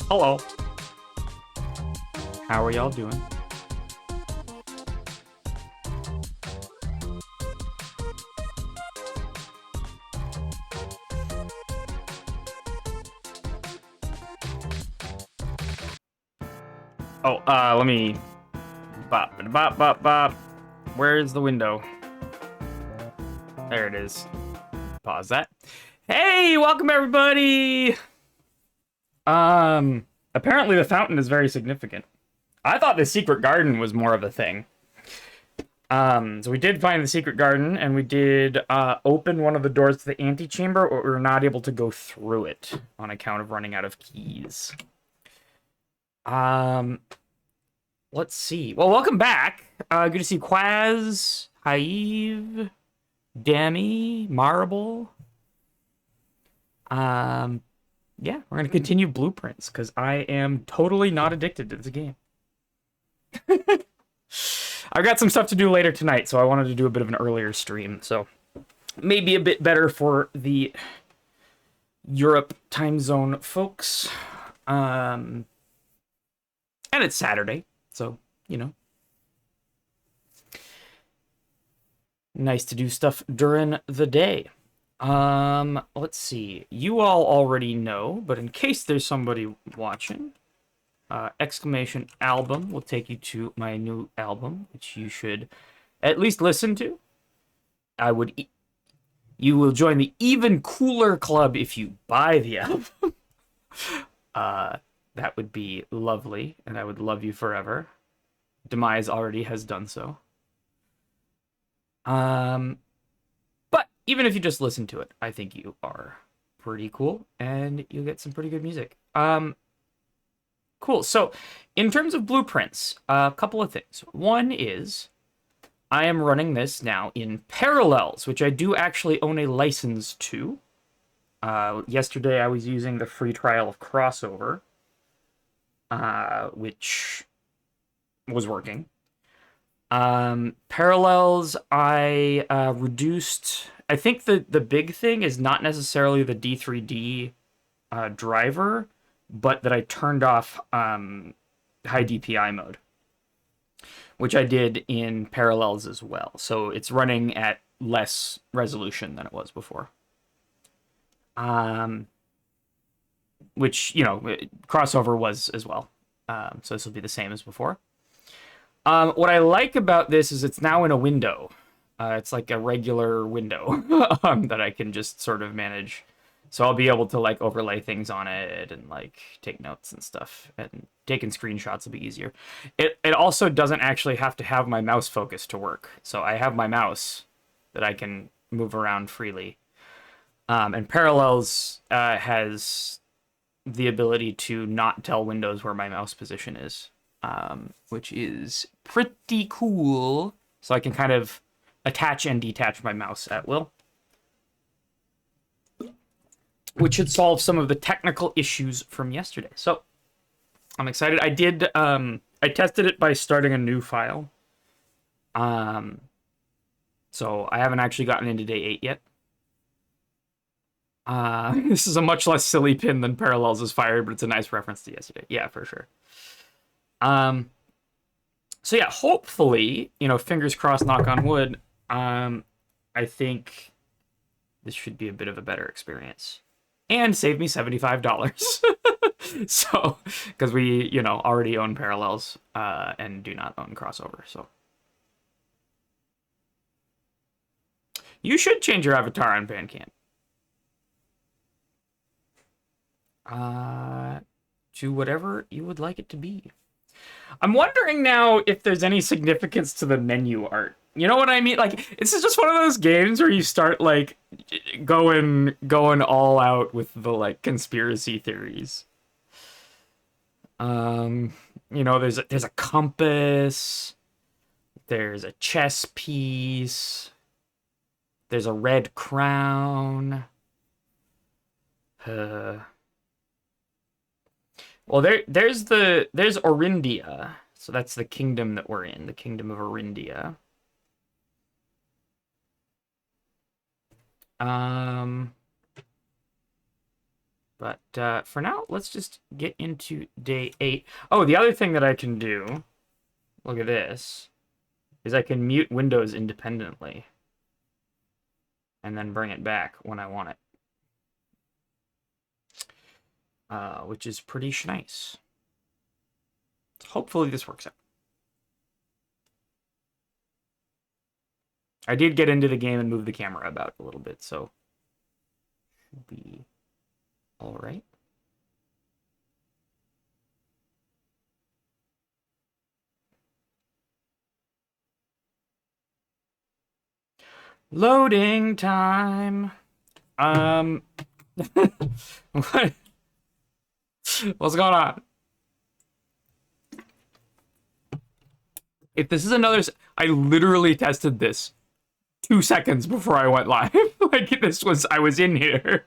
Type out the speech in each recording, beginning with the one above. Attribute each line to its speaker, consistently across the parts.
Speaker 1: Hello. How are y'all doing? Oh, let me bop bop bop bop. Where's the window? There it is. Pause that. Hey, welcome everybody. Apparently the fountain is very significant. I thought the secret garden was more of a thing. So we did find the secret garden, and we did open one of the doors to the antechamber, but we were not able to go through it on account of running out of keys. Um, let's see. Well, welcome back. Good to see Quaz, Hive, Demi, Marble. Yeah, we're gonna continue Blueprints because I am totally not addicted to this game. I've got some stuff to do later tonight, so I wanted to do a bit of an earlier stream. So maybe a bit better for the Europe time zone folks. And it's Saturday, so you know, nice to do stuff during the day. Let's see. You all already know, but in case there's somebody watching, exclamation album will take you to my new album, which you should at least listen to. You will join the even cooler club if you buy the album. That would be lovely, and I would love you forever. Demise already has done so. But even if you just listen to it, I think you are pretty cool, and you'll get some pretty good music. Cool. So, in terms of blueprints, a couple of things. One is I am running this now in Parallels, which I do actually own a license to. Yesterday, I was using the free trial of Crossover, which was working. Parallels, I reduced. I think the big thing is not necessarily the D3D driver, but that I turned off high DPI mode, which I did in Parallels as well. So it's running at less resolution than it was before. Which, you know, Crossover was as well. So this will be the same as before. What I like about this is it's now in a window. It's like a regular window that I can just sort of manage. So I'll be able to like overlay things on it and like take notes and stuff, and taking screenshots will be easier. It also doesn't actually have to have my mouse focus to work. So I have my mouse that I can move around freely. And Parallels has the ability to not tell Windows where my mouse position is, which is pretty cool. So I can kind of attach and detach my mouse at will, which should solve some of the technical issues from yesterday. So I'm excited. I tested it by starting a new file. So I haven't actually gotten into day 8 yet. This is a much less silly pin than Parallels is fired, but it's a nice reference to yesterday. Yeah, for sure. So yeah, hopefully, you know, fingers crossed, knock on wood, I think this should be a bit of a better experience. And save me $75. So, because we, you know, already own Parallels, and do not own Crossover, so. You should change your avatar on Bandcamp. To whatever you would like it to be. I'm wondering now if there's any significance to the menu art. You know what I mean? Like, this is just one of those games where you start like going all out with the like conspiracy theories. You know, there's a compass, there's a chess piece, there's a red crown. Well, there's Orindia. So that's the kingdom that we're in, the kingdom of Orindia. But for now, let's just get into day 8. Oh, the other thing that I can do, look at this, is I can mute Windows independently and then bring it back when I want it, which is pretty nice. Hopefully this works out. I did get into the game and move the camera about a little bit, so should be all right. Loading time. What? What's going on? If this is another, I literally tested this 2 seconds before I went live. Like I was in here.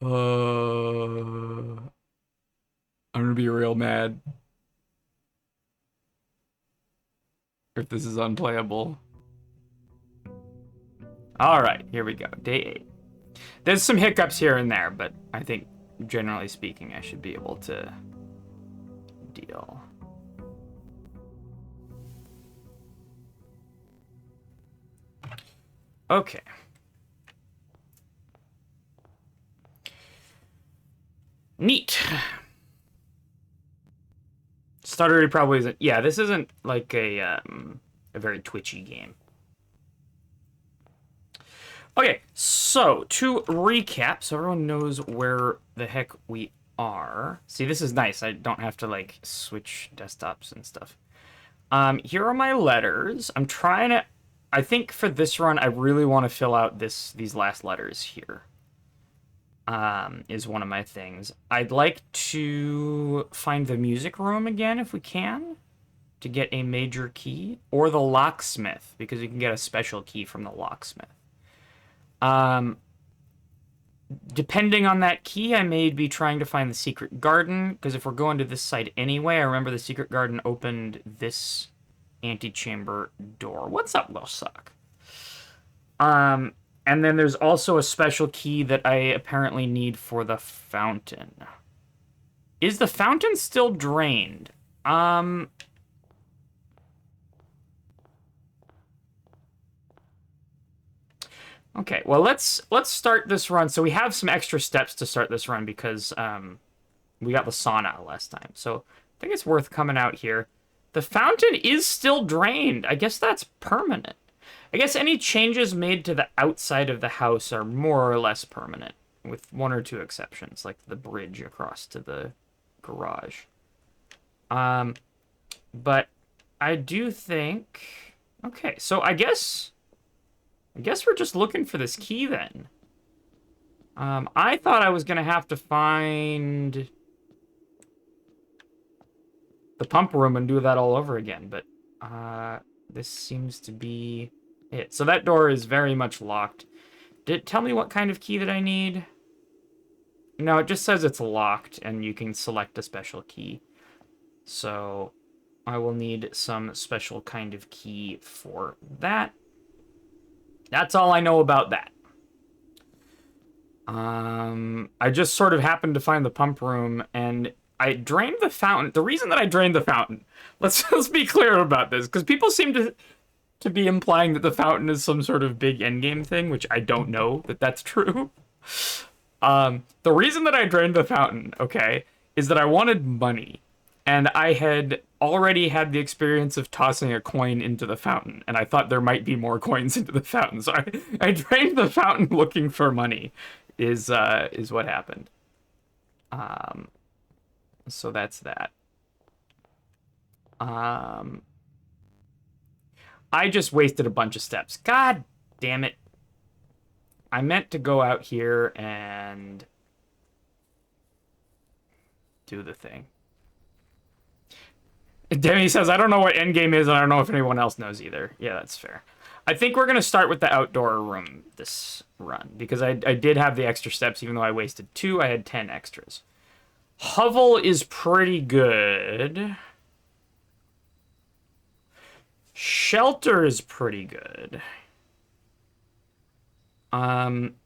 Speaker 1: I'm gonna be real mad if this is unplayable. All right, here we go. Day 8. There's some hiccups here and there, but I think generally speaking, I should be able to deal. Okay. Neat. Starter probably isn't. Yeah, this isn't like a very twitchy game. Okay, so to recap, so everyone knows where the heck we are. See, this is nice. I don't have to like switch desktops and stuff. Here are my letters. I'm trying to. I think for this run, I really want to fill out these last letters here. Is one of my things. I'd like to find the music room again if we can, to get a major key, or the locksmith, because you can get a special key from the locksmith. Depending on that key, I may be trying to find the secret garden, because if we're going to this site anyway, I remember the secret garden opened this antechamber door. What's up, Lil Suck? And then there's also a special key that I apparently need for the fountain. Is the fountain still drained? Okay, well, let's start this run. So we have some extra steps to start this run because we got the sauna last time. So I think it's worth coming out here. The fountain is still drained. I guess that's permanent. I guess any changes made to the outside of the house are more or less permanent, with 1 or 2 exceptions, like the bridge across to the garage. But I do think... Okay, so I guess we're just looking for this key then. I thought I was going to have to find the pump room and do that all over again, but this seems to be it. So that door is very much locked. Did it tell me what kind of key that I need? No, it just says it's locked and you can select a special key. So I will need some special kind of key for that. That's all I know about that. I just sort of happened to find the pump room, and I drained the fountain. The reason that I drained the fountain, let's be clear about this, because people seem to be implying that the fountain is some sort of big endgame thing, which I don't know that that's true. The reason that I drained the fountain, okay, is that I wanted money, and I had already had the experience of tossing a coin into the fountain, and I thought there might be more coins into the fountain, so I drained the fountain looking for money, is what happened. So that's that. I just wasted a bunch of steps. God damn it. I meant to go out here and do the thing. Demi says, I don't know what endgame is, and I don't know if anyone else knows either. Yeah, that's fair. I think we're going to start with the outdoor room this run, because I did have the extra steps, even though I wasted 2, I had 10 extras. Hovel is pretty good. Shelter is pretty good.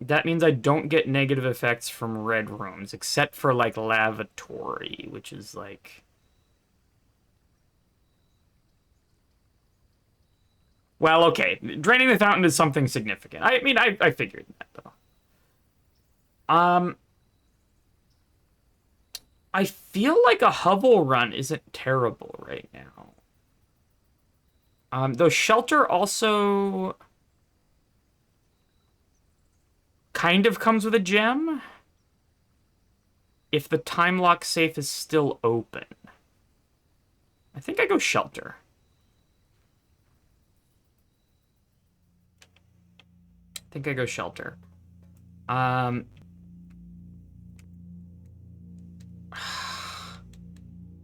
Speaker 1: That means I don't get negative effects from red rooms, except for, like, lavatory, which is, like... Well, okay. Draining the fountain is something significant. I mean, I figured that, though. I feel like a hovel run isn't terrible right now. Though shelter also kind of comes with a gem if the time lock safe is still open. I think I go shelter. I think I go shelter. I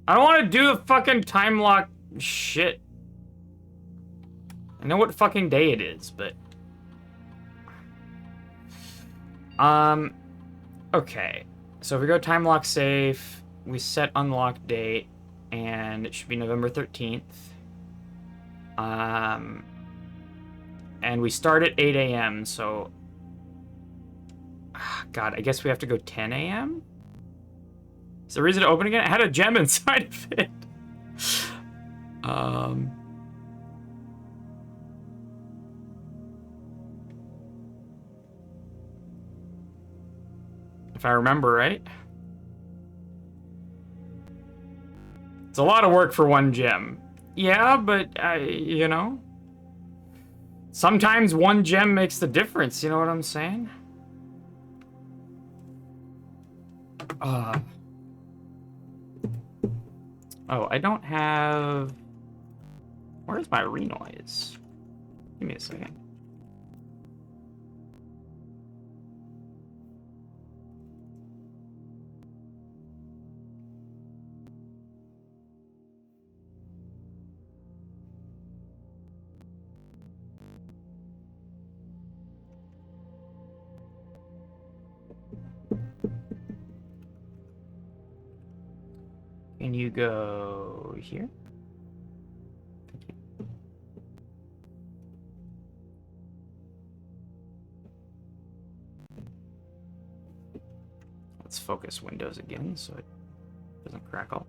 Speaker 1: don't want to do the fucking time lock shit. I know what fucking day it is, but... Okay. So if we go time lock safe, we set unlock date, and it should be November 13th. And we start at 8 a.m., so... God, I guess we have to go 10 a.m.? Is there a reason to open again? It had a gem inside of it. If I remember right. It's a lot of work for one gem. Yeah, but, you know... Sometimes one gem makes the difference, you know what I'm saying? Oh, I don't have... Where's my renoise? Give me a second. Can you go here? Thank you. Let's focus Windows again so it doesn't crackle.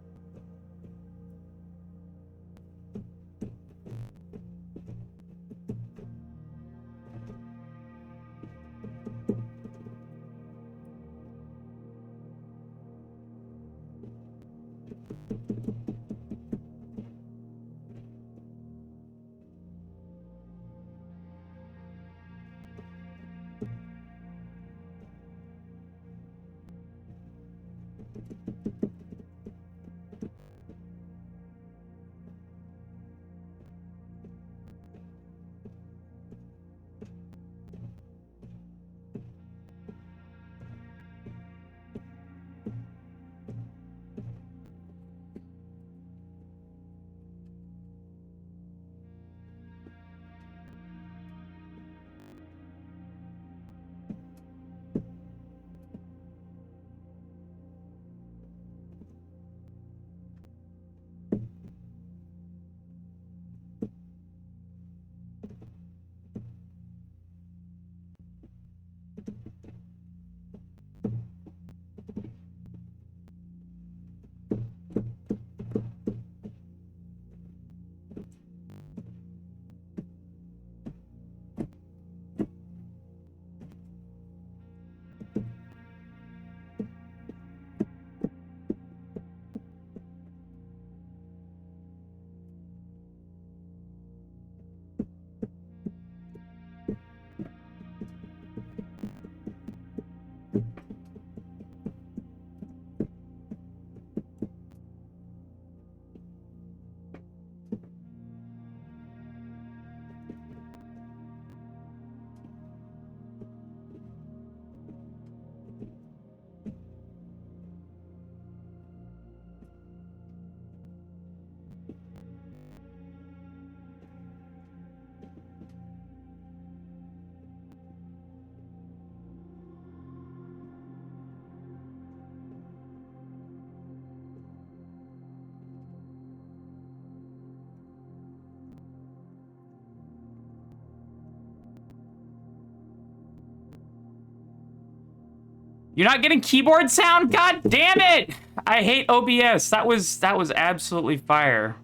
Speaker 1: You're not getting keyboard sound? God damn it! I hate OBS. That was absolutely fire.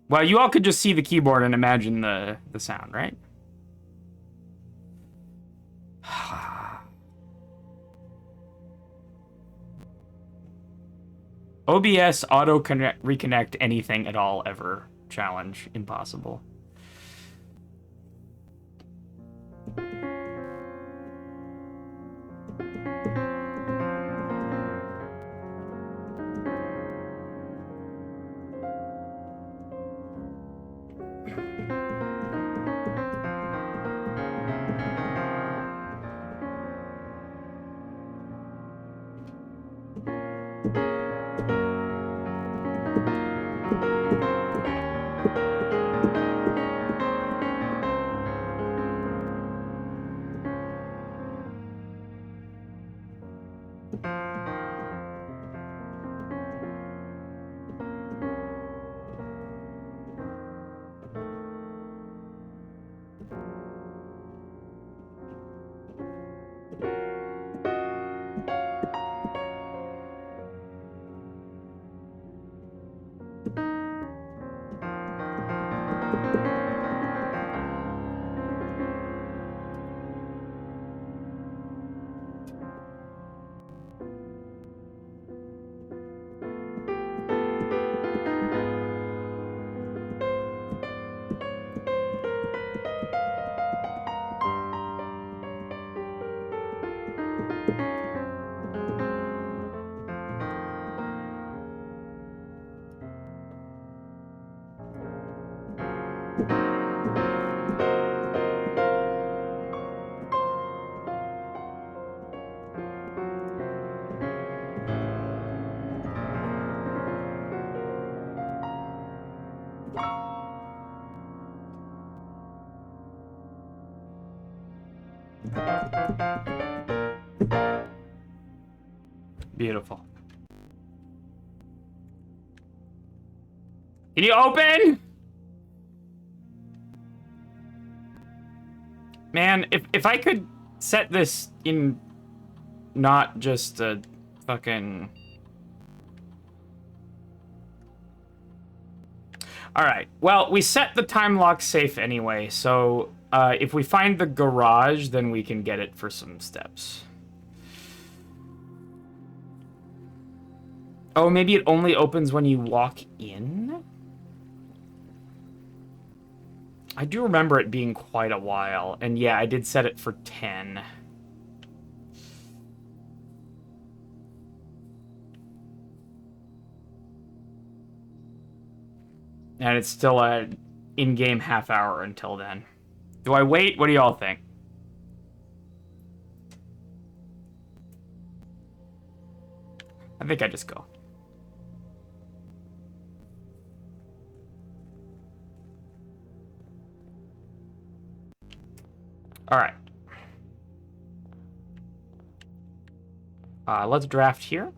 Speaker 1: Well, you all could just see the keyboard and imagine the sound, right? OBS auto reconnect anything at all ever challenge impossible. Beautiful. Can you open? Man, if I could set this in not just a fucking... Alright, well, we set the time lock safe anyway, so if we find the garage, then we can get it for some steps. Oh, maybe it only opens when you walk in? I do remember it being quite a while, and yeah, I did set it for 10. And it's still an in-game half hour until then. Do I wait? What do y'all think? I think I just go. All right. Let's draft here.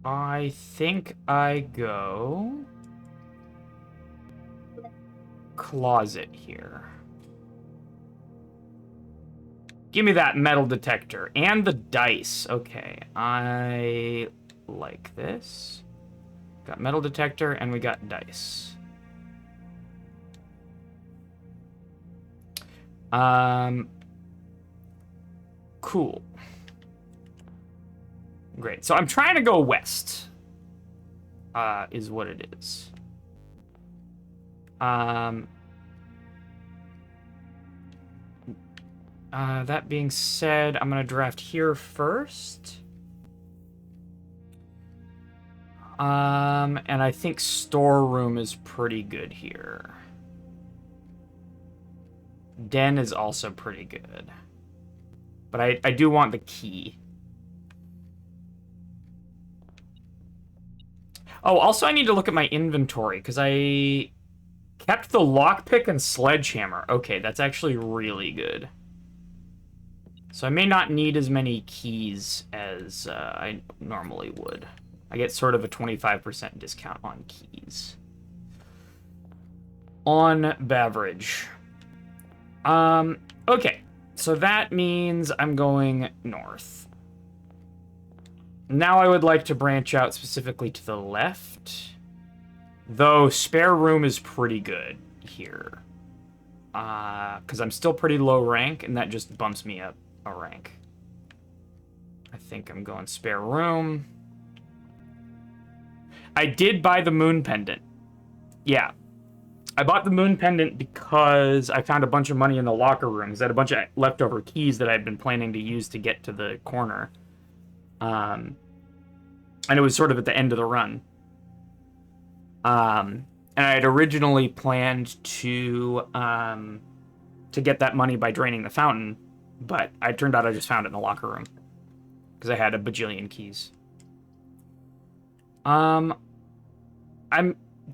Speaker 1: I think I go closet here. Give me that metal detector and the dice. Okay, I like this. Got metal detector and we got dice. Cool. Great. So I'm trying to go west. Is what it is. That being said, I'm gonna draft here first. And I think storeroom is pretty good here. Den is also pretty good. But I do want the key. Oh, also I need to look at my inventory, because I kept the lockpick and sledgehammer. Okay, that's actually really good. So I may not need as many keys as I normally would. I get sort of a 25% discount on keys. On beverage. Okay. So that means I'm going north. Now I would like to branch out specifically to the left. Though spare room is pretty good here. Because I'm still pretty low rank, and that just bumps me up a rank. I think I'm going spare room. I did buy the moon pendant. Yeah. I bought the moon pendant because I found a bunch of money in the locker rooms. I had a bunch of leftover keys that I'd been planning to use to get to the corner. And it was sort of at the end of the run. And I had originally planned to get that money by draining the fountain, but it turned out I just found it in the locker room because I had a bajillion keys. I'm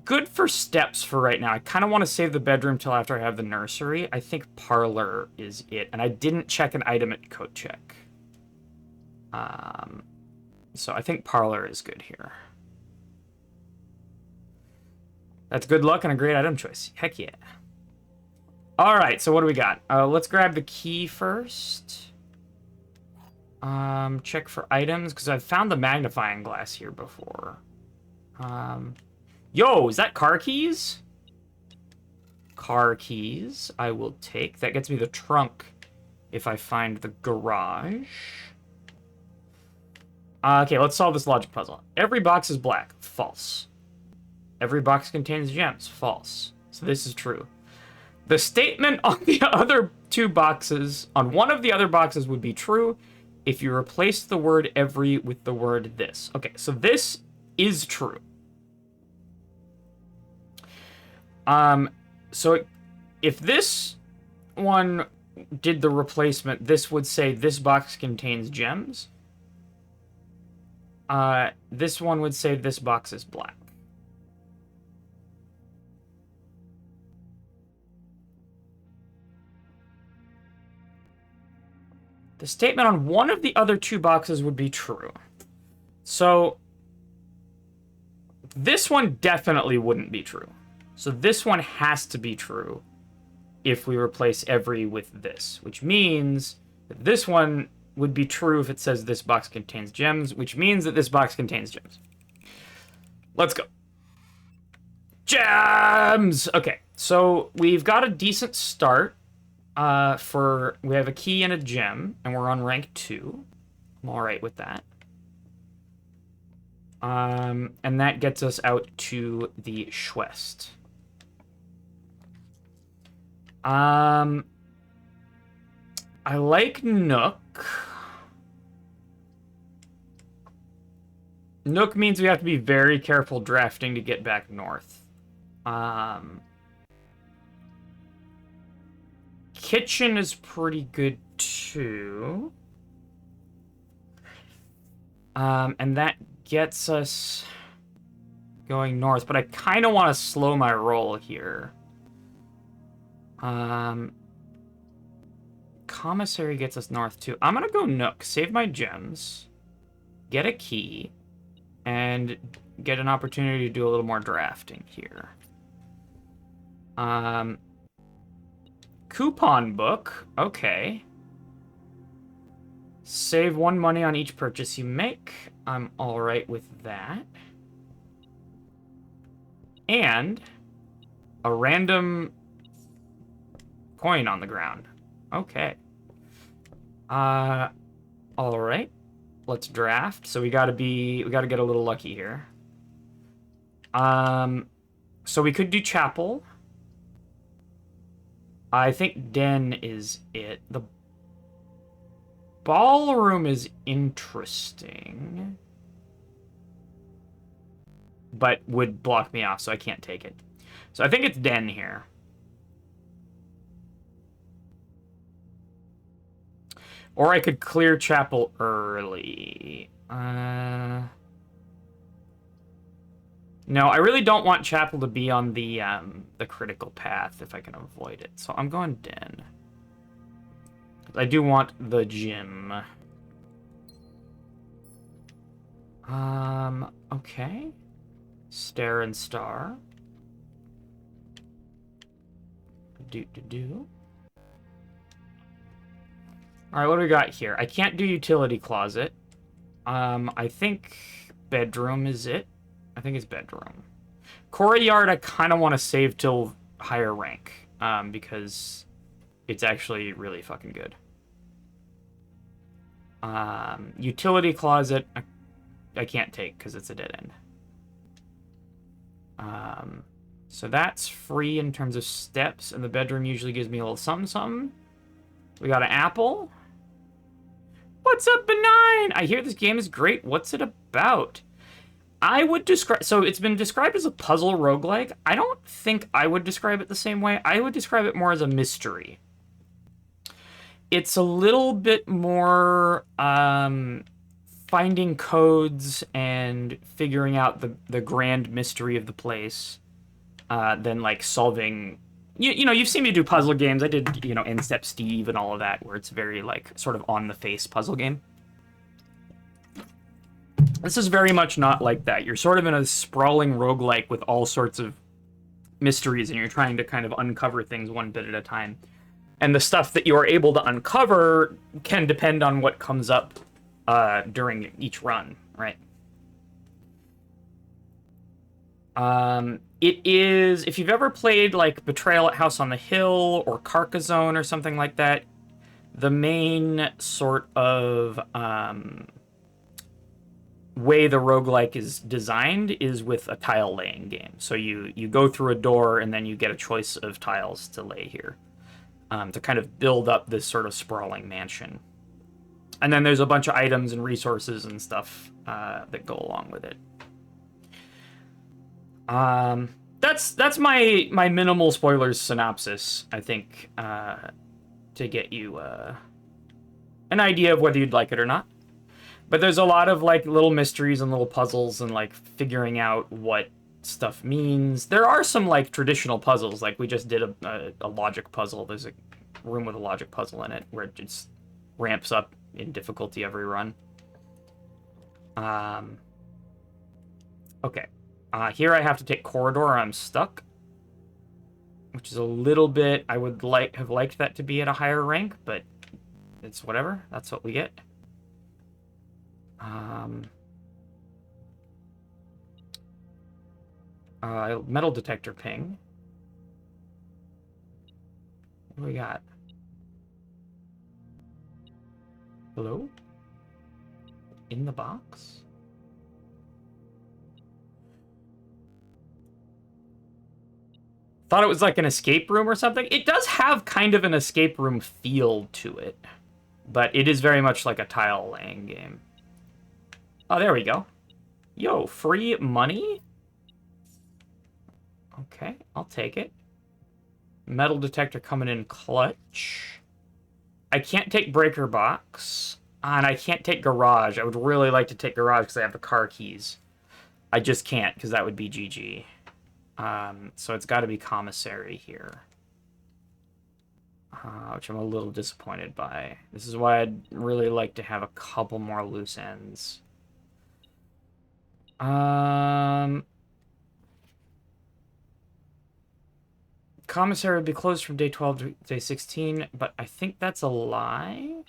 Speaker 1: good for steps for right now. I kind of want to save the bedroom till after I have the nursery. I think parlor is it, and I didn't check an item at coat check. So I think parlor is good here. That's good luck and a great item choice. Heck yeah. All right, so what do we got? Let's grab the key first. Check for items, because I've found the magnifying glass here before. Yo, is that car keys? Car keys, I will take. That gets me the trunk if I find the garage. Okay, let's solve this logic puzzle. Every box is black. False. Every box contains gems. False. So this is true. The statement on the other two boxes, on one of the other boxes, would be true if you replace the word every with the word this. Okay, so this is true. So if this one did the replacement, this would say this box contains gems. This one would say this box is black. The statement on one of the other two boxes would be true. So this one definitely wouldn't be true. So this one has to be true if we replace every with this, which means that this one would be true if it says this box contains gems, which means that this box contains gems. Let's go. Gems! Okay, so we've got a decent start. We have a key and a gem, and we're on rank 2. I'm all right with that. And that gets us out to the Schwest. I like Nook. Nook means we have to be very careful drafting to get back north. Kitchen is pretty good too. And that gets us going north, but I kind of want to slow my roll here. Commissary gets us north too. I'm gonna go Nook, save my gems, get a key, and get an opportunity to do a little more drafting here. Coupon book, okay. Save 1 money on each purchase you make. I'm all right with that. And a random coin on the ground. Okay. All right. Let's draft. So we gotta get a little lucky here. So we could do chapel. I think den is it. The ballroom is interesting, but would block me off, so I can't take it. So I think it's den here. Or I could clear chapel early. No, I really don't want chapel to be on the critical path if I can avoid it. So I'm going den. I do want the gym. Okay. Stare and star. Do. All right, what do we got here? I can't do utility closet. I think bedroom is it. I think it's bedroom. Courtyard, I kind of want to save till higher rank, because it's actually really fucking good. Utility closet, I can't take because it's a dead end. So that's free in terms of steps, and the bedroom usually gives me a little something something. We got an apple. What's up, Benign? I hear this game is great. What's it about? I would describe... So it's been described as a puzzle roguelike. I don't think I would describe it the same way. I would describe it more as a mystery. It's a little bit more finding codes and figuring out the grand mystery of the place than, like, solving... You know, you've seen me do puzzle games. I did, you know, End Step Steve and all of that, where it's very, like, sort of on-the-face puzzle game. This is very much not like that. You're sort of in a sprawling roguelike with all sorts of mysteries, and you're trying to kind of uncover things one bit at a time. And the stuff that you are able to uncover can depend on what comes up during each run, right? It is, if you've ever played, like, Betrayal at House on the Hill or Carcassonne or something like that, the main sort of way the roguelike is designed is with a tile laying game. So you go through a door and then you get a choice of tiles to lay here to kind of build up this sort of sprawling mansion. And then there's a bunch of items and resources and stuff that go along with it. That's my minimal spoilers synopsis, I think, to get you an idea of whether you'd like it or not. But there's a lot of, like, little mysteries and little puzzles and, like, figuring out what stuff means. There are some, like, traditional puzzles. Like, we just did a logic puzzle. There's a room with a logic puzzle in it where it just ramps up in difficulty every run. Okay. Here I have to take corridor or I'm stuck. Which is a little bit... I would have liked that to be at a higher rank, but it's whatever. That's what we get. Metal detector ping. What do we got? Hello? In the box? Thought it was like an escape room or something. It does have kind of an escape room feel to it, but it is very much like a tile laying game. Oh, there we go. Yo, free money? Okay, I'll take it. Metal detector coming in clutch. I can't take breaker box, and I can't take garage. I would really like to take garage because I have the car keys. I just can't because that would be GG. So it's got to be commissary here. Which I'm a little disappointed by. This is why I'd really like to have a couple more loose ends. Commissary would be closed from day 12 to day 16, but I think that's a lie.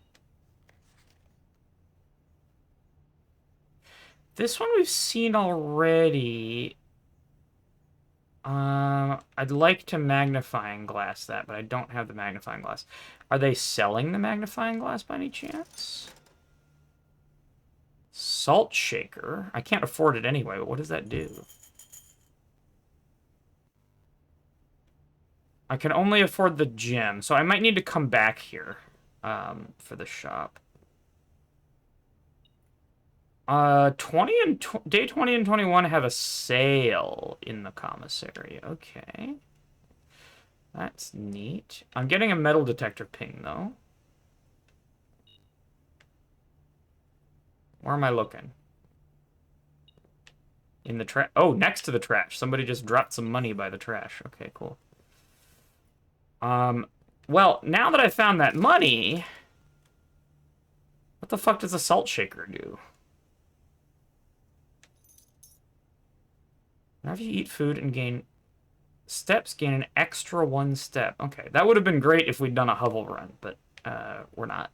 Speaker 1: This one we've seen already. I'd like to magnifying glass that, but I don't have the magnifying glass. Are they selling the magnifying glass by any chance? Salt shaker? I can't afford it anyway, but what does that do? I can only afford the gem, so I might need to come back here for the shop. Day 20 and 21 have a sale in the commissary. Okay. That's neat. I'm getting a metal detector ping, though. Where am I looking? In the trash. Oh, next to the trash. Somebody just dropped some money by the trash. Okay, cool. Well, now that I found that money, what the fuck does a salt shaker do? Whenever you eat food and gain steps, gain an extra 1 step. Okay, that would have been great if we'd done a hovel run, but we're not.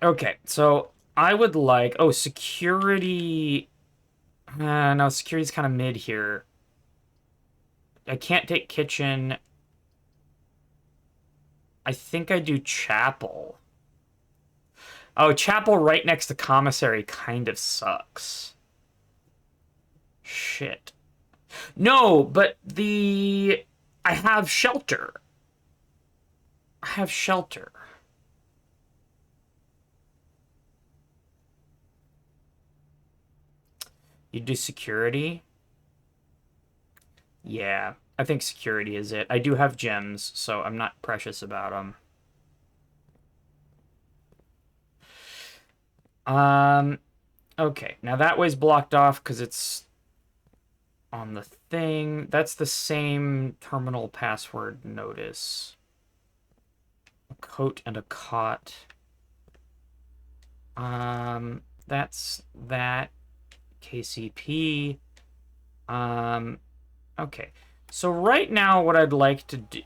Speaker 1: Okay, so I would like... Oh, security... no, security's kind of mid here. I can't take kitchen. I think I do chapel. Oh, chapel right next to commissary kind of sucks. Shit. No, but the... I have shelter. I have shelter. You do security? Yeah, I think security is it. I do have gems, so I'm not precious about them. Okay, now that way's blocked off because it's on the thing. That's the same terminal password notice. A coat and a cot. That's that. KCP. Okay. So right now what I'd like to do...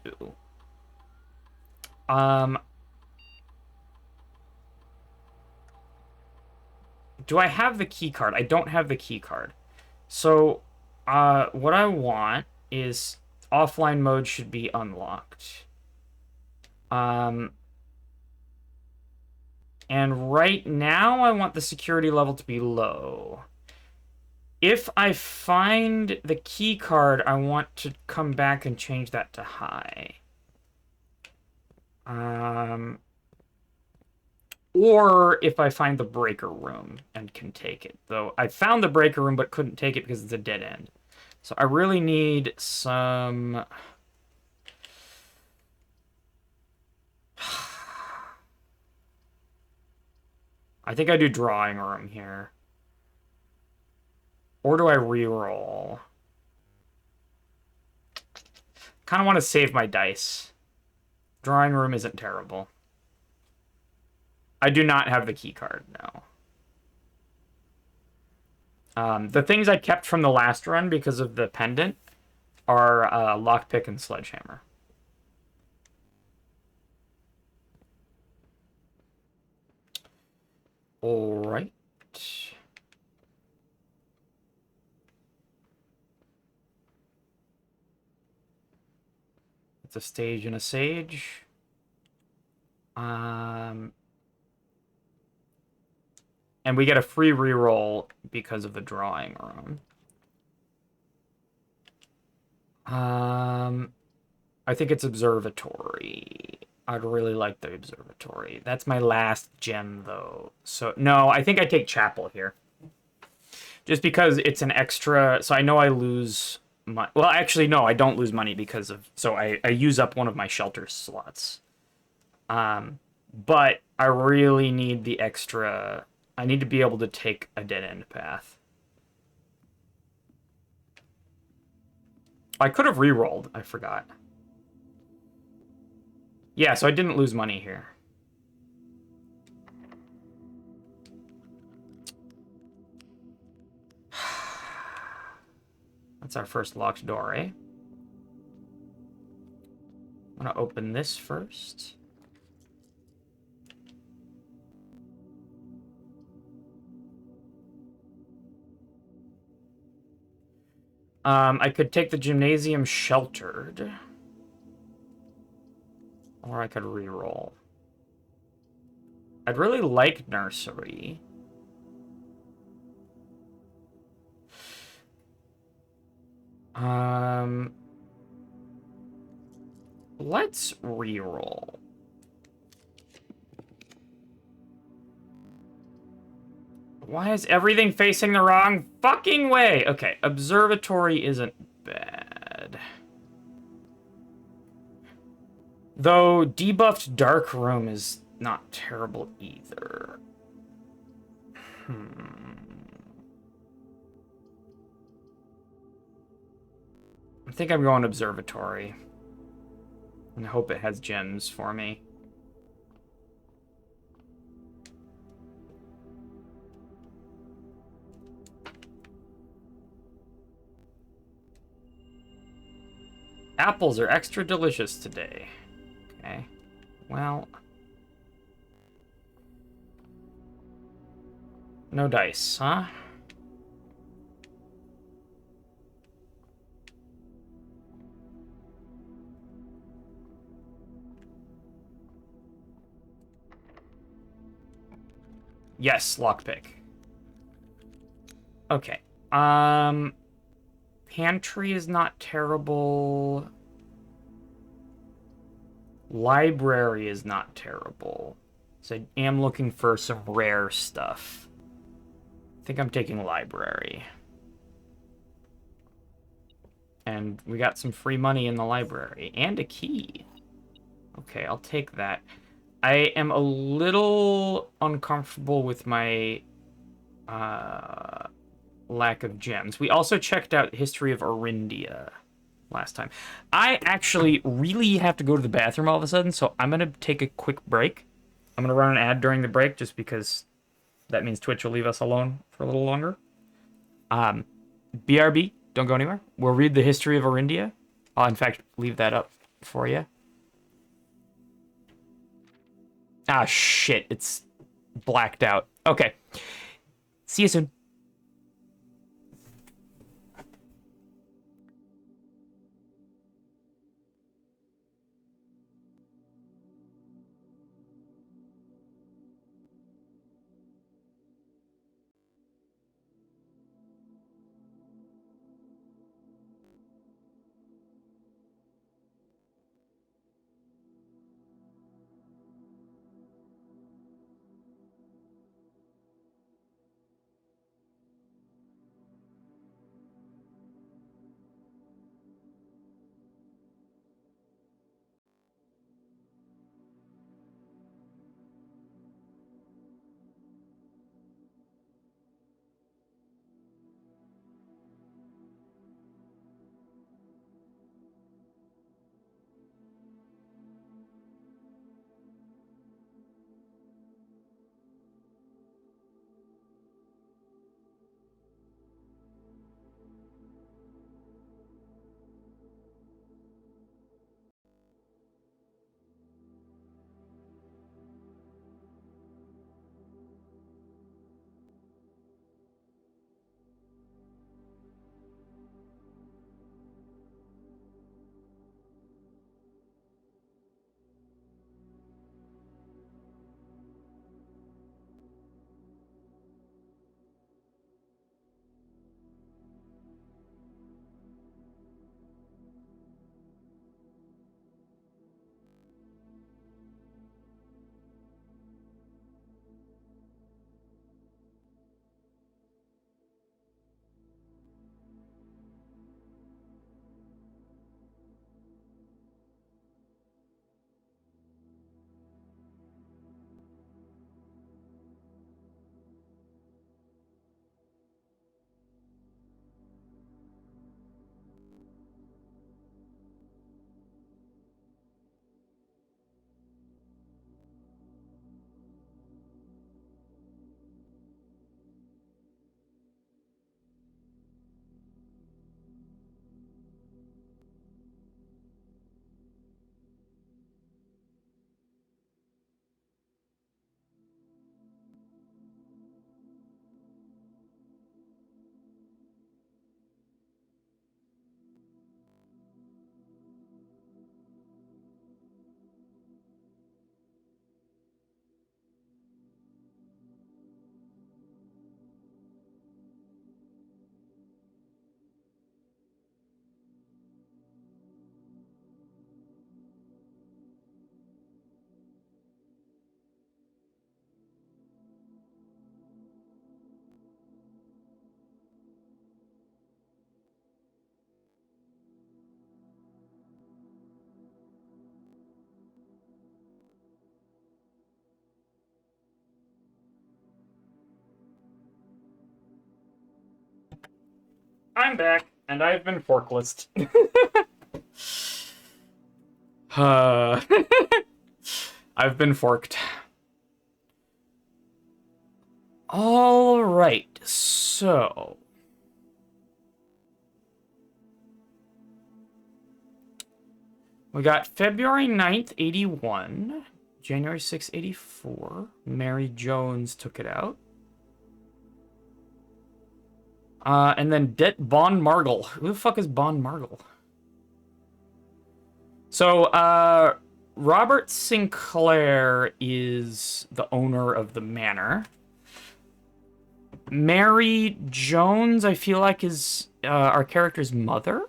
Speaker 1: do I have the key card? I don't have the key card. So, what I want is offline mode should be unlocked. And right now I want the security level to be low. If I find the key card, I want to come back and change that to high. Or if I find the breaker room and can take it. Though I found the breaker room but couldn't take it because it's a dead end. So I really need some... I think I do drawing room here. Or do I reroll? Kind of want to save my dice. Drawing room isn't terrible. I do not have the key card, no. The things I kept from the last run because of the pendant are lockpick and sledgehammer. All right. It's a stage and a sage. And we get a free reroll because of the drawing room. I think it's observatory. I'd really like the observatory. That's my last gem, though. So, no, I think I take chapel here. Just because it's an extra... So I know I lose... Well, actually, no, I don't lose money because of... So I use up one of my shelter slots. But I really need the extra... I need to be able to take a dead-end path. I could have re-rolled. I forgot. Yeah, so I didn't lose money here. That's our first locked door, eh? I'm gonna open this first. I could take the gymnasium sheltered. Or I could re-roll. I'd really like nursery. Let's re-roll. Why is everything facing the wrong fucking way? Okay, observatory isn't bad. Though debuffed dark room is not terrible either. I think I'm going observatory. And I hope it has gems for me. Apples are extra delicious today. Okay. Well, no dice, huh? Yes, lockpick. Okay. Pantry is not terrible. Library is not terrible. So I am looking for some rare stuff. I think I'm taking library. And we got some free money in the library. And a key. Okay, I'll take that. I am a little uncomfortable with my lack of gems. We also checked out History of Orindia last time. I actually really have to go to the bathroom all of a sudden, so I'm going to take a quick break. I'm going to run an ad during the break just because that means Twitch will leave us alone for a little longer. BRB, don't go anywhere. We'll read the History of Orindia. I'll, in fact, leave that up for you. Ah, shit. It's blacked out. Okay. See you soon. I'm back, and I've been forklist. I've been forked. All right, so We got February 9th, 81. January 6th, 84. Mary Jones took it out. And then Bon Margle. Who the fuck is Bon Margle? So, Robert Sinclair is the owner of the manor. Mary Jones, I feel like, is our character's mother.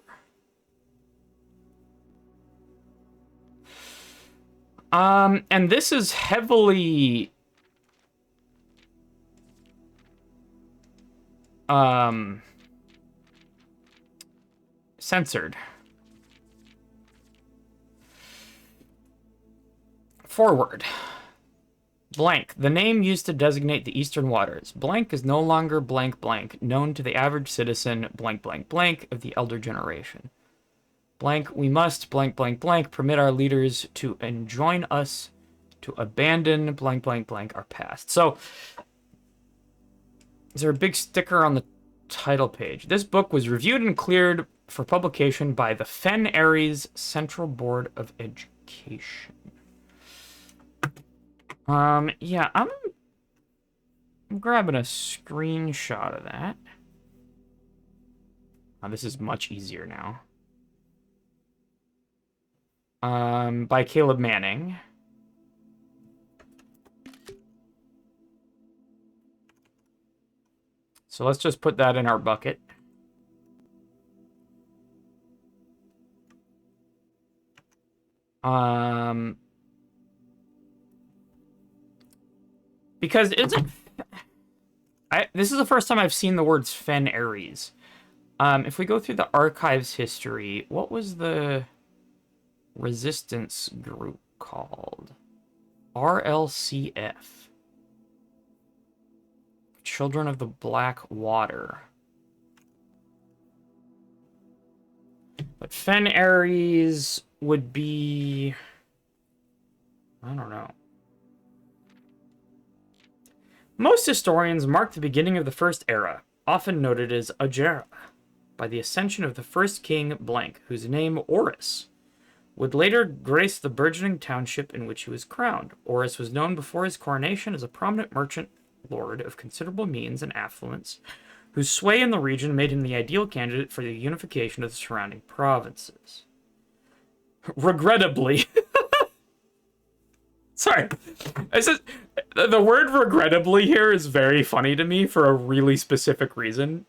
Speaker 1: And this is heavily censored. Forward. Blank. The name used to designate the eastern waters. Blank is no longer blank blank, known to the average citizen blank blank blank of the elder generation. Blank, we must blank blank blank permit our leaders to enjoin us to abandon blank blank blank our past. So, is there a big sticker on the title page? This book was reviewed and cleared for publication by the Fen Aries Central Board of Education. Yeah, I'm grabbing a screenshot of that. Oh, this is much easier now. By Caleb Manning. So let's just put that in our bucket. Because this is the first time I've seen the words Fen Aries. If we go through the archives history, what was the resistance group called? RLCF. Children of the Black Water. But Fen Aries would be... I don't know. Most historians mark the beginning of the First Era, often noted as Agera, by the ascension of the first king blank, whose name, Orus, would later grace the burgeoning township in which he was crowned. Orus was known before his coronation as a prominent merchant lord of considerable means and affluence, whose sway in the region made him the ideal candidate for the unification of the surrounding provinces. Regrettably... Sorry. The word regrettably here is very funny to me for a really specific reason,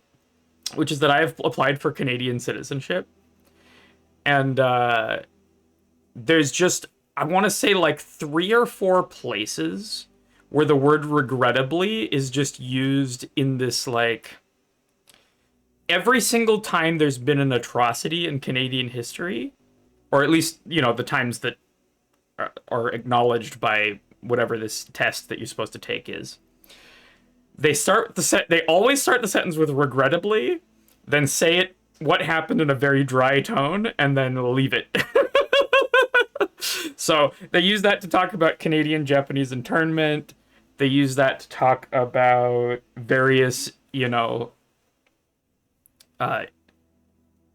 Speaker 1: which is that I have applied for Canadian citizenship. And there's just, I want to say like 3 or 4 places where the word regrettably is just used in this, like, every single time there's been an atrocity in Canadian history, or at least, you know, the times that are acknowledged by whatever this test that you're supposed to take is. They always start the sentence with regrettably, then say it what happened in a very dry tone, and then leave it. So they use that to talk about Canadian-Japanese internment. They use that to talk about various, you know, I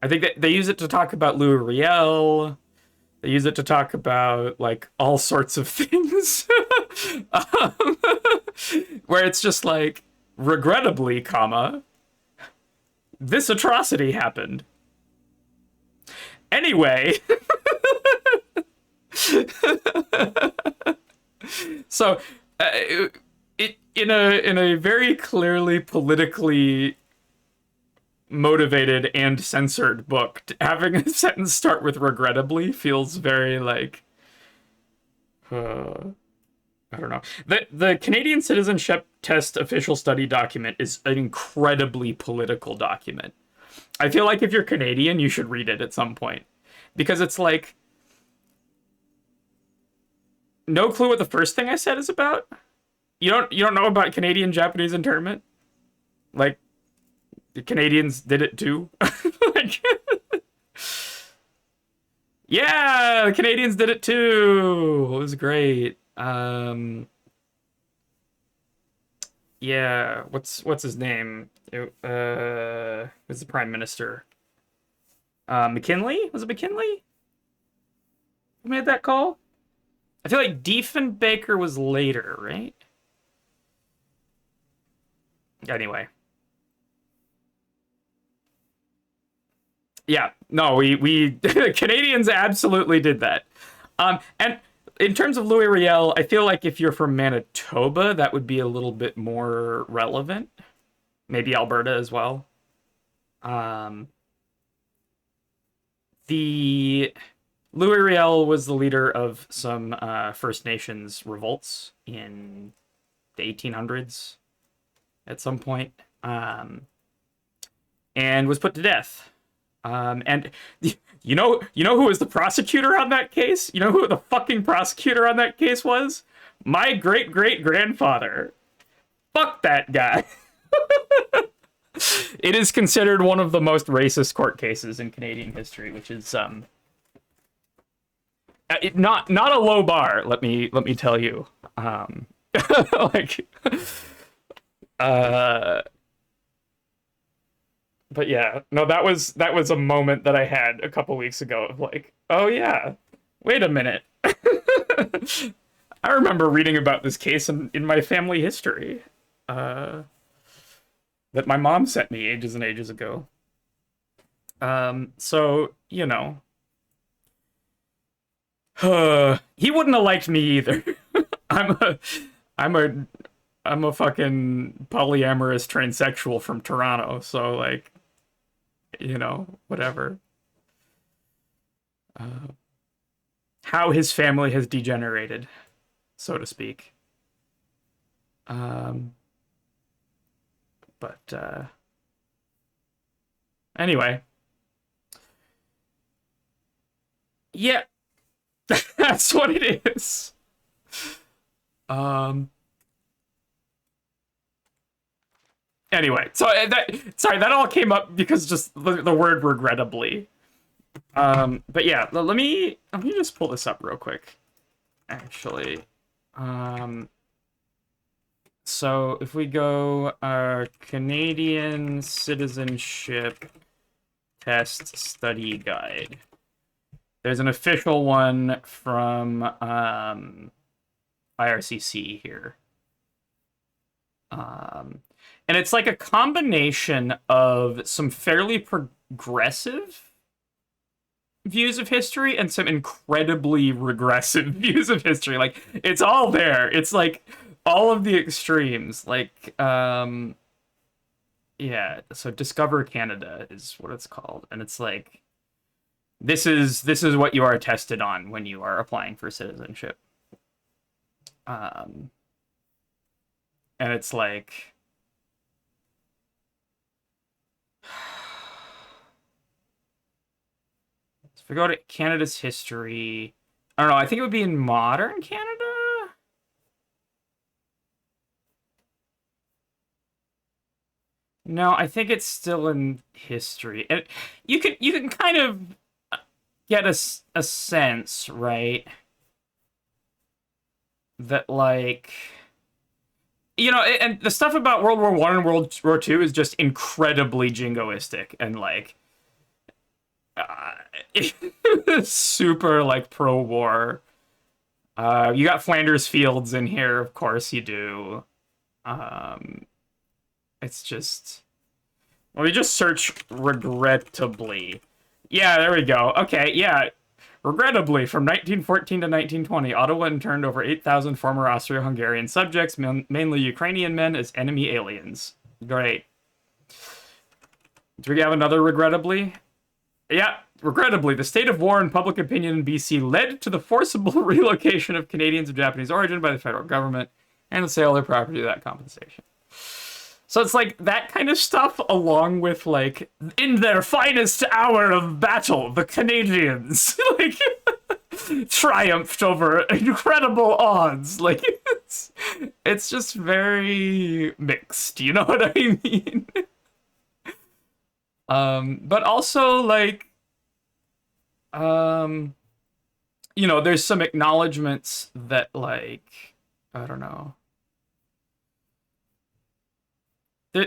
Speaker 1: think that they use it to talk about Louis Riel. They use it to talk about, like, all sorts of things. Where it's just like, regrettably, comma, this atrocity happened. Anyway. So, in a very clearly politically motivated and censored book, having a sentence start with regrettably feels very like I don't know. The Canadian citizenship test official study document is an incredibly political document. I feel like if you're Canadian, you should read it at some point, because it's like, no clue what the first thing I said is about. You don't know about Canadian-Japanese internment? Like, the Canadians did it too. Like, yeah, the Canadians did it too. It was great. Yeah, what's his name? Who's the prime minister? McKinley? Was it McKinley? Who made that call? I feel like Diefenbaker was later, right? Anyway. Yeah, no, we Canadians absolutely did that. And in terms of Louis Riel, I feel like if you're from Manitoba, that would be a little bit more relevant. Maybe Alberta as well. Um, the Louis Riel was the leader of some First Nations revolts in the 1800s at some point, and was put to death. And you know who was the prosecutor on that case? You know who the fucking prosecutor on that case was? My great great grandfather. Fuck that guy. It is considered one of the most racist court cases in Canadian history, which is not a low bar. Let me tell you. Like uh but yeah, no, that was a moment that I had a couple weeks ago of like, oh yeah, wait a minute. I remember reading about this case in my family history that my mom sent me ages and ages ago. So he wouldn't have liked me either. I'm a, I'm a, I'm a fucking polyamorous transsexual from Toronto, so like, whatever. Uh, how his family has degenerated, so to speak. Um, but anyway, yeah, that's what it is. Um, anyway, so that all came up because just the word regrettably. But yeah, let me just pull this up real quick. Actually, um, so if we go Canadian citizenship test study guide, there's an official one from IRCC here. And it's like a combination of some fairly progressive views of history and some incredibly regressive views of history. Like, it's all there. It's like all of the extremes. Like, yeah, so Discover Canada is what it's called. And it's like this is what you are tested on when you are applying for citizenship. Um and it's like so if we go to Canada's history, I don't know, I think it would be in modern Canada. No, I think it's still in history. And you can kind of get a sense, right? That like and the stuff about World War One and World War Two is just incredibly jingoistic and like super like pro-war. You got Flanders Fields in here, of course you do. Um, it's just let me just search regrettably. Yeah, there we go. Okay, yeah. Regrettably, from 1914 to 1920, Ottawa interned over 8,000 former Austro-Hungarian subjects, mainly Ukrainian men, as enemy aliens. Great. Do we have another regrettably? Yeah, regrettably, the state of war and public opinion in BC led to the forcible relocation of Canadians of Japanese origin by the federal government and the sale of their property without compensation. So it's like that kind of stuff, along with like, in their finest hour of battle, the Canadians like triumphed over incredible odds. Like it's just very mixed. You know what I mean? But also like, there's some acknowledgments that like, I don't know.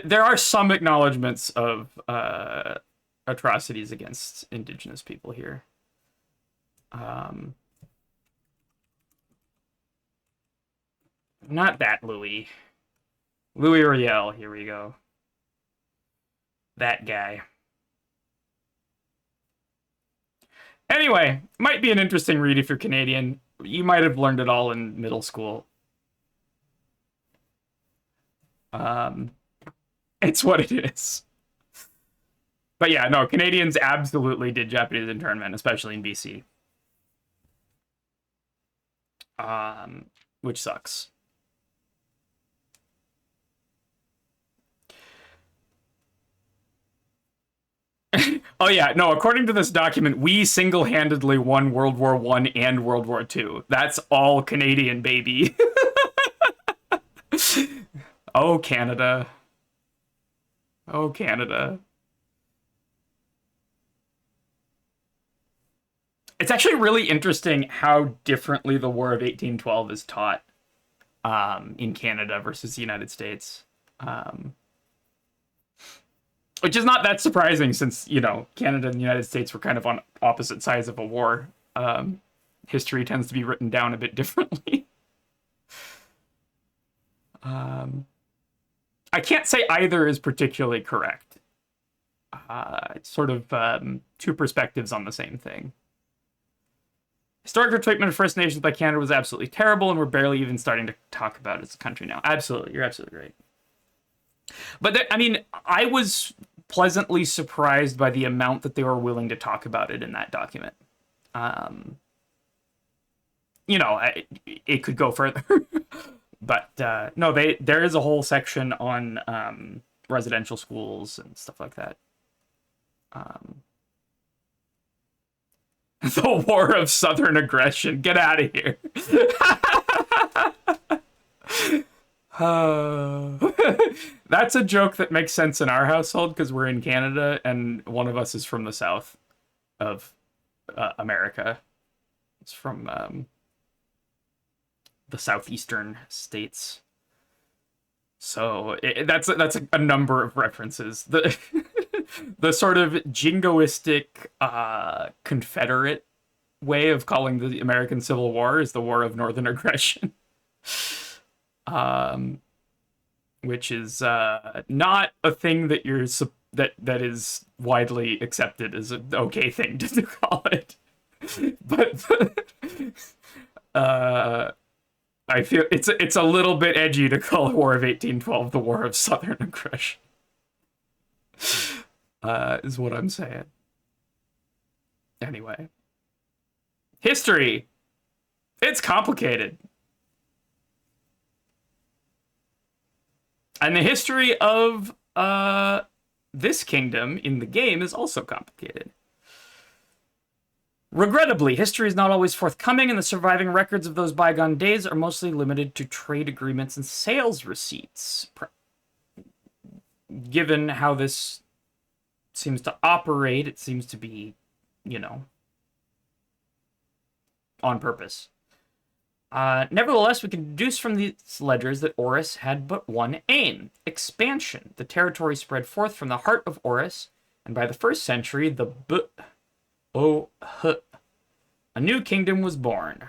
Speaker 1: There are some acknowledgments of atrocities against Indigenous people here. Not that Louis. Louis Riel, here we go. That guy. Anyway, might be an interesting read if you're Canadian. You might have learned it all in middle school. Um, it's what it is. But yeah, no, Canadians absolutely did Japanese internment, especially in BC. Which sucks. Oh yeah, no, according to this document, we single-handedly won World War One and World War Two. That's all Canadian, baby. Oh, Canada. Oh, Canada. It's actually really interesting how differently the War of 1812 is taught in Canada versus the United States. Which is not that surprising since, you know, Canada and the United States were kind of on opposite sides of a war. History tends to be written down a bit differently. I can't say either is particularly correct. It's sort of two perspectives on the same thing. Historical treatment of First Nations by Canada was absolutely terrible, and we're barely even starting to talk about it as a country now. Absolutely, you're absolutely right. But I mean, I was pleasantly surprised by the amount that they were willing to talk about it in that document. You know, it could go further, but no, there is a whole section on residential schools and stuff like that. The War of Southern Aggression. Get out of here. That's a joke that makes sense in our household because we're in Canada and one of us is from the south of America. It's from the southeastern states. So that's a number of references. The the sort of jingoistic Confederate way of calling the American Civil War is the War of Northern Aggression. Which is not a thing that that is widely accepted as an okay thing to call it. But I feel it's a little bit edgy to call the War of 1812 the War of Southern Aggression. Is what I'm saying. Anyway. History. It's complicated. And the history of this kingdom in the game is also complicated. Regrettably, history is not always forthcoming, and the surviving records of those bygone days are mostly limited to trade agreements and sales receipts. Given how this seems to operate, it seems to be, you know, on purpose. Nevertheless, we can deduce from these ledgers that Oris had but one aim: expansion. The territory spread forth from the heart of Oris, and by the 1st century, a new kingdom was born.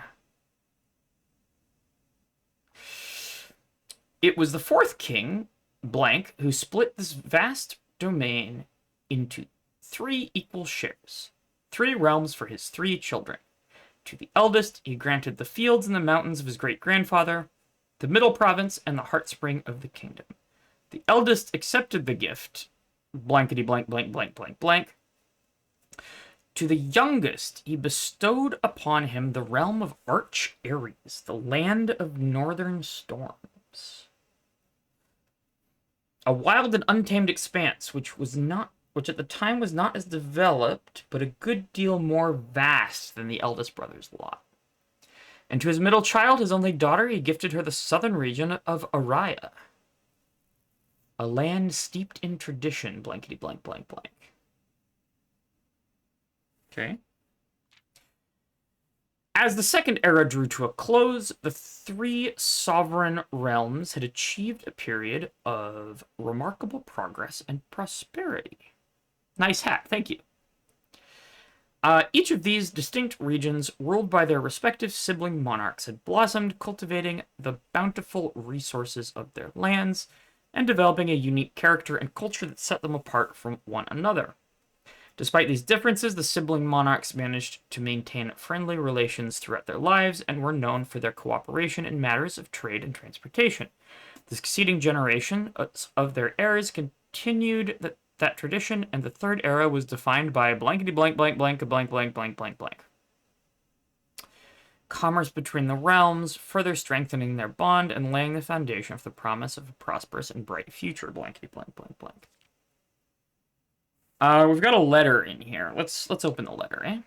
Speaker 1: It was the 4th king, blank, who split this vast domain into 3 equal shares, 3 realms for his 3 children. To the eldest, he granted the fields and the mountains of his great-grandfather, the middle province, and the heartspring of the kingdom. The eldest accepted the gift, blankety blank blank blank blank blank. To the youngest, he bestowed upon him the realm of Arch Ares, the land of northern storms. A wild and untamed expanse, which at the time was not as developed, but a good deal more vast than the eldest brother's lot. And to his middle child, his only daughter, he gifted her the southern region of Araya, a land steeped in tradition, blankety blank blank blank. Okay. As the second era drew to a close, the 3 sovereign realms had achieved a period of remarkable progress and prosperity. Nice hat, thank you. Each of these distinct regions, ruled by their respective sibling monarchs, had blossomed, cultivating the bountiful resources of their lands and developing a unique character and culture that set them apart from one another. Despite these differences, the sibling monarchs managed to maintain friendly relations throughout their lives and were known for their cooperation in matters of trade and transportation. The succeeding generation of their heirs continued that tradition, and the third era was defined by blankety blank blank blank blank blank blank blank blank. Commerce between the realms, further strengthening their bond and laying the foundation for the promise of a prosperous and bright future. Blankety blank blank blank. We've got a letter in here. Let's open the letter, eh?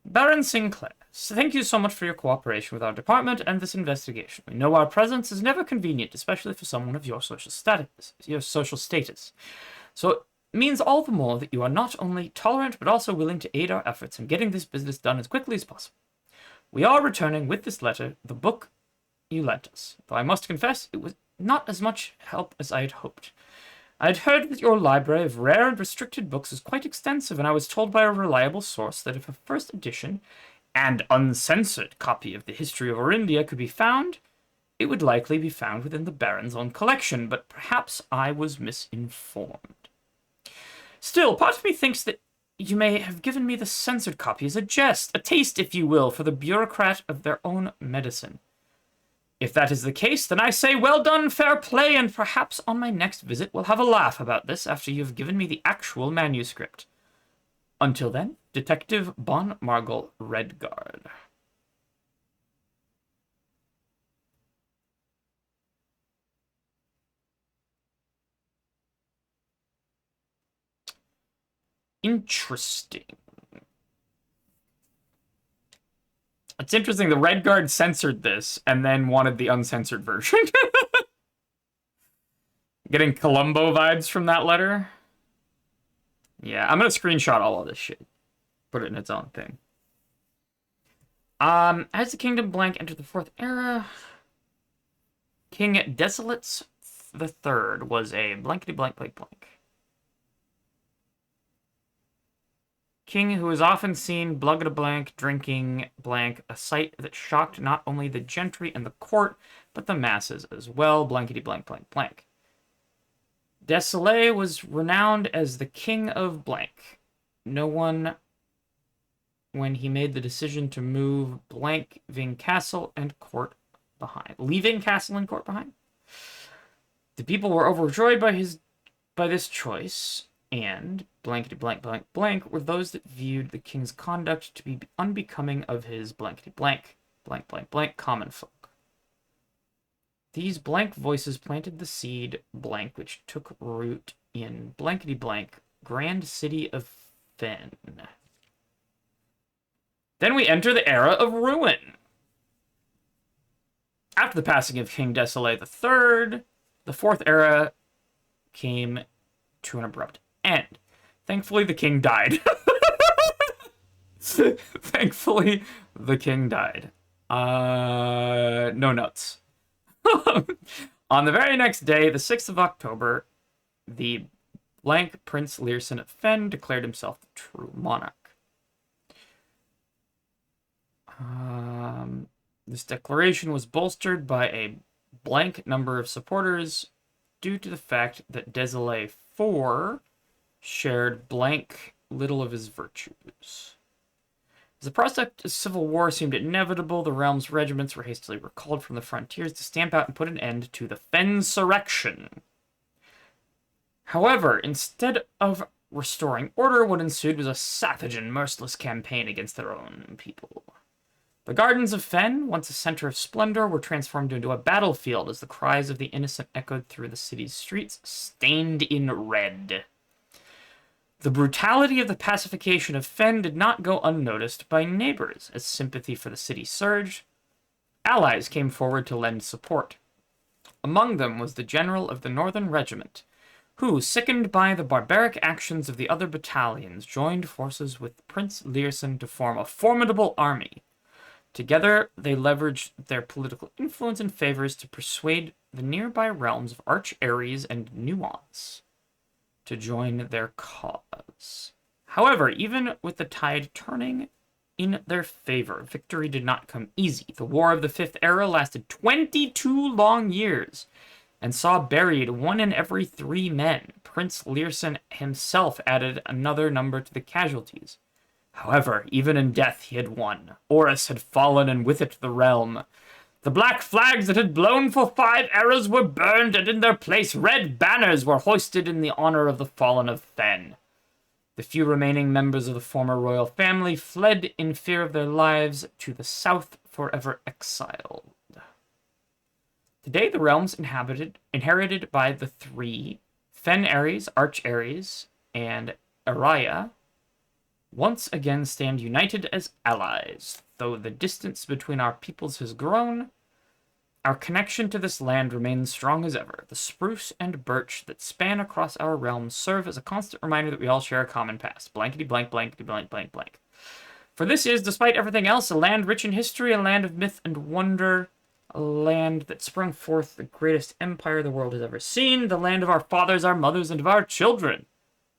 Speaker 1: Baron Sinclair, thank you so much for your cooperation with our department and this investigation. We know our presence is never convenient, especially for someone of your social status. So it means all the more that you are not only tolerant, but also willing to aid our efforts in getting this business done as quickly as possible. We are returning with this letter the book you lent us, though I must confess it was not as much help as I had hoped. I had heard that your library of rare and restricted books is quite extensive, and I was told by a reliable source that if a first edition and uncensored copy of the history of Orindia could be found, it would likely be found within the Baron's own collection, but perhaps I was misinformed. Still, part of me thinks that you may have given me the censored copy as a jest, a taste, if you will, for the bureaucrat of their own medicine. If that is the case, then I say well done, fair play, and perhaps on my next visit we'll have a laugh about this after you've given me the actual manuscript. Until then, Detective Bon Margol Redguard. Interesting. It's interesting, the Redguard censored this and then wanted the uncensored version. Getting Columbo vibes from that letter. Yeah, I'm gonna screenshot all of this shit. Put it in its own thing. As the Kingdom Blank entered the Fourth Era, King Desolates the Third was a blankety blank blank blank. King who was often seen blugged a blank, drinking blank, a sight that shocked not only the gentry and the court, but the masses as well, blankety blank blank blank. Desolé was renowned as the king of blank. No one, when he made the decision to move blank, leaving castle and court behind. The people were overjoyed by this choice, and blankety blank blank blank were those that viewed the king's conduct to be unbecoming of his blankety blank blank blank blank common folk. These blank voices planted the seed blank which took root in blankety blank grand city of Fen. Then we enter the era of ruin. After the passing of King Desolé III, the Fourth Era came to an abrupt end. Thankfully, the king died. Thankfully, the king died. No notes. On the very next day, the 6th of October, the blank Prince Learson of Fen declared himself the true monarch. This declaration was bolstered by a blank number of supporters due to the fact that Desolé IV shared blank little of his virtues. As the prospect of civil war seemed inevitable, the realm's regiments were hastily recalled from the frontiers to stamp out and put an end to the Fensurrection. However, instead of restoring order, what ensued was a savage and merciless campaign against their own people. The gardens of Fen, once a center of splendor, were transformed into a battlefield as the cries of the innocent echoed through the city's streets, stained in red. The brutality of the pacification of Fen did not go unnoticed by neighbors. As sympathy for the city surged, allies came forward to lend support. Among them was the general of the Northern Regiment, who, sickened by the barbaric actions of the other battalions, joined forces with Prince Learson to form a formidable army. Together, they leveraged their political influence and favors to persuade the nearby realms of Arch Ares and Nuance to join their cause. allies. However, even with the tide turning in their favor, victory did not come easy. The War of the Fifth Era lasted 22 long years and saw buried 1 in every 3 men. Prince Learson himself added another number to the casualties. However, even in death he had won. Horus had fallen, and with it the realm. The black flags that had blown for 5 eras were burned, and in their place red banners were hoisted in the honor of the fallen of Fen. The few remaining members of the former royal family fled in fear of their lives to the south, forever exiled. Today, the realms inherited by the 3 Fen Ares, Arch Ares, and Araya once again stand united as allies. Though the distance between our peoples has grown, our connection to this land remains strong as ever. The spruce and birch that span across our realms serve as a constant reminder that we all share a common past. Blankety blank, blankety blank, blank, blank. For this is, despite everything else, a land rich in history, a land of myth and wonder, a land that sprung forth the greatest empire the world has ever seen, the land of our fathers, our mothers, and of our children.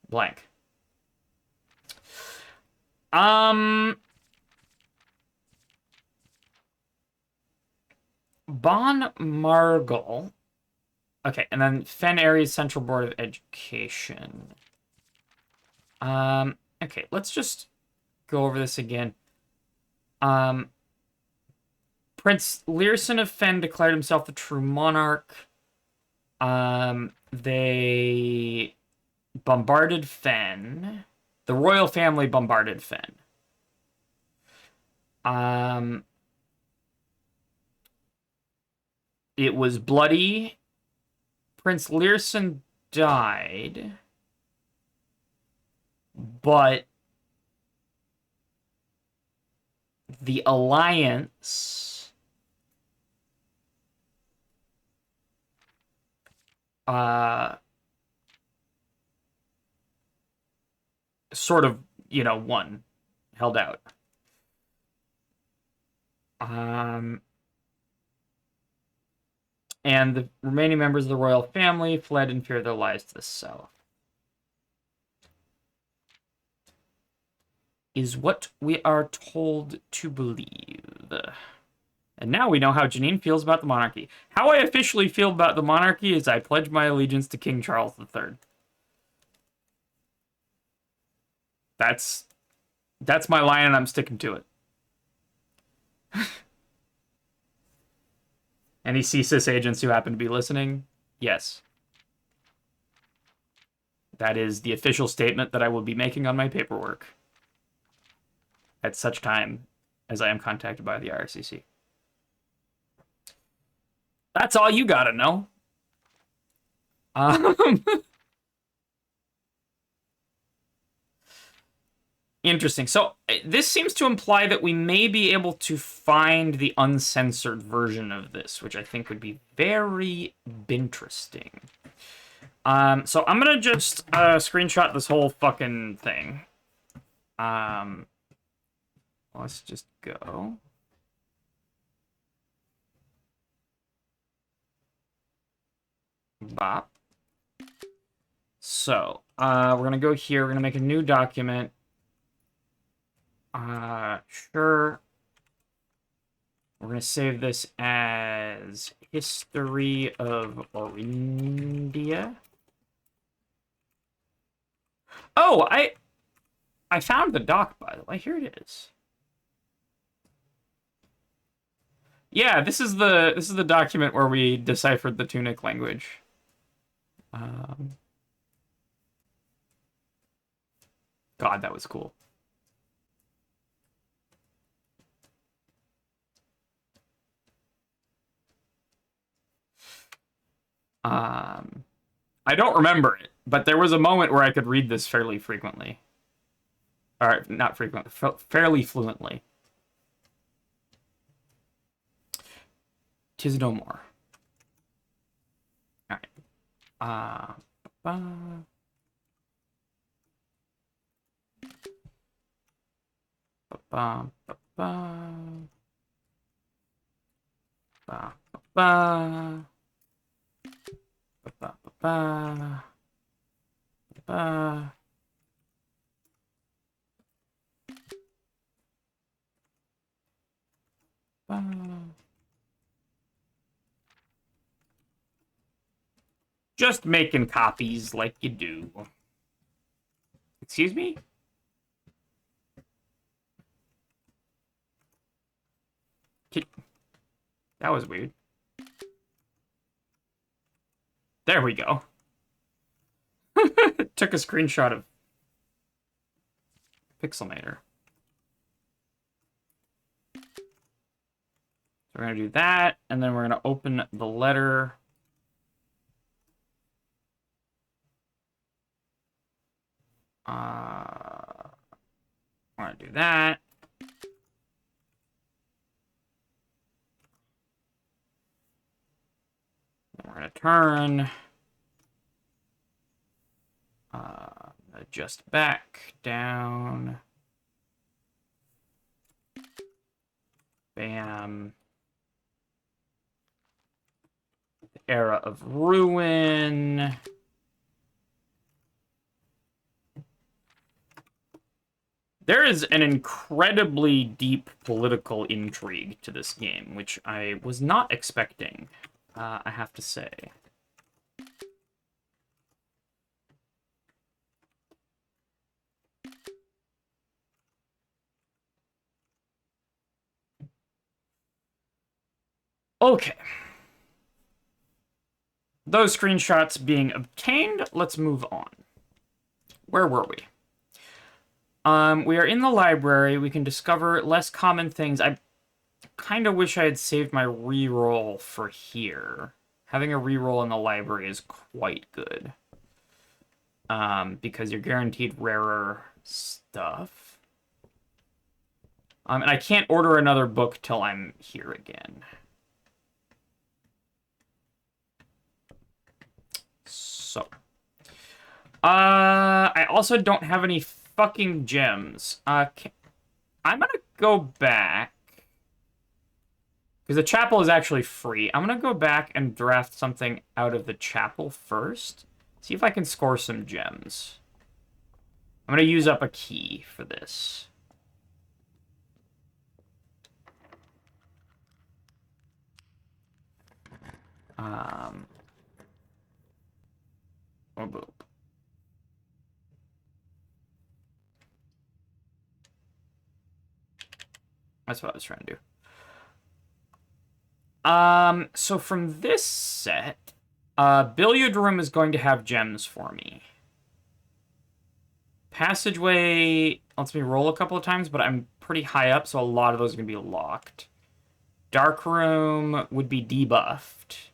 Speaker 1: Blank. Bon Margol. Okay, and then Fen Ares Central Board of Education. Okay, let's just go over this again. Prince Learson of Fen declared himself the true monarch. They bombarded Fen. The royal family bombarded Fen. It was bloody. Prince Learson died. But the alliance sort of, won, held out. And the remaining members of the royal family fled in fear of their lives to the south. Is what we are told to believe. And now we know how Janine feels about the monarchy. How I officially feel about the monarchy is I pledge my allegiance to King Charles III. That's my line, and I'm sticking to it. Any CSIS agents who happen to be listening? Yes. That is the official statement that I will be making on my paperwork at such time as I am contacted by the IRCC. That's all you gotta know. Interesting. So this seems to imply that we may be able to find the uncensored version of this, which I think would be very interesting. So I'm gonna just screenshot this whole fucking thing. Let's just go. Bop. So we're gonna go here. We're gonna make a new document. Sure. We're going to save this as History of Orindia. Oh, I found the doc, by the way. Here it is. Yeah, this is the document where we deciphered the Tunic language. God, that was cool. I don't remember it, but there was a moment where I could read this fairly frequently. Or, not frequently, fairly fluently. 'Tis no more. Alright. Ba. Ba, ba, ba. Ba, ba, ba. Ba, ba, ba. Ba. Just making copies like you do. Excuse me? That was weird. There we go. Took a screenshot of Pixelmator. So we're going to do that, and then we're going to open the letter. I'm going to do that. Then we're going to turn. Adjust back, down. Bam. The era of ruin. There is an incredibly deep political intrigue to this game, which I was not expecting, I have to say. Okay. Those screenshots being obtained, let's move on. Where were we? We are in the library. We can discover less common things. I kind of wish I had saved my reroll for here. Having a reroll in the library is quite good. Because you're guaranteed rarer stuff. And I can't order another book till I'm here again. So. I also don't have any fucking gems. I'm gonna go back. Because the chapel is actually free. I'm gonna go back and draft something out of the chapel first. See if I can score some gems. I'm gonna use up a key for this. Oh, boop. That's what I was trying to do. So from this set, billiard room is going to have gems for me. Passageway lets me roll a couple of times, but I'm pretty high up, so a lot of those are going to be locked. Dark room would be debuffed.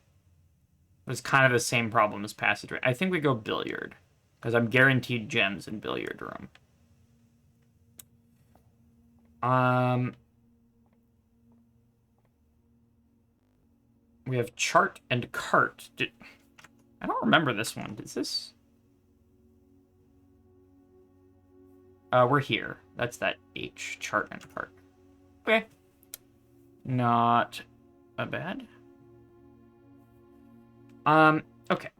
Speaker 1: It's kind of the same problem as passageway. I think we go billiard, because I'm guaranteed gems in billiard room. We have chart and cart. I don't remember this one. Is this? We're here. That's that H. Chart and cart. Okay. Not bad. Okay.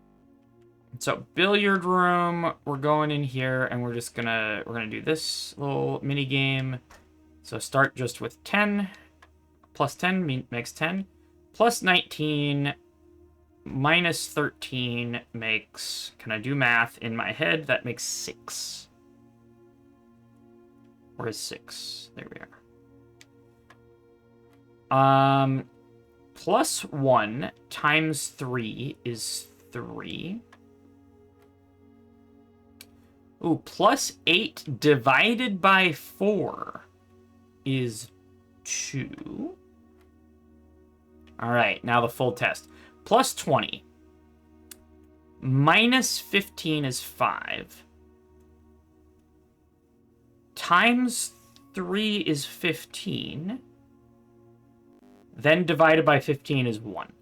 Speaker 1: So billiard room, we're going in here and we're gonna do this little mini game. So start just with 10. Plus 10 makes 10. Plus 19 minus 13 makes, can I do math in my head? That makes 6. Where is 6? There we are. Plus 1 times 3 is 3. Ooh, plus 8 divided by 4 is 2. All right, now the full test. Plus 20. Minus 15 is 5. Times 3 is 15. Then divided by 15 is 1.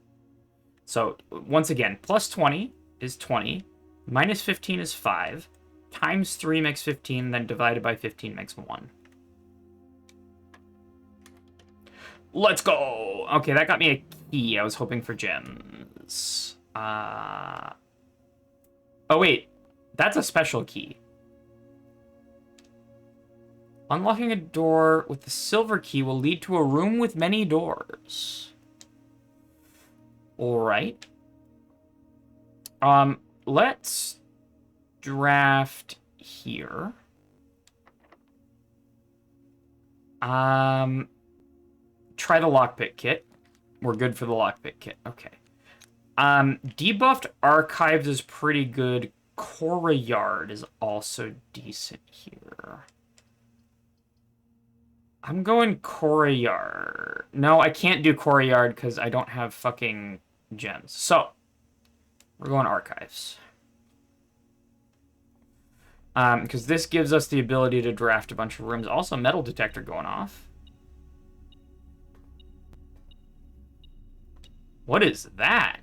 Speaker 1: So, once again, plus 20 is 20. Minus 15 is 5. Times 3 makes 15. Then divided by 15 makes 1. Let's go! Okay, that got me a key. I was hoping for gems. Oh, wait. That's a special key. Unlocking a door with the silver key will lead to a room with many doors. All right. Let's draft here. Try the lockpick kit. We're good for the lockpick kit. Okay. Debuffed archives is pretty good. Cora Yard is also decent here. I'm going Cora Yard. No, I can't do Cora Yard because I don't have fucking gems. So, we're going archives. Because this gives us the ability to draft a bunch of rooms. Also, metal detector going off. What is that?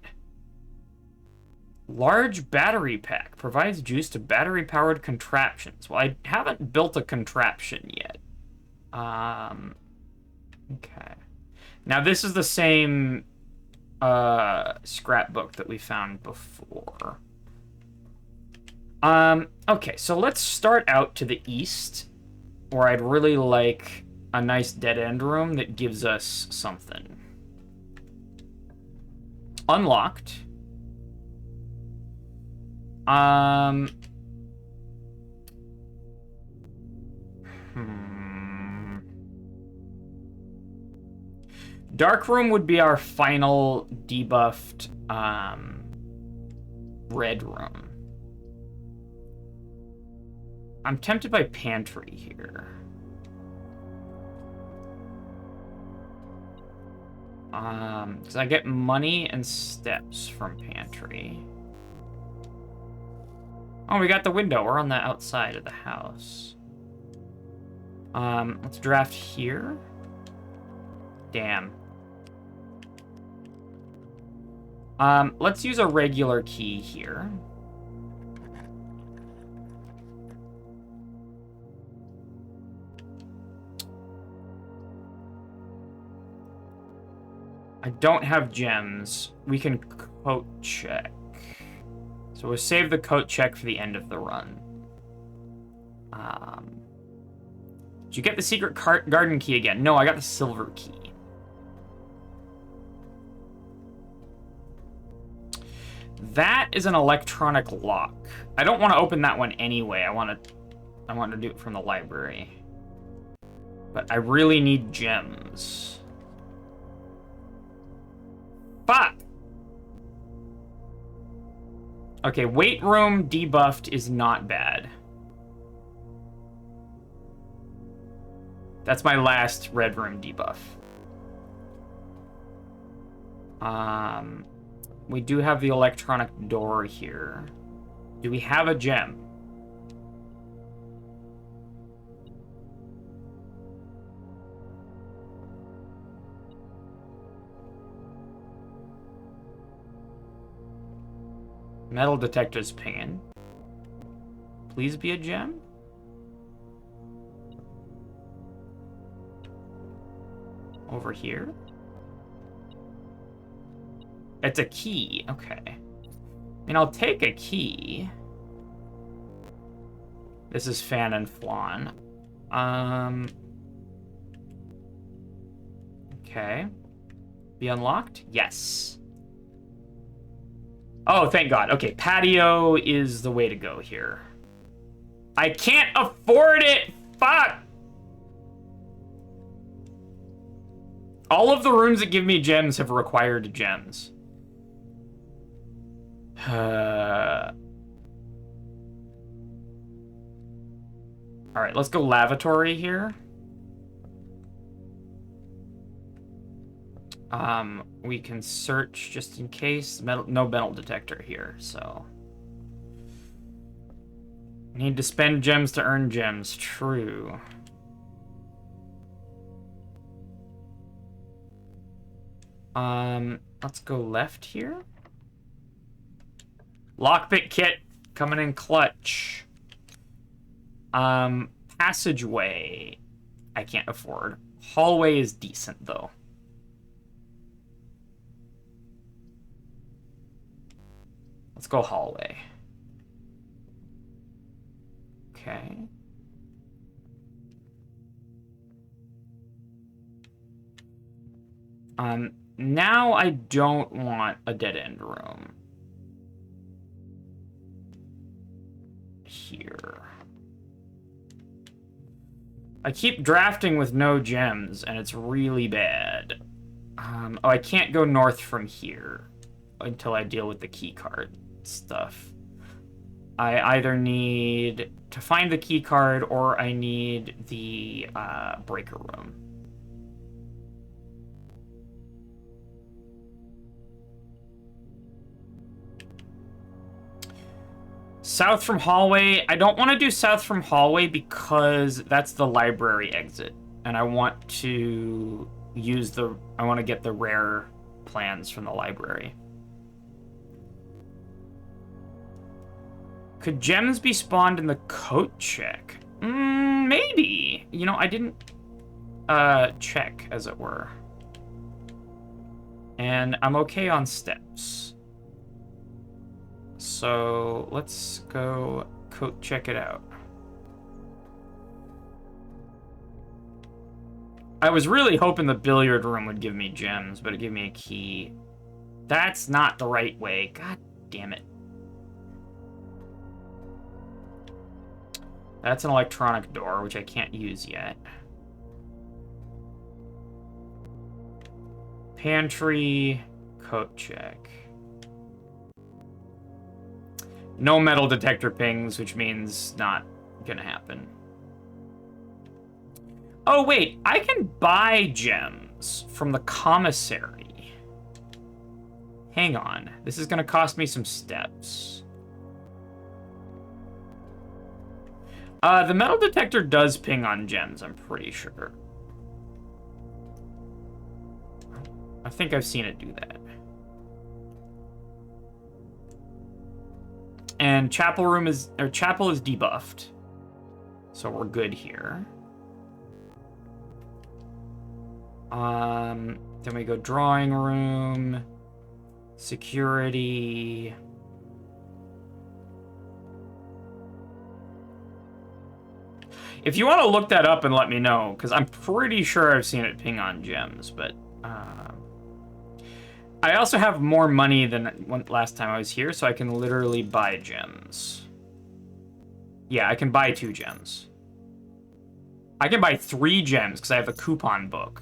Speaker 1: Large battery pack provides juice to battery-powered contraptions. Well, I haven't built a contraption yet. Okay. Now, this is the same scrapbook that we found before. Okay, so let's start out to the east, where I'd really like a nice dead-end room that gives us something. Unlocked. Dark room would be our final debuffed red room. I'm tempted by pantry here. Because I get money and steps from pantry. Oh, we got the window. We're on the outside of the house. Let's draft here. Damn. Let's use a regular key here. I don't have gems. We can coat check. So we'll save the coat check for the end of the run. Did you get the secret garden key again? No, I got the silver key. That is an electronic lock. I don't want to open that one anyway. I want to do it from the library. But I really need gems. Fuck! Okay, weight room debuffed is not bad. That's my last red room debuff. We do have the electronic door here. Do we have a gem? Metal detector's pinging. Please be a gem? Over here? It's a key. Okay. I mean, I'll take a key. This is Fan and Flan. Okay. Be unlocked? Yes. Oh, thank God. Okay, patio is the way to go here. I can't afford it! Fuck! All of the rooms that give me gems have required gems. Alright, let's go lavatory here. We can search just in case. No metal detector here, so. Need to spend gems to earn gems. True. Let's go left here. Lockpick kit coming in clutch. Passageway I can't afford. Hallway is decent though. Let's go hallway. Okay. Now I don't want a dead-end room. Here. I keep drafting with no gems, and it's really bad. Oh, I can't go north from here until I deal with the key card stuff. I either need to find the key card or I need the breaker room. South from hallway. I don't want to do south from hallway because that's the library exit. And I want to use the... I want to get the rare plans from the library. Could gems be spawned in the coat check? Maybe. You know, I didn't check, as it were. And I'm okay on steps. So let's go coat check it out. I was really hoping the billiard room would give me gems, but it gave me a key. That's not the right way. God damn it. That's an electronic door, which I can't use yet. Pantry, coat check. No metal detector pings, which means not gonna happen. Oh, wait, I can buy gems from the commissary. Hang on, this is gonna cost me some steps. The metal detector does ping on gems, I'm pretty sure. I think I've seen it do that. And chapel is debuffed. So we're good here. Then we go drawing room, security. If you want to look that up and let me know, because I'm pretty sure I've seen it ping on gems, but I also have more money than last time I was here, so I can literally buy gems. Yeah, I can buy 2 gems. I can buy 3 gems because I have a coupon book.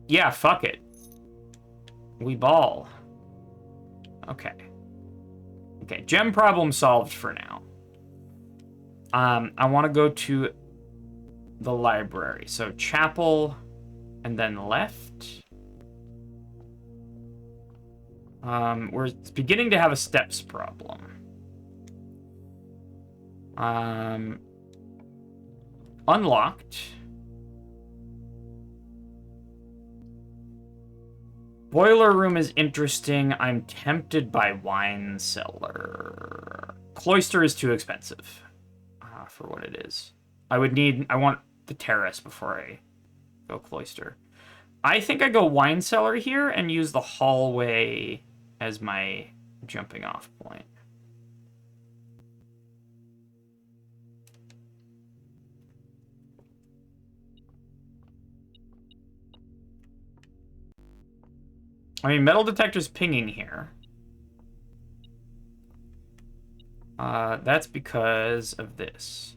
Speaker 1: Yeah, fuck it. We ball. Okay. Okay, gem problem solved for now. I want to go to the library. So chapel, and then left. We're beginning to have a steps problem. Unlocked. Boiler room is interesting. I'm tempted by wine cellar. Cloister is too expensive for what it is. I want the terrace before I go cloister. I think I go wine cellar here and use the hallway as my jumping off point. I mean, metal detector's pinging here. That's because of this.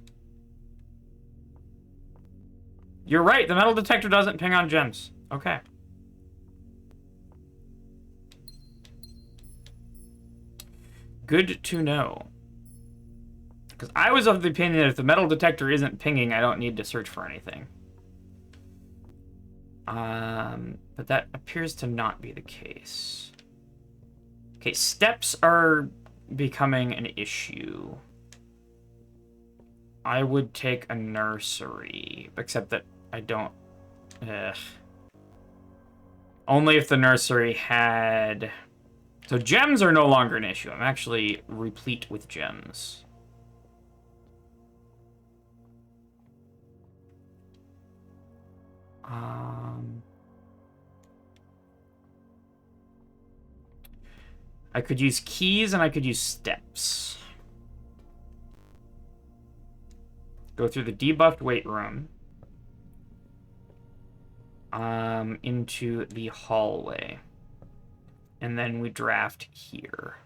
Speaker 1: You're right, the metal detector doesn't ping on gems. Okay. Good to know. Because I was of the opinion that if the metal detector isn't pinging, I don't need to search for anything. But that appears to not be the case. Okay, steps are becoming an issue. I would take a nursery, except that I don't... Only if the nursery had... So gems are no longer an issue. I'm actually replete with gems. I could use keys and I could use steps. Go through the debuffed weight room. into the hallway. And then we draft here.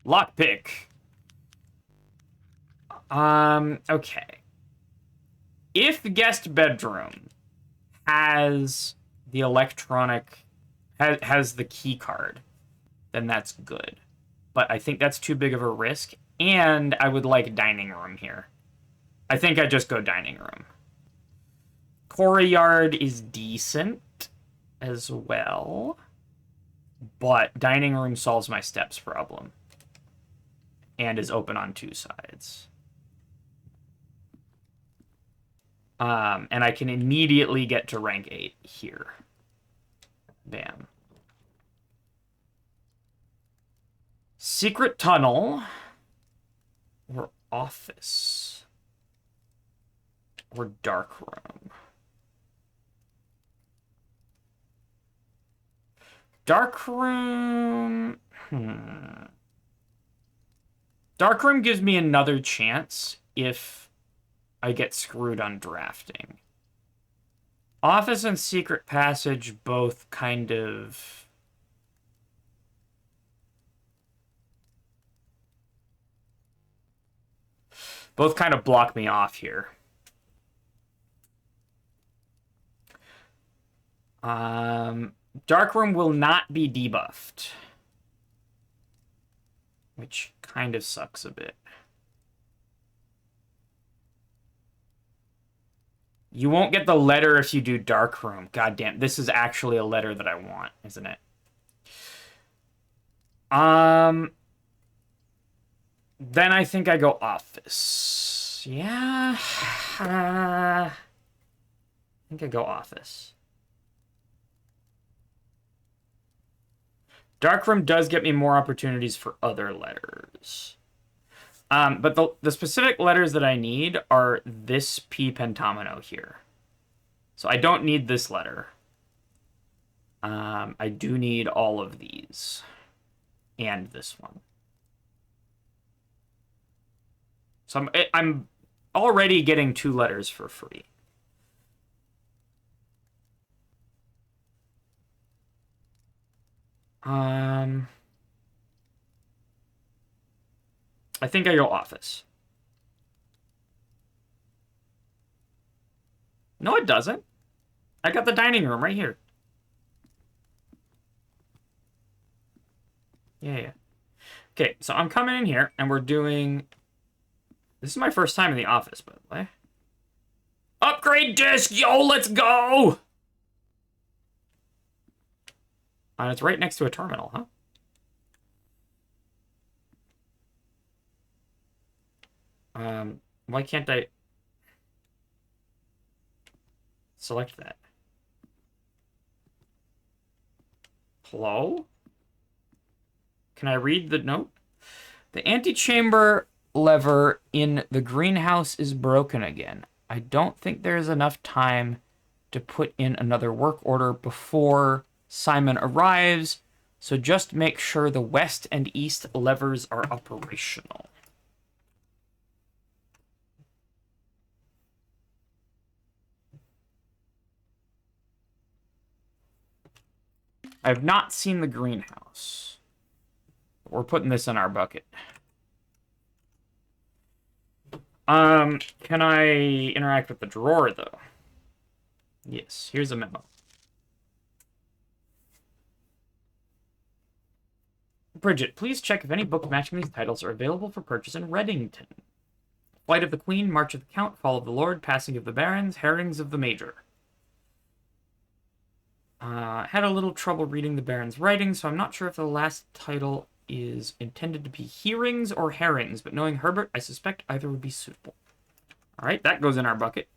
Speaker 1: Lockpick. Okay. If guest bedroom has the electronic, has the key card, then that's good. But I think that's too big of a risk, and I would like dining room here. I think I just go dining room. Courtyard is decent as well, but dining room solves my steps problem and is open on two sides. And I can immediately get to rank 8 here. Bam. Secret tunnel or office or dark room. Dark room. Dark room gives me another chance if I get screwed on drafting. Office and secret passage both kind of... both kind of block me off here. Dark room will not be debuffed, which kind of sucks a bit. You won't get the letter if you do dark room. God damn, this is actually a letter that I want, isn't it? Then I think I go office. Yeah. I think I go office. Darkroom does get me more opportunities for other letters. But the specific letters that I need are this P pentamino here. So I don't need this letter. I do need all of these. And this one. So I'm already getting 2 letters for free. I think I go office. No, it doesn't. I got the dining room right here. Yeah. Okay, so I'm coming in here, and we're doing... This is my first time in the office, by the way. Upgrade disc! Yo, let's go! And it's right next to a terminal, huh? Why can't I select that? Hello? Can I read the note? The antechamber lever in the greenhouse is broken again. I don't think there's enough time to put in another work order before Simon arrives, so just make sure the west and east levers are operational. I have not seen the greenhouse. We're putting this in our bucket. Can I interact with the drawer, though? Yes, here's a memo. Bridget, please check if any books matching these titles are available for purchase in Reddington. Flight of the Queen, March of the Count, Fall of the Lord, Passing of the Barons, Herrings of the Major. Had a little trouble reading the Baron's writing, so I'm not sure if the last title is intended to be hearings or herrings, but knowing Herbert, I suspect either would be suitable. Alright, that goes in our bucket.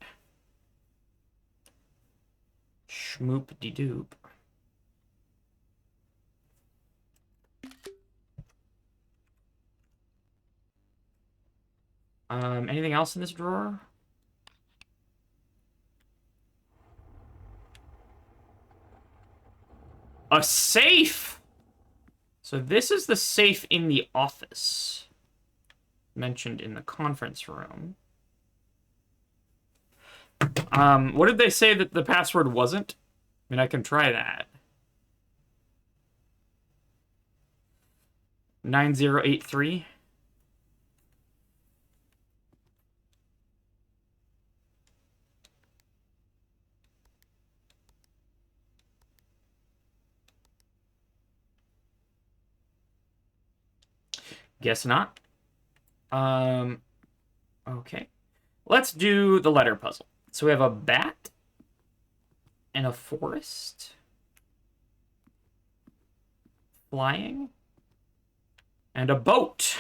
Speaker 1: Schmoop-de-doop. Anything else in this drawer? A safe! So this is the safe in the office. Mentioned in the conference room. What did they say that the password wasn't? I mean, I can try that. 9083. Guess not. Okay. Let's do the letter puzzle. So we have a bat and a forest. Flying. And a boat.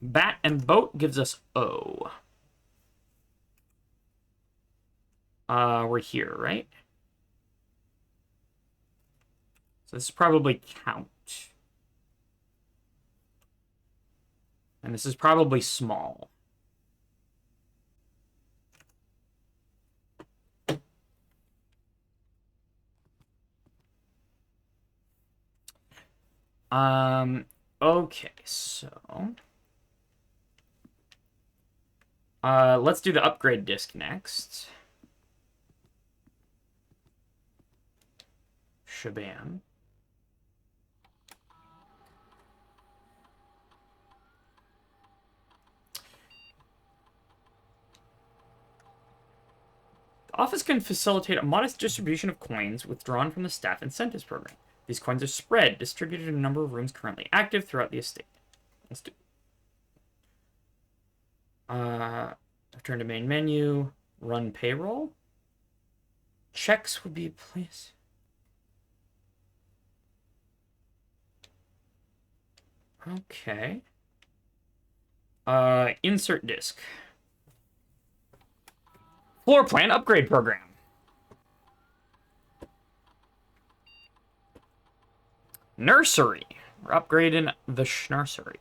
Speaker 1: Bat and boat gives us O. We're here, right? So this is probably count. And this is probably small. Okay, so let's do the upgrade disk next. Shabam. The office can facilitate a modest distribution of coins withdrawn from the staff incentives program. These coins are spread, distributed in a number of rooms currently active throughout the estate. Let's do. Return to main menu. Run payroll. Checks would be please. Okay. Insert disk. Floor plan upgrade program. Nursery. We're upgrading the nursery.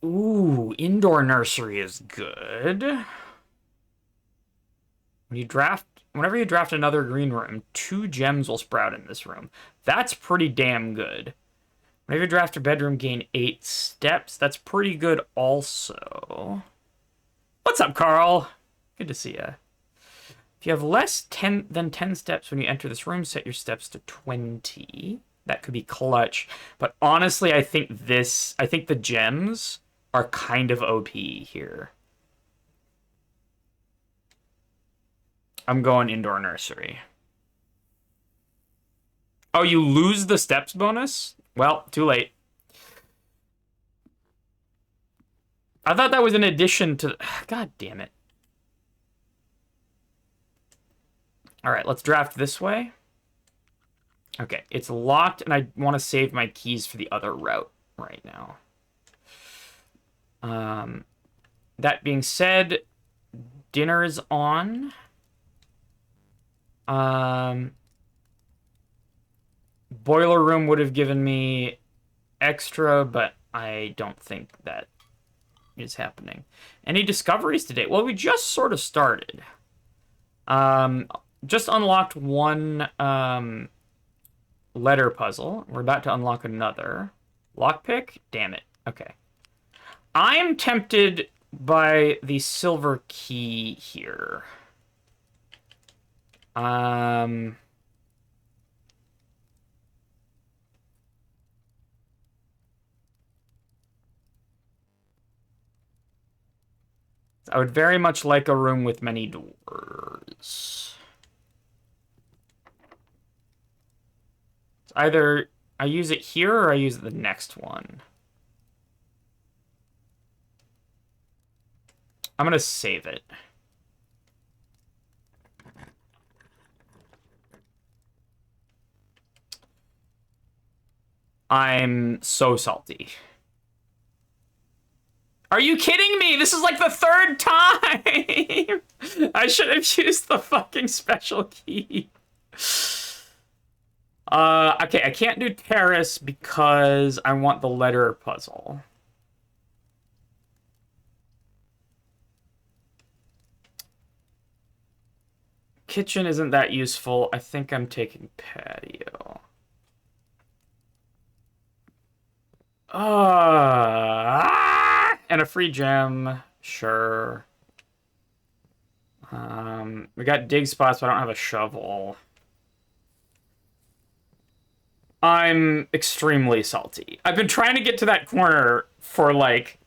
Speaker 1: Ooh, indoor nursery is good. Whenever you draft another green room, 2 gems will sprout in this room. That's pretty damn good. Whenever you draft a bedroom, gain 8 steps. That's pretty good also. What's up, Carl? Good to see ya. If you have less than 10 steps when you enter this room, set your steps to 20. That could be clutch. But honestly, I think the gems are kind of OP here. I'm going indoor nursery. Oh, you lose the steps bonus? Well, too late. I thought that was in addition to... God damn it. All right, let's draft this way. Okay, it's locked, and I want to save my keys for the other route right now. That being said, dinner is on. Boiler room would have given me extra, but I don't think that is happening. Any discoveries today? Well, we just sort of started. Just unlocked one letter puzzle. We're about to unlock another. Lockpick? Damn it. Okay. I'm tempted by the silver key here. I would very much like a room with many doors. It's either I use it here or I use the next one. I'm gonna save it. I'm so salty. Are you kidding me? This is like the 3rd time! I should have used the fucking special key. Okay, I can't do terrace because I want the letter puzzle. kitchen isn't that useful. I think I'm taking patio. And a free gem. Sure. We got dig spots, but I don't have a shovel. I'm extremely salty. I've been trying to get to that corner for like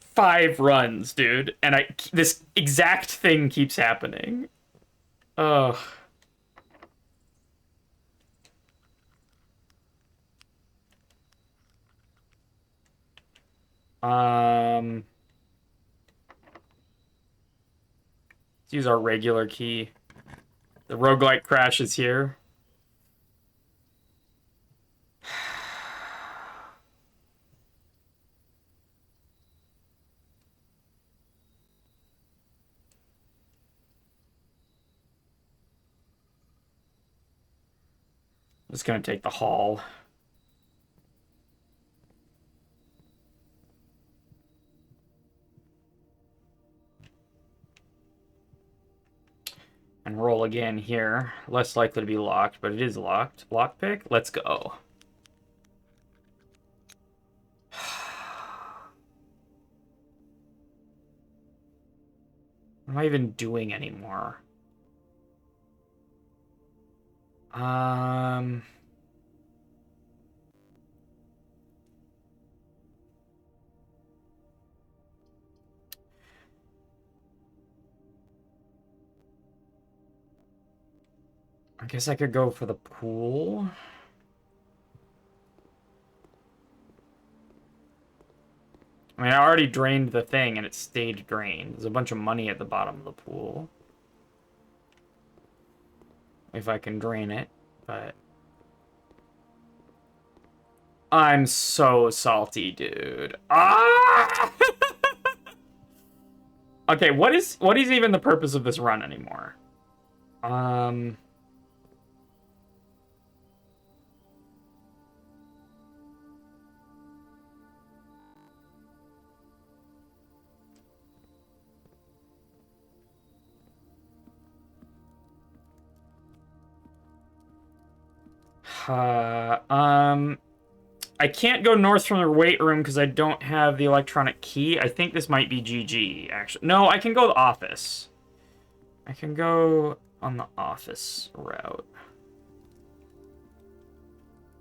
Speaker 1: 5 runs, dude, and this exact thing keeps happening. Ugh. Let's use our regular key. The roguelike crash is here. I'm just gonna take the haul. And roll again here. Less likely to be locked, but it is locked. Lockpick? Let's go. What am I even doing anymore? I guess I could go for the pool. I mean, I already drained the thing and it stayed drained. There's a bunch of money at the bottom of the pool. If I can drain it, but... I'm so salty, dude. Ah! Okay, what is even the purpose of this run anymore? I can't go north from the weight room because I don't have the electronic key. I think this might be GG, actually. No, I can go to the office. I can go on the office route.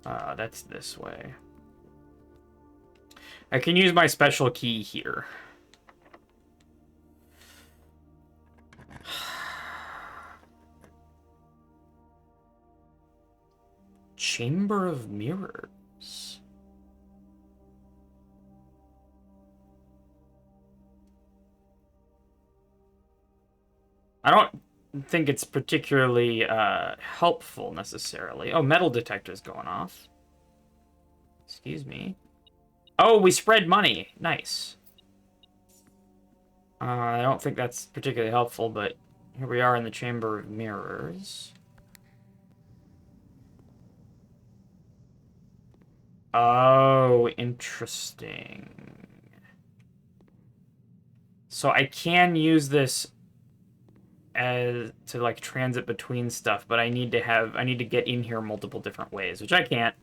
Speaker 1: That's this way. I can use my special key here. Chamber of Mirrors. I don't think it's particularly helpful necessarily. Oh, metal detector's going off. Excuse me. Oh, we spread money. Nice. I don't think that's particularly helpful, but here we are in the Chamber of Mirrors. Oh, interesting. So I can use this as to like transit between stuff, but I need to get in here multiple different ways, which I can't.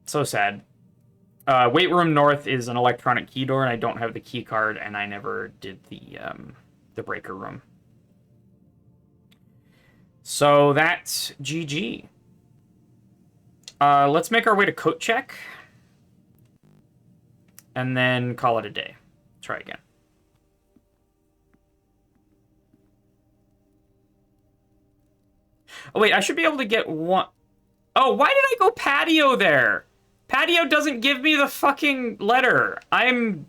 Speaker 1: So sad. Weight room north is an electronic key door, and I don't have the key card, and I never did the breaker room. So that's GG. Let's make our way to coat check. And then call it a day. Try again. Oh, wait, I should be able to get one... Oh, why did I go patio there? Patio doesn't give me the fucking letter. I'm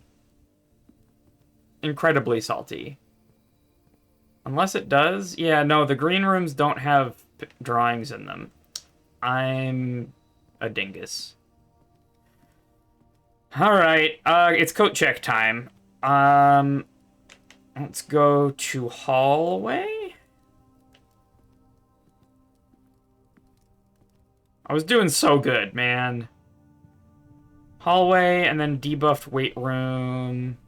Speaker 1: incredibly salty. Unless it does? Yeah, no, the green rooms don't have drawings in them. I'm a dingus. Alright, it's coat check time. Let's go to hallway. I was doing so good, man. Hallway, and then debuffed weight room.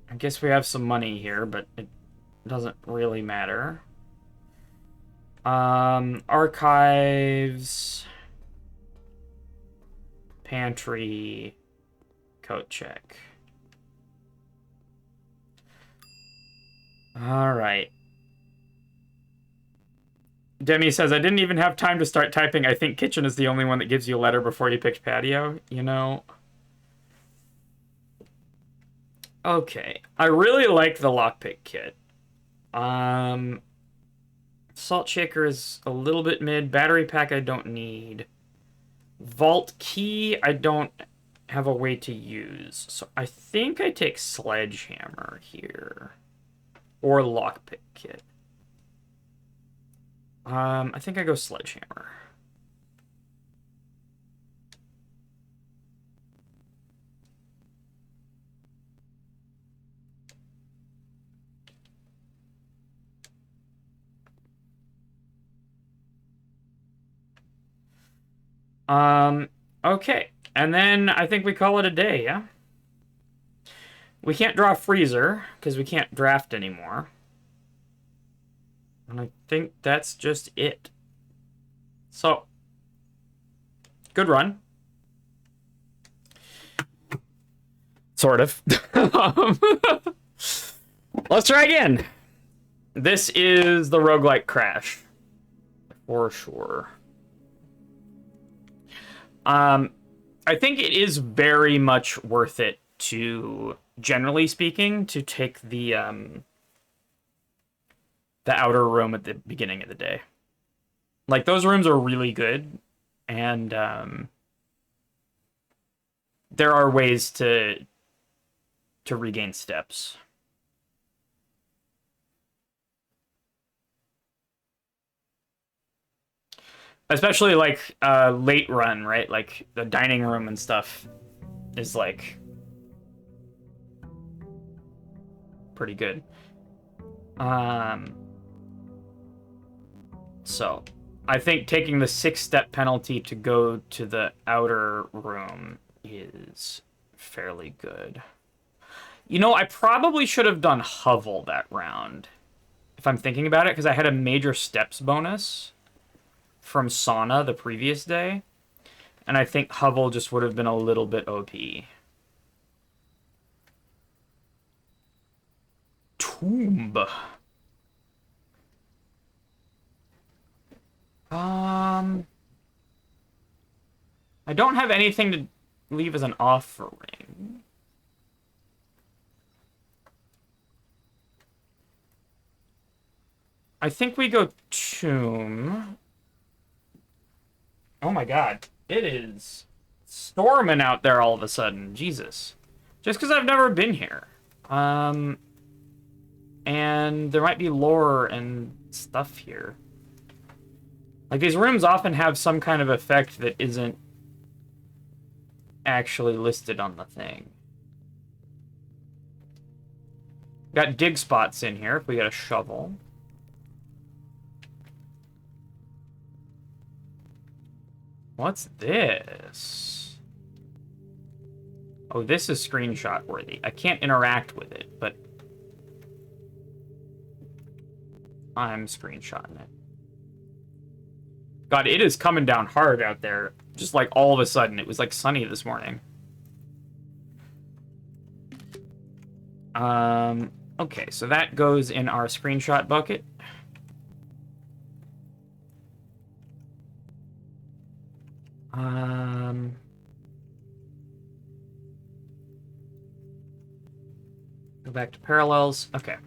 Speaker 1: I guess we have some money here, but it doesn't really matter. Archives. Pantry. Coat check. Alright. Demi says, I didn't even have time to start typing. I think kitchen is the only one that gives you a letter before you picked patio. You know? Okay. I really like the lockpick kit. Salt shaker is a little bit mid. Battery pack I don't need. Vault key I don't have a way to use. So I think I take sledgehammer here. Or lockpick kit. I think I go sledgehammer. Okay. And then I think we call it a day, yeah? We can't draw a freezer, because we can't draft anymore. And I think that's just it. So, good run. Sort of. Let's try again. This is the roguelike crash. For sure. I think it is very much worth it to, generally speaking, to take the outer room at the beginning of the day. Like, those rooms are really good, and there are ways to regain steps. Especially, like, late run, right? Like, the dining room and stuff is, like, pretty good. So, I think taking the 6-step penalty to go to the outer room is fairly good. You know, I probably should have done Hovel that round, if I'm thinking about it, because I had a major steps bonus from Sauna the previous day, and I think Hovel just would have been a little bit OP. Tomb. I don't have anything to leave as an offering. I think we go Tomb. Oh my god. It is storming out there all of a sudden. Jesus. Just because I've never been here. And there might be lore and stuff here. Like, these rooms often have some kind of effect that isn't actually listed on the thing. Got dig spots in here if we got a shovel. What's this? Oh, this is screenshot worthy. I can't interact with it, but I'm screenshotting it. God, it is coming down hard out there. Just like all of a sudden. It was like sunny this morning. Okay, so that goes in our screenshot bucket. Go back to parallels. Okay.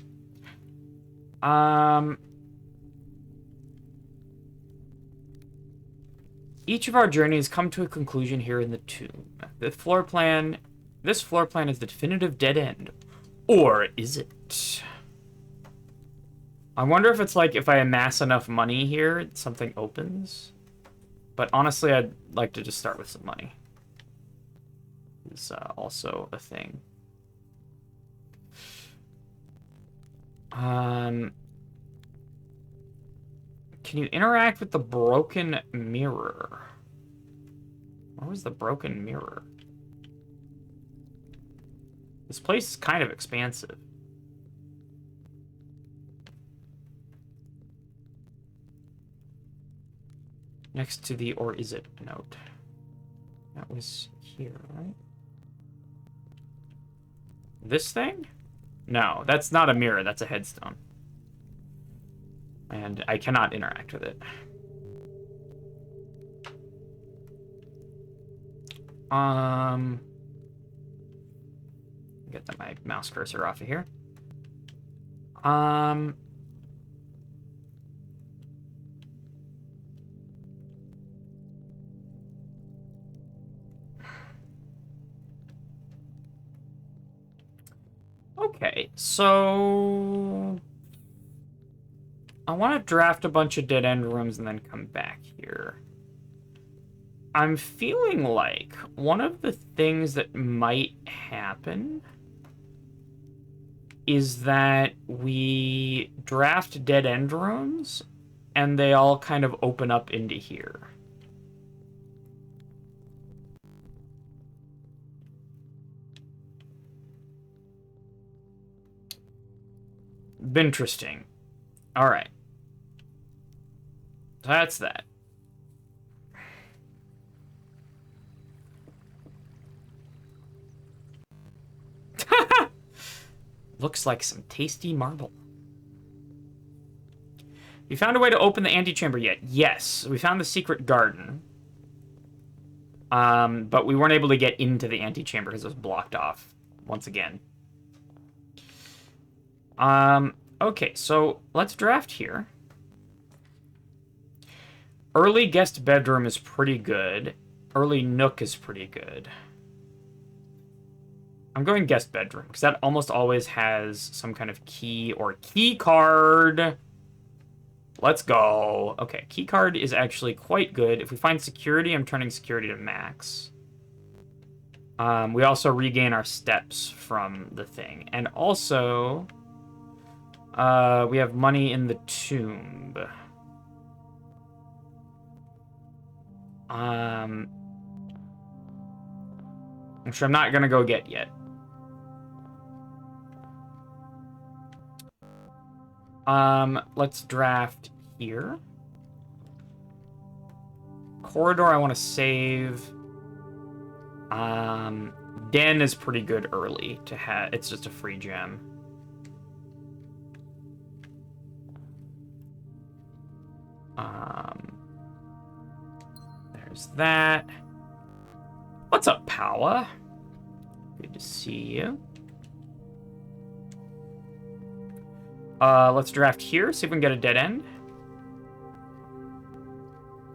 Speaker 1: Each of our journeys come to a conclusion here in the tomb. This floor plan is the definitive dead end. Or is it? I wonder if it's like if I amass enough money here, something opens. But honestly, I'd like to just start with some money. Is also a thing. Can you interact with the broken mirror? Where was the broken mirror? This place is kind of expansive. Next to the "or is it" note. That was here, right? This thing? No, that's not a mirror, that's a headstone. And I cannot interact with it. Get my mouse cursor off of here. Okay, so I want to draft a bunch of dead-end rooms and then come back here. I'm feeling like one of the things that might happen is that we draft dead-end rooms and they all kind of open up into here. Interesting. All right. So that's that. Looks like some tasty marble. You found a way to open the antechamber yet? Yes. We found the secret garden. But we weren't able to get into the antechamber because it was blocked off once again. Okay, so let's draft here. Early guest bedroom is pretty good. Early nook is pretty good. I'm going guest bedroom, because that almost always has some kind of key or key card. Let's go. Okay, key card is actually quite good. If we find security, I'm turning security to max. We also regain our steps from the thing. And also, we have money in the tomb. Which I'm not going to go get yet. Let's draft here. Corridor, I want to save. Den is pretty good early to have. It's just a free gem. There's that. What's up, Paula? Good to see you. Let's draft here, see if we can get a dead end.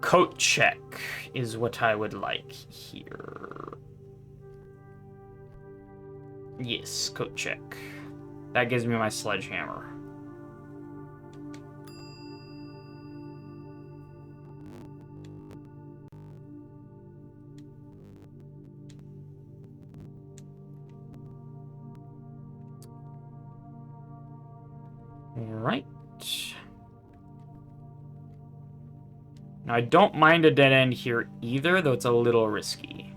Speaker 1: Coat check is what I would like here. Yes, coat check. That gives me my sledgehammer. Alright. Now, I don't mind a dead end here either, though it's a little risky.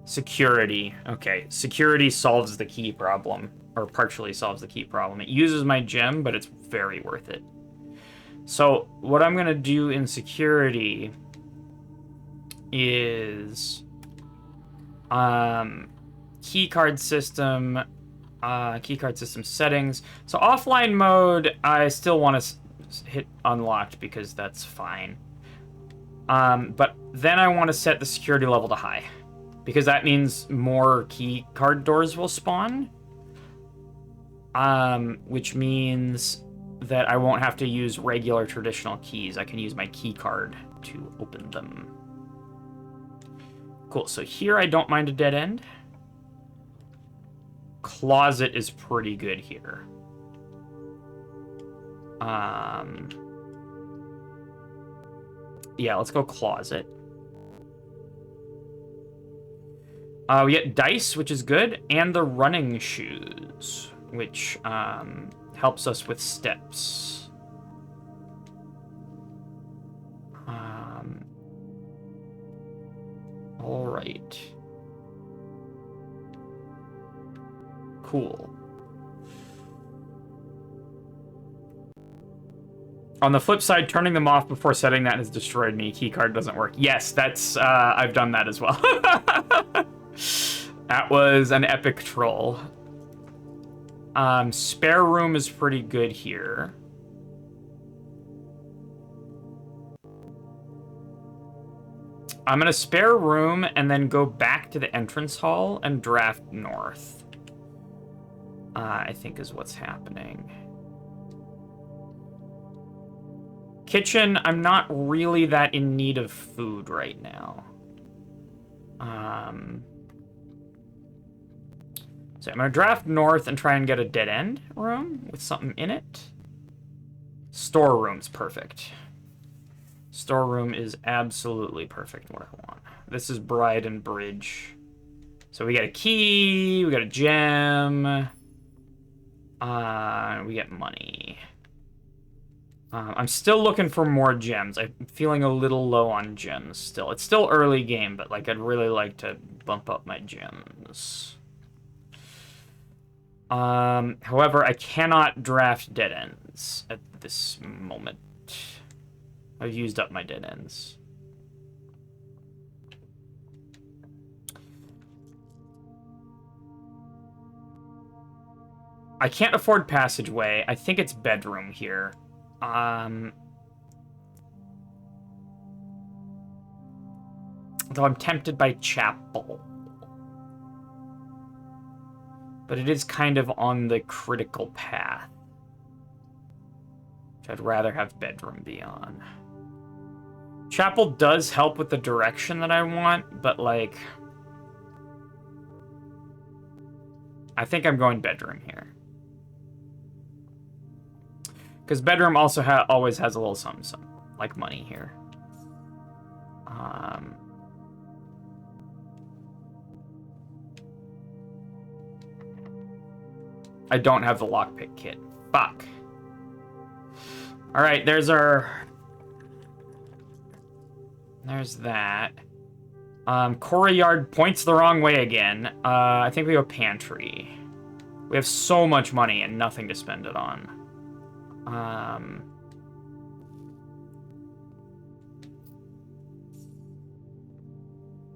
Speaker 1: Security. Okay, security solves the key problem, or partially solves the key problem. It uses my gem, but it's very worth it. So, what I'm going to do in security is keycard system settings. So offline mode, I still want to hit unlocked because that's fine. But then I want to set the security level to high because that means more key card doors will spawn. Which means that I won't have to use regular traditional keys. I can use my key card to open them. Cool, so here I don't mind a dead end. Closet is pretty good here. Yeah, let's go closet. We get dice, which is good, and the running shoes, which helps us with steps. All right. Cool. On the flip side, turning them off before setting that has destroyed me. Keycard doesn't work. Yes, that's, I've done that as well. That was an epic troll. Spare room is pretty good here. I'm gonna spare room and then go back to the entrance hall and draft north. I think is what's happening. Kitchen, I'm not really that in need of food right now. So I'm gonna draft north and try and get a dead end room with something in it. Storeroom's perfect. Storeroom is absolutely perfect what I want. This is Bride and Bridge. So we got a key, we got a gem, we get money. I'm still looking for more gems. I'm feeling a little low on gems still. It's still early game, but like I'd really like to bump up my gems. However, I cannot draft dead ends at this moment. I've used up my dead ends. I can't afford passageway. I think it's bedroom here. Though I'm tempted by chapel. But it is kind of on the critical path. Which I'd rather have bedroom be on. Chapel does help with the direction that I want, but like... I think I'm going bedroom here. Because bedroom also always has a little something, like money here. I don't have the lockpick kit. Fuck. Alright, there's our... There's that. Courtyard points the wrong way again. I think we go pantry. We have so much money and nothing to spend it on.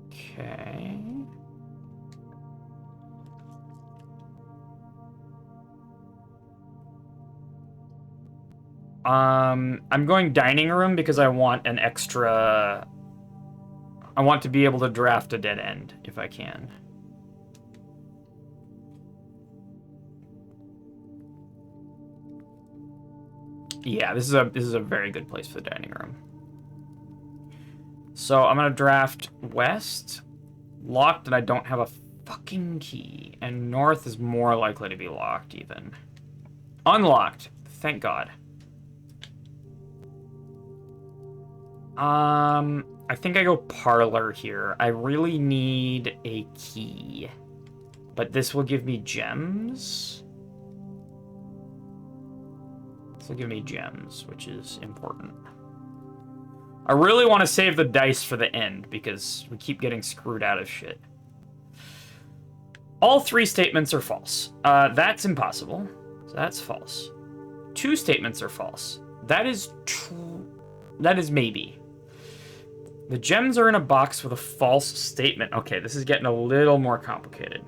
Speaker 1: Okay. I'm going dining room because I want an extra... I want to be able to draft a dead end, if I can. Yeah, this is a very good place for the dining room. So I'm gonna draft west. Locked, and I don't have a fucking key. And north is more likely to be locked, even. Unlocked. Thank God. I think I go parlor here. I really need a key. But this will give me gems. This will give me gems, which is important. I really want to save the dice for the end, because we keep getting screwed out of shit. All three statements are false. That's impossible. So that's false. Two statements are false. That is true. That is maybe. The gems are in a box with a false statement. Okay, this is getting a little more complicated.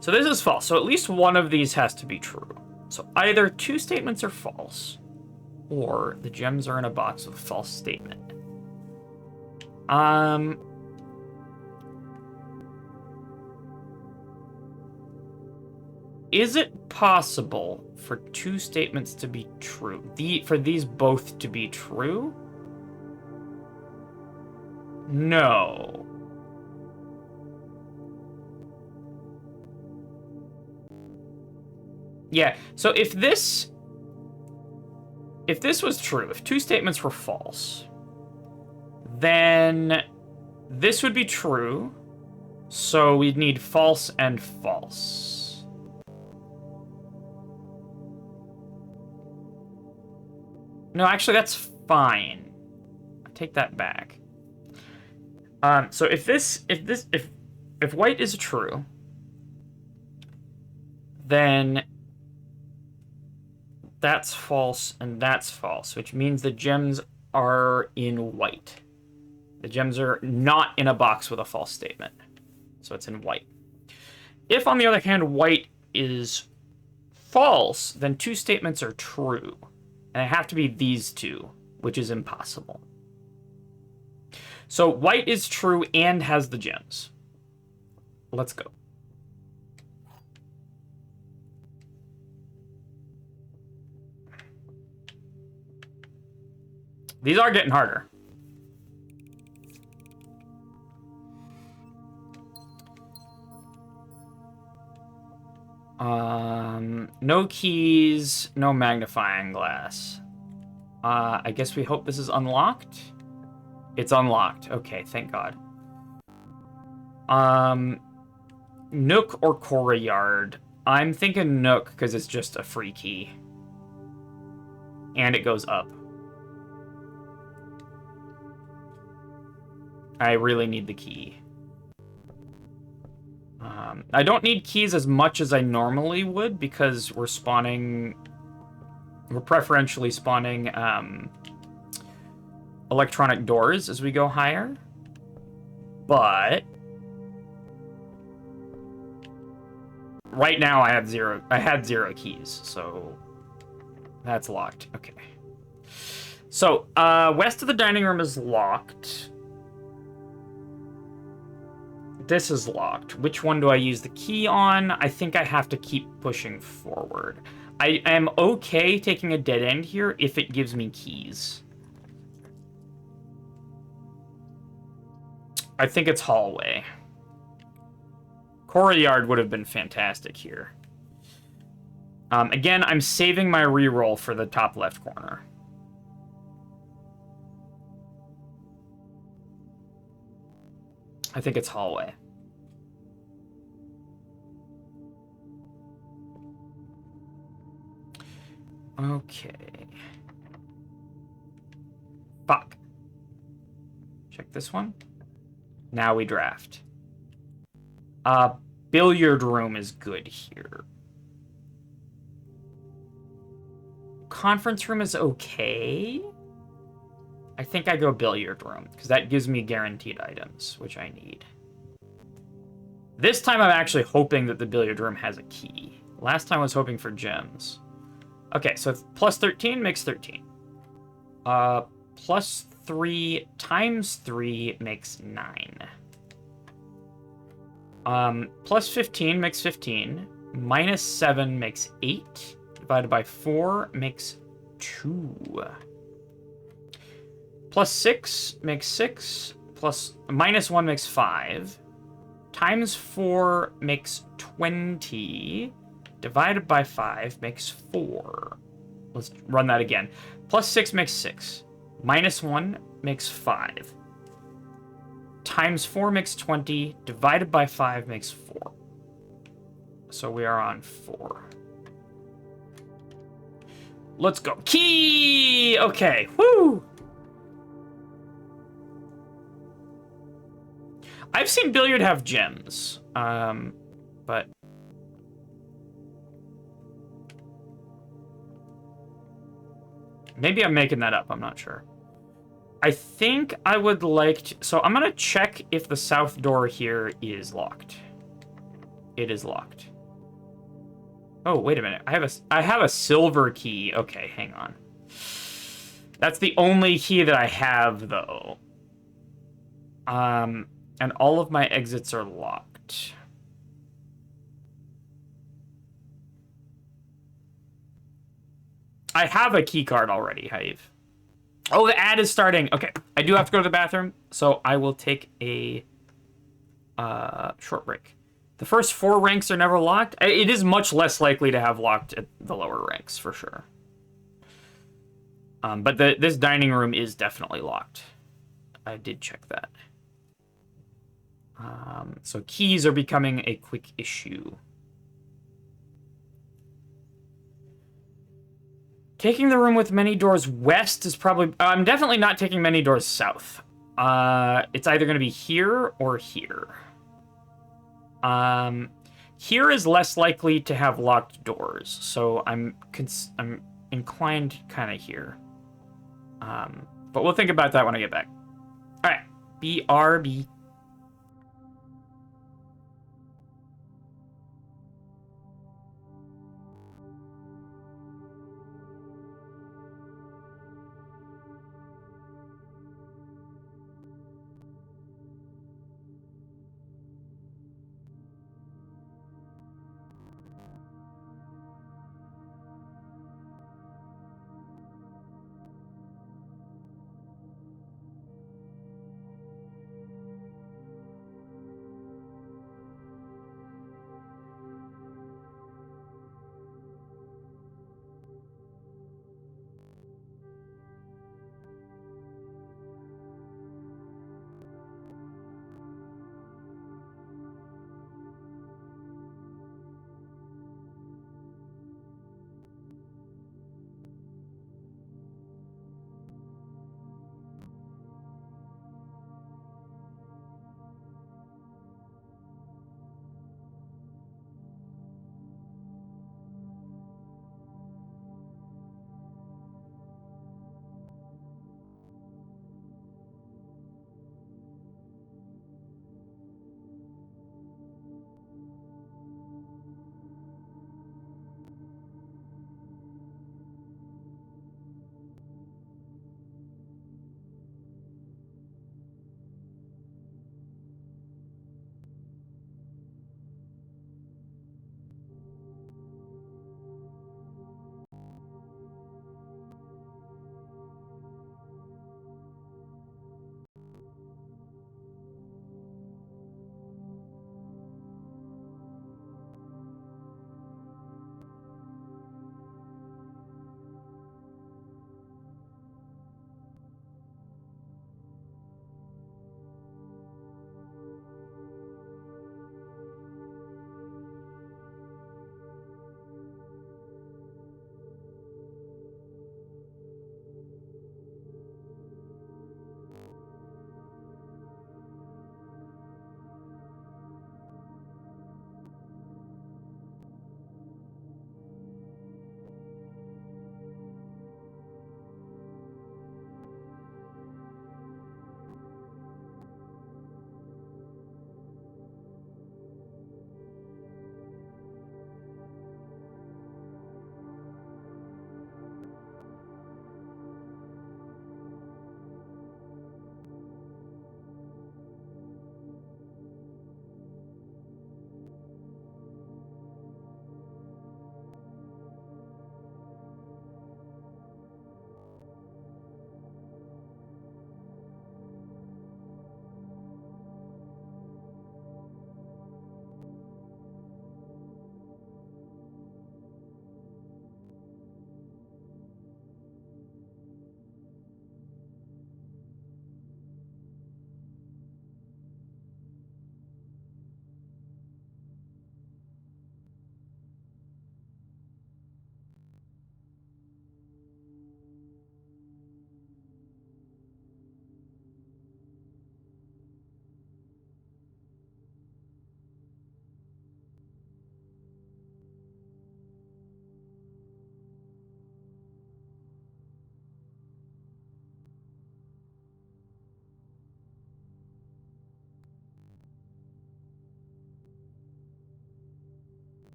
Speaker 1: So this is false. So at least one of these has to be true. So either two statements are false, or the gems are in a box with a false statement. Is it possible for two statements to be true? For these both to be true? No. Yeah, so if this was true, if two statements were false, then this would be true, so we'd need false and false. No, actually, that's fine. I take that back. So if white is true, then that's false and that's false, which means the gems are in white. The gems are not in a box with a false statement. So it's in white. If, on the other hand, white is false, then two statements are true. And they have to be these two, which is impossible. So white is true and has the gems. Let's go. These are getting harder. No keys, no magnifying glass. I guess we hope this is unlocked. It's unlocked. Okay, thank God. Nook or courtyard. I'm thinking Nook because it's just a free key. And it goes up. I really need the key. I don't need keys as much as I normally would because we're preferentially spawning electronic doors as we go higher. But right now I had zero keys, so that's locked. Okay. So, west of the dining room is locked. This is locked. Which one do I use the key on? I think I have to keep pushing forward. I am okay taking a dead end here if it gives me keys. I think it's hallway. Courtyard would have been fantastic here. Again, I'm saving my reroll for the top left corner. I think it's hallway. Okay. Fuck. Check this one. Now we draft. Billiard room is good here. Conference room is okay. I think I go billiard room, because that gives me guaranteed items, which I need. This time I'm actually hoping that the billiard room has a key. Last time I was hoping for gems. Okay, so plus 13 makes 13. Plus 3 times 3 makes 9. Plus 15 makes 15. Minus 7 makes 8. Divided by 4 makes 2. Plus 6 makes 6. Minus 1 makes 5. Times 4 makes 20. Divided by 5 makes 4. Let's run that again. Plus 6 makes 6. Minus 1 makes 5. Times 4 makes 20. Divided by 5 makes 4. So we are on 4. Let's go. Key! Okay. Woo! I've seen billiard have gems. But... maybe I'm making that up. I'm not sure. I think I would like to... so I'm going to check if the south door here is locked. It is locked. Oh, wait a minute. I have a silver key. Okay, hang on. That's the only key that I have, though. And all of my exits are locked. I have a key card already, Hive. Oh, the ad is starting. Okay, I do have to go to the bathroom, so I will take a short break. The first 4 ranks are never locked. It is much less likely to have locked at the lower ranks, for sure. But this dining room is definitely locked. I did check that. So keys are becoming a quick issue. Taking the room with many doors west is probably... I'm definitely not taking many doors south. It's either going to be here or here. Here is less likely to have locked doors, so I'm inclined kind of here. But we'll think about that when I get back. All right, BRB.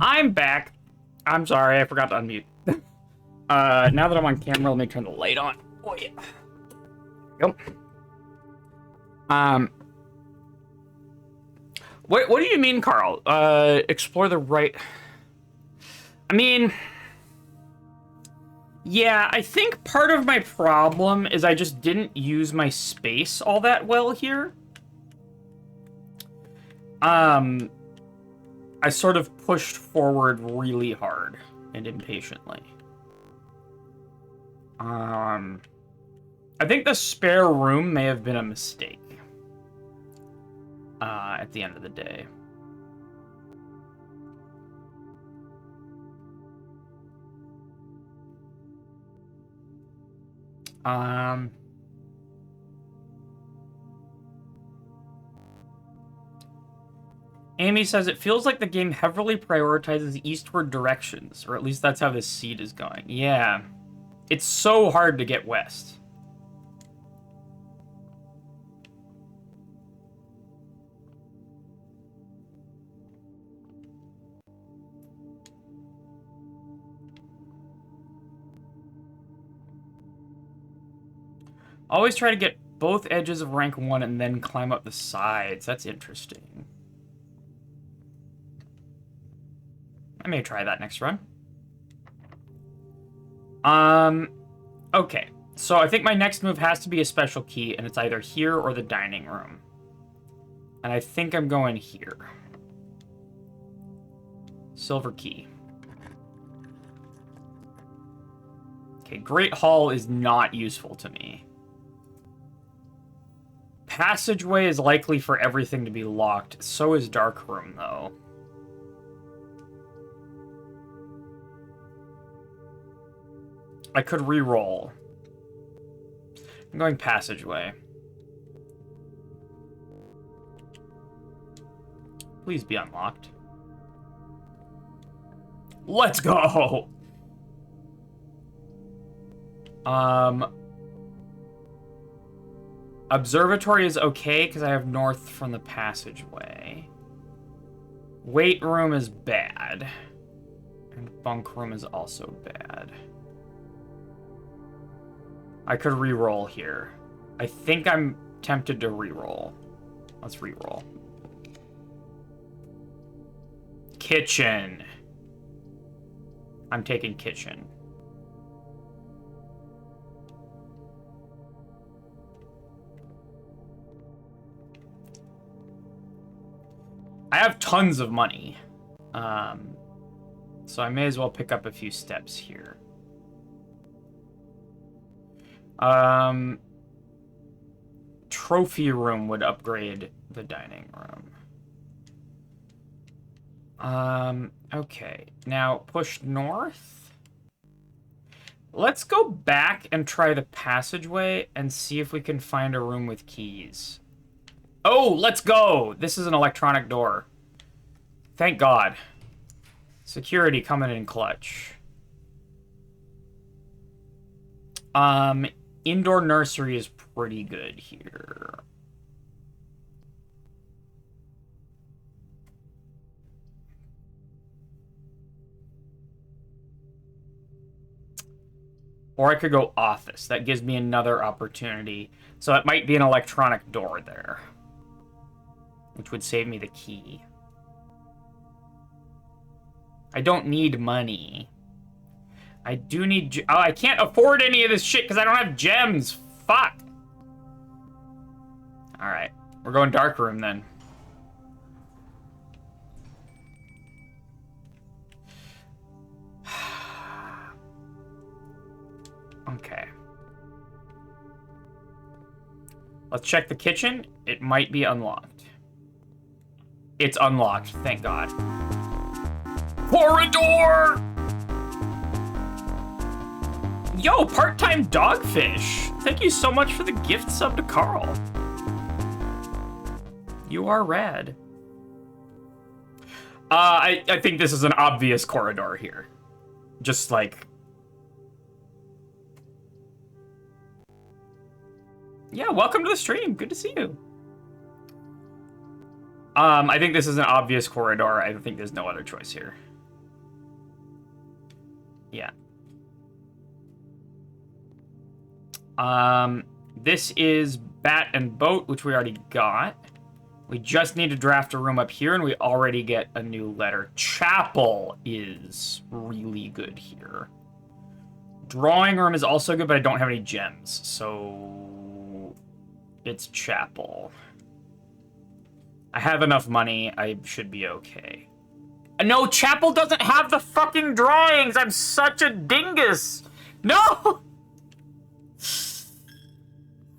Speaker 1: I'm back. I'm sorry, I forgot to unmute. Now that I'm on camera, let me turn the light on. Oh yeah. Yep. What do you mean, Carl? Explore the right. I mean, yeah, I think part of my problem is I just didn't use my space all that well here. I sort of pushed forward really hard and impatiently. I think the spare room may have been a mistake. At the end of the day. Amy says it feels like the game heavily prioritizes eastward directions, or at least that's how this seed is going. Yeah. It's so hard to get west. Always try to get both edges of rank 1 and then climb up the sides. That's interesting. I may try that next run. Okay. So I think my next move has to be a special key, and it's either here or the dining room. And I think I'm going here. Silver key. Okay, Great Hall is not useful to me. Passageway is likely for everything to be locked. So is Dark Room, though. I could re-roll. I'm going Passageway. Please be unlocked. Let's go! Observatory is okay because I have north from the passageway. Weight room is bad. And bunk room is also bad. I could re-roll here. I think I'm tempted to re-roll. Let's re-roll. Kitchen. I'm taking kitchen. I have tons of money. So I may as well pick up a few steps here. Trophy room would upgrade the dining room. Okay. Now push north. Let's go back and try the passageway and see if we can find a room with keys. Oh, let's go! This is an electronic door. Thank God. Security coming in clutch. Indoor nursery is pretty good here. Or I could go office. That gives me another opportunity. So it might be an electronic door there. Which would save me the key. I don't need money. I do need... Oh, I can't afford any of this shit because I don't have gems. Fuck. Alright. We're going dark room then. Okay. Let's check the kitchen. It might be unlocked. It's unlocked, thank God. Corridor! Yo, part-time dogfish! Thank you so much for the gift sub to Carl. You are rad. I think this is an obvious corridor here. Just like... Yeah, welcome to the stream. Good to see you. I think this is an obvious corridor. I think there's no other choice here. Yeah. This is Bat and Boat, which we already got. We just need to draft a room up here, and we already get a new letter. Chapel is really good here. Drawing room is also good, but I don't have any gems, so it's chapel. I have enough money. I should be okay. No, Chapel doesn't have the fucking drawings. I'm such a dingus. No.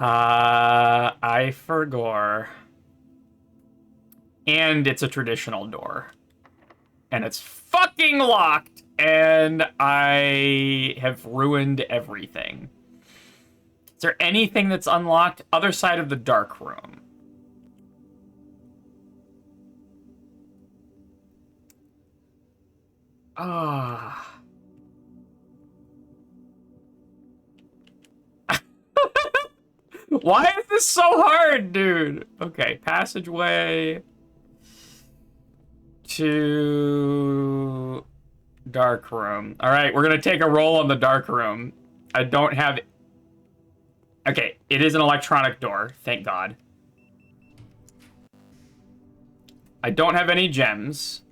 Speaker 1: I forgot. And it's a traditional door. And it's fucking locked. And I have ruined everything. Is there anything that's unlocked? Other side of the dark room. Ah. Why is this so hard, dude? Okay, passageway to dark room. All right, we're gonna take a roll on the dark room. I don't have... Okay, it is an electronic door, thank God. I don't have any gems.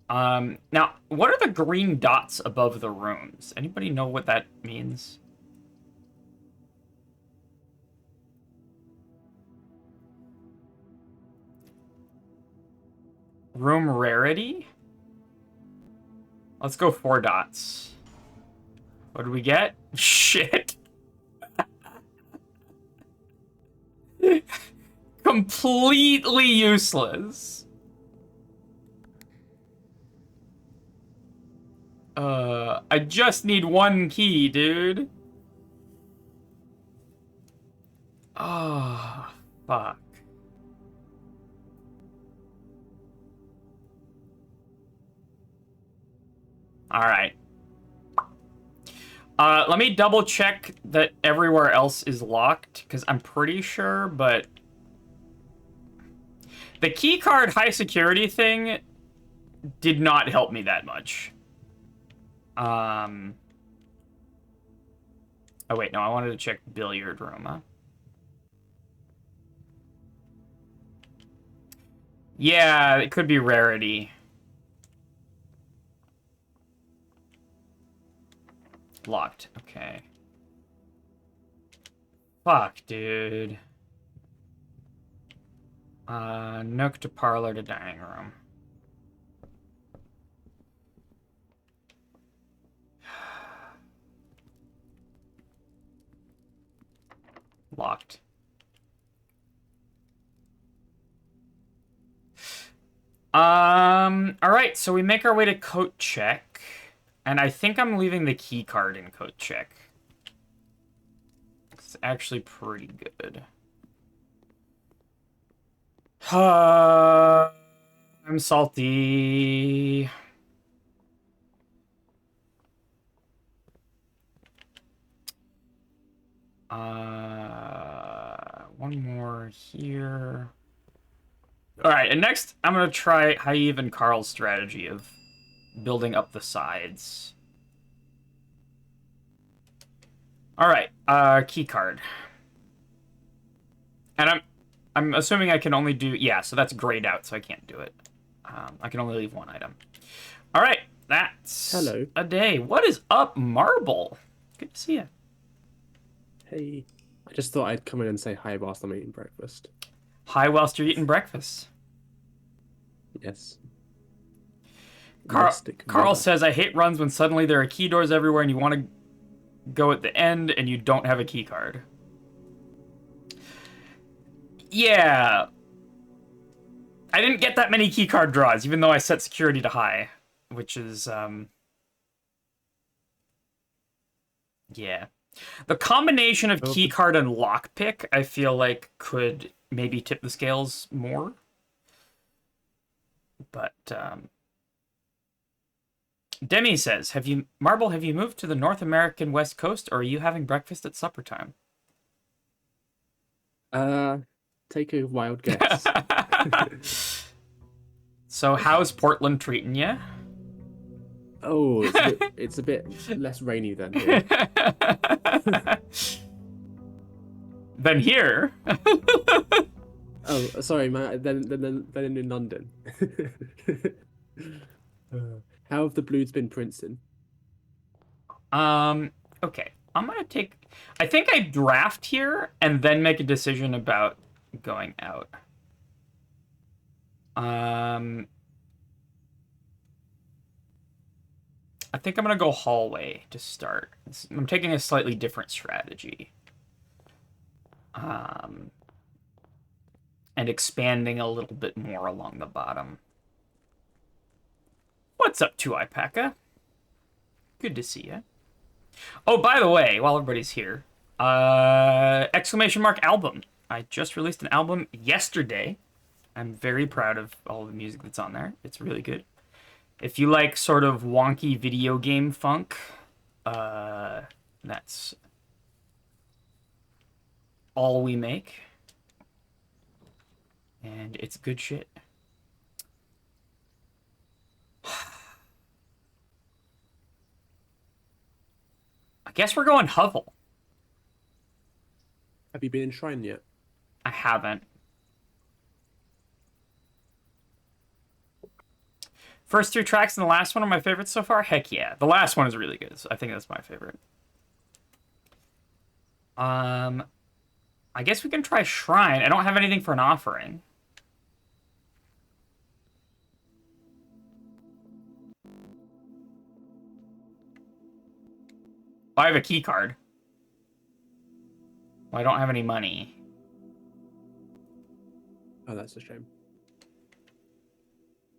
Speaker 1: Now, what are the green dots above the rooms? Anybody know what that means? Room rarity? Let's go 4 dots. What do we get? Shit. Completely useless. I just need 1 key, dude. Oh, fuck. All right. Let me double check that everywhere else is locked, because I'm pretty sure, but... The keycard high security thing did not help me that much. Oh, wait, no, I wanted to check billiard room, huh? Yeah, it could be rarity. Locked, okay. Fuck, dude. Nook to parlor to dining room. Locked. Alright, so we make our way to coat check. And I think I'm leaving the key card in coat check. It's actually pretty good. I'm salty. One more here. All right, and next I'm gonna try Haive and Carl's strategy of building up the sides. All right, key card. And I'm assuming I can only do... Yeah, so that's grayed out, so I can't do it. I can only leave 1 item. All right, that's
Speaker 2: Hello.
Speaker 1: a day. What is up, Marble? Good to see you.
Speaker 2: Hey. I just thought I'd come in and say hi whilst I'm eating breakfast.
Speaker 1: Hi whilst you're eating breakfast.
Speaker 2: Yes.
Speaker 1: Carl says, I hate runs when suddenly there are key doors everywhere and you want to go at the end and you don't have a key card. Yeah. I didn't get that many key card draws, even though I set security to high, which is, yeah. The combination of key card and lockpick, I feel like, could maybe tip the scales more. But, Demi says, Marble, have you moved to the North American West Coast, or are you having breakfast at supper time?
Speaker 2: Take a wild guess.
Speaker 1: So how's Portland treating you?
Speaker 2: Oh, it's a bit less rainy than here.
Speaker 1: Than here?
Speaker 2: Oh, sorry, man. Then in London. How have the Blues been Princeton?
Speaker 1: Okay. I'm gonna take... I think I draft here and then make a decision about going out. I think I'm gonna go hallway to start. I'm taking a slightly different strategy. And expanding a little bit more along the bottom. What's up, 2iPaka? Good to see you. Oh, by the way, while everybody's here, exclamation mark album. I just released an album yesterday. I'm very proud of all the music that's on there. It's really good. If you like sort of wonky video game funk, that's all we make. And it's good shit. I guess we're going Hovel.
Speaker 2: Have you been in Shrine yet?
Speaker 1: I haven't. First 3 tracks and the last one are my favorites so far? Heck yeah. The last one is really good. So I think that's my favorite. I guess we can try Shrine. I don't have anything for an offering. I have a key card. Well, I don't have any money.
Speaker 2: Oh, that's a shame.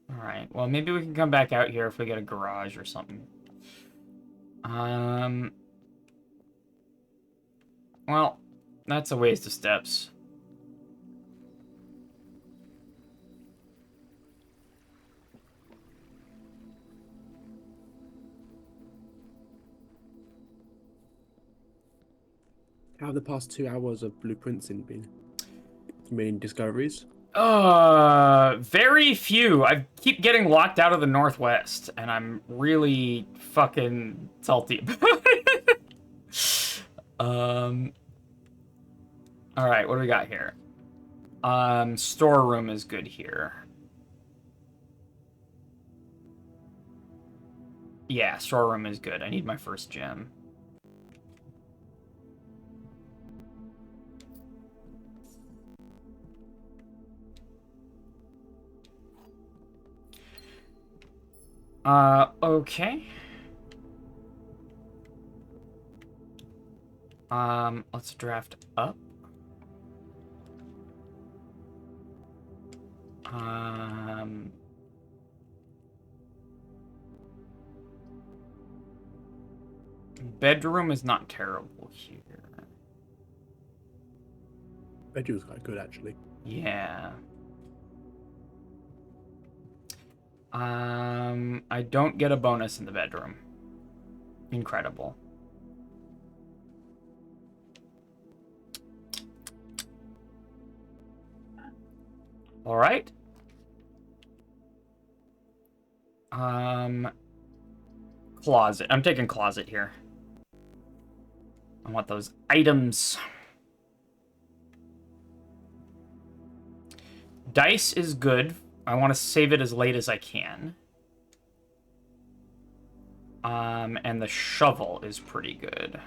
Speaker 1: Alright, well, maybe we can come back out here if we get a garage or something. Well, that's a waste of steps.
Speaker 2: How have the past 2 hours of blueprints been? You mean discoveries?
Speaker 1: Very few. I keep getting locked out of the Northwest, and I'm really fucking salty about it. Alright, what do we got here? Storeroom is good here. Yeah, storeroom is good. I need my first gem. Okay. Let's draft up. Bedroom is not terrible here.
Speaker 2: Bedroom's quite good, actually.
Speaker 1: Yeah. I don't get a bonus in the bedroom. Incredible. All right. Closet. I'm taking closet here. I want those items. Dice is good. I want to save it as late as I can. And the shovel is pretty good.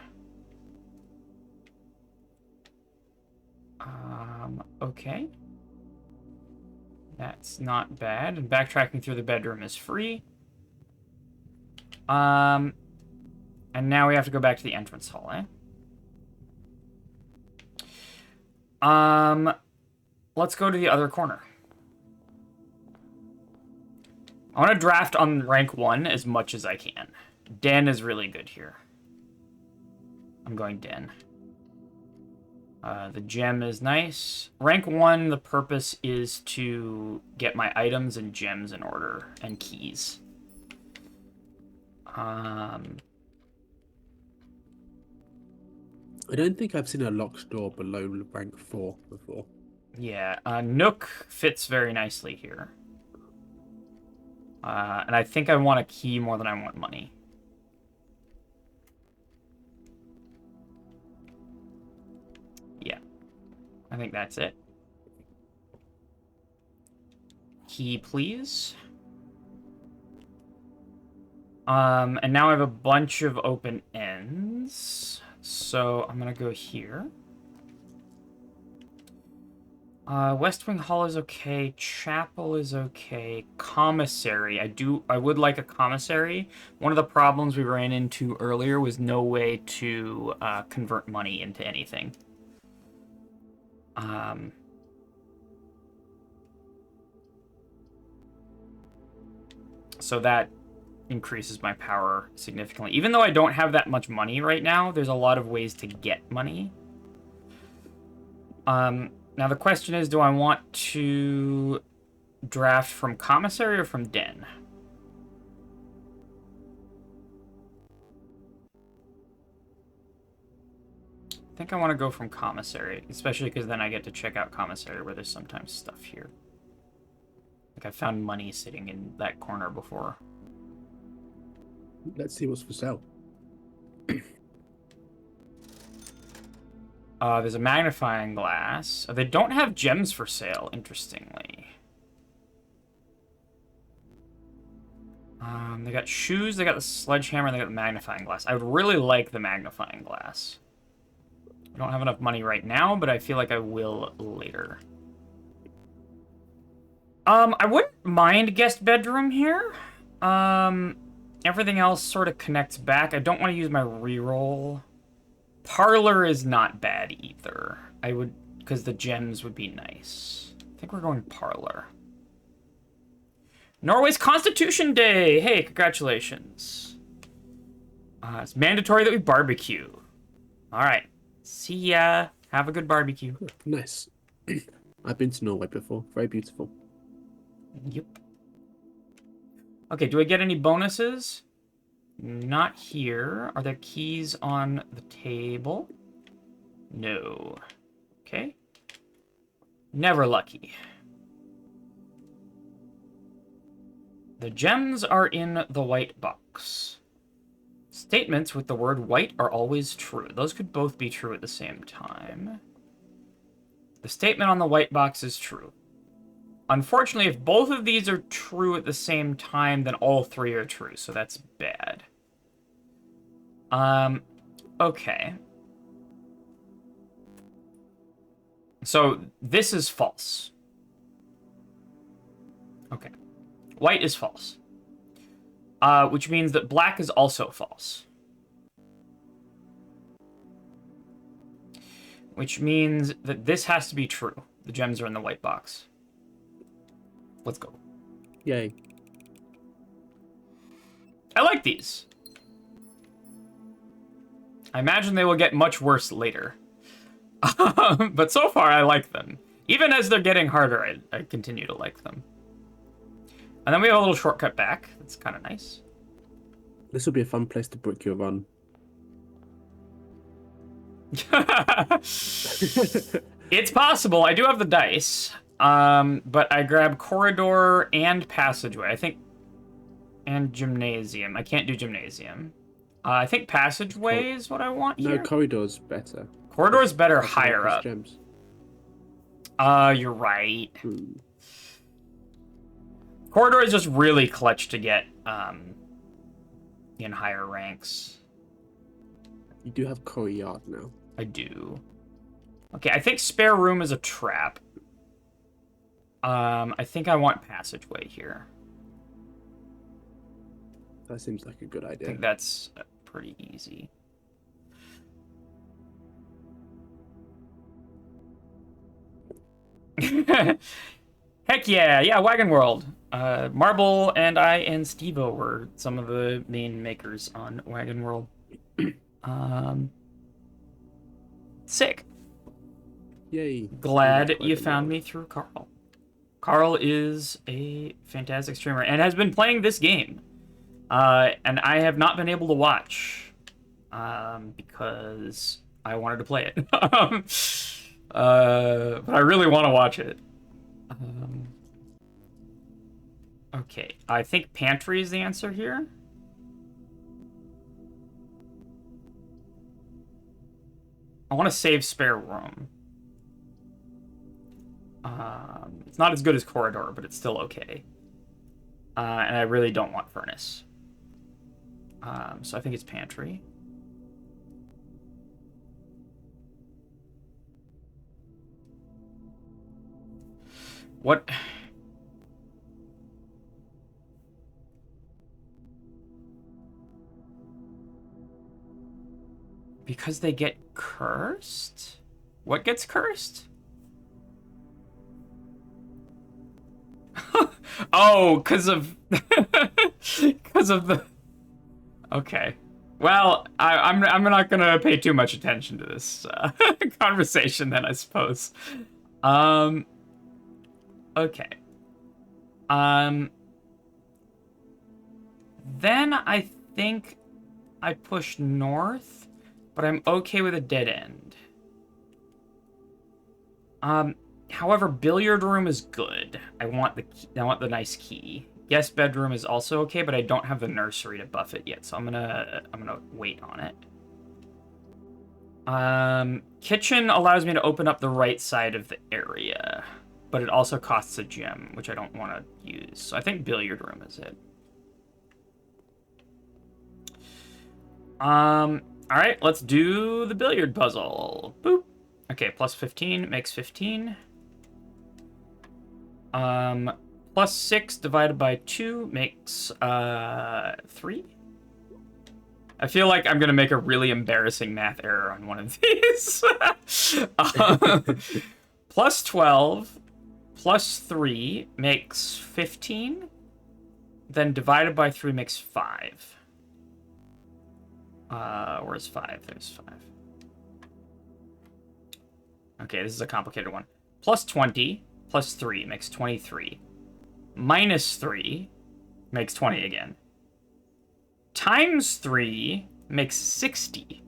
Speaker 1: Okay. That's not bad. And backtracking through the bedroom is free. And now we have to go back to the entrance hall, eh? Let's go to the other corner. I want to draft on rank 1 as much as I can. Den is really good here. I'm going Den. The gem is nice. Rank 1, the purpose is to get my items and gems in order, and keys.
Speaker 2: I don't think I've seen a locked door below rank 4 before.
Speaker 1: Yeah, Nook fits very nicely here. And I think I want a key more than I want money. Yeah. I think that's it. Key, please. And now I have a bunch of open ends. So I'm gonna go here. West Wing Hall is okay. Chapel is okay. Commissary. I would like a commissary. One of the problems we ran into earlier was no way to convert money into anything. So that increases my power significantly. Even though I don't have that much money right now, there's a lot of ways to get money. Now the question is, do I want to draft from commissary or from den? I think I want to go from commissary, especially because then I get to check out commissary where there's sometimes stuff here. Like I found money sitting in that corner before.
Speaker 2: Let's see what's for sale.
Speaker 1: There's a magnifying glass. They don't have gems for sale, interestingly. They got shoes, they got the sledgehammer, and they got the magnifying glass. I would really like the magnifying glass. I don't have enough money right now, but I feel like I will later. I wouldn't mind guest bedroom here. Everything else sort of connects back. I don't want to use my reroll. Parlor is not bad either. I would, because the gems would be nice. I think we're going parlor. Norway's Constitution Day! Hey, congratulations. It's mandatory that we barbecue. Alright. See ya. Have a good barbecue.
Speaker 2: Nice. I've been to Norway before. Very beautiful.
Speaker 1: Yep. Okay, do I get any bonuses? Not here. Are there keys on the table? No. Okay. Never lucky. The gems are in the white box. Statements with the word white are always true. Those could both be true at the same time. The statement on the white box is true. Unfortunately, if both of these are true at the same time, then all three are true, so that's bad. Okay. So, this is false. Okay. White is false. Which means that black is also false. Which means that this has to be true. The gems are in the white box. Let's go.
Speaker 2: Yay.
Speaker 1: I like these. I imagine they will get much worse later. But so far, I like them. Even as they're getting harder, I continue to like them. And then we have a little shortcut back. That's kind of nice.
Speaker 2: This will be a fun place to book your run.
Speaker 1: It's possible. I do have the dice. But I grab corridor and passageway. I think... And gymnasium. I can't do gymnasium. I think passageway is what I want here.
Speaker 2: No, corridor's better.
Speaker 1: Corridor's better
Speaker 2: That's
Speaker 1: higher up.
Speaker 2: Gems.
Speaker 1: You're right. Corridor is just really clutch to get in higher ranks.
Speaker 2: You do have courtyard now.
Speaker 1: I do. Okay, I think spare room is a trap. I think I want passageway here.
Speaker 2: That seems like a good idea.
Speaker 1: I think that's pretty easy. Heck yeah, yeah, Wagon World. Marble and I and Stevo were some of the main makers on Wagon World. Sick.
Speaker 2: Yay.
Speaker 1: Glad you found me through Carl. Carl is a fantastic streamer and has been playing this game. And I have not been able to watch because I wanted to play it. But I really want to watch it. Okay, I think pantry is the answer here. I want to save spare room. It's not as good as corridor, but it's still okay. And I really don't want furnace. So I think it's pantry. What? Because they get cursed? What gets cursed? Oh, because of because of the. Okay. Well, I'm not gonna pay too much attention to this conversation then, I suppose. Um. Okay. Um. Then I think I push north, but I'm okay with a dead end. However, billiard room is good. I want the nice key. Guest bedroom is also okay, but I don't have the nursery to buff it yet, so I'm gonna wait on it. Kitchen allows me to open up the right side of the area, but it also costs a gem, which I don't want to use. So I think billiard room is it. All right, let's do the billiard puzzle. Boop. Okay, plus 15 makes 15. Plus 6 divided by 2 makes 3. I feel like I'm gonna make a really embarrassing math error on one of these. Plus 12 plus 3 makes 15. Then divided by 3 makes 5. Where's 5? There's 5. Okay, this is a complicated one. Plus 20 plus 3 makes 23. Minus 3 makes 20 again. Times 3 makes 60.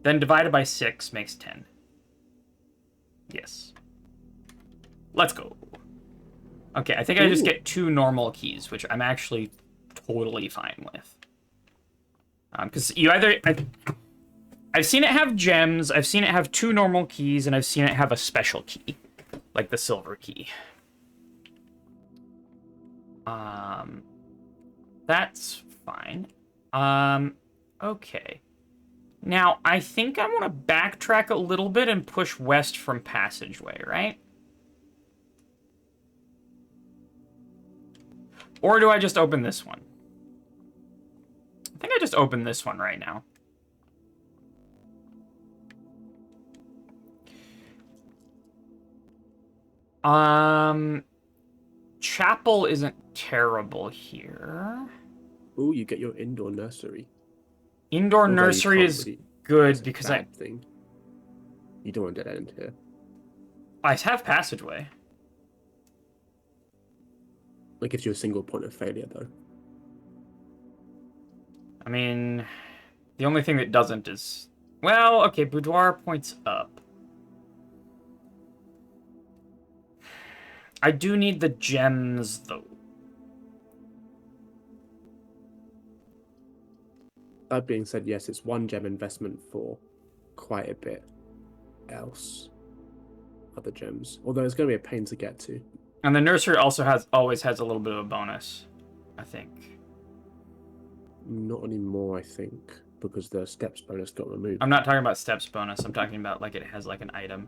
Speaker 1: Then divided by 6 makes 10. Yes. Let's go. Okay, I think I just get 2 normal keys, which I'm actually totally fine with. Because you either... I've seen it have gems, I've seen it have 2 normal keys, and I've seen it have a special key. Like the silver key. That's fine. Okay. Now, I think I want to backtrack a little bit and push west from passageway, right? Or do I just open this one? I think I just open this one right now. Chapel isn't terrible here.
Speaker 2: Oh, you get your indoor nursery.
Speaker 1: Indoor
Speaker 2: Although
Speaker 1: nursery is
Speaker 2: really,
Speaker 1: good because
Speaker 2: thing. You don't want dead end here.
Speaker 1: I have passageway.
Speaker 2: That gives you a single point of failure, though.
Speaker 1: I mean, the only thing that doesn't is... Well, okay, boudoir points up. I do need the gems, though.
Speaker 2: That being said, yes, it's 1 gem investment for quite a bit else. Other gems. Although it's going to be a pain to get to.
Speaker 1: And the nursery also always has a little bit of a bonus, I think.
Speaker 2: Not anymore, I think, because the steps bonus got removed.
Speaker 1: I'm not talking about steps bonus. I'm talking about like it has like an item.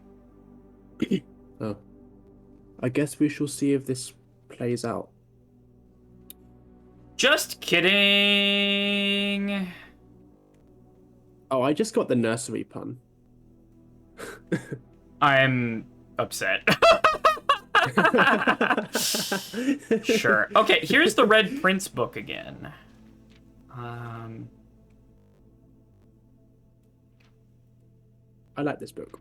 Speaker 2: Oh. I guess we shall see if this plays out.
Speaker 1: Just kidding.
Speaker 2: Oh, I just got the nursery pun.
Speaker 1: I'm upset. Sure. Okay, here's the Red Prince book again.
Speaker 2: I like this book.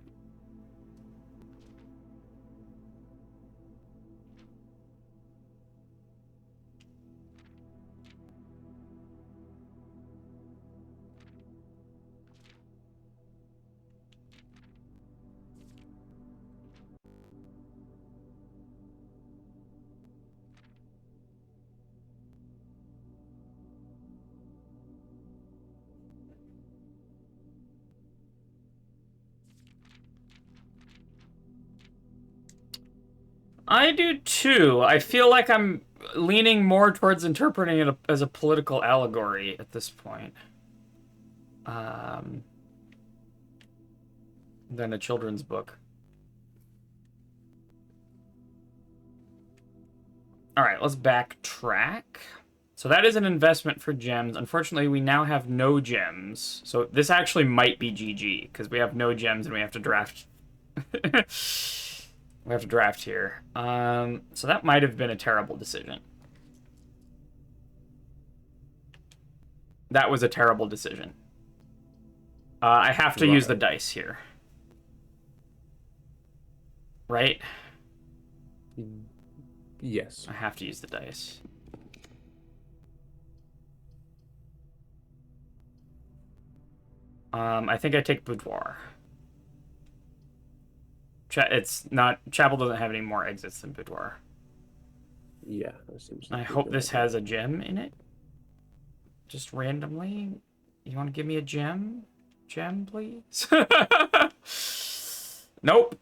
Speaker 1: I do too. I feel like I'm leaning more towards interpreting it as a political allegory at this point. Than a children's book. All right, let's backtrack. So that is an investment for gems. Unfortunately, we now have no gems. So this actually might be GG because we have no gems and we have to draft. We have to draft here. So that might have been a terrible decision. That was a terrible decision. I have to use the dice here. Right?
Speaker 2: Yes.
Speaker 1: I have to use the dice. I think I take boudoir. It's not... Chapel doesn't have any more exits than boudoir.
Speaker 2: Yeah, that seems
Speaker 1: I
Speaker 2: like a
Speaker 1: hope
Speaker 2: good
Speaker 1: this
Speaker 2: idea.
Speaker 1: has a gem in it. Just randomly. You want to give me a gem? Gem, please? Nope.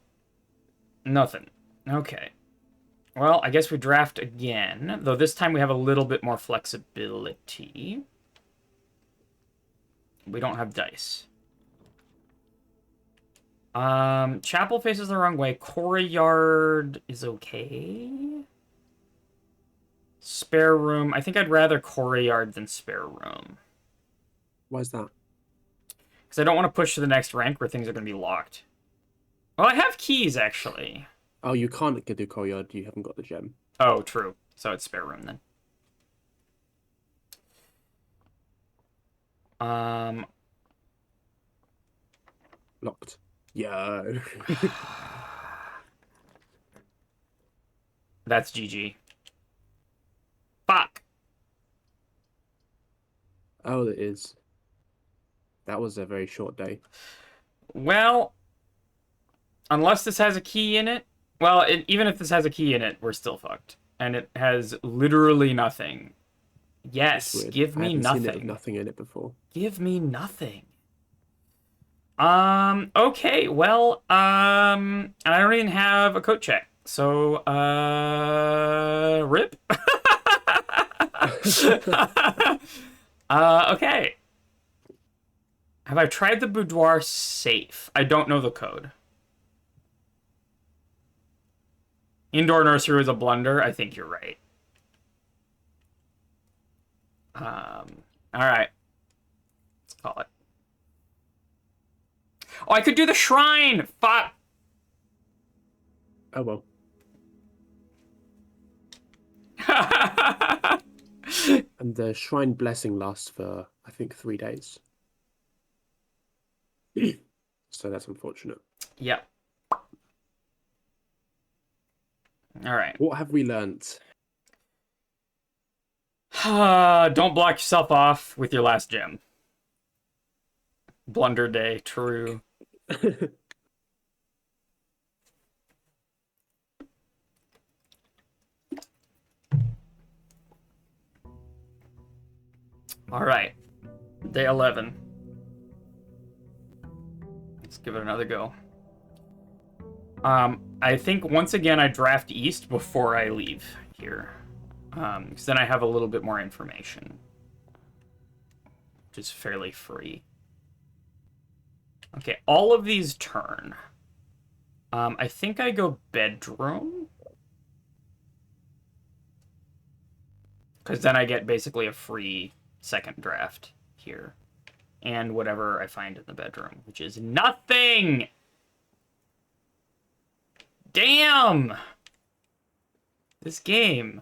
Speaker 1: Nothing. Okay. Well, I guess we draft again, though this time we have a little bit more flexibility. We don't have dice. Chapel faces the wrong way. Courtyard is okay. Spare room. I think I'd rather courtyard than spare room.
Speaker 2: Why is that?
Speaker 1: Because I don't want to push to the next rank where things are going to be locked. Well, I have keys, actually.
Speaker 2: Oh, you can't get the courtyard. You haven't got the gem.
Speaker 1: Oh, true. So it's spare room then.
Speaker 2: Locked. Yeah.
Speaker 1: That's GG. Fuck.
Speaker 2: Oh, it is. That was a very short day.
Speaker 1: Well, unless this has a key in it. Well, even if this has a key in it, we're still fucked. And it has literally nothing. Yes, give me
Speaker 2: I haven't seen it with
Speaker 1: nothing.
Speaker 2: nothing in it before.
Speaker 1: Give me nothing. Okay, well, and I don't even have a coat check. So, rip. Okay. Have I tried the boudoir safe? I don't know the code. Indoor nursery was a blunder. I think you're right. All right. Let's call it. Oh, I could do the shrine. Fuck.
Speaker 2: Oh well. And the shrine blessing lasts for, I think, 3 days. So that's unfortunate.
Speaker 1: Yep. All right.
Speaker 2: What have we learnt?
Speaker 1: Don't block yourself off with your last gem. Blunder day, true. All right. Day 11. Let's give it another go. I think once again I draft east before I leave here. Because then I have a little bit more information. Which is fairly free. Okay, all of these turn. I think I go bedroom. Because then I get basically a free second draft here. And whatever I find in the bedroom, which is nothing! Damn! This game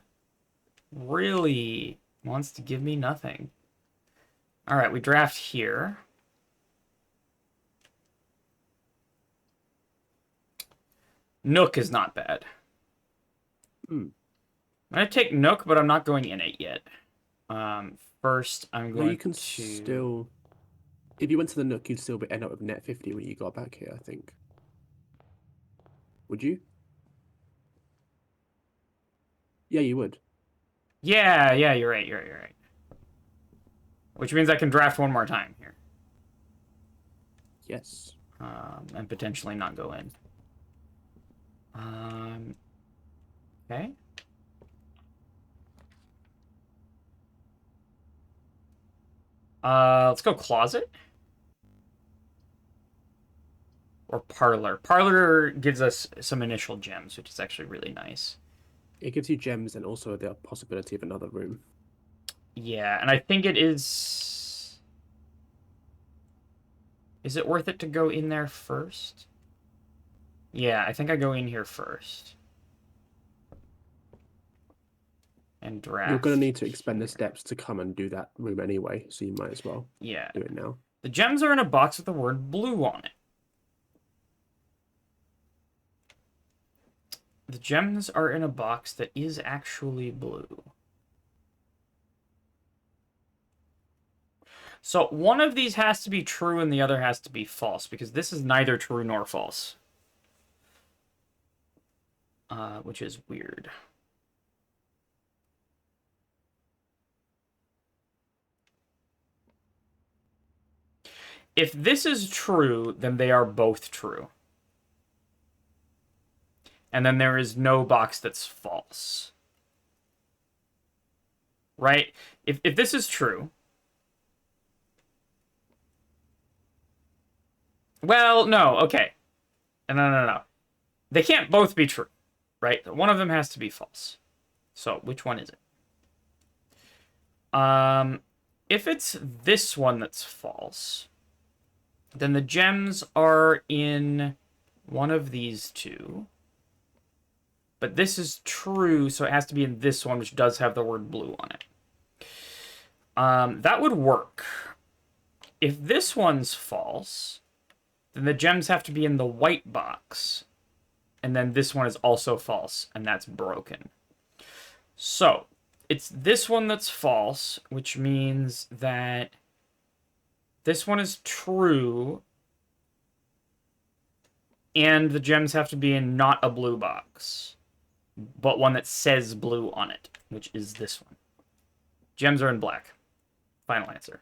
Speaker 1: really wants to give me nothing. Alright, we draft here. Nook is not bad. I'm going to take Nook, but I'm not going in it yet. First, I'm going
Speaker 2: Well, you can
Speaker 1: to...
Speaker 2: still... If you went to the Nook, you'd still end up with net 50 when you got back here, I think. Would you? Yeah, you would.
Speaker 1: Yeah, you're right. Which means I can draft one more time here.
Speaker 2: Yes.
Speaker 1: And potentially not go in. Okay. Let's go closet. Or parlor. Parlor gives us some initial gems, which is actually really nice.
Speaker 2: It gives you gems and also the possibility of another room.
Speaker 1: Yeah, and I think it is... Is it worth it to go in there first? Yeah, I think I go in here first. And draft.
Speaker 2: You're going to need to expend the steps to come and do that room anyway, so you might as well do it now.
Speaker 1: The gems are in a box with the word blue on it. The gems are in a box that is actually blue. So one of these has to be true and the other has to be false, because this is neither true nor false. Which is weird. If this is true, then they are both true. And then there is no box that's false. Right? If this is true... Well, no, okay. No. They can't both be true, right? One of them has to be false. So, which one is it? If it's this one that's false, then the gems are in one of these two. But this is true, so it has to be in this one, which does have the word blue on it. That would work. If this one's false, then the gems have to be in the white box. And then this one is also false, and that's broken. So, it's this one that's false, which means that this one is true, and the gems have to be in not a blue box, but one that says blue on it, which is this one. Gems are in black. Final answer.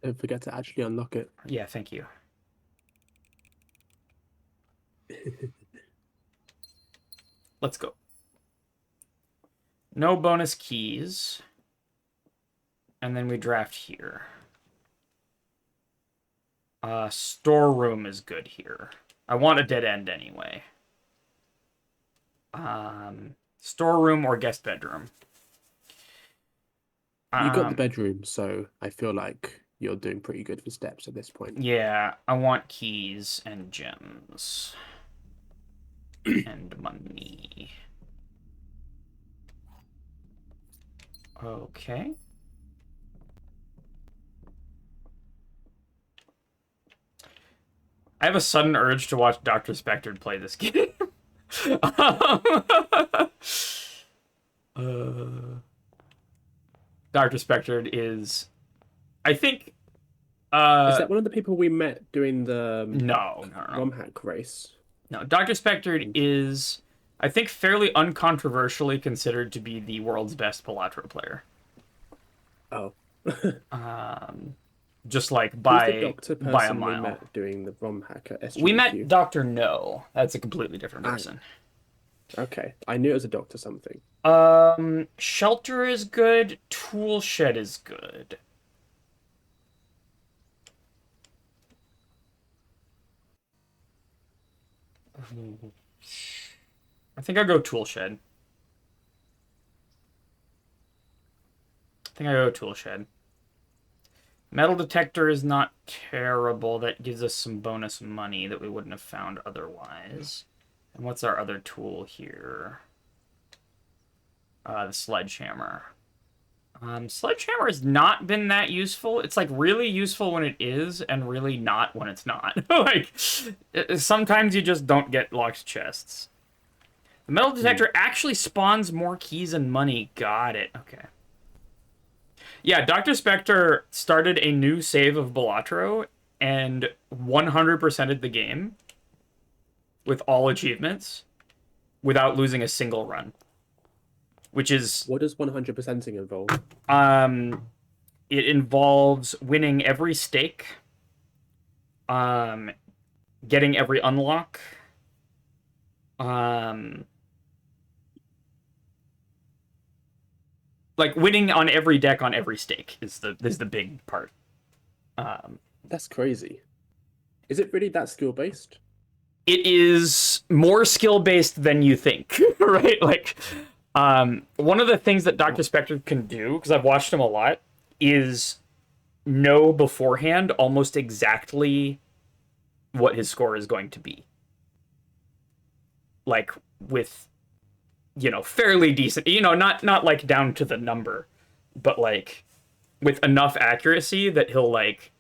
Speaker 2: Don't forget to actually unlock it.
Speaker 1: Yeah, thank you. Let's go. No bonus keys. And then we draft here. Storeroom is good here. I want a dead end anyway. Storeroom or guest bedroom.
Speaker 2: You got the bedroom, so I feel like you're doing pretty good for steps at this point.
Speaker 1: Yeah, I want keys and gems. And money. Okay. I have a sudden urge to watch Dr. Spectred play this game. Dr. Spectred is... I think...
Speaker 2: is that one of the people we met doing the
Speaker 1: no.
Speaker 2: ROM hack race?
Speaker 1: No, Dr. Spectred is, I think, fairly uncontroversially considered to be the world's best Balatro player.
Speaker 2: Oh.
Speaker 1: Just like
Speaker 2: Who's
Speaker 1: by
Speaker 2: the doctor person
Speaker 1: by a mile.
Speaker 2: we met doing the ROM hack at SGDQ?
Speaker 1: We met Dr. No. That's a completely different person.
Speaker 2: Okay. I knew it was a doctor something.
Speaker 1: Shelter is good. Tool Shed is good. I think I'll go Tool Shed. Metal detector is not terrible. That gives us some bonus money that we wouldn't have found otherwise. And what's our other tool here? The sledgehammer. Sledgehammer has not been that useful. It's like really useful when it is, and really not when it's not. Like, sometimes you just don't get locked chests. The metal detector actually spawns more keys and money. Got it. Okay. Yeah, Dr. Spectre started a new save of Balatro and 100%ed the game with all achievements without losing a single run. Which is...
Speaker 2: What does 100%ing involve?
Speaker 1: It involves winning every stake, getting every unlock, like winning on every deck on every stake is the big part.
Speaker 2: That's crazy. Is it really that skill based?
Speaker 1: it is more skill based than you think, right? Like, one of the things that Dr. Spectre can do, because I've watched him a lot, is know beforehand almost exactly what his score is going to be. Like, with, fairly decent, not like down to the number, but like with enough accuracy that he'll like,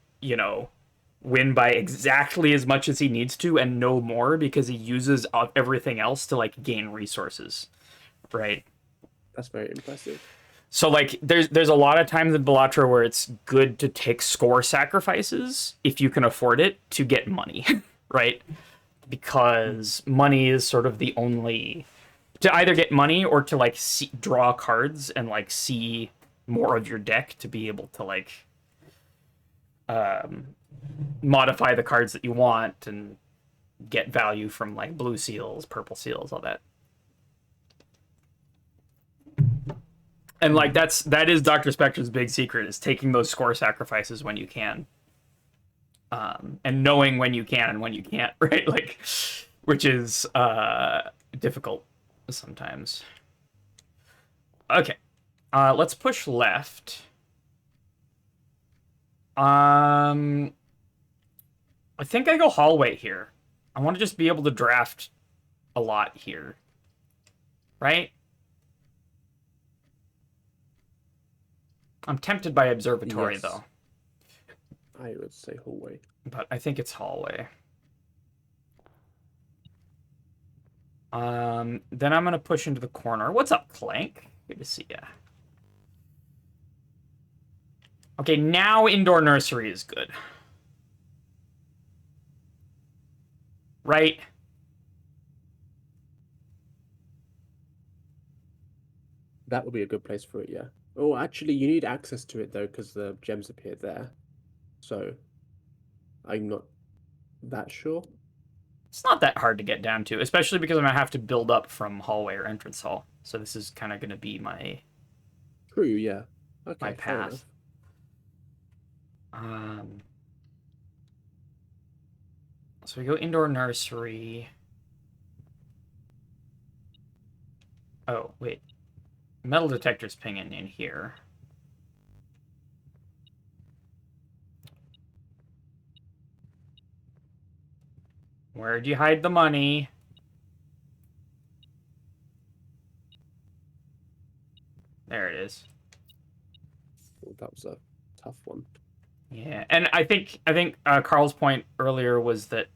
Speaker 1: win by exactly as much as he needs to and no more because he uses everything else to like gain resources, right?
Speaker 2: That's very impressive.
Speaker 1: So like there's a lot of times in Balatro where it's good to take score sacrifices if you can afford it to get money, right? Because money is sort of the only to either get money or to like draw cards and like see more of your deck to be able to like modify the cards that you want and get value from like blue seals, purple seals, all that. And like that is Dr. Spectre's big secret is taking those score sacrifices when you can. And knowing when you can and when you can't, right? Like, which is difficult sometimes. Okay, let's push left. I think I go hallway here. I want to just be able to draft a lot here, right? I'm tempted by observatory
Speaker 2: Yes.
Speaker 1: though,
Speaker 2: I would say hallway.
Speaker 1: but I think it's hallway. Then I'm gonna push into the corner. What's up, Clank? Good to see ya. Okay, now indoor nursery is good. Right?
Speaker 2: That would be a good place for it, yeah. Oh, actually, you need access to it though, because the gems appear there. So, I'm not that sure.
Speaker 1: It's not that hard to get down to, especially because I'm gonna have to build up from hallway or entrance hall. So this is kind of gonna be my
Speaker 2: True, yeah. Okay,
Speaker 1: my
Speaker 2: fair
Speaker 1: path.
Speaker 2: enough.
Speaker 1: So we go indoor nursery. Oh, wait. Metal detector's pinging in here. Where'd you hide the money? There it is.
Speaker 2: Well, that was a tough one.
Speaker 1: Yeah, and I think Carl's point earlier was that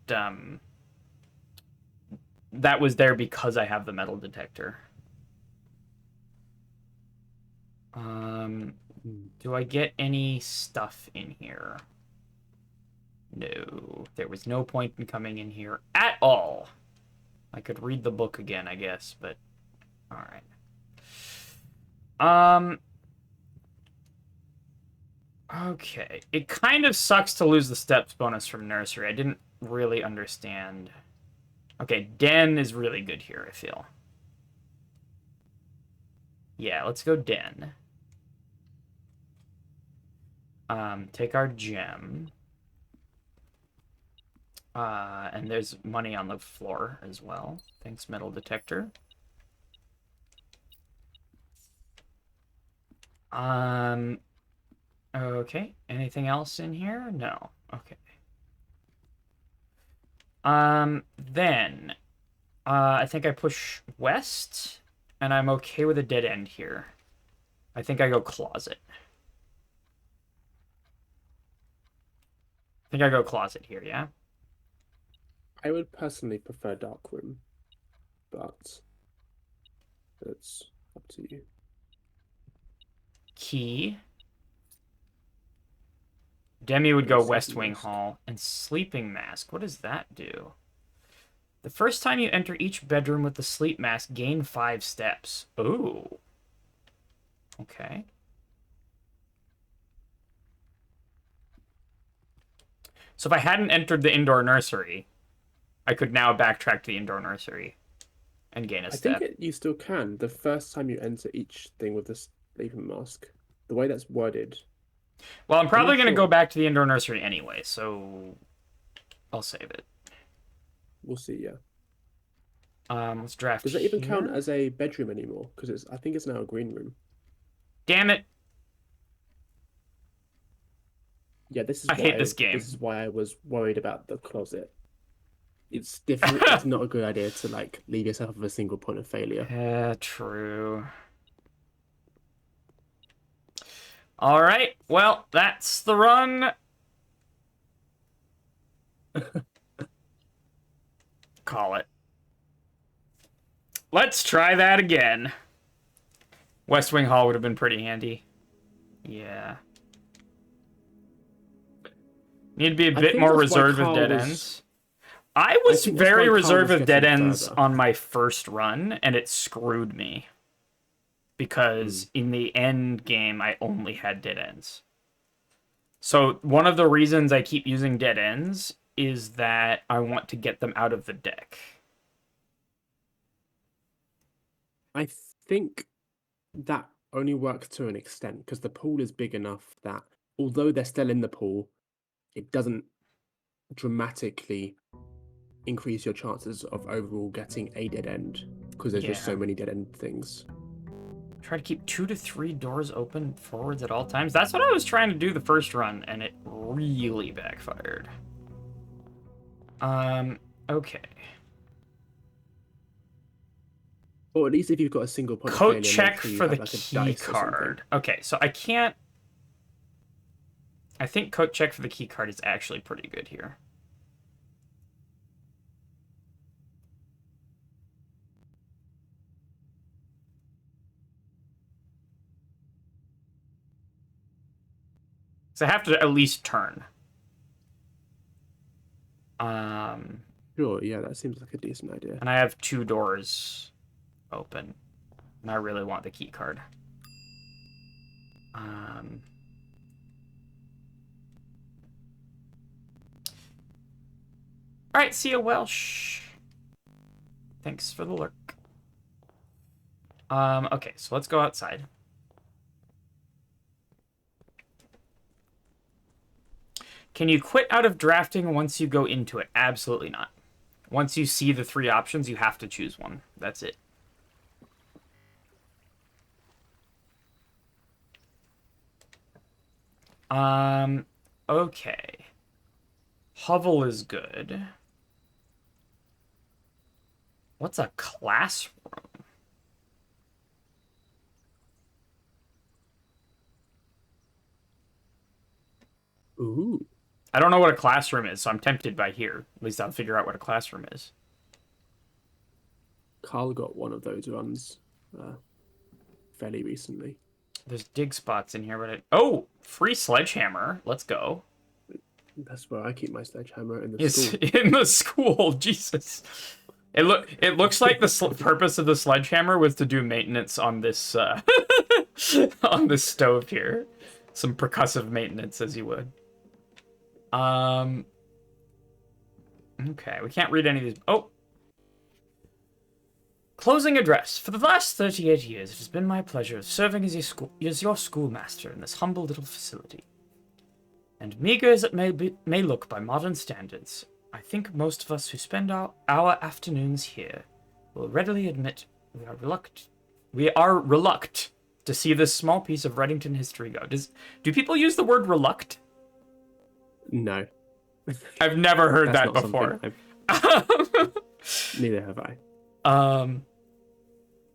Speaker 1: that was there because I have the metal detector. Do I get any stuff in here? No, there was no point in coming in here at all. I could read the book again, I guess, but all right. Okay. It kind of sucks to lose the steps bonus from nursery. I didn't really understand. Okay, den is really good here, I feel. Yeah, let's go den. Take our gem. And there's money on the floor as well. Thanks, metal detector. Okay. Anything else in here? No. Okay. Then I think I push west, and I'm okay with a dead end here. I think I go closet. I think I go closet here, yeah?
Speaker 2: I would personally prefer dark room, but it's up to you.
Speaker 1: Key. Demi would go
Speaker 2: Sleeping
Speaker 1: West Wing
Speaker 2: Mask.
Speaker 1: Hall. And Sleeping Mask. What does that do? The first time you enter each bedroom with the sleep mask, gain 5 steps. Ooh. Okay. So if I hadn't entered the indoor nursery, I could now backtrack to the indoor nursery and gain a step.
Speaker 2: I think you still can. The first time you enter each thing with the sleeping mask, the way that's worded.
Speaker 1: Well, I'm probably going to
Speaker 2: sure.
Speaker 1: go back to the indoor nursery anyway, so I'll save it.
Speaker 2: We'll see. Yeah.
Speaker 1: Let's draft
Speaker 2: Does that even count
Speaker 1: here.
Speaker 2: as a bedroom anymore? Because I think it's now a green room.
Speaker 1: Damn it.
Speaker 2: Yeah, this is
Speaker 1: I hate
Speaker 2: why
Speaker 1: this game.
Speaker 2: I was worried about the closet. It's definitely it's not a good idea to like leave yourself with a single point of failure.
Speaker 1: True. All right. Well, that's the run. Call it. Let's try that again. West Wing Hall would have been pretty handy. Yeah. Need to be a
Speaker 2: I
Speaker 1: bit
Speaker 2: think
Speaker 1: more
Speaker 2: that's why
Speaker 1: reserved with
Speaker 2: Carl
Speaker 1: dead
Speaker 2: was.
Speaker 1: ends. I
Speaker 2: I
Speaker 1: was
Speaker 2: think that's why
Speaker 1: very
Speaker 2: Carl
Speaker 1: reserved
Speaker 2: was
Speaker 1: with dead
Speaker 2: getting
Speaker 1: ends
Speaker 2: further.
Speaker 1: on my first run, and it screwed me.
Speaker 2: Hmm.
Speaker 1: Because in the end game, I only had dead ends. So one of the reasons I keep using dead ends is that I want to get them out of the deck.
Speaker 2: I think that only works to an extent because the pool is big enough that although they're still in the pool, it doesn't dramatically increase your chances of overall getting a dead end because there's just
Speaker 1: Yeah.
Speaker 2: so many dead end things.
Speaker 1: Try to keep 2 to 3 doors open forwards at all times. That's what I was trying to do the first run, and it really backfired. Okay.
Speaker 2: Or at least if you've got a single point of
Speaker 1: Coat
Speaker 2: failure, make
Speaker 1: check
Speaker 2: sure you
Speaker 1: for the
Speaker 2: have like a
Speaker 1: key
Speaker 2: dice or something.
Speaker 1: card. Okay, so I can't... I think coat check for the key card is actually pretty good here. So I have to at least turn. Um,
Speaker 2: Sure, yeah, that seems like a decent idea.
Speaker 1: and I have 2 doors open. And I really want the key card. Um, Alright, see you, Welsh. Thanks for the lurk. Okay, so let's go outside. Can you quit out of drafting once you go into it? Absolutely not. Once you see the 3 options, you have to choose one. That's it. Okay. Hovel is good. What's a classroom?
Speaker 2: Ooh,
Speaker 1: I don't know what a classroom is, so I'm tempted by here. At least I'll figure out what a classroom is.
Speaker 2: Carl got one of those runs uh, fairly recently.
Speaker 1: There's dig spots in here, but oh, free sledgehammer. Let's go.
Speaker 2: That's where I keep my sledgehammer in the
Speaker 1: It's
Speaker 2: school.
Speaker 1: in the school. Jesus. It looks like the purpose of the sledgehammer was to do maintenance on this on this stove here. Some percussive maintenance, as you would. Okay, we can't read any of these. Oh, closing address. For the last 38 years, it has been my pleasure serving as your schoolmaster in this humble little facility. And meager as it may look by modern standards, I think most of us who spend our afternoons here will readily admit we are reluctant to see this small piece of Reddington history go. Do people use the word reluct?
Speaker 2: No,
Speaker 1: I've never heard
Speaker 2: that's
Speaker 1: that
Speaker 2: not something
Speaker 1: before.
Speaker 2: Neither have I.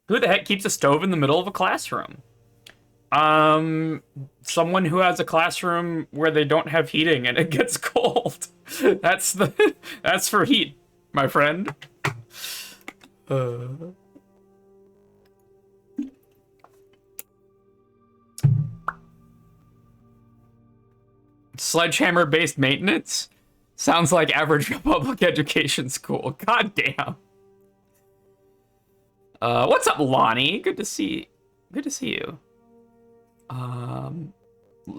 Speaker 1: Who the heck keeps a stove in the middle of a classroom? Someone who has a classroom where they don't have heating and it gets cold. That's for heat, my friend. Sledgehammer-based maintenance? Sounds like average public education school. God damn. What's up, Lonnie? Good to see you.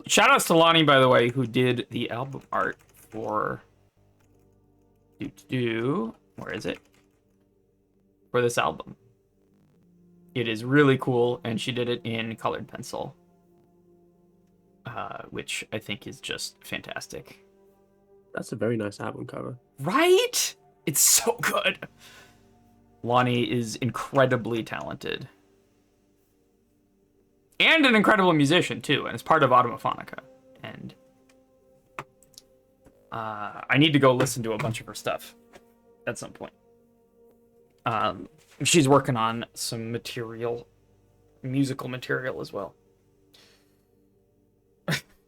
Speaker 1: Shout outs to Lonnie, by the way, who did the album art for where is it? For this album. It is really cool, and she did it in colored pencil. Which I think is just fantastic.
Speaker 2: That's a very nice album cover.
Speaker 1: Right? It's so good. Lonnie is incredibly talented. And an incredible musician, too, and is part of Automophonica. And I need to go listen to a bunch of her stuff at some point. She's working on some musical material as well.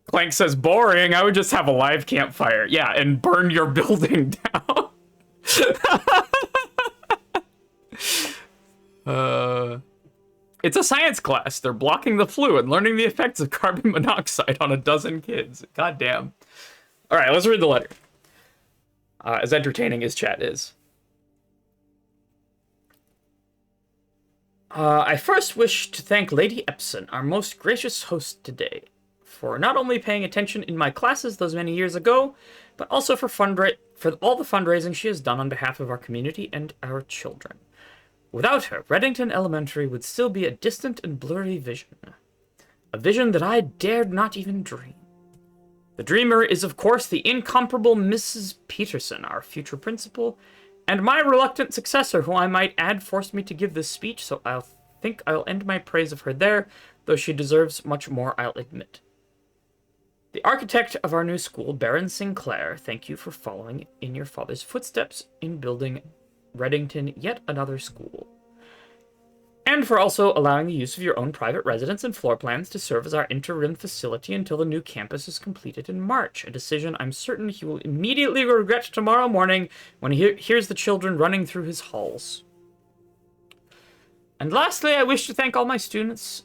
Speaker 1: Clank says, boring, I would just have a live campfire. Yeah, and burn your building down. It's a science class. They're blocking the flu and learning the effects of carbon monoxide on a dozen kids. God damn. All right, let's read the letter. As entertaining as chat is. I first wish to thank Lady Epson, our most gracious host today, for not only paying attention in my classes those many years ago, but also for all the fundraising she has done on behalf of our community and our children. Without her, Reddington Elementary would still be a distant and blurry vision. A vision that I dared not even dream. The dreamer is, of course, the incomparable Mrs. Peterson, our future principal, and my reluctant successor, who I might add forced me to give this speech, so I think I'll end my praise of her there, though she deserves much more, I'll admit. The architect of our new school, Baron Sinclair, thank you for following in your father's footsteps in building Reddington yet another school. And for also allowing the use of your own private residence and floor plans to serve as our interim facility until the new campus is completed in March, a decision I'm certain he will immediately regret tomorrow morning when he hears the children running through his halls. And lastly, I wish to thank all my students,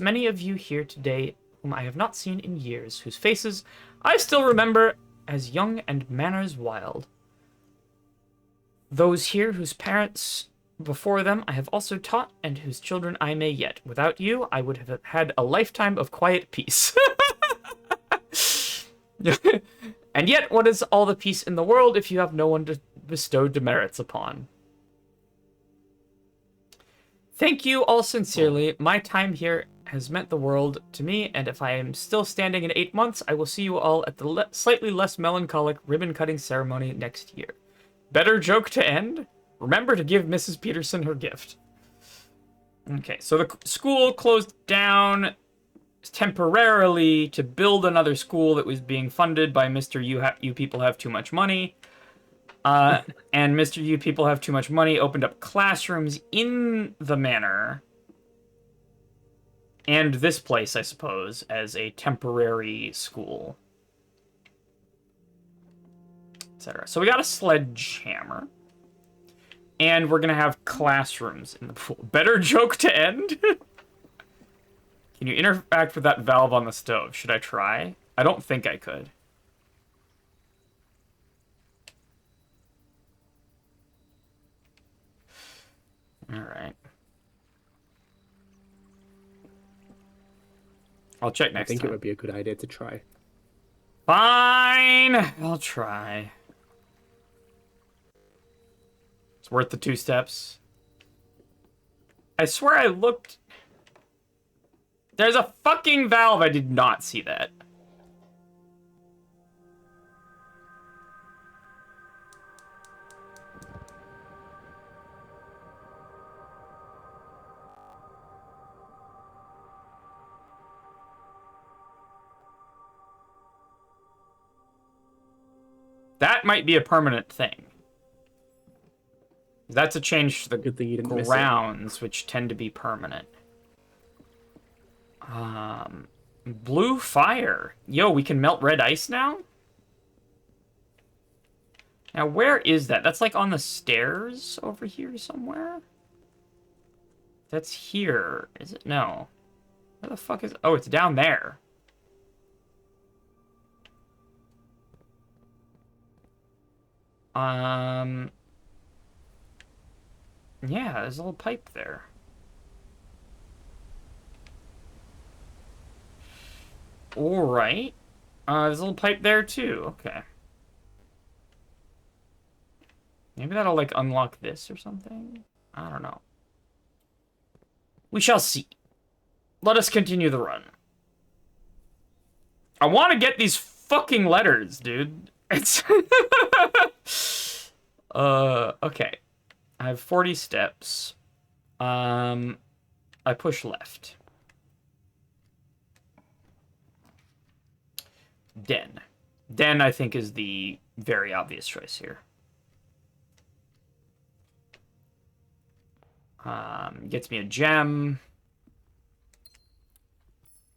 Speaker 1: many of you here today whom I have not seen in years, whose faces I still remember as young and manners wild. Those here whose parents before them I have also taught, and whose children I may yet. Without you, I would have had a lifetime of quiet peace. And yet, what is all the peace in the world if you have no one to bestow demerits upon? Thank you all sincerely. My time here has meant the world to me, and if I am still standing in 8 months, I will see you all at the slightly less melancholic ribbon-cutting ceremony next year. Better joke to end? Remember to give Mrs. Peterson her gift. Okay, so the school closed down temporarily to build another school that was being funded by Mr. You People Have Too Much Money. And Mr. You People Have Too Much Money opened up classrooms in the manor. And this place, I suppose, as a temporary school. Etc. So we got a sledgehammer. And we're going to have classrooms in the pool. Better joke to end? Can you interact with that valve on the stove? Should I try? I don't think I could. Alright. I'll check next time.
Speaker 2: I think it would be a good idea to try.
Speaker 1: Fine! I'll try. It's worth the 2 steps. I swear I looked... There's a fucking valve! I did not see that. That might be a permanent thing. That's a change to the
Speaker 2: good thing you didn't
Speaker 1: grounds, which tend to be permanent. Blue fire. Yo, we can melt red ice now? Now, where is that? That's like on the stairs over here somewhere? That's here. Is it? No. Where the fuck is... Oh, it's down there. Yeah, there's a little pipe there. Alright. There's a little pipe there, too. Okay. Maybe that'll, like, unlock this or something? I don't know. We shall see. Let us continue the run. I want to get these fucking letters, dude. It's... Okay. I have 40 steps. I push left. Den. Den, I think, is the very obvious choice here. Gets me a gem.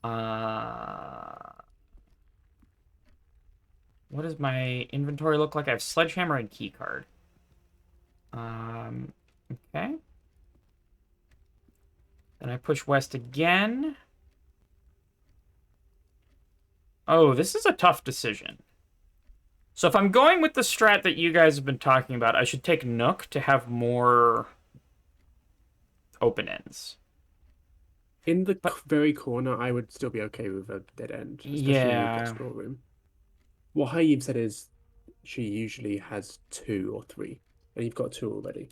Speaker 1: What does my inventory look like? I have sledgehammer and key card. Okay. Then I push west again. Oh, this is a tough decision. So if I'm going with the strat that you guys have been talking about, I should take Nook to have more open ends.
Speaker 2: In the
Speaker 1: But
Speaker 2: very corner, I would still be okay with a dead end, especially when you've got
Speaker 1: yeah,
Speaker 2: storeroom. What Hayib said is she usually has 2 or 3, and you've got 2 already.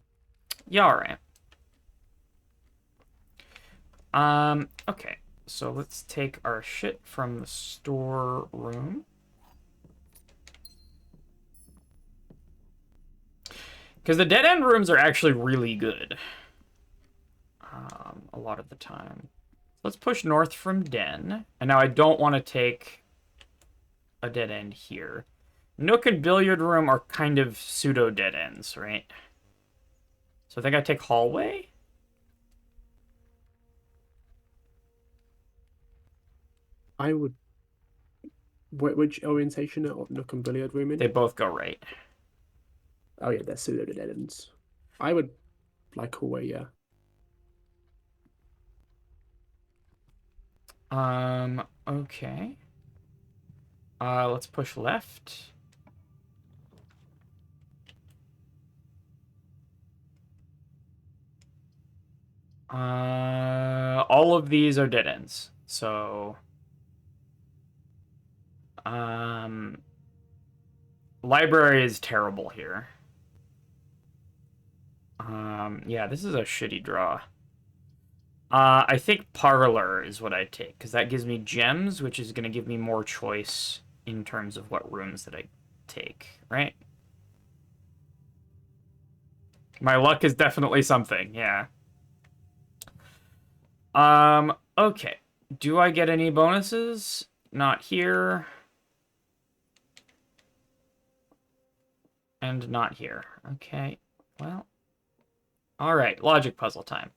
Speaker 1: yeah, all right. Okay. So let's take our shit from the storeroom. Because the dead end rooms are actually really good. A lot of the time. Let's push north from Den. And now I don't want to take a dead end here. Nook and billiard room are kind of pseudo dead ends, right? So I think I take hallway.
Speaker 2: I would. Which orientation are Nook and Billiard Room
Speaker 1: They
Speaker 2: in?
Speaker 1: both go right.
Speaker 2: Oh yeah, they're pseudo dead ends. I would like hallway, yeah.
Speaker 1: Okay. Let's push left. All of these are dead ends. So, library is terrible here. Yeah, this is a shitty draw. I think parlor is what I take, because that gives me gems, which is going to give me more choice in terms of what rooms that I take, right? My luck is definitely something, yeah. Okay. Do I get any bonuses? Not here. And not here. Okay. Well. Alright, logic puzzle time.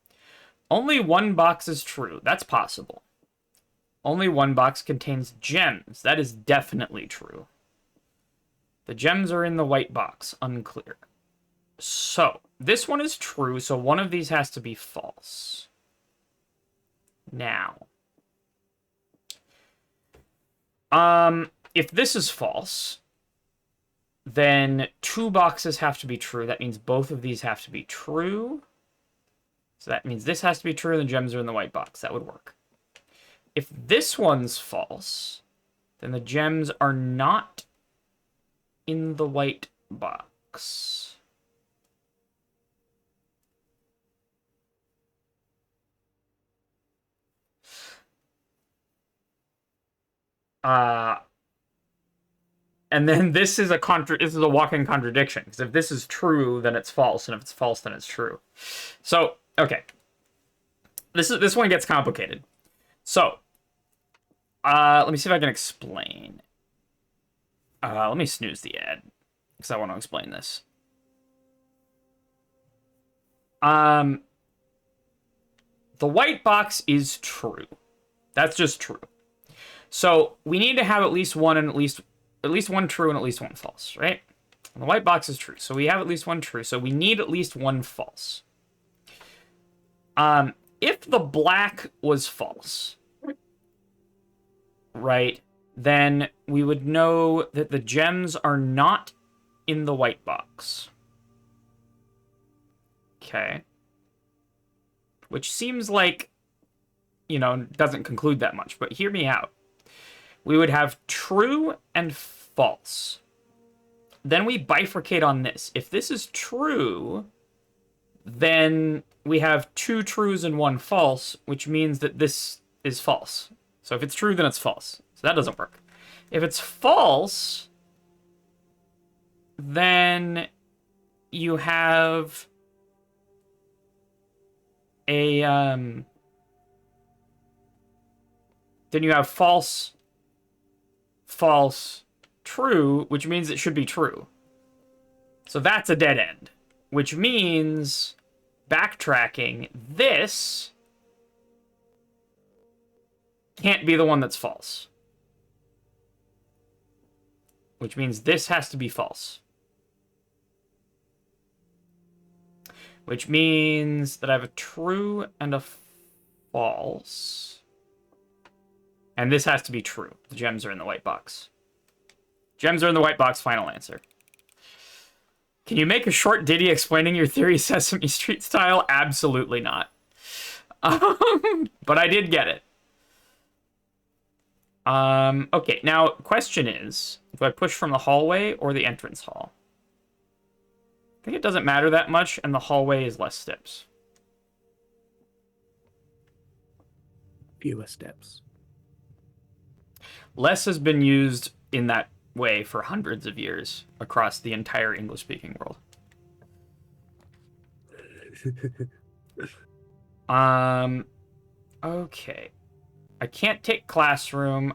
Speaker 1: Only one box is true. That's possible. Only one box contains gems. That is definitely true. The gems are in the white box. Unclear. So, this one is true, so one of these has to be false. Now. If this is false, then 2 boxes have to be true. That means both of these have to be true. So that means this has to be true and the gems are in the white box. That would work. If this one's false, then the gems are not in the white box. And then this is a walking contradiction, because if this is true, then it's false, and if it's false, then it's true. So, okay. This one gets complicated. So, let me see if I can explain. Let me snooze the ad, because I want to explain this. The white box is true. That's just true. So we need to have at least one and at least one true and at least one false, right? And the white box is true, so we have at least one true. So we need at least one false. If the black was false, right, then we would know that the gems are not in the white box. Okay. Which seems like, doesn't conclude that much, but hear me out. We would have true and false. Then we bifurcate on this. If this is true, then we have 2 trues and 1 false, which means that this is false. So if it's true, then it's false. So that doesn't work. If it's false, then you have a then you have false, false, true, which means it should be true. So that's a dead end, which means backtracking this can't be the one that's false, which means this has to be false, which means that I have a true and a false, and this has to be true. The gems are in the white box. Gems are in the white box, final answer. Can you make a short ditty explaining your theory Sesame Street style? Absolutely not. But I did get it. Okay, now question is, do I push from the hallway or the entrance hall? I think it doesn't matter that much, and the hallway is less steps.
Speaker 2: Fewer steps.
Speaker 1: Less has been used in that way for hundreds of years across the entire English-speaking world. Okay. I can't take classroom.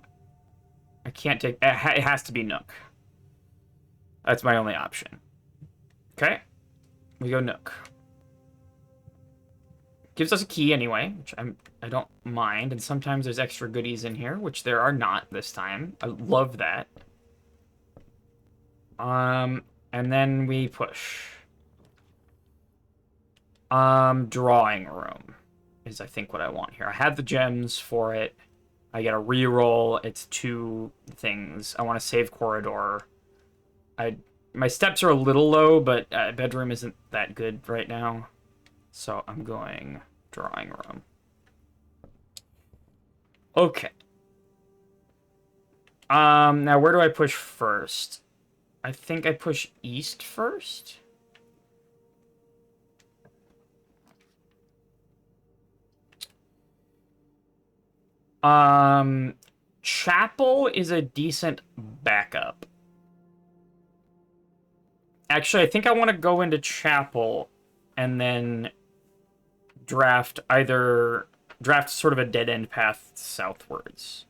Speaker 1: I can't take... It has to be Nook. That's my only option. Okay. We go Nook. Gives us a key anyway, which I don't mind. And sometimes there's extra goodies in here, which there are not this time. I love that. And then we push. Drawing room is I think what I want here. I have the gems for it. I get a reroll. It's 2 things. I want to save corridor. My steps are a little low, but bedroom isn't that good right now. So I'm going drawing room. Okay. Now where do I push first? I think I push east first. Chapel is a decent backup. Actually, I think I want to go into Chapel and then draft sort of a dead-end path southwards.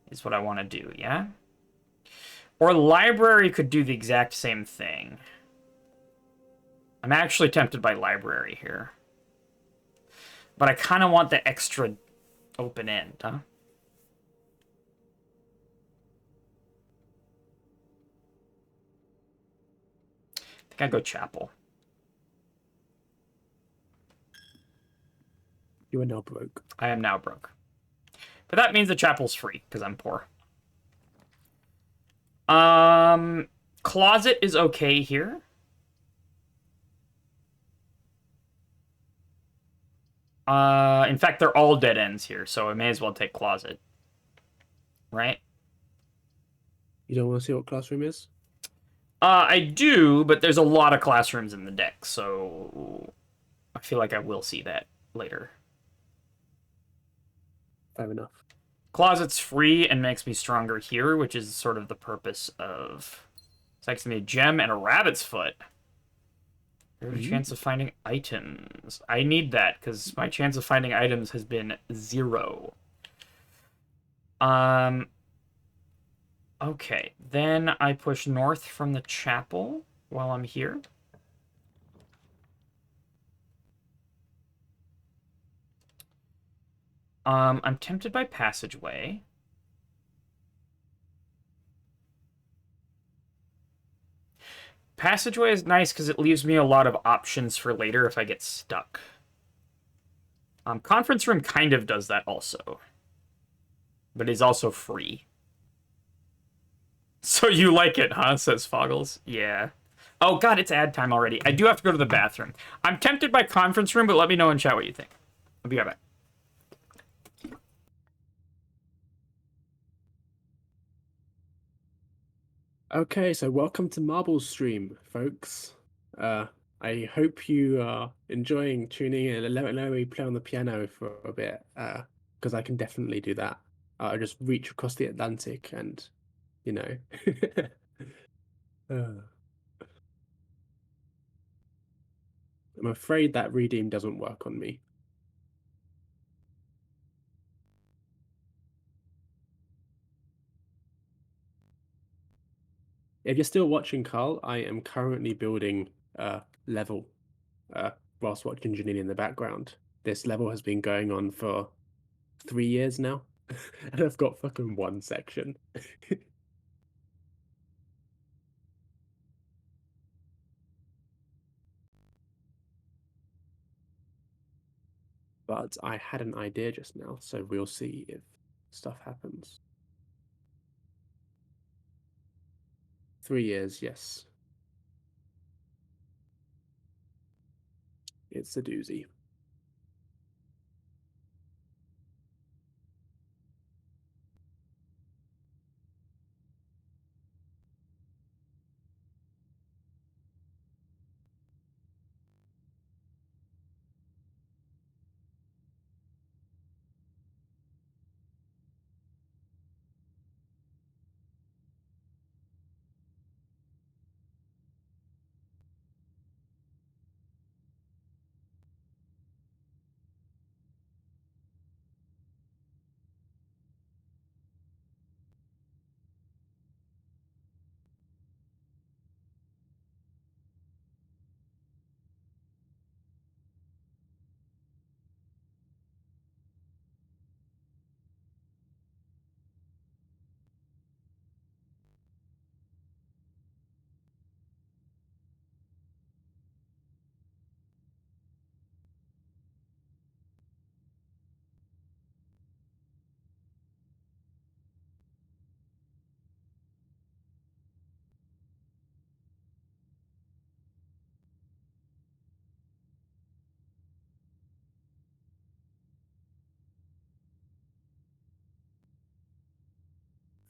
Speaker 1: Is what I want to do, yeah? Or library could do the exact same thing. I'm actually tempted by library here. But I kind of want the extra open end, huh? I think I'd go chapel.
Speaker 2: You are now broke.
Speaker 1: I am now broke. But that means the chapel's free, because I'm poor. Closet is okay here. In fact, they're all dead ends here, so I may as well take closet. Right?
Speaker 2: You don't want to see what classroom is?
Speaker 1: I do, but there's a lot of classrooms in the deck, so I feel like I will see that later.
Speaker 2: Fair enough.
Speaker 1: Closet's free and makes me stronger here, which is sort of the purpose of... It's actually a gem and a rabbit's foot. There's a chance of finding items. I need that, because my chance of finding items has been 0. Okay, then I push north from the chapel while I'm here. I'm tempted by passageway. Passageway is nice because it leaves me a lot of options for later if I get stuck. Conference room kind of does that also. But is also free. So you like it, huh? Says Foggles. Yeah. Oh, God, it's ad time already. I do have to go to the bathroom. I'm tempted by conference room, but let me know in chat what you think. I'll be right back.
Speaker 2: Okay, so welcome to Marble Stream, folks. I hope you are enjoying tuning in and let me play on the piano for a bit, because I can definitely do that. I just reach across the Atlantic and, you know. Uh, I'm afraid that redeem doesn't work on me. If you're still watching, Carl, I am currently building a level whilst watching Janine in the background. This level has been going on for 3 years now, and I've got fucking one section. But I had an idea just now, so we'll see if stuff happens. 3 years, yes. It's a doozy.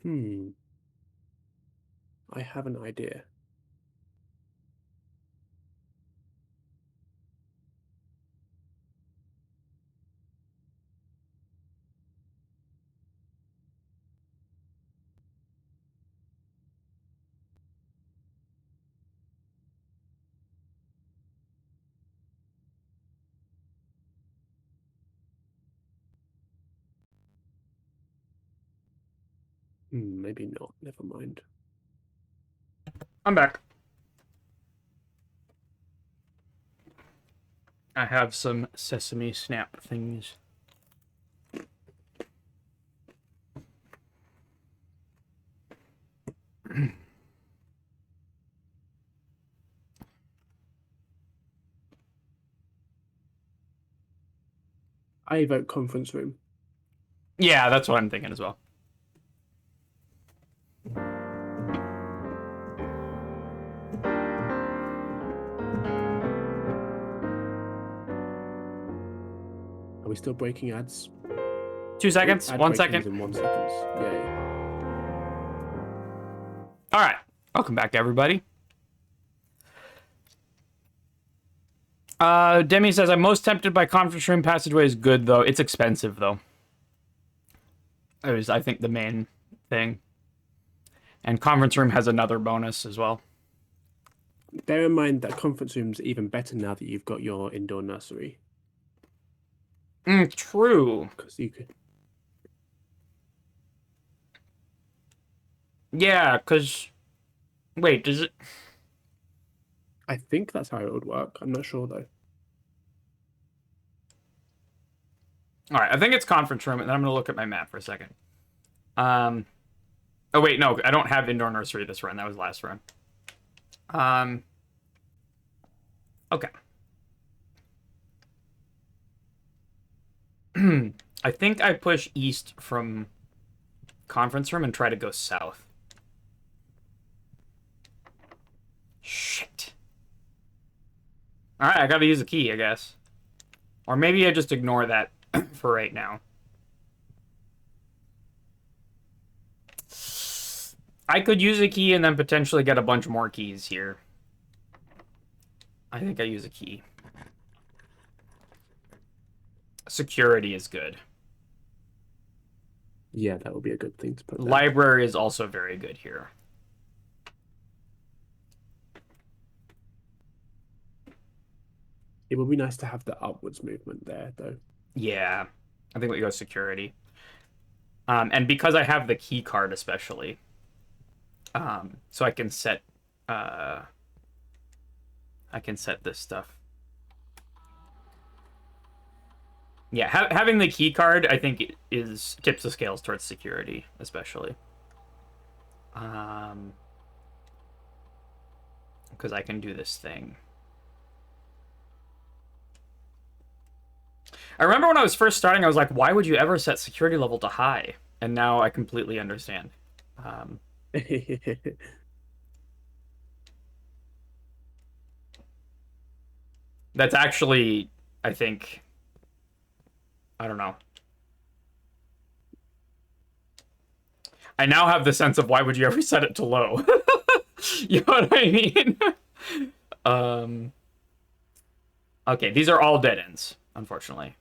Speaker 2: I have an idea. Maybe not. Never mind.
Speaker 1: I'm back. I have some sesame snap things.
Speaker 2: I vote conference room.
Speaker 1: Yeah, that's what I'm thinking as well.
Speaker 2: Are we still breaking ads?
Speaker 1: 2 seconds.
Speaker 2: Ad
Speaker 1: 1
Speaker 2: break
Speaker 1: second.
Speaker 2: comes in 1 second. Yay.
Speaker 1: All right. Welcome back, everybody. Demi says, I'm most tempted by conference room. Passageway is good, though. It's expensive, though. It was, I think, the main thing. And conference room has another bonus as well.
Speaker 2: Bear in mind that conference room's even better now that you've got your indoor nursery.
Speaker 1: True.
Speaker 2: Because you could.
Speaker 1: Yeah, because... Wait, does it...
Speaker 2: I think that's how it would work. I'm not sure, though.
Speaker 1: All right, I think it's conference room, and then I'm going to look at my map for a second. Oh, wait, no, I don't have indoor nursery this run. That was last run. Okay. I think I push east from conference room and try to go south. Shit. All right, I got to use a key, I guess. Or maybe I just ignore that for right now. I could use a key and then potentially get a bunch more keys here. I think I use a key. Security is good.
Speaker 2: Yeah, that would be a good thing to put there.
Speaker 1: Library is also very good here.
Speaker 2: It would be nice to have the upwards movement there, though.
Speaker 1: Yeah, I think we go security. And because I have the key card, especially, so uh, I can set this stuff. Yeah, having the key card, I think, is tips the scales towards security, especially. Because I can do this thing. I remember when I was first starting, I was like, why would you ever set security level to high? And now I completely understand. Um, that's actually, I think, I don't know. I now have the sense of why would you ever set it to low? You know what I mean? um, okay, these are all dead ends, unfortunately.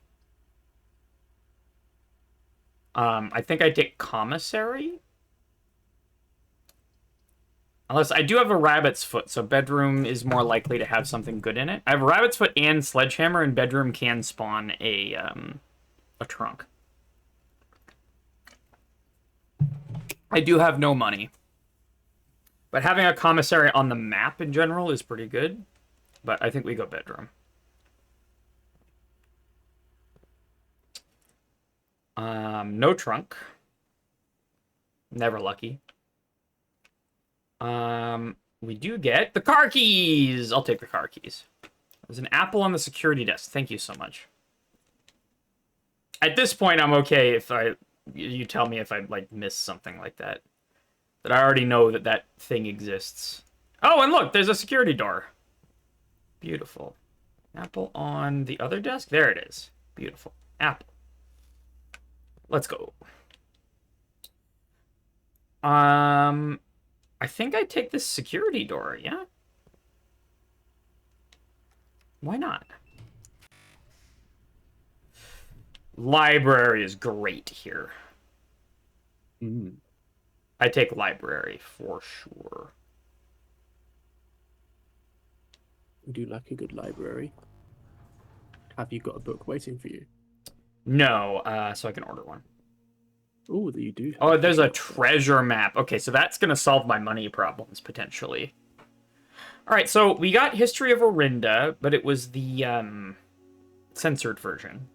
Speaker 1: I think I take commissary. Unless I do have a rabbit's foot, so bedroom is more likely to have something good in it. I have a rabbit's foot and sledgehammer, and bedroom can spawn a trunk. I do have no money. But having a commissary on the map in general is pretty good. But I think we go bedroom. No trunk. Never lucky. We do get the car keys. I'll take the car keys. There's an apple on the security desk. Thank you so much. At this point, I'm okay if you tell me if I like miss something like that. That I already know that that thing exists. Oh, and look, there's a security door. Beautiful. Apple on the other desk? There it is. Beautiful. Apple. Let's go. I think I take this security door, yeah? Why not? Library is great here.
Speaker 2: Mm.
Speaker 1: I take library for sure.
Speaker 2: We do like a good library. Have you got a book waiting for you?
Speaker 1: No, so I can order one.
Speaker 2: Oh, you do.
Speaker 1: Oh, there's a treasure map. Okay, so that's going to solve my money problems, potentially. All right, so we got History of Orinda, but it was the censored version.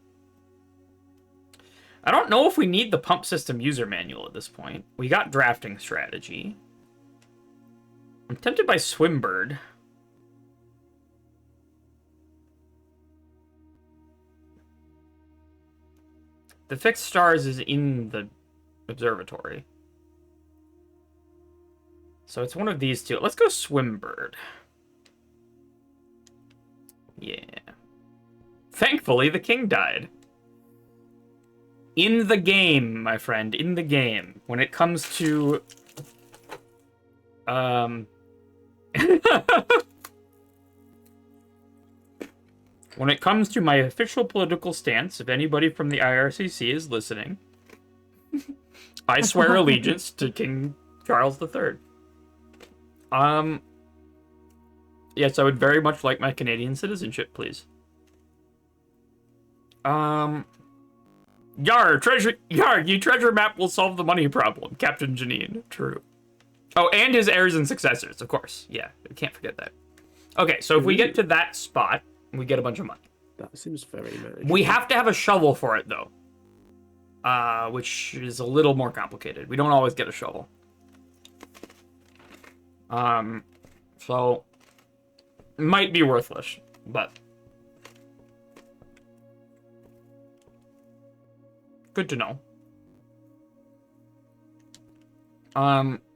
Speaker 1: I don't know if we need the pump system user manual at this point. We got drafting strategy. I'm tempted by Swimbird. The fixed stars is in the observatory. So it's one of these two. Let's go Swimbird. Yeah. Thankfully, the king died. In the game, my friend, in the game. When it comes to... When it comes to my official political stance, if anybody from the IRCC is listening, I swear allegiance to King Charles III. Yes, I would very much like my Canadian citizenship, please. Yar, you treasure map will solve the money problem, Captain Janine. True. Oh, and his heirs and successors, of course. Yeah, I can't forget that. Okay, so if we get to that spot, we get a bunch of money.
Speaker 2: That seems very manageable.
Speaker 1: We have to have a shovel for it, though. Which is a little more complicated. We don't always get a shovel. So it might be worthless, but good to know.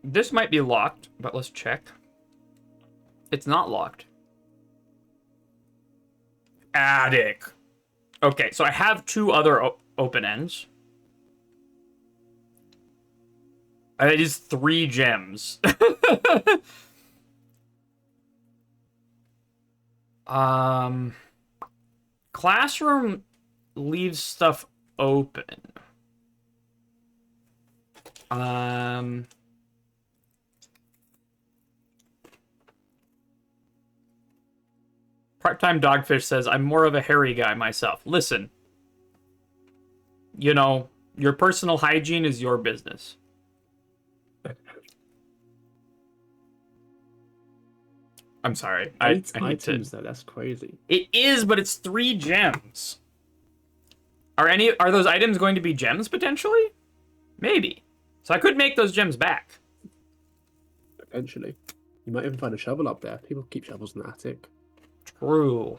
Speaker 1: This might be locked, but let's check. It's not locked. Attic. Okay, so I have two other open ends. It is 3 gems. Classroom leaves stuff open. Part-time Dogfish says, I'm more of a hairy guy myself. Listen, you know, your personal hygiene is your business. I'm sorry. I hate
Speaker 2: items
Speaker 1: to...
Speaker 2: though, that's crazy.
Speaker 1: It is, but it's 3 gems. Are those items going to be gems potentially? Maybe. So I could make those gems back.
Speaker 2: Potentially. You might even find a shovel up there. People keep shovels in the attic.
Speaker 1: True.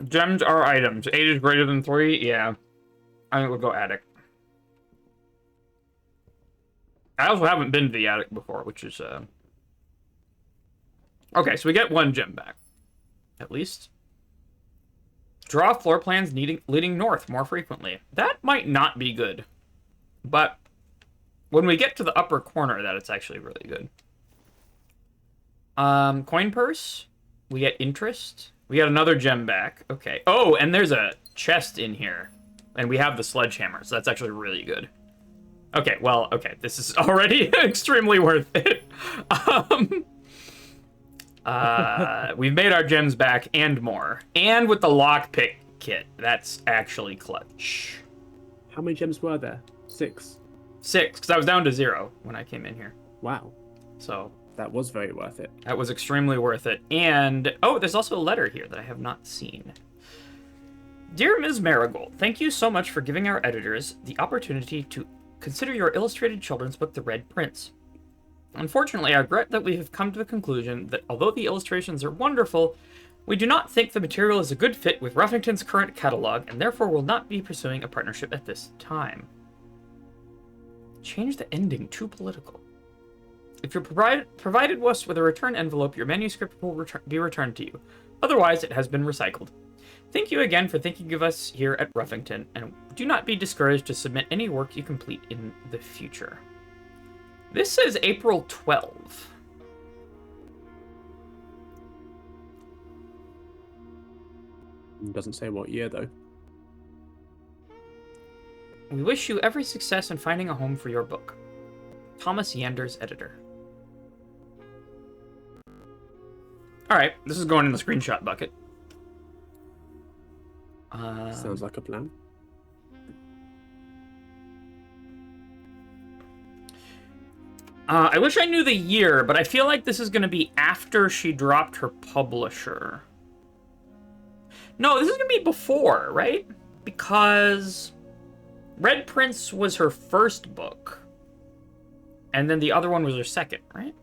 Speaker 1: Gems are items. 8 is greater than 3? Yeah. I think we'll go attic. I also haven't been to the attic before, which is, Okay, so we get 1 gem back. At least. Draw floor plans leading north more frequently. That might not be good. But when we get to the upper corner, that it's actually really good. Coin purse. We get interest. We get another gem back. Okay. Oh, and there's a chest in here. And we have the sledgehammer, so that's actually really good. Okay, well, okay. This is already extremely worth it. We've made our gems back and more. And with the lockpick kit. That's actually clutch.
Speaker 2: How many gems were there? 6?
Speaker 1: 6, because I was down to 0 when I came in here.
Speaker 2: Wow.
Speaker 1: So...
Speaker 2: that was very worth it.
Speaker 1: that was extremely worth it. And, oh, there's also a letter here that I have not seen. Dear Ms. Marigold, thank you so much for giving our editors the opportunity to consider your illustrated children's book, The Red Prince. Unfortunately, I regret that we have come to the conclusion that although the illustrations are wonderful, we do not think the material is a good fit with Ruffington's current catalog, and therefore will not be pursuing a partnership at this time. Change the ending to political. If you're provided us with a return envelope, your manuscript will be returned to you. Otherwise, it has been recycled. Thank you again for thinking of us here at Ruffington, and do not be discouraged to submit any work you complete in the future. This says April 12.
Speaker 2: It doesn't say what year, though.
Speaker 1: We wish you every success in finding a home for your book. Thomas Yanders, editor. Alright, this is going in the screenshot bucket.
Speaker 2: Sounds like a plan.
Speaker 1: I wish I knew the year, but I feel like this is going to be after she dropped her publisher. No, this is going to be before, right? Because Red Prince was her first book. And then the other one was her second, right?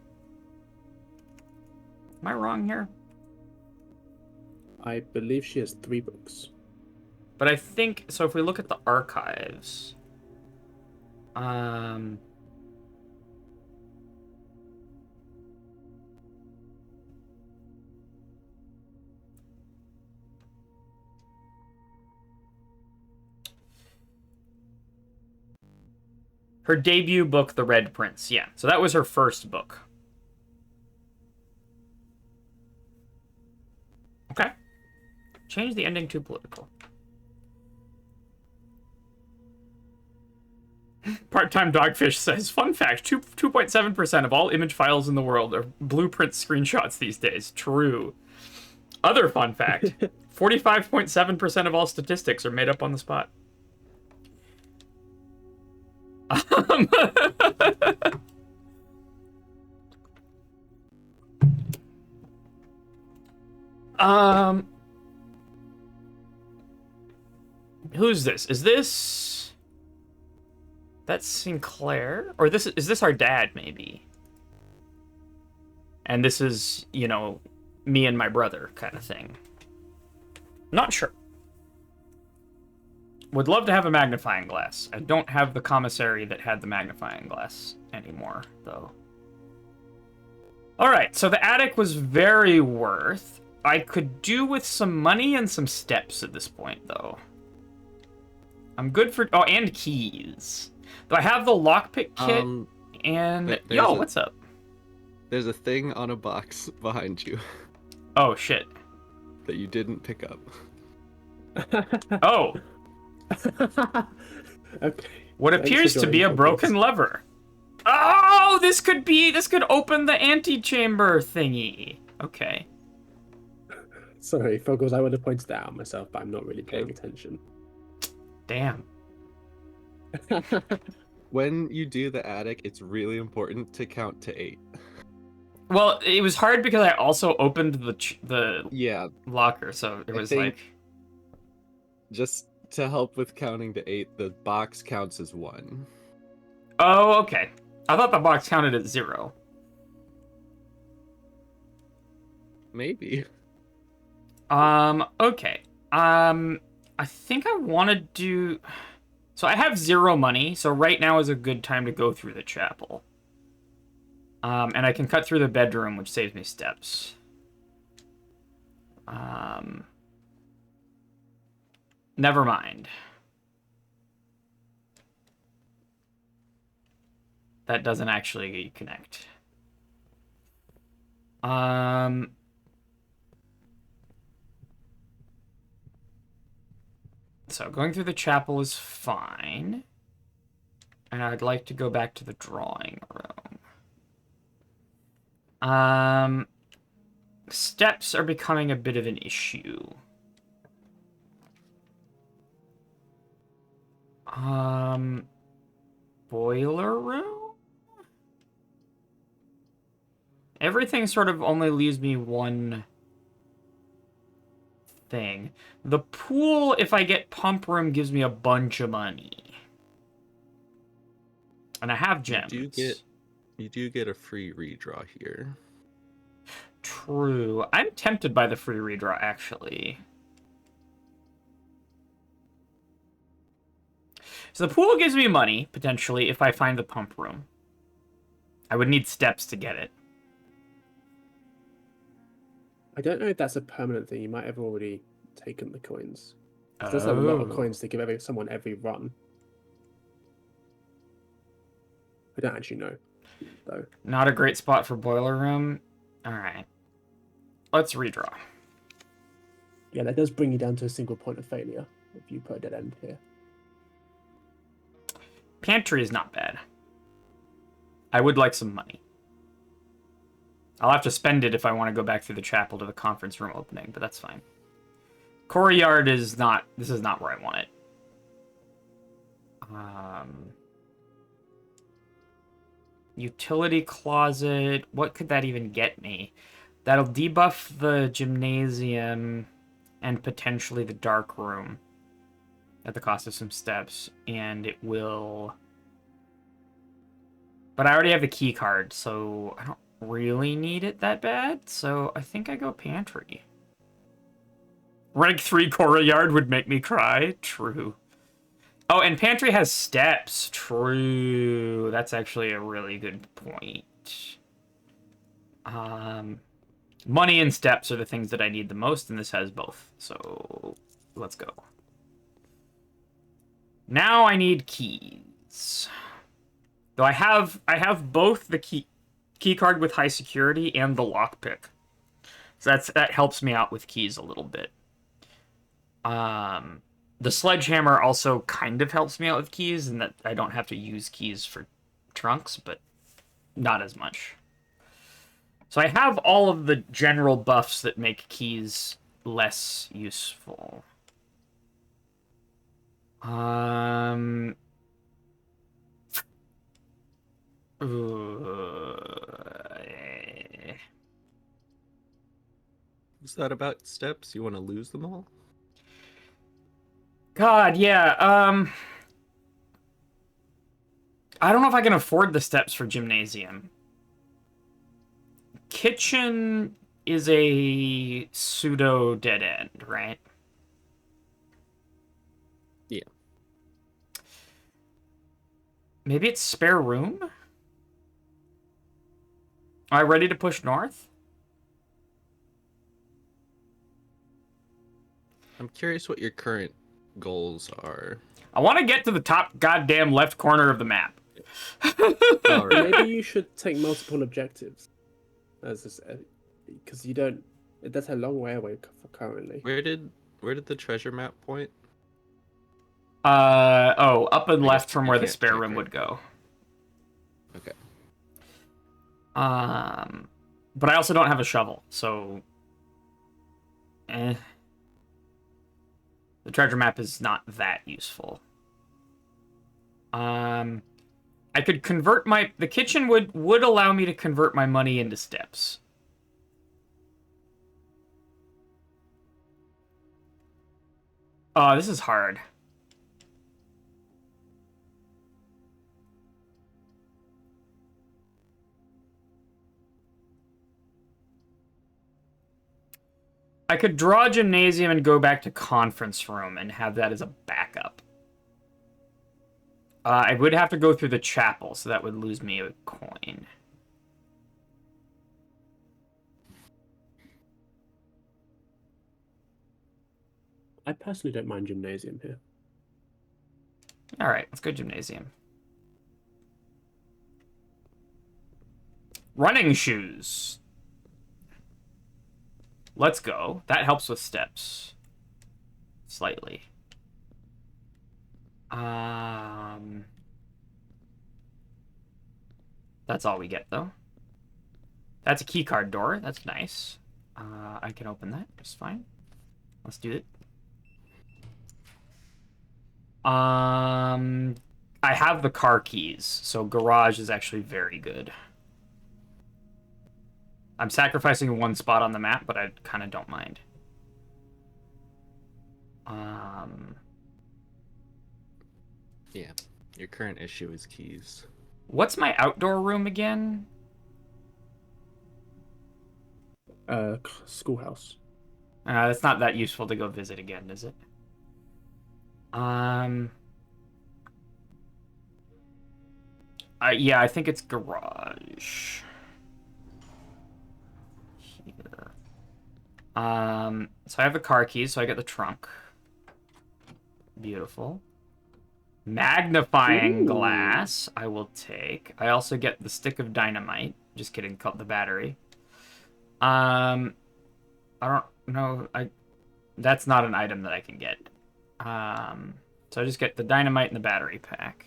Speaker 1: Am I wrong here?
Speaker 2: I believe she has 3 books.
Speaker 1: But I think, so if we look at the archives, her debut book, The Red Prince, yeah. So that was her first book. Okay. Change the ending to political. Part-time Dogfish says, fun fact, 2.7% of all image files in the world are blueprint screenshots these days. True. Other fun fact, 45.7% of all statistics are made up on the spot. Who's this? Is this... that's Sinclair? Or is this our dad, maybe? And this is, you know, me and my brother kind of thing. Not sure. Would love to have a magnifying glass. I don't have the commissary that had the magnifying glass anymore, though. Alright, so the attic was very worth. I could do with some money and some steps at this point, though. I'm good for... oh, and keys. Do I have the lockpick kit? And... yo, what's up?
Speaker 3: There's a thing on a box behind you.
Speaker 1: Oh, shit.
Speaker 3: That you didn't pick up.
Speaker 1: Oh.
Speaker 2: Okay.
Speaker 1: What appears to be a broken lever. Oh! Oh, this could open the antechamber thingy. Okay.
Speaker 2: Sorry, Foggles, I would have pointed that out myself, but I'm not really paying attention.
Speaker 1: Damn.
Speaker 3: When you do the attic, it's really important to count to 8.
Speaker 1: Well, it was hard because I also opened the
Speaker 3: Yeah,
Speaker 1: locker, so it
Speaker 3: I
Speaker 1: was
Speaker 3: think-
Speaker 1: like...
Speaker 3: just to help with counting to 8, the box counts as 1.
Speaker 1: Oh, okay. I thought the box counted at 0.
Speaker 3: Maybe.
Speaker 1: Okay. I think I want to do... So I have 0 money, so right now is a good time to go through the chapel. And I can cut through the bedroom, which saves me steps. Never mind. That doesn't actually connect. So going through the chapel is fine. And I'd like to go back to the drawing room. Steps are becoming a bit of an issue. Boiler room? Everything sort of only leaves me one thing. The pool, if I get pump room, gives me a bunch of money. And I have gems.
Speaker 3: You do get a free redraw here.
Speaker 1: True. I'm tempted by the free redraw, actually. So the pool gives me money, potentially, if I find the pump room. I would need steps to get it.
Speaker 2: I don't know if that's a permanent thing. You might have already taken the coins. There's a lot of coins to give someone every run. I don't actually know, though.
Speaker 1: Not a great spot for boiler room. Alright. Let's redraw.
Speaker 2: Yeah, that does bring you down to a single point of failure if you put a dead end here.
Speaker 1: Pantry is not bad. I would like some money. I'll have to spend it if I want to go back through the chapel to the conference room opening, but that's fine. Courtyard is not... This is not where I want it. Utility closet. What could that even get me? That'll debuff the gymnasium and potentially the dark room at the cost of some steps. And it will... But I already have the key card, so I don't really need it that bad. So I think I go pantry. Rank 3 courtyard would make me cry. True. Oh, and pantry has steps. True. That's actually a really good point. Money and steps are the things that I need the most, and this has both. So let's go. Now I need keys. Though I have both the key card with high security and the lockpick. So that helps me out with keys a little bit. The sledgehammer also kind of helps me out with keys, and that I don't have to use keys for trunks, but not as much. So I have all of the general buffs that make keys less useful.
Speaker 3: Is that about steps? You want to lose them all?
Speaker 1: God, yeah. I don't know if I can afford the steps for gymnasium. Kitchen is a pseudo dead end, right?
Speaker 3: Yeah.
Speaker 1: Maybe it's spare room? Am I ready to push north?
Speaker 3: I'm curious what your current goals are.
Speaker 1: I want to get to the top goddamn left corner of the map.
Speaker 3: All right.
Speaker 2: Maybe you should take multiple objectives, because you don't. That's a long way away currently.
Speaker 3: Where did the treasure map point?
Speaker 1: Up and
Speaker 3: I
Speaker 1: left
Speaker 3: guess
Speaker 1: from
Speaker 3: you
Speaker 1: where the
Speaker 3: can't
Speaker 1: spare
Speaker 3: check
Speaker 1: room
Speaker 3: it.
Speaker 1: would go.
Speaker 3: Okay.
Speaker 1: But I also don't have a shovel, so the treasure map is not that useful. I could convert the kitchen would allow me to convert my money into steps. Oh, this is hard. I could draw a gymnasium and go back to conference room and have that as a backup. I would have to go through the chapel, so that would lose me a coin.
Speaker 2: I personally don't mind gymnasium here.
Speaker 1: All right, let's go gymnasium. Running shoes. Let's go. That helps with steps. Slightly. That's all we get, though. That's a keycard door. That's nice. I can open that just fine. Let's do it. I have the car keys, so garage is actually very good. I'm sacrificing one spot on the map, but I kind of don't mind.
Speaker 3: Yeah, your current issue is keys.
Speaker 1: What's my outdoor room again?
Speaker 2: Schoolhouse.
Speaker 1: That's not that useful to go visit again, is it? Yeah, I think it's garage. Here. So I have the car keys, so I get the trunk. Beautiful. Magnifying glass, I will take. I also get the stick of dynamite. Just kidding, cut the battery. I don't know. That's not an item that I can get. So I just get the dynamite and the battery pack.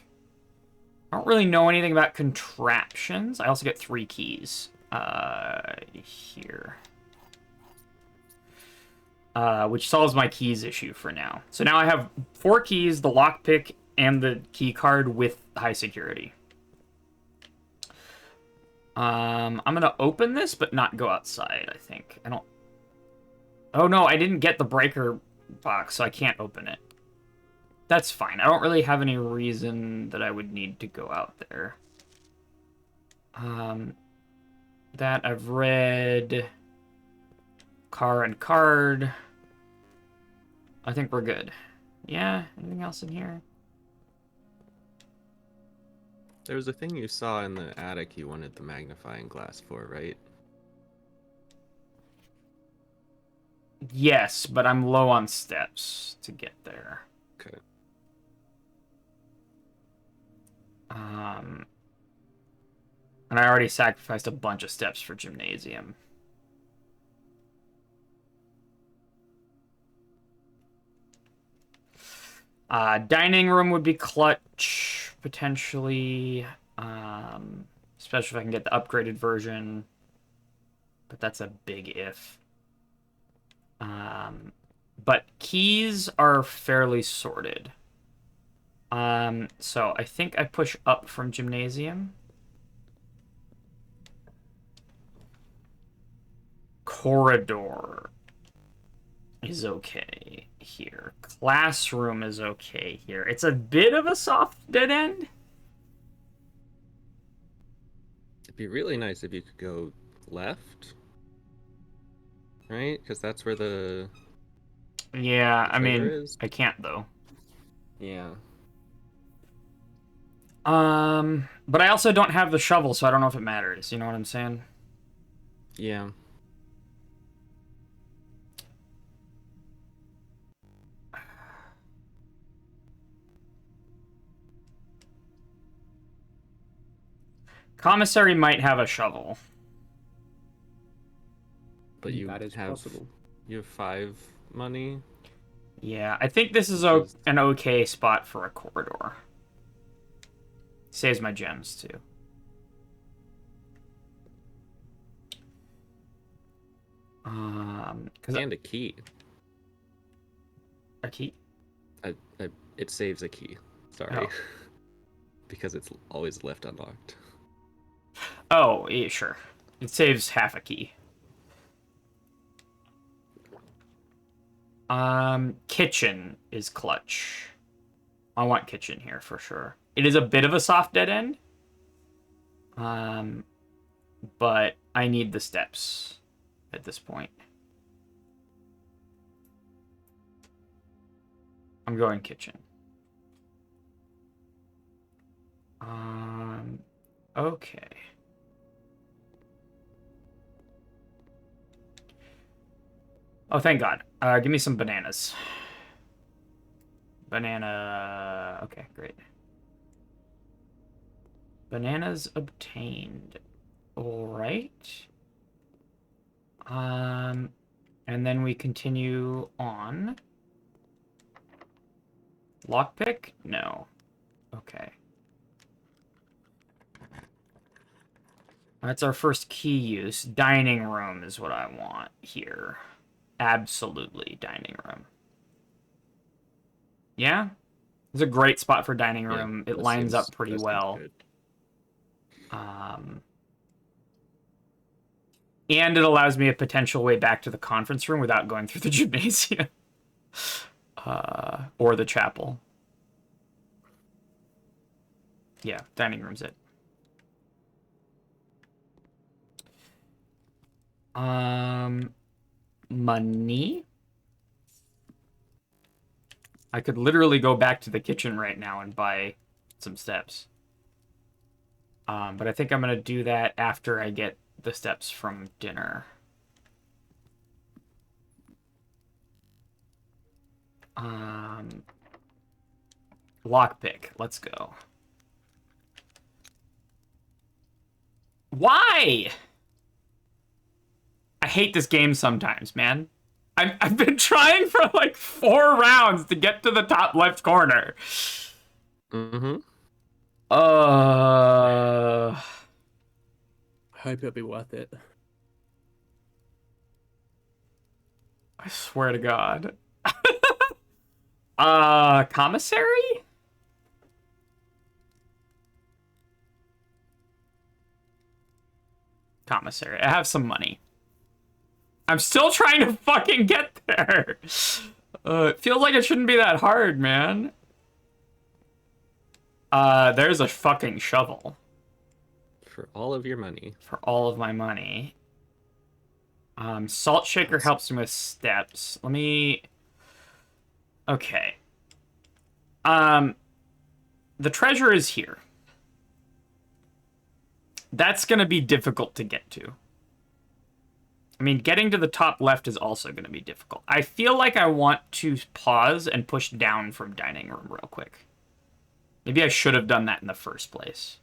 Speaker 1: I don't really know anything about contraptions. I also get 3 keys. Here. Which solves my keys issue for now. So now I have 4 keys, the lockpick, and the key card with high security. I'm gonna open this, but not go outside, I think. I don't... Oh no, I didn't get the breaker box, so I can't open it. That's fine. I don't really have any reason that I would need to go out there. That I've read. Car and card. I think we're good. Yeah, anything else in here?
Speaker 3: There was a thing you saw in the attic you wanted the magnifying glass for, right?
Speaker 1: Yes, but I'm low on steps to get there.
Speaker 3: Okay.
Speaker 1: And I already sacrificed a bunch of steps for gymnasium. Dining room would be clutch, potentially. Especially if I can get the upgraded version. But that's a big if. But keys are fairly sorted. So I think I push up from gymnasium. Corridor is okay here. Classroom is okay here. It's a bit of a soft dead end.
Speaker 3: It'd be really nice if you could go left. Right? Because that's where the...
Speaker 1: Yeah, I mean,
Speaker 3: is.
Speaker 1: I can't though.
Speaker 3: Yeah.
Speaker 1: But I also don't have the shovel, so I don't know if it matters. You know what I'm saying?
Speaker 3: Yeah.
Speaker 1: Commissary might have a shovel.
Speaker 3: But you
Speaker 2: that is
Speaker 3: have
Speaker 2: possible.
Speaker 3: You have 5 money.
Speaker 1: Yeah, I think this is an okay spot for a corridor. Saves my gems too. Because
Speaker 3: And a key.
Speaker 1: a key.
Speaker 3: It saves a key. Sorry.
Speaker 1: Oh.
Speaker 3: Because it's always left unlocked.
Speaker 1: Oh, yeah, sure. It saves half a key. Kitchen is clutch. I want kitchen here for sure. It is a bit of a soft dead end. But I need the steps at this point. I'm going kitchen. Okay. Oh, thank God. Give me some bananas. Banana. Okay, great. Bananas obtained. All right. And then we continue on. Lockpick? No. Okay. That's our first key use. Dining room is what I want here. Absolutely dining room. Yeah? It's a great spot for dining room. It lines up pretty well.
Speaker 3: Good.
Speaker 1: And it allows me a potential way back to the conference room without going through the gymnasium. Or the chapel. Yeah, dining room's it. Money? I could literally go back to the kitchen right now and buy some steps. But I think I'm going to do that after I get the steps from dinner. Lockpick. Let's go. Why? I hate this game sometimes, man. I've been trying for like 4 rounds to get to the top left corner.
Speaker 3: Mm-hmm.
Speaker 2: I hope it'll be worth it.
Speaker 1: I swear to God. Commissary? Commissary. I have some money. I'm still trying to fucking get there. It feels like it shouldn't be that hard, man. There's a fucking shovel.
Speaker 3: For all of your money.
Speaker 1: For all of my money. Salt shaker helps me with steps. Let me... Okay. The treasure is here. That's gonna be difficult to get to. I mean, getting to the top left is also going to be difficult. I feel like I want to pause and push down from dining room real quick. Maybe I should have done that in the first place.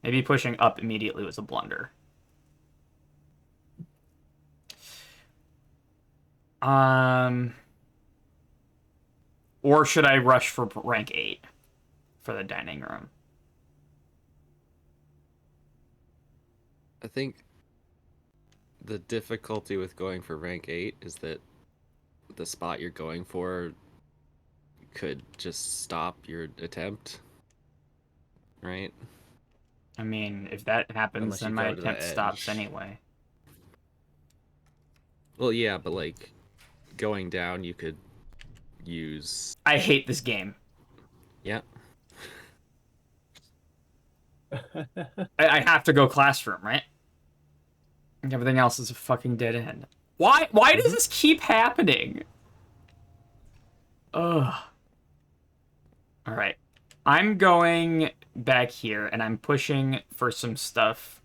Speaker 1: Maybe pushing up immediately was a blunder. Or should I rush for rank 8 for the dining room?
Speaker 3: I think the difficulty with going for rank 8 is that the spot you're going for could just stop your attempt, right?
Speaker 1: I mean, if that happens,
Speaker 3: Unless
Speaker 1: then
Speaker 3: you
Speaker 1: my
Speaker 3: go to the
Speaker 1: attempt stops
Speaker 3: edge.
Speaker 1: anyway.
Speaker 3: Well, yeah, but like going down, you could use.
Speaker 1: I hate this game.
Speaker 3: Yeah.
Speaker 1: I have to go classroom, right? Everything else is a fucking dead end. Why does this keep happening? Ugh. Alright. I'm going back here, and I'm pushing for some stuff.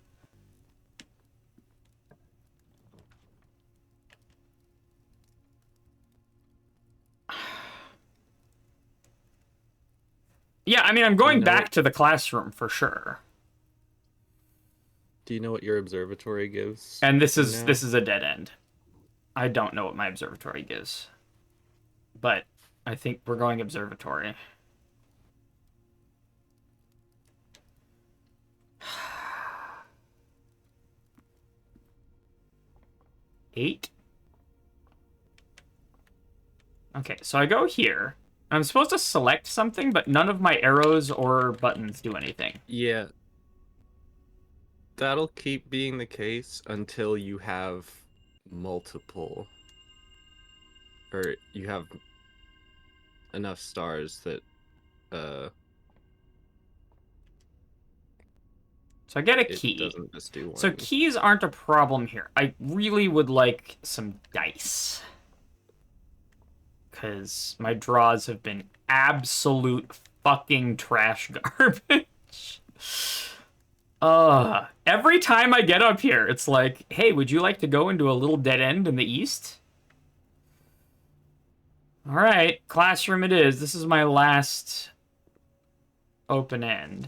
Speaker 1: Yeah, I mean, I'm going back to the classroom for sure.
Speaker 3: Do you know what your observatory gives?
Speaker 1: And this is a dead end. I don't know what my observatory gives. But I think we're going observatory. 8. Okay, so I go here. I'm supposed to select something, but none of my arrows or buttons do anything.
Speaker 3: Yeah. That'll keep being the case until you have multiple, or you have enough stars that
Speaker 1: So I get a
Speaker 3: it
Speaker 1: key.
Speaker 3: doesn't just do one.
Speaker 1: So keys aren't a problem here. I really would like some dice. Because my draws have been absolute fucking trash garbage. Every time I get up here, it's like, hey, would you like to go into a little dead end in the east? All right, classroom it is. This is my last open end.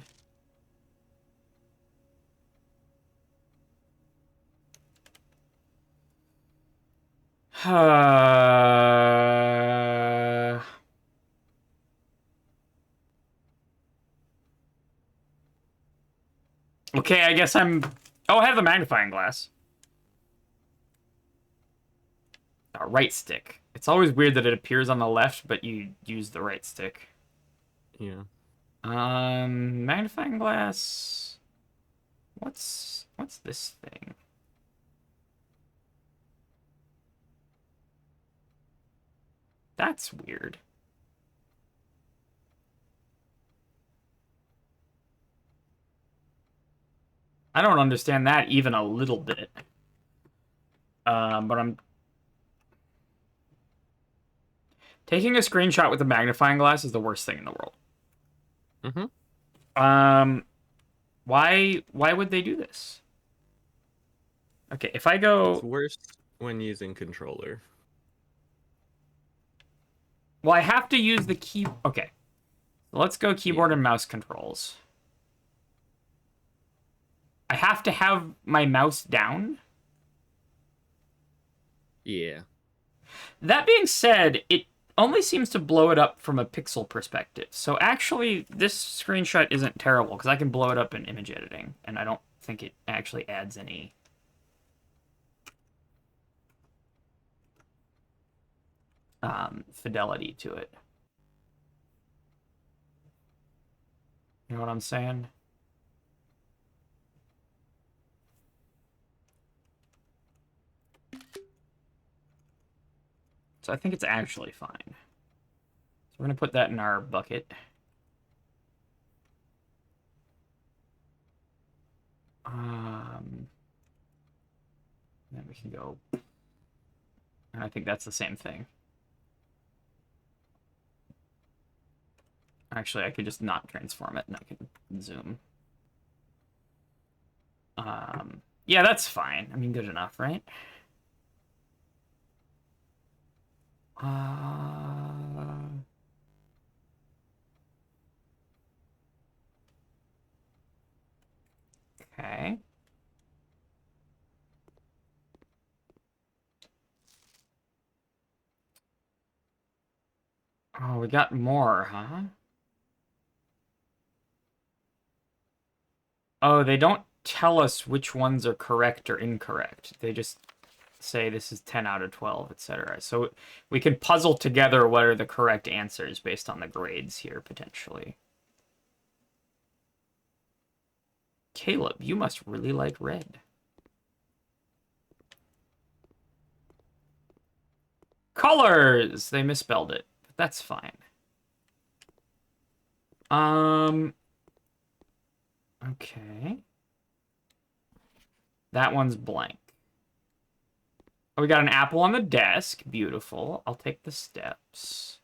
Speaker 1: Okay, I guess I'm... Oh, I have the magnifying glass. Right stick. It's always weird that it appears on the left, but you use the right stick.
Speaker 3: Yeah.
Speaker 1: Magnifying glass... What's this thing? That's weird. I don't understand that even a little bit. But I'm... Taking a screenshot with a magnifying glass is the worst thing in the world.
Speaker 3: Mm-hmm.
Speaker 1: Why would they do this? Okay, if I go...
Speaker 3: It's worse when using controller.
Speaker 1: Well, I have to use the key... Okay. Let's go keyboard and mouse controls. I have to have my mouse down?
Speaker 3: Yeah.
Speaker 1: That being said, it only seems to blow it up from a pixel perspective. So actually, this screenshot isn't terrible, because I can blow it up in image editing, and I don't think it actually adds any... fidelity to it. You know what I'm saying? So I think it's actually fine. So we're going to put that in our bucket. Then we can go... And I think that's the same thing. Actually, I could just not transform it, and I can zoom. Yeah, that's fine. I mean, good enough, right? Okay. Oh, we got more, huh? Oh, they don't tell us which ones are correct or incorrect. They just say this is 10 out of 12, etc. So we can puzzle together what are the correct answers based on the grades here, potentially. Caleb, you must really like red. Colors! They misspelled it, but that's fine. Okay. That one's blank. Oh, we got an apple on the desk. Beautiful. I'll take the steps.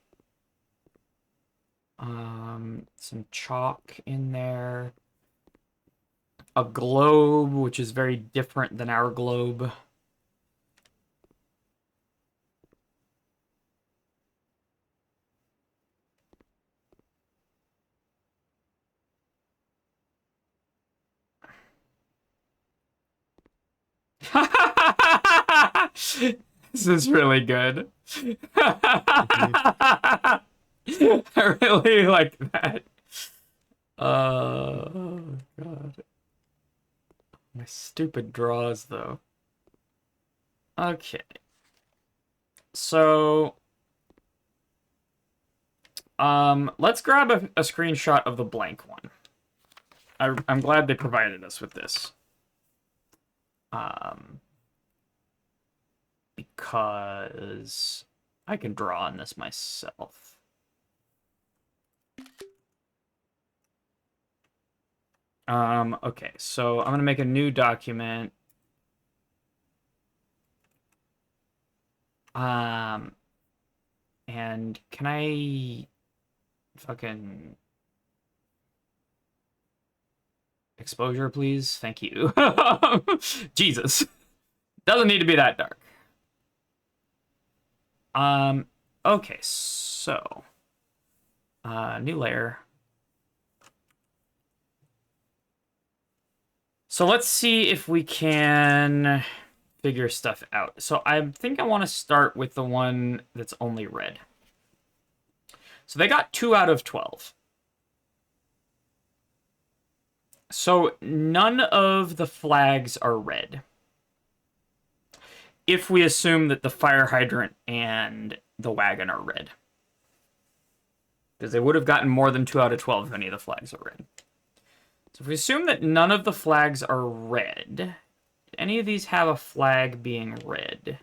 Speaker 1: Some chalk in there. A globe, which is very different than our globe. This is really good. I really like that. Oh, God. My stupid draws, though. Okay. So, let's grab a screenshot of the blank one. I'm glad they provided us with this. Because I can draw on this myself. Okay, so I'm gonna make a new document. And can I fucking exposure, please? Thank you. Jesus. Doesn't need to be that dark. Okay, so new layer. So let's see if we can figure stuff out. So I think I want to start with the one that's only red. So they got 2 out of 12. So none of the flags are red. If we assume that the fire hydrant and the wagon are red. Because they would have gotten more than 2 out of 12 if any of the flags are red. So if we assume that none of the flags are red, do any of these have a flag being red?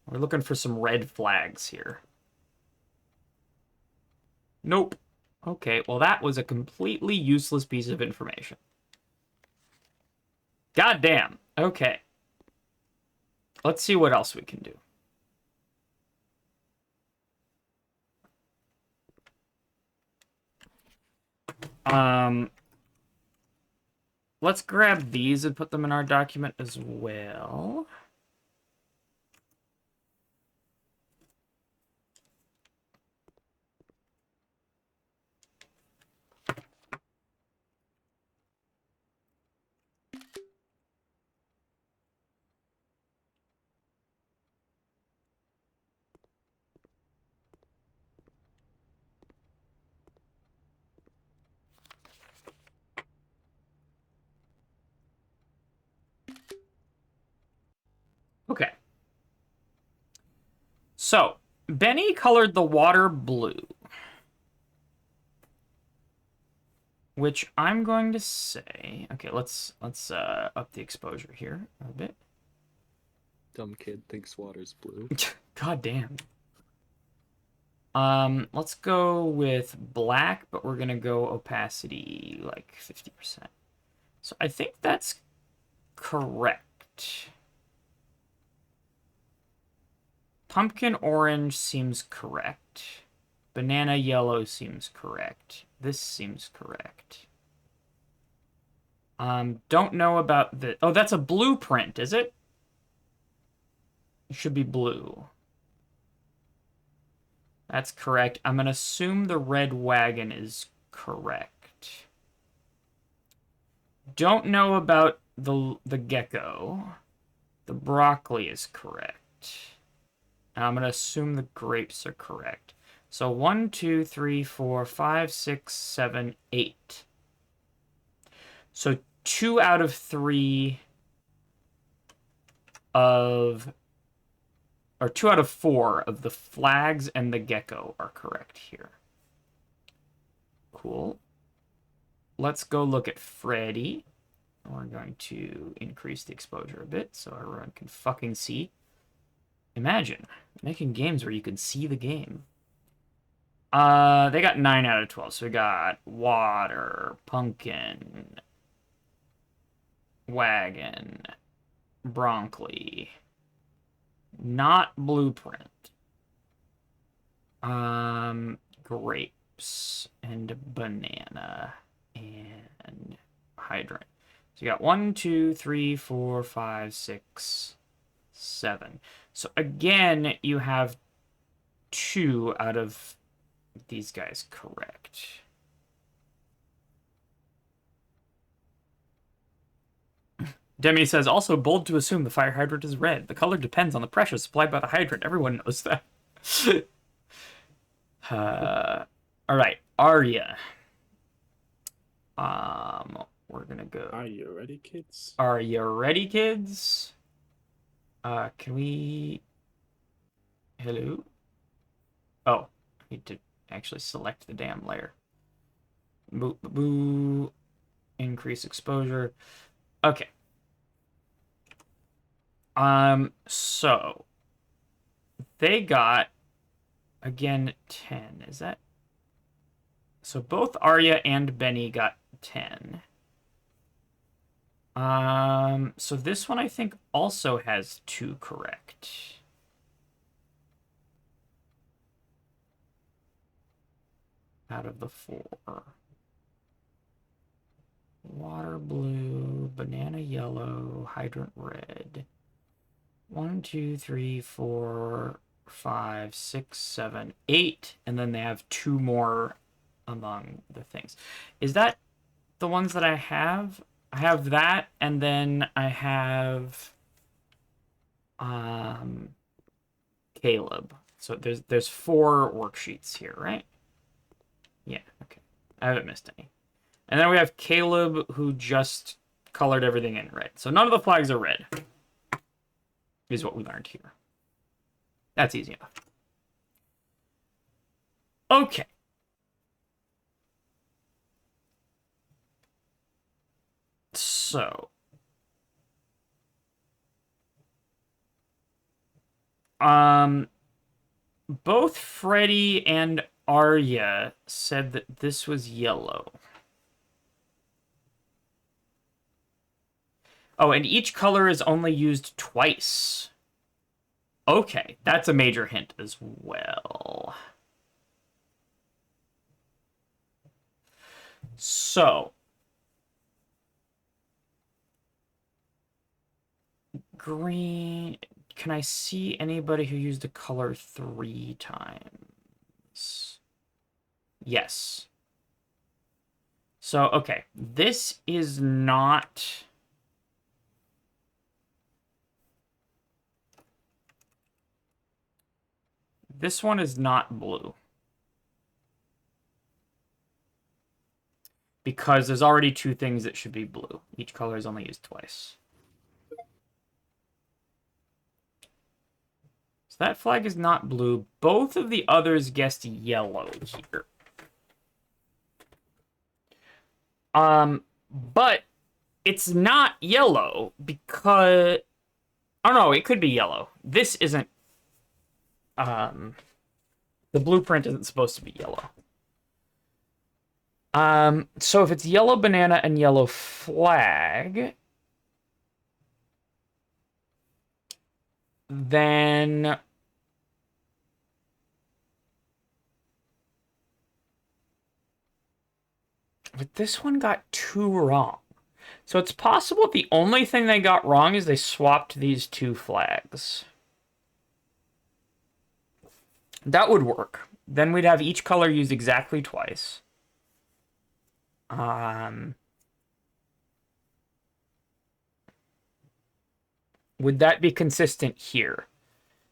Speaker 1: We're looking for some red flags here. Nope. Okay, well that was a completely useless piece of information. God damn. Okay. Let's see what else we can do. Let's grab these and put them in our document as well. Okay. So, Benny colored the water blue. Which I'm going to say... Okay, let's up the exposure here a bit.
Speaker 3: Dumb kid thinks water's blue.
Speaker 1: God damn. Let's go with black, but we're gonna go opacity like 50%. So I think that's correct. Pumpkin orange seems correct. Banana yellow seems correct. This seems correct. Don't know about the... Oh, that's a blueprint, is it? It should be blue. That's correct. I'm gonna assume the red wagon is correct. Don't know about the gecko. The broccoli is correct. And I'm gonna assume the grapes are correct. So 1, 2, 3, 4, 5, 6, 7, 8. So 2 out of 3 of... Or 2 out of 4 of the flags and the gecko are correct here. Cool. Let's go look at Freddy. We're going to increase the exposure a bit so everyone can fucking see. Imagine making games where you can see the game. They got 9 out of 12. So we got water, pumpkin, wagon, broccoli, not blueprint. Grapes and banana and hydrant. So you got 1, 2, 3, 4, 5, 6, 7. So again, you have 2 out of these guys correct. Demi says, also bold to assume the fire hydrant is red. The color depends on the pressure supplied by the hydrant. Everyone knows that. All right, Arya. We're gonna go.
Speaker 2: Are you ready, kids?
Speaker 1: Are you ready, kids? Can we... Hello? Oh, I need to actually select the damn layer. Boo, boo, boo. Increase exposure. Okay. So they got again 10. Is that so? Both Arya and Benny got 10. So this one I think also has 2 correct. Out of the 4. Water blue, banana yellow, hydrant red. 1, 2, 3, 4, 5, 6, 7, 8, and then they have 2 more among the things. Is that the ones that I have? I have that, and then I have Caleb. So there's 4 worksheets here, right? Yeah, okay. I haven't missed any. And then we have Caleb, who just colored everything in red. So none of the flags are red, is what we learned here. That's easy enough. Okay. So. Both Freddy and Arya said that this was yellow. Oh, and each color is only used twice. Okay, that's a major hint as well. So, green. Can I see anybody who used the color 3 times? Yes. So, okay, this is not... This one is not blue. Because there's already 2 things that should be blue. Each color is only used twice. So that flag is not blue. Both of the others guessed yellow here. But it's not yellow because... Oh no, it could be yellow. This isn't... The blueprint isn't supposed to be yellow. So if it's yellow banana and yellow flag, then but this one got 2 wrong. So it's possible the only thing they got wrong is they swapped these 2 flags. That would work. Then we'd have each color used exactly twice. Would that be consistent here?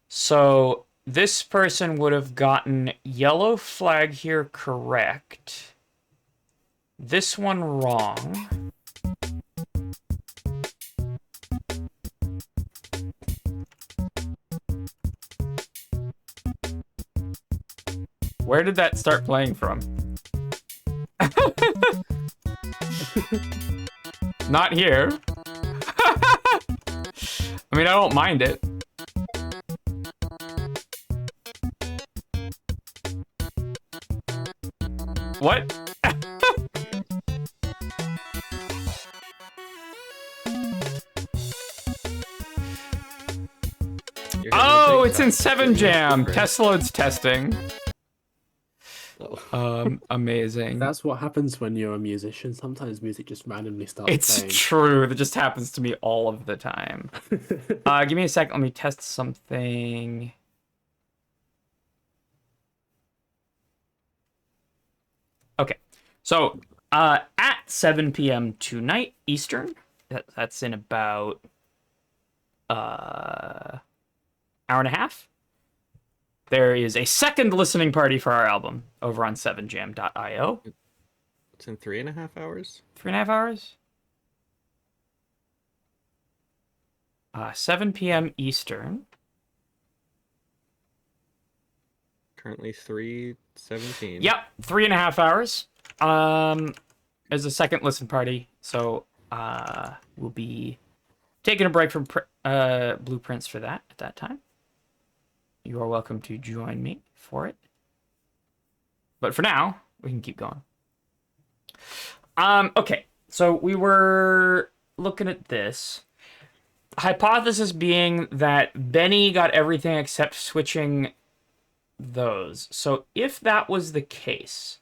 Speaker 1: So this person would have gotten yellow flag here correct. This one wrong. Where did that start playing from? Not here. I mean, I don't mind it. What? Oh, it's in 7jam. Test loads testing. Amazing.
Speaker 2: That's what happens when you're a musician. Sometimes music just randomly starts
Speaker 1: It's
Speaker 2: playing.
Speaker 1: true. That just happens to me all of the time. Give me a sec. Let me test something. Okay. So, at 7 p.m. tonight, Eastern, that's in about hour and a half, there is a second listening party for our album over on 7jam.io.
Speaker 3: It's in 3.5 hours.
Speaker 1: 3.5 hours? 7 p.m. Eastern.
Speaker 3: Currently 3:17.
Speaker 1: Yep, 3.5 hours. As a second listen party, so we'll be taking a break from blueprints for that at that time. You are welcome to join me for it. But for now, we can keep going. Okay, so we were looking at this. Hypothesis being that Benny got everything except switching those. So if that was the case...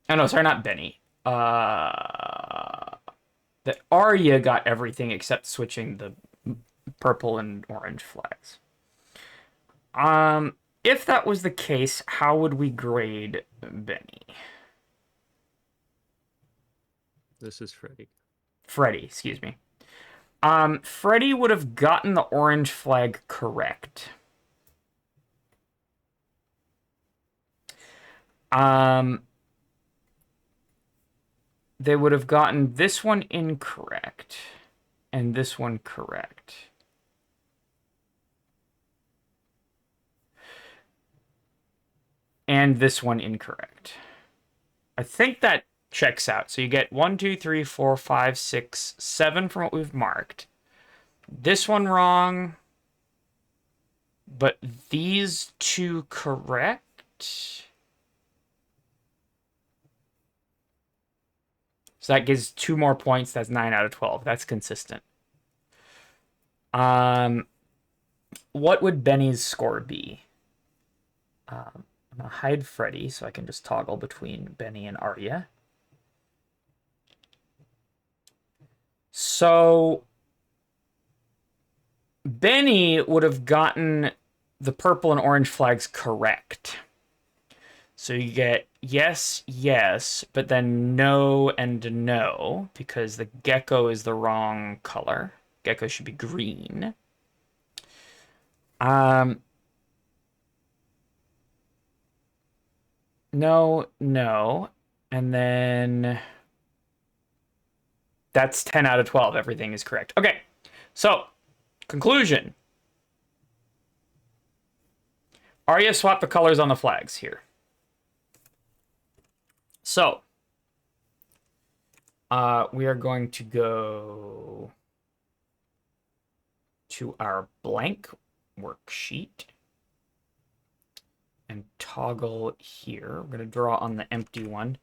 Speaker 1: Oh, no, sorry, not Benny. That Arya got everything except switching the purple and orange flags. If that was the case, how would we grade Benny?
Speaker 3: This is Freddy.
Speaker 1: Freddy, excuse me. Freddy would have gotten the orange flag correct. They would have gotten this one incorrect and this one correct. And this one incorrect. I think that checks out. So you get 1, 2, 3, 4, 5, 6, 7 from what we've marked. This one wrong. But these two correct. So that gives 2 more points. That's 9 out of 12. That's consistent. What would Benny's score be? I'm going to hide Freddy so I can just toggle between Benny and Arya. So Benny would have gotten the purple and orange flags correct. So you get yes, yes, but then no and no, because the gecko is the wrong color. Gecko should be green. No, no. And then that's 10 out of 12. Everything is correct. Okay, so conclusion. Arya swapped the colors on the flags here. So, we are going to go to our blank worksheet and toggle here. We're going to draw on the empty one.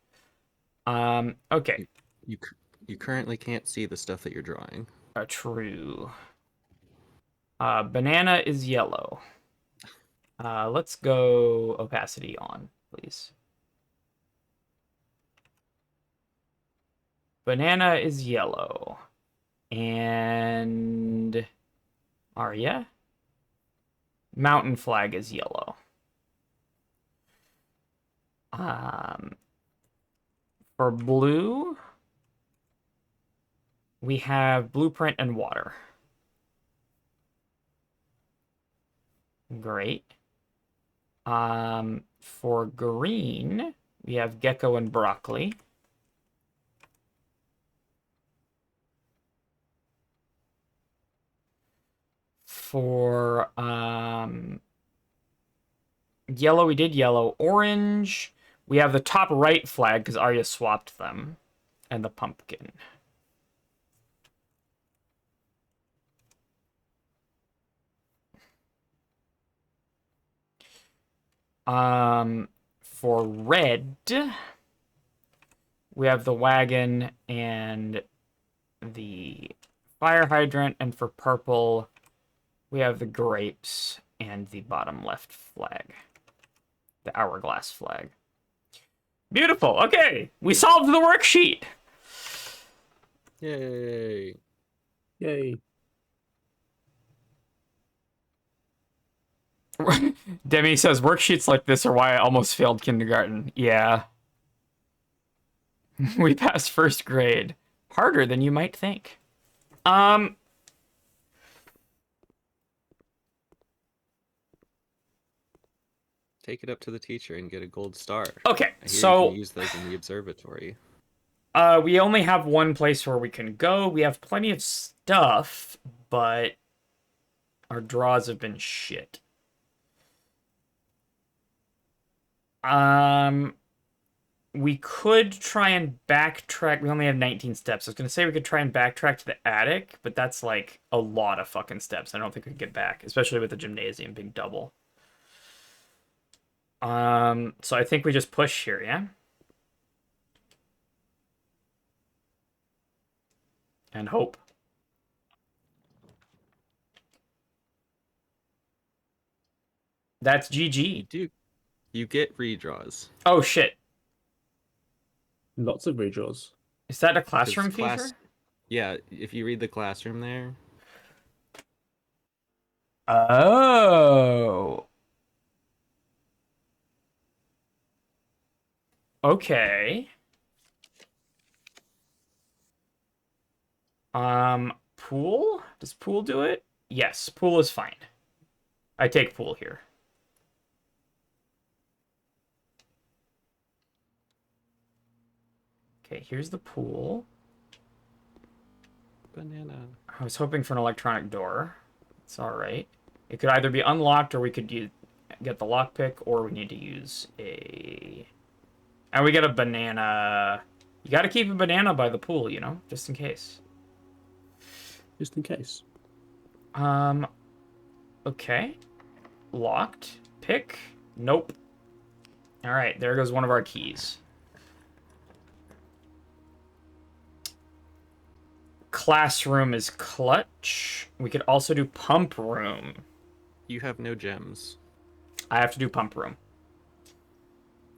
Speaker 1: Okay.
Speaker 3: You currently can't see the stuff that you're drawing.
Speaker 1: True. Banana is yellow. Let's go opacity on, please. Banana is yellow. And Arya? Mountain flag is yellow. For blue, we have blueprint and water. Great. For green, we have gecko and broccoli. For yellow, we did yellow. Orange, we have the top right flag because Arya swapped them. And the pumpkin. For red, we have the wagon and the fire hydrant, and for purple, we have the grapes and the bottom left flag, the hourglass flag. Beautiful. Okay, we solved the worksheet.
Speaker 3: Yay!
Speaker 2: Yay.
Speaker 1: Demi says worksheets like this are why I almost failed kindergarten. Yeah. We passed first grade. Harder than you might think.
Speaker 3: Take it up to the teacher and get a gold star.
Speaker 1: Okay,
Speaker 3: I hear you
Speaker 1: so
Speaker 3: can use those in the observatory.
Speaker 1: We only have one place where we can go. We have plenty of stuff, but our draws have been shit. We could try and backtrack. We only have 19 steps. I was gonna say we could try and backtrack to the attic, but that's like a lot of fucking steps. I don't think we can get back, especially with the gymnasium being double. So I think we just push here, yeah? And hope. That's
Speaker 3: You
Speaker 1: GG.
Speaker 3: do. You get redraws.
Speaker 1: Oh shit.
Speaker 2: Lots of redraws.
Speaker 1: Is that a
Speaker 3: 'Cause
Speaker 1: classroom feature?
Speaker 3: Yeah, if you read the classroom there,
Speaker 1: Oh. Okay. Pool? Does pool do it? Yes, pool is fine. I take pool here. Okay, here's the pool.
Speaker 3: banana.
Speaker 1: I was hoping for an electronic door. It's alright. It could either be unlocked or we could get the lockpick, or we need to use a... And we get a banana. You gotta keep a banana by the pool, you know? Just in case.
Speaker 2: Just in case.
Speaker 1: Okay. Locked. Pick. Nope. Alright, there goes one of our keys. Classroom is clutch. We could also do pump room.
Speaker 3: You have no gems.
Speaker 1: I have to do pump room.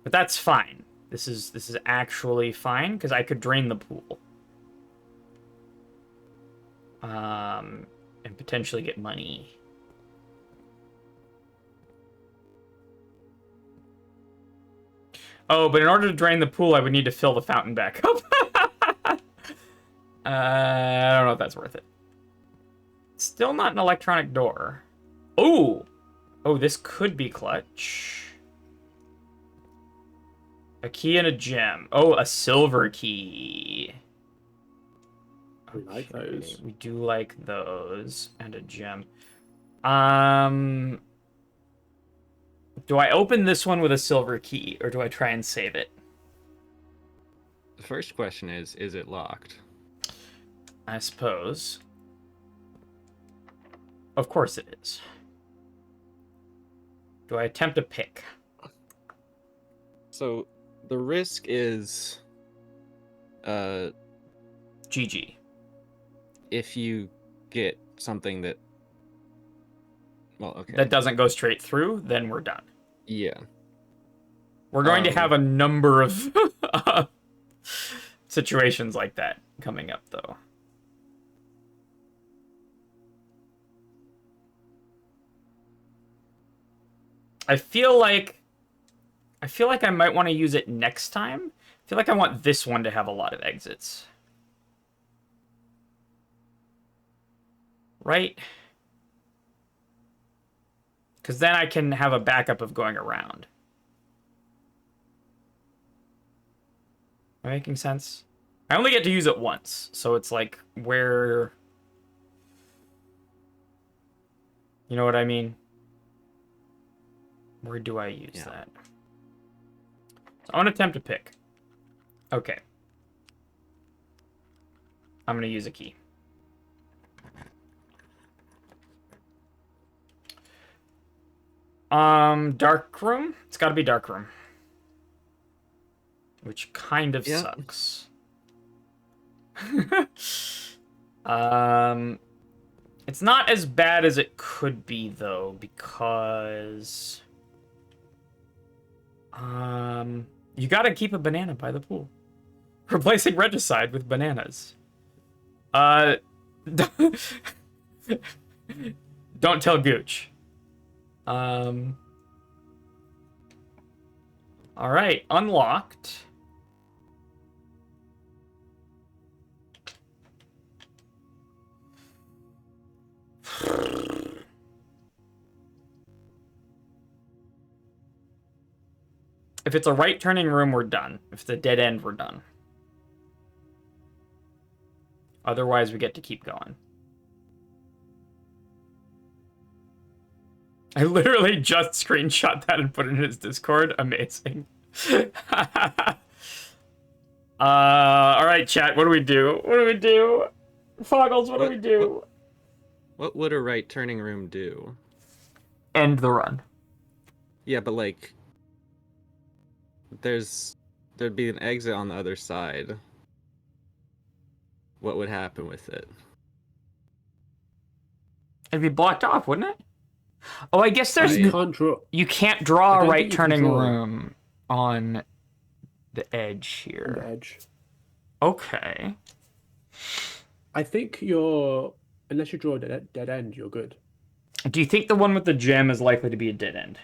Speaker 1: But that's fine. This is actually fine, because I could drain the pool. And potentially get money. Oh, but in order to drain the pool, I would need to fill the fountain back up. I don't know if that's worth it. Still not an electronic door. Oh! Oh, this could be clutch. A key and a gem. Oh, a silver key.
Speaker 2: We like those.
Speaker 1: We do like those. And a gem. Do I open this one with a silver key, or do I try and save it?
Speaker 3: The first question is it locked?
Speaker 1: I suppose. Of course it is. Do I attempt a pick?
Speaker 3: So the risk is
Speaker 1: GG.
Speaker 3: if you get something that, well, okay.
Speaker 1: That doesn't go straight through, then we're done.
Speaker 3: Yeah.
Speaker 1: We're going to have a number of situations like that coming up, though. I feel like I might want to use it next time. I feel like I want this one to have a lot of exits. Right? Because then I can have a backup of going around. Am I making sense? I only get to use it once, so it's like where... You know what I mean? Where do I use that? So I'm going to attempt a pick. Okay. I'm going to use a key. Dark room? It's got to be dark room. Which kind of sucks. It's not as bad as it could be, though, because... you gotta keep a banana by the pool. Replacing regicide with bananas. Don't tell Gooch. Alright, unlocked. If it's a right turning room, we're done. If it's a dead end, we're done. Otherwise, we get to keep going. I literally just screenshot that and put it in his Discord. Amazing. All right, chat. What do we do? What do we do? Foggles, what do we do?
Speaker 3: What would a right turning room do?
Speaker 1: End the run.
Speaker 3: Yeah, but like, there'd be an exit on the other side. What would happen with it?
Speaker 1: It'd be blocked off, wouldn't it? Oh, I guess there's...
Speaker 2: You can't draw.
Speaker 1: You can't draw
Speaker 2: I
Speaker 1: a
Speaker 2: don't
Speaker 1: right
Speaker 2: think you can
Speaker 1: turning
Speaker 2: draw.
Speaker 1: room on the edge
Speaker 2: On
Speaker 1: here.
Speaker 2: the edge.
Speaker 1: Okay.
Speaker 2: I think unless you draw a dead end, you're good.
Speaker 1: Do you think the one with the gem is likely to be a dead end?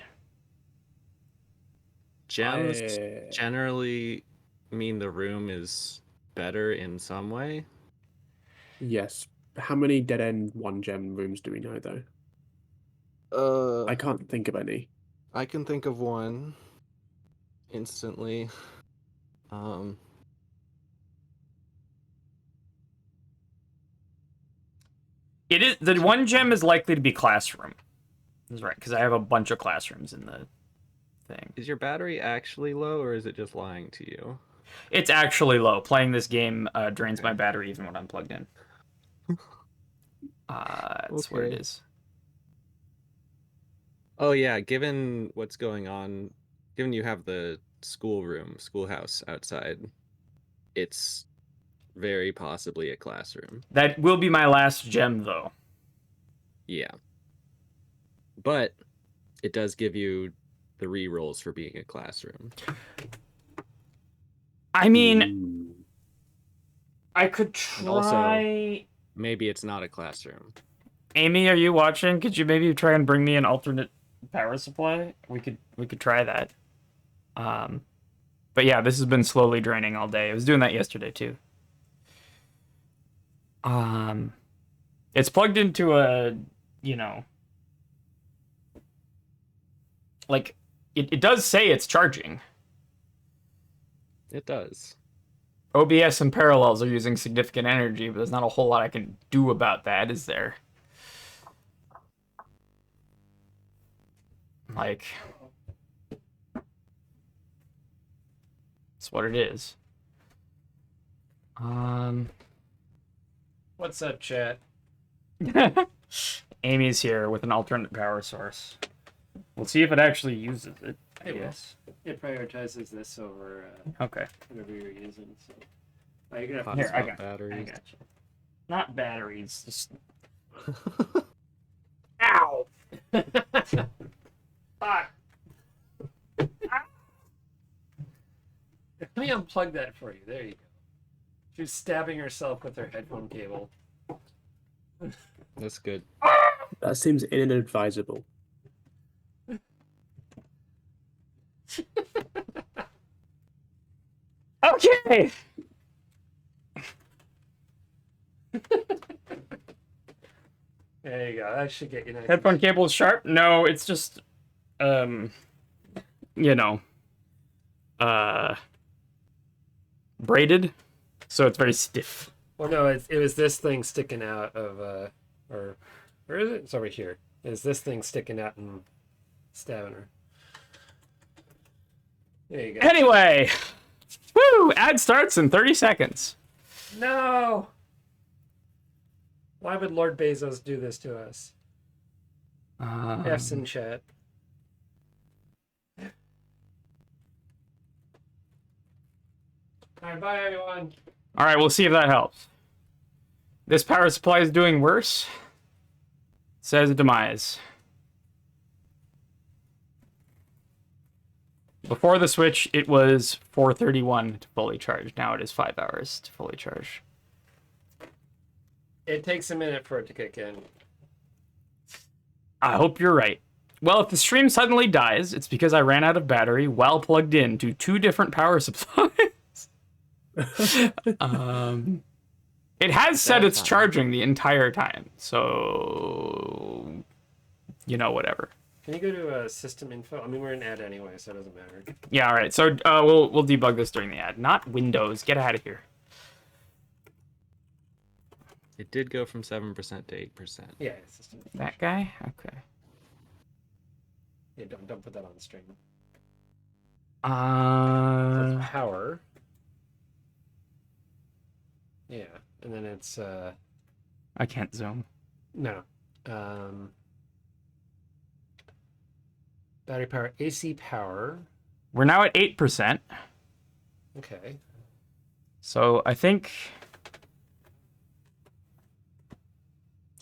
Speaker 3: Gems generally mean the room is better in some way.
Speaker 2: Yes. How many dead end 1 gem rooms do we know though? I can't think of any.
Speaker 3: I can think of one instantly.
Speaker 1: It is the 1 gem is likely to be classroom. That's right, because I have a bunch of classrooms in the thing.
Speaker 3: Is your battery actually low, or is it just lying to you?
Speaker 1: It's actually low. Playing this game drains my battery even when I'm plugged in. That's what it is.
Speaker 3: Oh yeah, given what's going on, given you have the schoolhouse outside, it's very possibly a classroom.
Speaker 1: That will be my last gem, though.
Speaker 3: Yeah. But it does give you the re-rolls for being a classroom.
Speaker 1: I mean,
Speaker 2: Ooh.
Speaker 1: I could
Speaker 3: And also,
Speaker 1: try...
Speaker 3: maybe it's not a classroom.
Speaker 1: Amy, are you watching? Could you maybe try and bring me an alternate power supply? We could try that. But yeah, this has been slowly draining all day. I was doing that yesterday too. It's plugged into a, like it does say it's charging.
Speaker 3: It does.
Speaker 1: OBS and parallels are using significant energy, but there's not a whole lot I can do about that, is there? Like, that's what it is.
Speaker 4: What's up, chat?
Speaker 1: Amy's here with an alternate power source. We'll see if it actually uses it, I
Speaker 4: It will.
Speaker 1: guess.
Speaker 4: It prioritizes this over
Speaker 1: Okay.
Speaker 4: whatever you're using. So, you're gonna have
Speaker 3: Hot
Speaker 1: Here, I
Speaker 3: spot
Speaker 1: got
Speaker 3: batteries.
Speaker 1: I got you. Not batteries, just... Ow! Fuck.
Speaker 4: Let me unplug that for you. There you go. She's stabbing herself with her headphone cable.
Speaker 3: That's good.
Speaker 2: That seems inadvisable.
Speaker 1: Okay!
Speaker 4: There you go. That should get you nice.
Speaker 1: Headphone cable is sharp? No, it's just, braided, so it's very stiff.
Speaker 4: Well, no, it was this thing sticking out of, or where is it? It's over here. It's this thing sticking out and stabbing her. There you go.
Speaker 1: Anyway, woo! Ad starts in 30 seconds.
Speaker 4: No! Why would Lord Bezos do this to us? F's in chat. Alright, bye everyone.
Speaker 1: All right, we'll see if that helps. This power supply is doing worse. Says demise. Before the switch, it was 4:31 to fully charge. Now it is 5 hours to fully charge.
Speaker 4: It takes a minute for it to kick in.
Speaker 1: I hope you're right. Well, if the stream suddenly dies, it's because I ran out of battery while plugged in to 2 different power supplies. It has said it's charging the entire time, so whatever.
Speaker 4: Can you go to system info? I mean, we're in ad anyway, so it doesn't matter.
Speaker 1: Yeah, all right. So we'll debug this during the ad. Not Windows. Get out of here.
Speaker 3: It did go from 7% to 8%.
Speaker 4: Yeah, it's just,
Speaker 1: That guy? Okay.
Speaker 4: yeah. Don't put that on the stream. So
Speaker 1: Uh,
Speaker 4: it's power. Yeah, and then it's
Speaker 1: I can't zoom.
Speaker 4: no. Battery power, AC power.
Speaker 1: We're now at 8%.
Speaker 4: Okay.
Speaker 1: So I think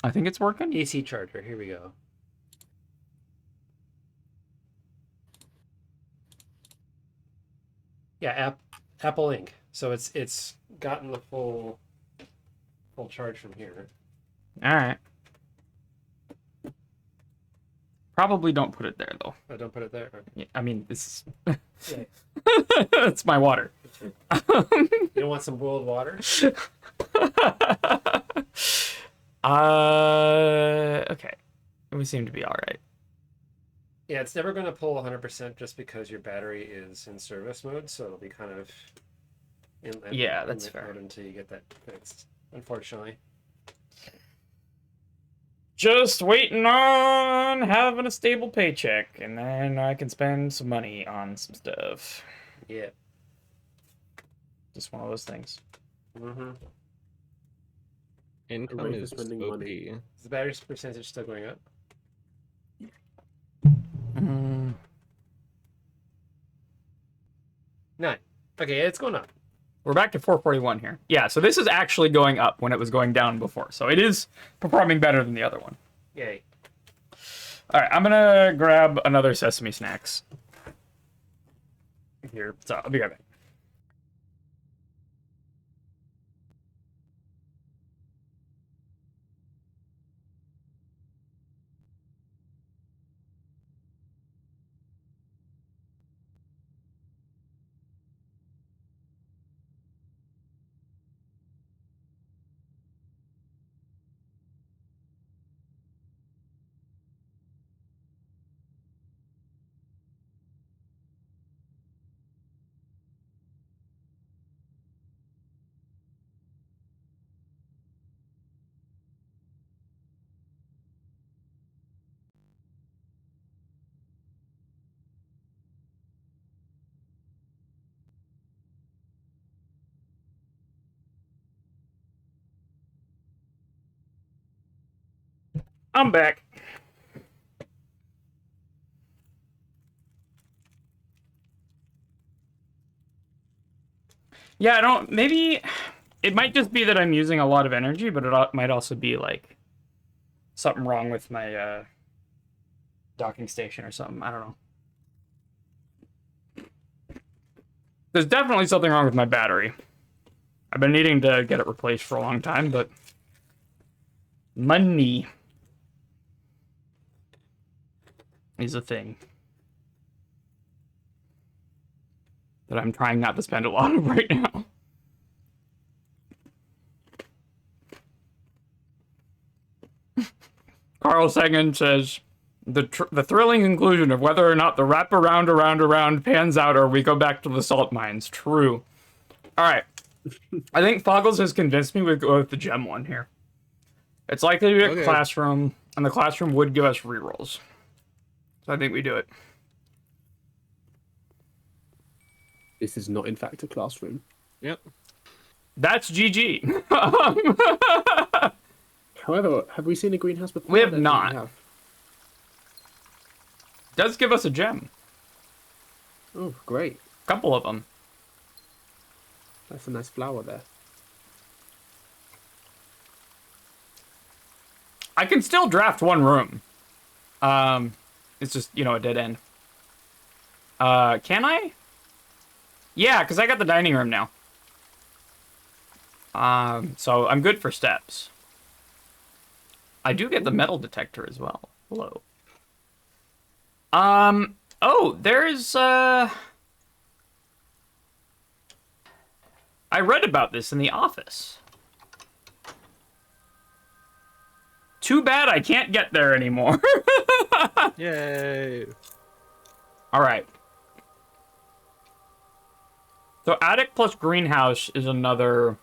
Speaker 1: it's working.
Speaker 4: AC charger. Here we go. Yeah, Apple Inc. So it's gotten the full charge from here.
Speaker 1: All right. Probably don't put it there though.
Speaker 4: Oh, don't put it there.
Speaker 1: Yeah, I mean, this is
Speaker 4: Yeah.
Speaker 1: it's my water.
Speaker 4: You don't want some boiled water?
Speaker 1: Okay. We seem to be all right.
Speaker 4: Yeah, it's never going to pull 100% just because your battery is in service mode, so it'll be kind of
Speaker 1: Yeah, that's
Speaker 4: limit
Speaker 1: fair.
Speaker 4: mode until you get that fixed. Unfortunately.
Speaker 1: Just waiting on having a stable paycheck, and then I can spend some money on some stuff.
Speaker 4: Yeah.
Speaker 1: Just one of those things.
Speaker 4: Mm-hmm.
Speaker 3: Income
Speaker 2: Hooray for
Speaker 3: is
Speaker 2: spending
Speaker 3: OP.
Speaker 2: money.
Speaker 4: Is the battery percentage still going up?
Speaker 1: Mm.
Speaker 4: 9. Okay, it's going up.
Speaker 1: We're back to 441 here. Yeah, so this is actually going up when it was going down before. So it is performing better than the other one.
Speaker 4: Yay.
Speaker 1: All right, I'm going to grab another Sesame Snacks here. So I'll be right back. I'm back. Yeah, I don't. Maybe it might just be that I'm using a lot of energy, but it might also be like something wrong with my docking station or something. I don't know. There's definitely something wrong with my battery. I've been needing to get it replaced for a long time, but money is a thing that I'm trying not to spend a lot of right now. Carl Sagan says, the thrilling conclusion of whether or not the wrap around pans out or we go back to the salt mines. True. All right. I think Foggles has convinced me we go with the gem one here. It's likely to be a
Speaker 3: Okay.
Speaker 1: classroom, and the classroom would give us rerolls. So I think we do it.
Speaker 2: This is not, in fact, a classroom.
Speaker 3: Yep.
Speaker 1: That's GG.
Speaker 2: However, have we seen a greenhouse before?
Speaker 1: We have
Speaker 2: I don't think
Speaker 1: not.
Speaker 2: have.
Speaker 1: Does give us a gem.
Speaker 2: Oh, great.
Speaker 1: Couple of them.
Speaker 2: That's a nice flower there.
Speaker 1: I can still draft one room. It's just, a dead end. Can I? Yeah, because I got the dining room now. So I'm good for steps. I do get the metal detector as well. Hello. Oh, there's, I read about this in The Office. Too bad I can't get there anymore.
Speaker 3: Yay.
Speaker 1: All right. So attic plus greenhouse is another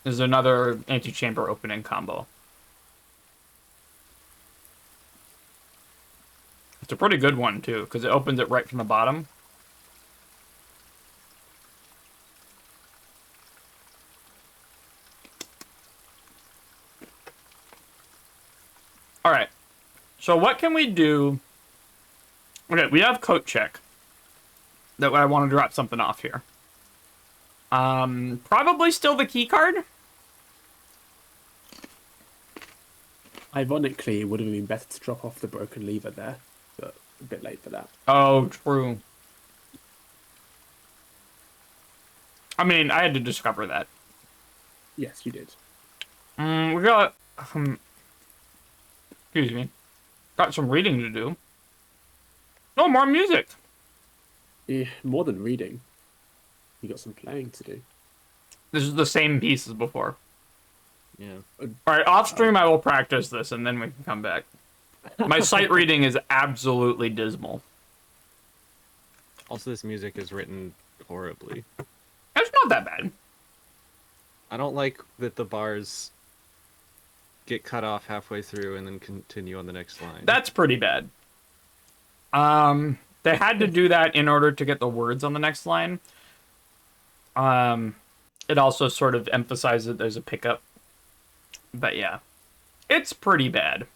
Speaker 1: There's another antechamber opening combo. It's a pretty good one, too, because it opens it right from the bottom. Alright. So what can we do? Okay, we have coat check. That I want to drop something off here. Probably still the key card.
Speaker 2: Ironically, it would have been better to drop off the broken lever there, but a bit late for that.
Speaker 1: Oh, true. I mean, I had to discover that.
Speaker 2: Yes, you did.
Speaker 1: We got excuse me. Got some reading to do. No more music.
Speaker 2: Yeah, more than reading. You got some playing to do.
Speaker 1: This is the same piece as before.
Speaker 3: Yeah.
Speaker 1: All right, off stream I will practice this and then we can come back. My sight reading is absolutely dismal.
Speaker 3: Also, this music is written horribly.
Speaker 1: It's not that bad.
Speaker 3: I don't like that the bars get cut off halfway through and then continue on the next line.
Speaker 1: That's pretty bad. They had to do that in order to get the words on the next line. It also sort of emphasizes that there's a pickup. But yeah, it's pretty bad.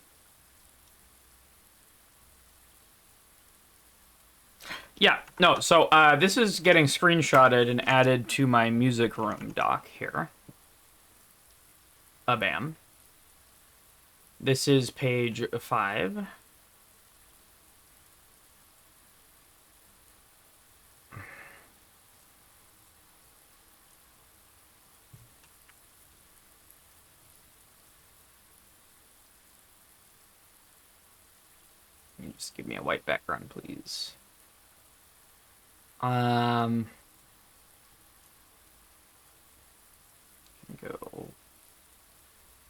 Speaker 1: Yeah, no, so this is getting screenshotted and added to my music room doc here. Bam. This is page 5. Just give me a white background, please. Go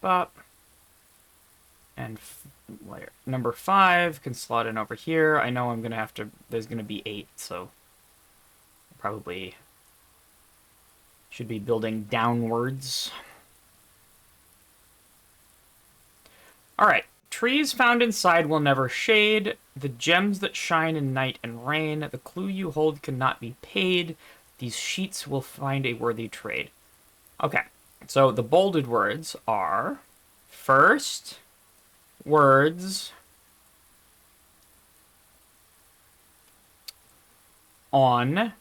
Speaker 1: bop. And layer number 5 can slot in over here. I know I'm gonna have to. There's gonna be 8, so probably should be building downwards. All right. Trees found inside will never shade. The gems that shine in night and rain. The clue you hold cannot be paid. These sheets will find a worthy trade. Okay. So the bolded words are first words on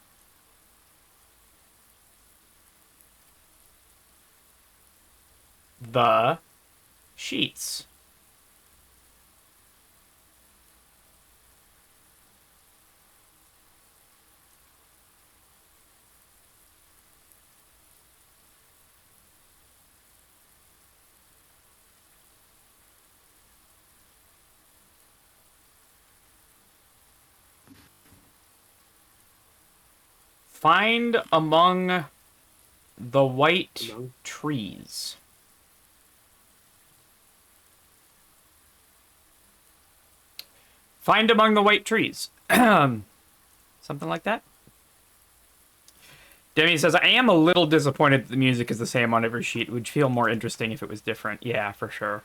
Speaker 1: the sheets. Find among the white trees. Find among the white trees. Something like that. Demi says, I am a little disappointed that the music is the same on every sheet. It would feel more interesting if it was different. Yeah, for sure.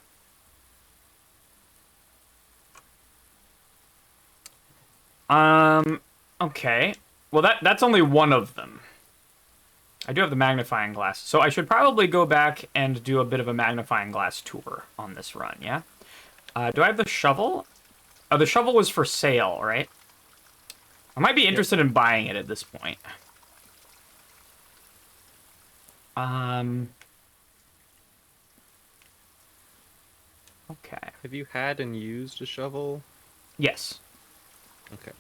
Speaker 1: Okay. Well, that's only one of them. I do have the magnifying glass. So I should probably go back and do a bit of a magnifying glass tour on this run, yeah? Do I have the shovel? Oh, the shovel was for sale, right? I might be interested in buying it at this point. Okay.
Speaker 3: Have you had and used a shovel?
Speaker 1: Yes.
Speaker 3: Okay.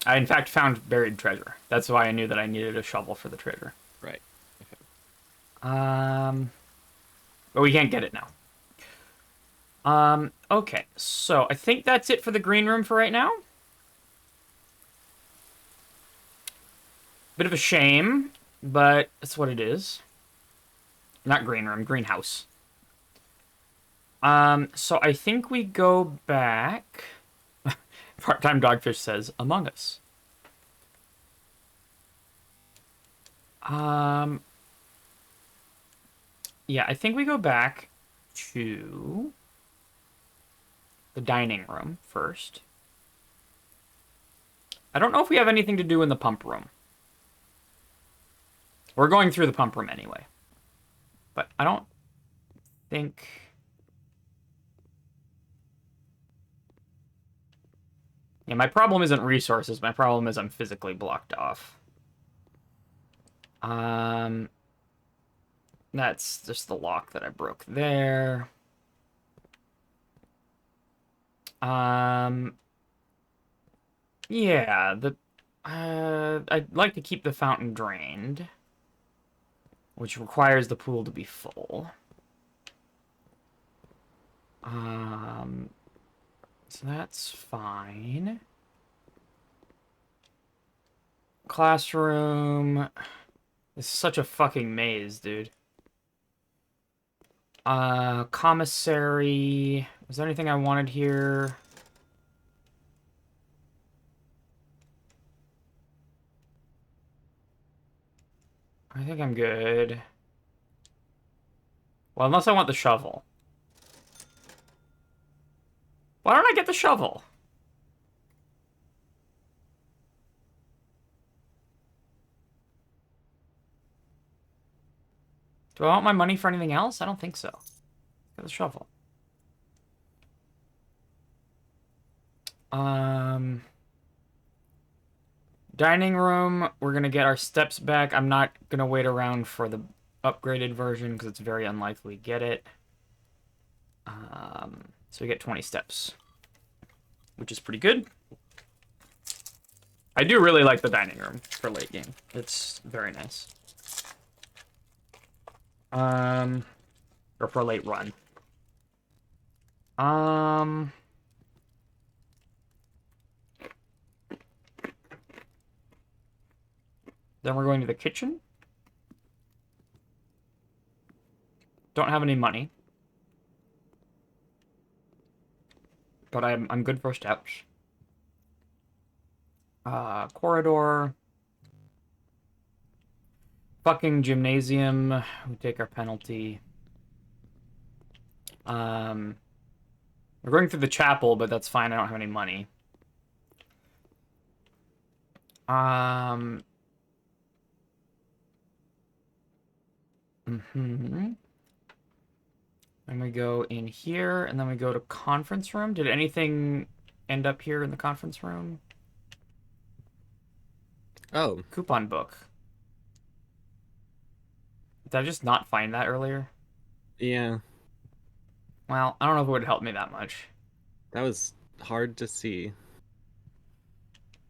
Speaker 1: I, in fact, found buried treasure. That's why I knew that I needed a shovel for the treasure.
Speaker 3: Right. Okay.
Speaker 1: But we can't get it now. Okay. So I think that's it for the green room for right now. Bit of a shame, but that's what it is. Not green room, greenhouse. So I think we go back. Part-time Dogfish says, Among Us. Yeah, I think we go back to the dining room first. I don't know if we have anything to do in the pump room. We're going through the pump room anyway. But I don't think... Yeah, my problem isn't resources. My problem is I'm physically blocked off. That's just the lock that I broke there. Yeah, I'd like to keep the fountain drained, which requires the pool to be full. So that's fine. Classroom. This is such a fucking maze, dude. Commissary. Was there anything I wanted here? I think I'm good. Well, unless I want the shovel. Why don't I get the shovel? Do I want my money for anything else? I don't think so. Get the shovel. Dining room, we're gonna get our steps back. I'm not gonna wait around for the upgraded version because it's very unlikely to get it. So we get 20 steps, which is pretty good. I do really like the dining room for late game. It's very nice. Or for a late run. Then we're going to the kitchen. Don't have any money. But I'm good for steps. Corridor. Fucking gymnasium. We take our penalty. We're going through the chapel, but that's fine. I don't have any money. Then we go in here, and then we go to conference room. Did anything end up here in the conference room?
Speaker 3: Oh,
Speaker 1: Coupon book. Did I just not find that earlier?
Speaker 3: yeah.
Speaker 1: Well, I don't know if it would help me that much.
Speaker 3: That was hard to see.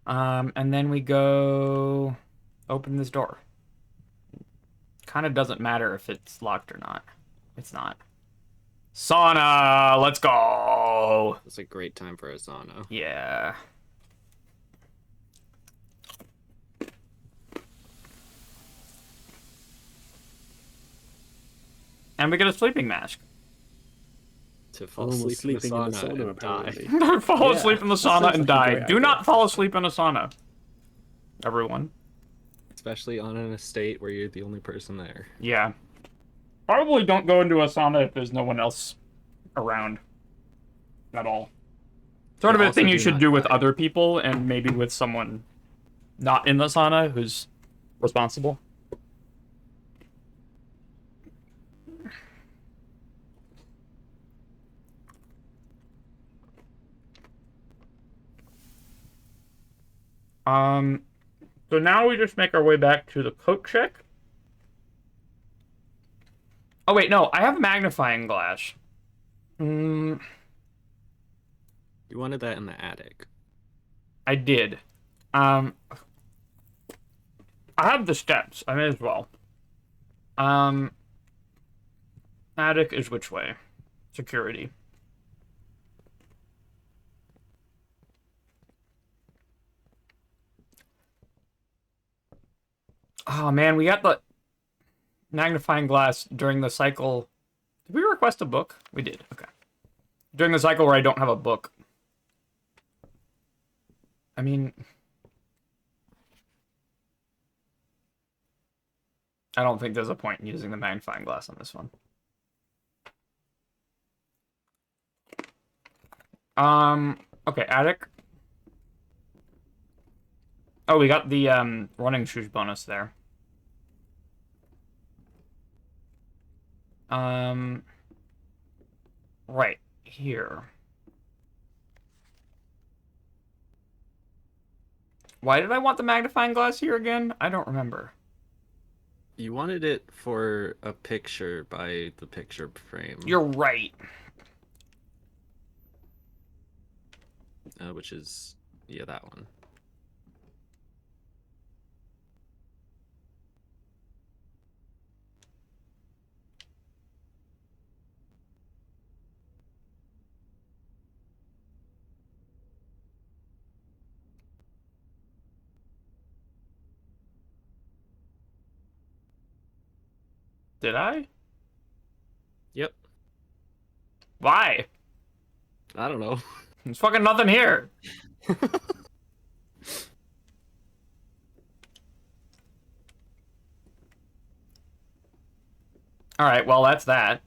Speaker 1: And then we go open this door. Kind of doesn't matter if it's locked or not. It's not. Sauna! Let's go!
Speaker 3: It's a great time for a sauna.
Speaker 1: Yeah. And we get a sleeping mask.
Speaker 3: To fall
Speaker 2: Someone was
Speaker 3: asleep
Speaker 2: sleeping in the sauna,
Speaker 3: and die.
Speaker 2: apparently.
Speaker 1: Fall
Speaker 2: Yeah,
Speaker 1: asleep in the
Speaker 2: sounds
Speaker 1: sauna
Speaker 2: like
Speaker 1: and
Speaker 2: a
Speaker 1: die.
Speaker 2: great
Speaker 1: Do
Speaker 2: idea.
Speaker 1: not fall asleep in a sauna. Everyone.
Speaker 3: Especially on an estate where you're the only person there.
Speaker 1: Yeah. Probably don't go into a sauna if there's no one else around at all. Sort of
Speaker 3: Yeah,
Speaker 1: a
Speaker 3: also
Speaker 1: thing you
Speaker 3: do
Speaker 1: should
Speaker 3: not
Speaker 1: do with
Speaker 3: die.
Speaker 1: other people and maybe with someone not in the sauna who's responsible. So now we just make our way back to the coat check. Oh wait, no, I have a magnifying glass.
Speaker 3: You wanted that in the attic.
Speaker 1: I did. I have the steps. I may as well. Attic is which way? Security. Oh man, we got the magnifying glass during the cycle. Did we request a book? We did. Okay. During the cycle where I don't have a book. I mean, I don't think there's a point in using the magnifying glass on this one. Okay, attic. Oh, we got the running shoes bonus there. Right here. Why did I want the magnifying glass here again? I don't remember.
Speaker 3: You wanted it for a picture by the picture frame.
Speaker 1: You're right.
Speaker 3: Which is, yeah, that one.
Speaker 1: Did I?
Speaker 3: Yep.
Speaker 1: Why?
Speaker 3: I don't know.
Speaker 1: There's fucking nothing here. All right, well, that's that.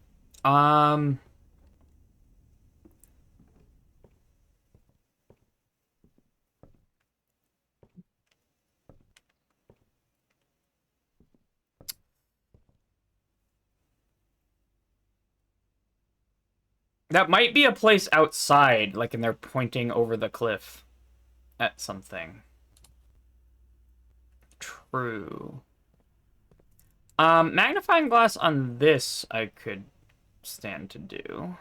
Speaker 1: That might be a place outside, like, and they're pointing over the cliff at something. True. Magnifying glass on this I could stand to do.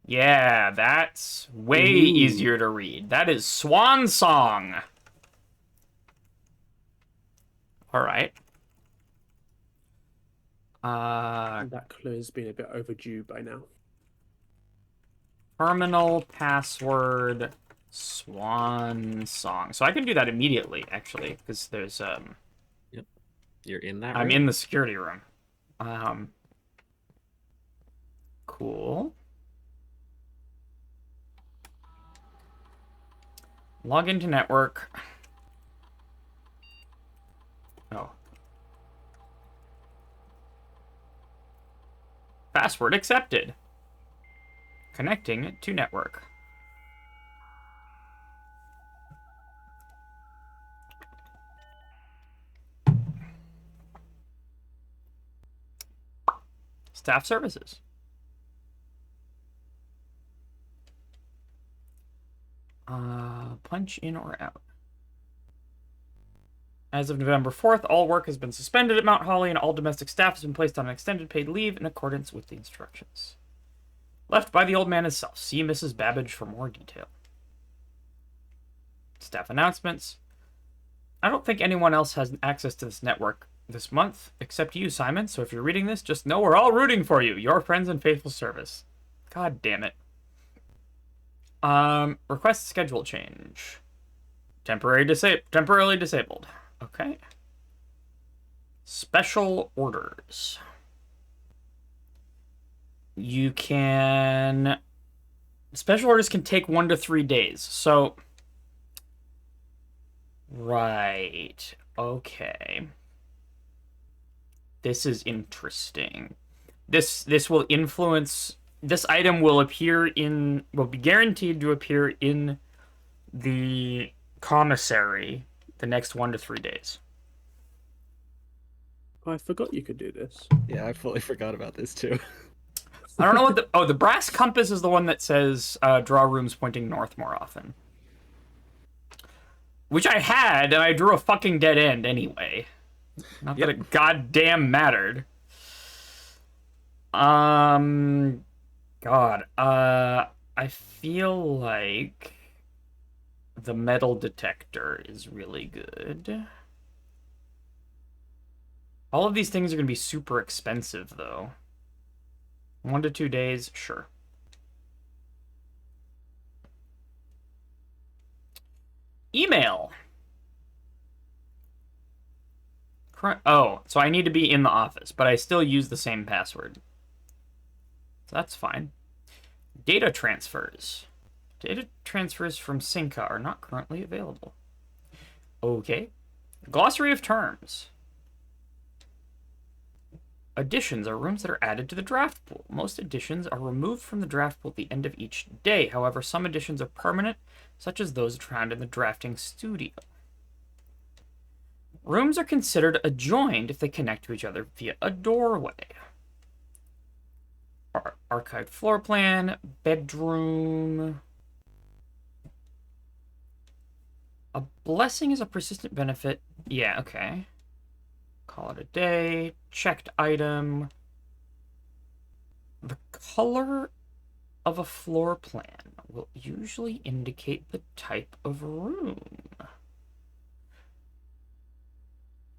Speaker 1: Yeah, that's way easier to read. That is Swan Song. All right.
Speaker 2: That clue has been a bit overdue by now.
Speaker 1: Terminal password Swan Song. So I can do that immediately, actually, because there's
Speaker 3: Yep. You're in that
Speaker 1: I'm
Speaker 3: room?
Speaker 1: in the security room. Cool. Log into network. Oh. Password accepted. Connecting to network. Staff services. Punch in or out. As of November 4th, all work has been suspended at Mount Holly and all domestic staff has been placed on an extended paid leave in accordance with the instructions. Left by the old man himself. See Mrs. Babbage for more detail. Staff announcements. I don't think anyone else has access to this network this month, except you, Simon, so if you're reading this, just know we're all rooting for you. Your friends and faithful service. God damn it. Request schedule change. Temporarily disabled. Okay. Special orders. You can... Special orders can take 1 to 3 days. So... Right. Okay. This is interesting. This will influence... This item will be guaranteed to appear in the commissary the next 1 to 3 days.
Speaker 2: I forgot you could do this.
Speaker 3: Yeah, I fully forgot about this too.
Speaker 1: I don't know what the brass compass is the one that says draw rooms pointing north more often. Which I had, and I drew a fucking dead end anyway. Not that it goddamn mattered. God, I feel like the metal detector is really good. All of these things are going to be super expensive, though. 1 to 2 days, sure. Email. Oh, so I need to be in the office, but I still use the same password. So that's fine. Data transfers. Data transfers from Synca are not currently available. Okay. Glossary of terms. Additions are rooms that are added to the draft pool. Most additions are removed from the draft pool at the end of each day. However, some additions are permanent, such as those found in the drafting studio. Rooms are considered adjoined if they connect to each other via a doorway. Archived floor plan, bedroom. A blessing is a persistent benefit. Yeah, okay. Call it a day. Checked item. The color of a floor plan will usually indicate the type of room.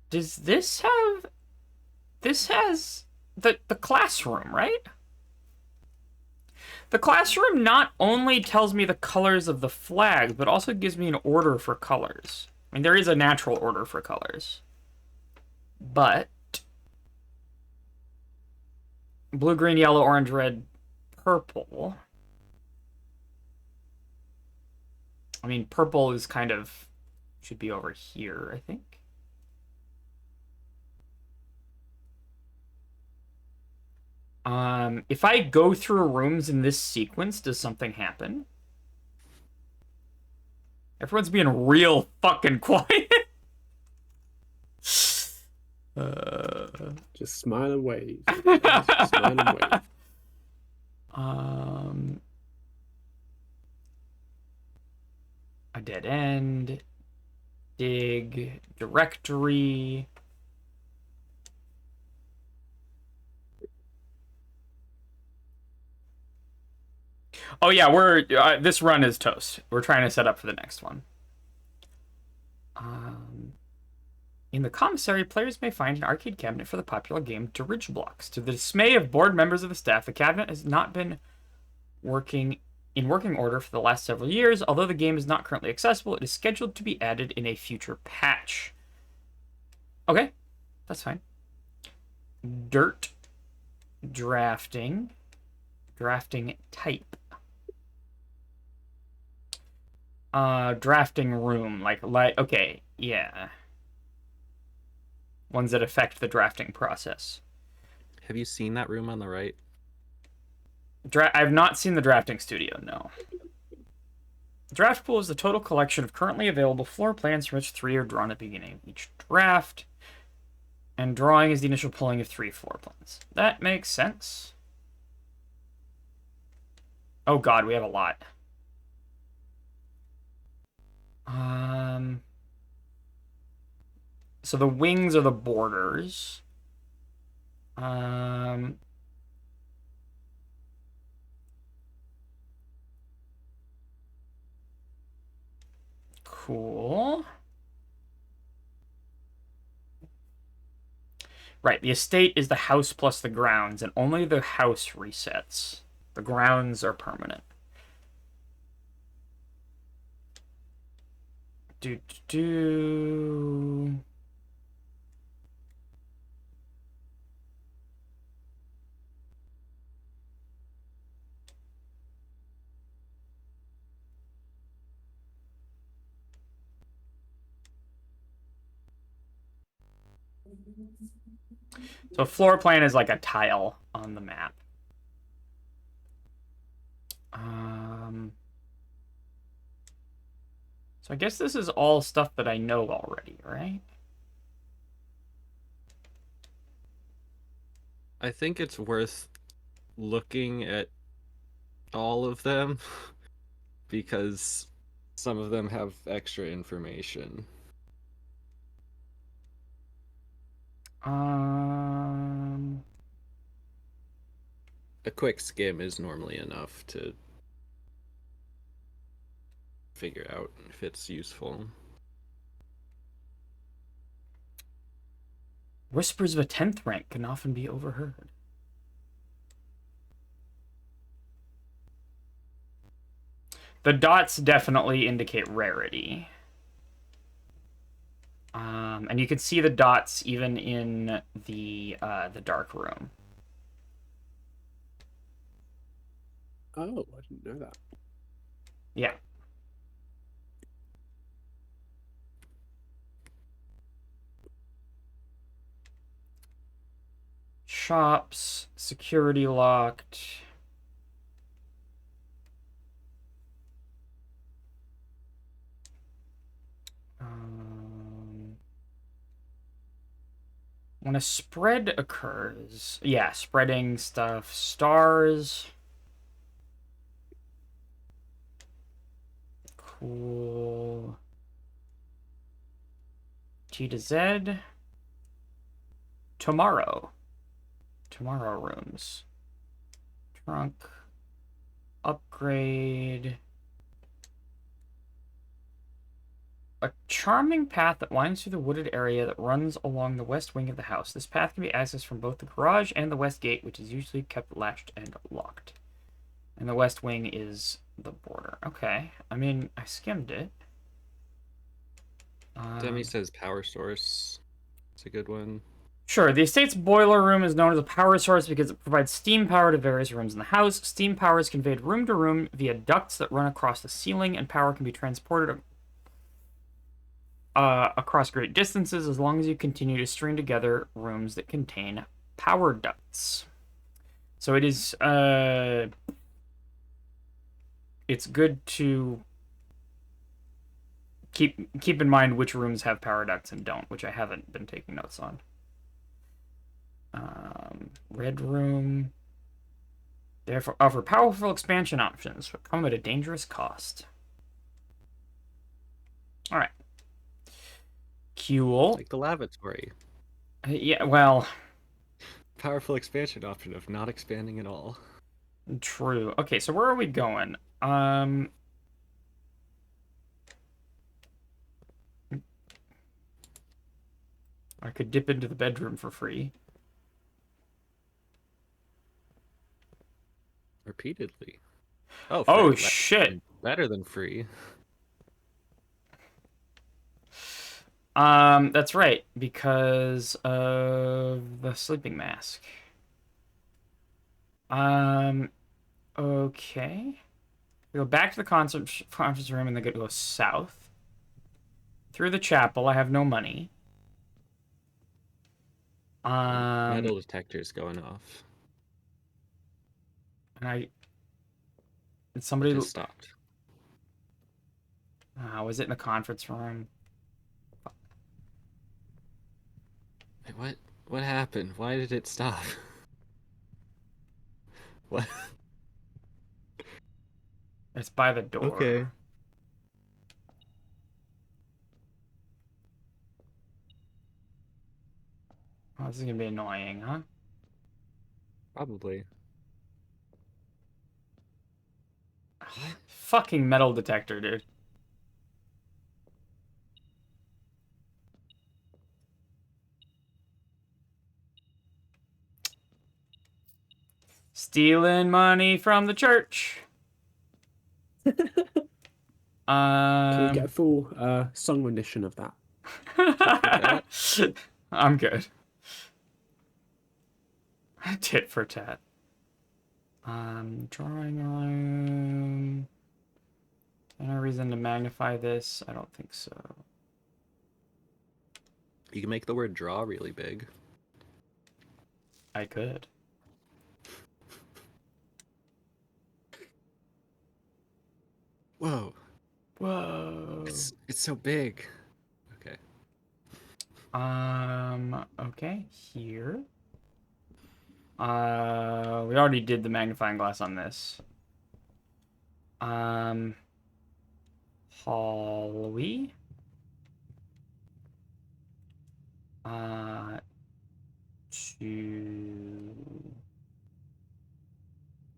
Speaker 1: Does this have... This has the classroom, right? The classroom not only tells me the colors of the flags, but also gives me an order for colors. I mean, there is a natural order for colors. But blue, green, yellow, orange, red, purple. I mean, purple is kind of... should be over here, I think. If I go through rooms in this sequence, does something happen? Everyone's being real fucking quiet.
Speaker 2: Just smile and wave. Just smile and wave.
Speaker 1: A dead end. Dig. Directory. Oh yeah, we're this run is toast. We're trying to set up for the next one. In the commissary, players may find an arcade cabinet for the popular game Blocks. To the dismay of bored members of the staff, the cabinet has not been working order for the last several years. Although the game is not currently accessible, it is scheduled to be added in a future patch. Okay, that's fine. Dirt. Drafting type. Drafting room, like, okay, yeah. Ones that affect the drafting process.
Speaker 3: Have you seen that room on the right?
Speaker 1: I've not seen the drafting studio, no. Draft pool is the total collection of currently available floor plans from which 3 are drawn at the beginning of each draft. And drawing is the initial pulling of 3 floor plans. That makes sense. Oh god, we have a lot. So the wings are the borders. Cool. Right, the estate is the house plus the grounds, and only the house resets. The grounds are permanent. So floor plan is like a tile on the map. So I guess this is all stuff that I know already, right?
Speaker 3: I think it's worth looking at all of them because some of them have extra information. A quick skim is normally enough to figure out if it's useful.
Speaker 1: Whispers of a 10th rank can often be overheard. The dots definitely indicate rarity. And you can see the dots even in the dark room.
Speaker 2: Oh, I didn't know that.
Speaker 1: Yeah. shops, security locked. When a spread occurs, yeah, spreading stuff, stars. Cool. T to Z. Tomorrow. Tomorrow rooms. Trunk. Upgrade. A charming path that winds through the wooded area that runs along the west wing of the house. This path can be accessed from both the garage and the west gate, which is usually kept latched and locked. And the west wing is the border. Okay. I mean, I skimmed it.
Speaker 3: Demi says power source. It's a good one.
Speaker 1: Sure, the estate's boiler room is known as a power source because it provides steam power to various rooms in the house. Steam power is conveyed room to room via ducts that run across the ceiling, and power can be transported across great distances as long as you continue to string together rooms that contain power ducts. So it is, it's good to keep in mind which rooms have power ducts and don't, which I haven't been taking notes on. Red room. They offer powerful expansion options, but come at a dangerous cost. All right. Cool.
Speaker 3: Like the lavatory.
Speaker 1: Yeah, well,
Speaker 3: Powerful expansion option of not expanding at all.
Speaker 1: true. Okay, so where are we going? I could dip into the bedroom for free.
Speaker 3: Repeatedly. Oh,
Speaker 1: Oh,
Speaker 3: free.
Speaker 1: shit.
Speaker 3: Better than free.
Speaker 1: That's right, because of the sleeping mask. Okay. We go back to the conference room and then go south. Through the chapel, I have no money.
Speaker 3: Metal detector's going off.
Speaker 1: And somebody
Speaker 3: Just stopped.
Speaker 1: was it in the conference room?
Speaker 3: Wait, what? What happened? Why did it stop? What?
Speaker 1: It's by the door.
Speaker 3: Okay.
Speaker 1: Oh, this is gonna be annoying, huh?
Speaker 3: Probably.
Speaker 1: Fucking metal detector, dude. Stealing money from the church.
Speaker 2: Can we get a full song rendition of that?
Speaker 1: I'm good. Tit for tat. Drawing room. Any reason to magnify this? I don't think so.
Speaker 3: You can make the word draw really big.
Speaker 1: I could.
Speaker 3: Whoa.
Speaker 1: Whoa.
Speaker 3: It's so big. Okay.
Speaker 1: Okay, here. We already did the magnifying glass on this. Holly. To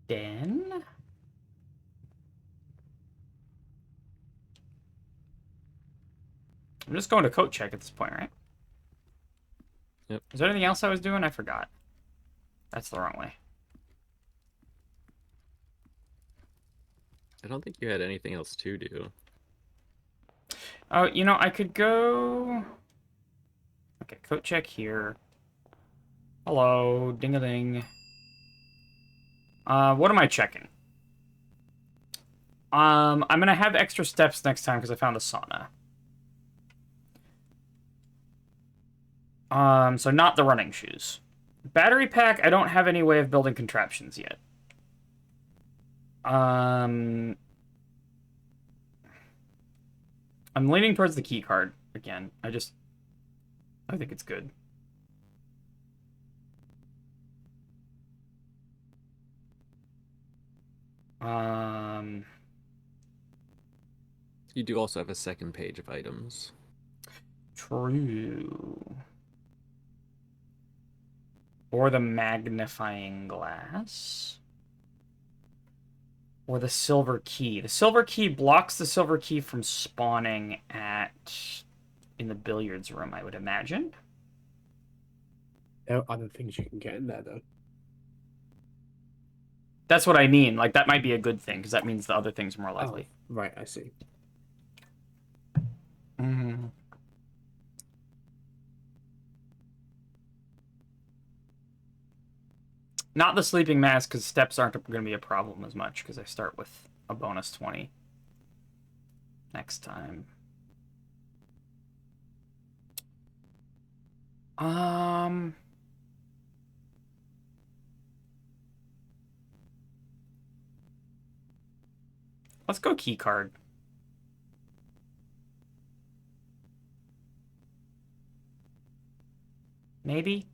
Speaker 1: Den. I'm just going to coat check at this point, right?
Speaker 3: Yep.
Speaker 1: Is there anything else I was doing? I forgot. That's the wrong way.
Speaker 3: I don't think you had anything else to do.
Speaker 1: Oh, you know, I could go... Okay, coat check here. Hello, ding-a-ding. What am I checking? I'm gonna have extra steps next time because I found a sauna. So not the running shoes. Battery pack, I don't have any way of building contraptions yet. I'm leaning towards the key card again. I think it's good.
Speaker 3: You do also have a second page of items.
Speaker 1: True. Or the magnifying glass. Or the silver key. The silver key blocks the silver key from spawning in the billiards room, I would imagine.
Speaker 2: There are other things you can get in there, though.
Speaker 1: That's what I mean. Like, that might be a good thing, because that means the other things are more likely.
Speaker 2: Oh, right, I see.
Speaker 1: Mm. Not the sleeping mask, because steps aren't going to be a problem as much, because I start with a bonus 20 next time. Let's go key card. Maybe?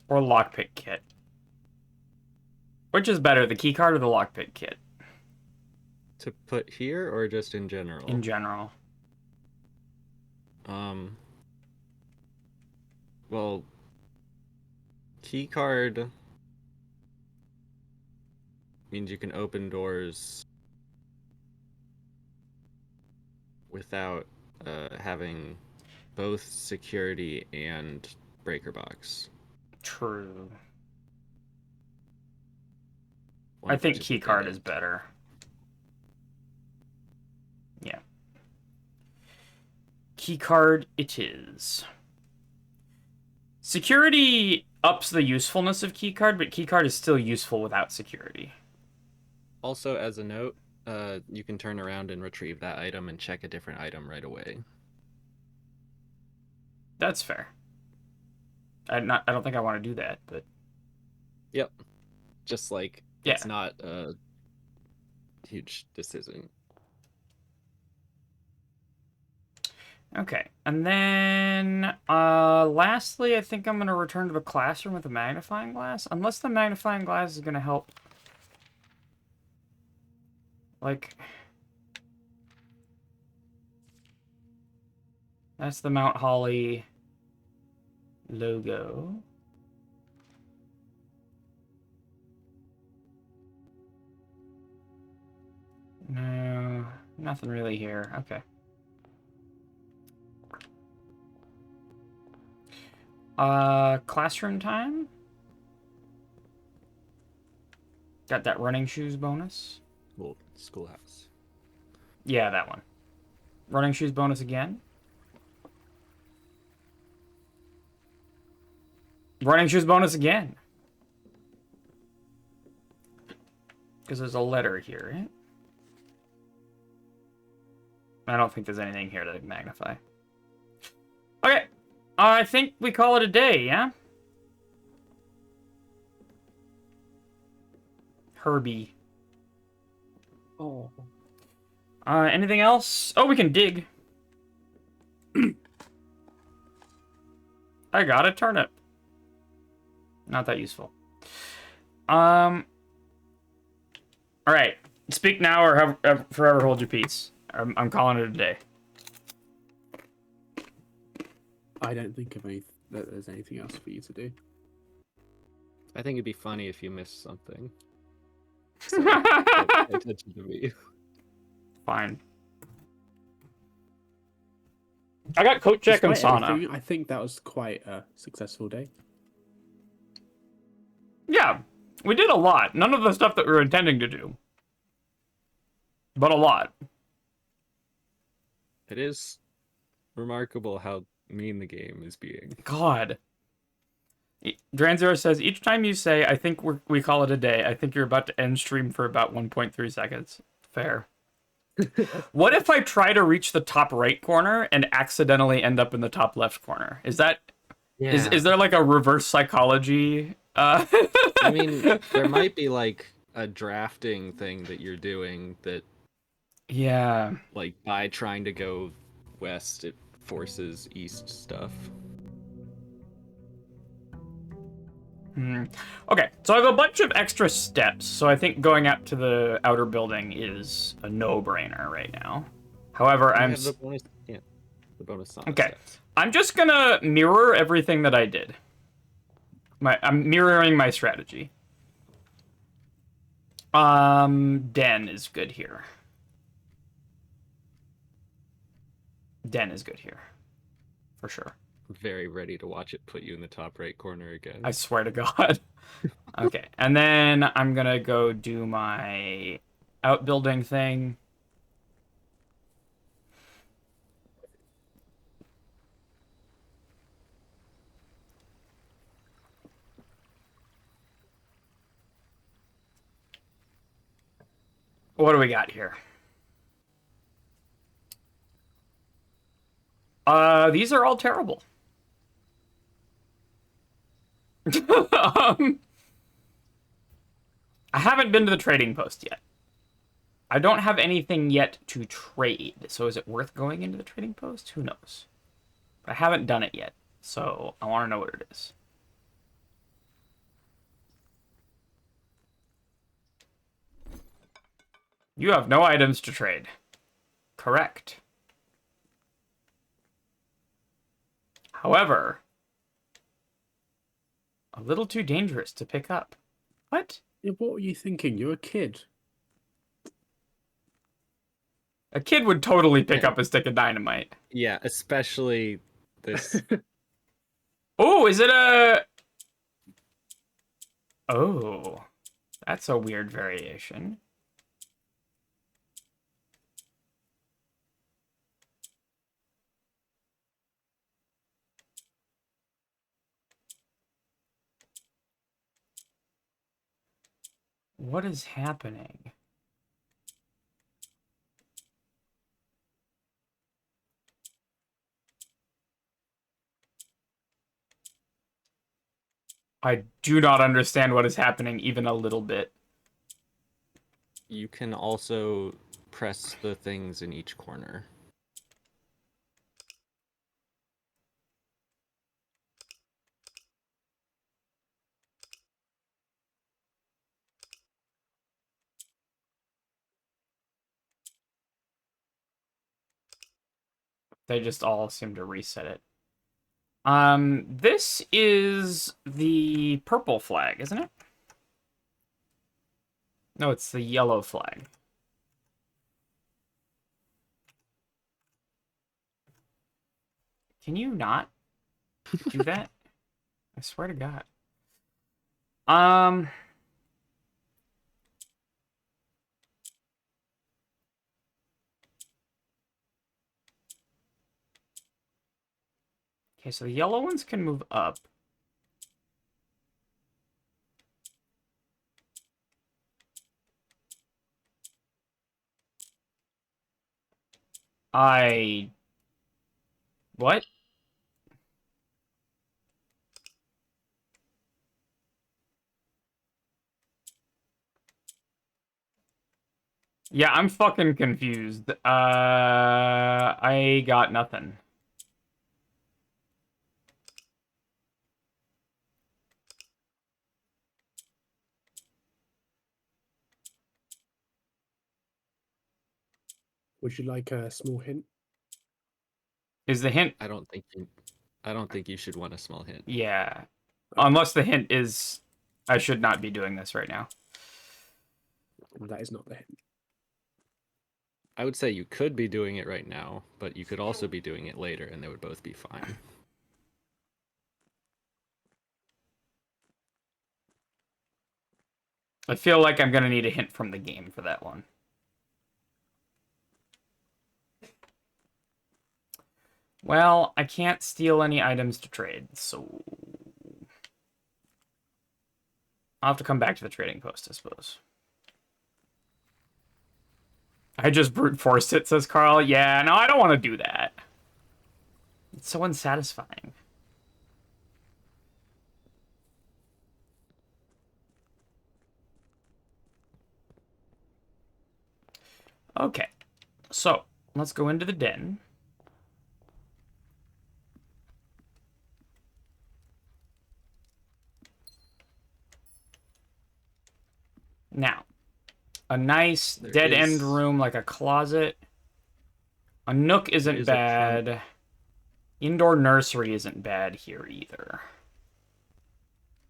Speaker 1: Or lockpick kit. Which is better, the key card or the lockpick kit?
Speaker 3: To put here or just in general?
Speaker 1: In general.
Speaker 3: Well, key card means you can open doors without having both security and breaker box.
Speaker 1: True.
Speaker 3: One
Speaker 1: I
Speaker 3: of
Speaker 1: think
Speaker 3: which
Speaker 1: key
Speaker 3: is
Speaker 1: card
Speaker 3: dead
Speaker 1: is
Speaker 3: end.
Speaker 1: better. Yeah. Key card it is. Security ups the usefulness of key card, but key card is still useful without security.
Speaker 3: Also, as a note, you can turn around and retrieve that item and check a different item right away.
Speaker 1: That's fair. I don't think I want to do that, but
Speaker 3: Yep. Just like,
Speaker 1: Yeah.
Speaker 3: it's not a huge decision.
Speaker 1: okay. And then lastly, I think I'm going to return to the classroom with a magnifying glass, unless the magnifying glass is going to help. Like, that's the Mount Holly logo. No, nothing really here. Okay. Classroom time? Got that running shoes bonus?
Speaker 3: Well, schoolhouse.
Speaker 1: Yeah, that one. Running shoes bonus again? Running shoes bonus again. Because there's a letter here, right? I don't think there's anything here to magnify. Okay. I think we call it a day, yeah? Herbie.
Speaker 2: Oh.
Speaker 1: Anything else? Oh, we can dig. I got a turnip. Not that useful. All right. Speak now or forever hold your peace. I'm calling it a day.
Speaker 2: I don't think of that there's anything else for you to do.
Speaker 3: I think it'd be funny if you missed something. So, pay attention to me.
Speaker 1: Fine. I got coat check and
Speaker 2: Despite
Speaker 1: sauna.
Speaker 2: everything, I think that was quite a successful day.
Speaker 1: Yeah, we did a lot. None of the stuff that we were intending to do. But a lot.
Speaker 3: It is remarkable how mean the game is being.
Speaker 1: God. Dranzero says, each time you say, I think we call it a day, I think you're about to end stream for about 1.3 seconds. Fair. What if I try to reach the top right corner and accidentally end up in the top left corner? Is that
Speaker 3: Yeah.
Speaker 1: is there like a reverse psychology?
Speaker 3: I mean, there might be like a drafting thing that you're doing that,
Speaker 1: Yeah.
Speaker 3: like, by trying to go west, it forces east stuff.
Speaker 1: Okay, so I have a bunch of extra steps, so I think going out to the outer building is a no-brainer right now. However,
Speaker 3: You
Speaker 1: I'm
Speaker 3: have the bonus, yeah, the bonus sauna
Speaker 1: okay.
Speaker 3: steps.
Speaker 1: I'm just gonna mirror everything that I did. I'm mirroring my strategy. Den is good here. Den is good here, for sure.
Speaker 3: Very ready to watch it put you in the top right corner again.
Speaker 1: I swear to God. Okay, and then I'm gonna go do my outbuilding thing. What do we got here? These are all terrible. I haven't been to the trading post yet. I don't have anything yet to trade, so is it worth going into the trading post? Who knows? But I haven't done it yet, so I want to know what it is. You have no items to trade. Correct. However, a little too dangerous to pick up. What?
Speaker 2: Yeah, what were you thinking? You're a kid.
Speaker 1: A kid would totally pick
Speaker 3: Yeah.
Speaker 1: up a stick of dynamite.
Speaker 3: Yeah, especially this.
Speaker 1: Oh, is it a... Oh, that's a weird variation. What is happening? I do not understand what is happening even a little bit.
Speaker 3: You can also press the things in each corner.
Speaker 1: They just all seem to reset it. This is the purple flag, isn't it? No, it's the yellow flag. Can you not do that? I swear to God. Okay, so the yellow ones can move up. What? Yeah, I'm fucking confused. I got nothing.
Speaker 2: Would you like a small hint?
Speaker 1: Is the hint...
Speaker 3: I don't think you should want a small hint.
Speaker 1: Yeah. Unless the hint is... I should not be doing this right now.
Speaker 2: That is not the hint.
Speaker 3: I would say you could be doing it right now, but you could also be doing it later, and they would both be fine.
Speaker 1: I feel like I'm gonna need a hint from the game for that one. Well, I can't steal any items to trade, so... I'll have to come back to the trading post, I suppose. I just brute forced it, says Carl. Yeah, no, I don't want to do that. It's so unsatisfying. Okay, so let's go into the den. Now, a nice dead end room like a closet. A nook isn't bad. Indoor nursery isn't bad here either.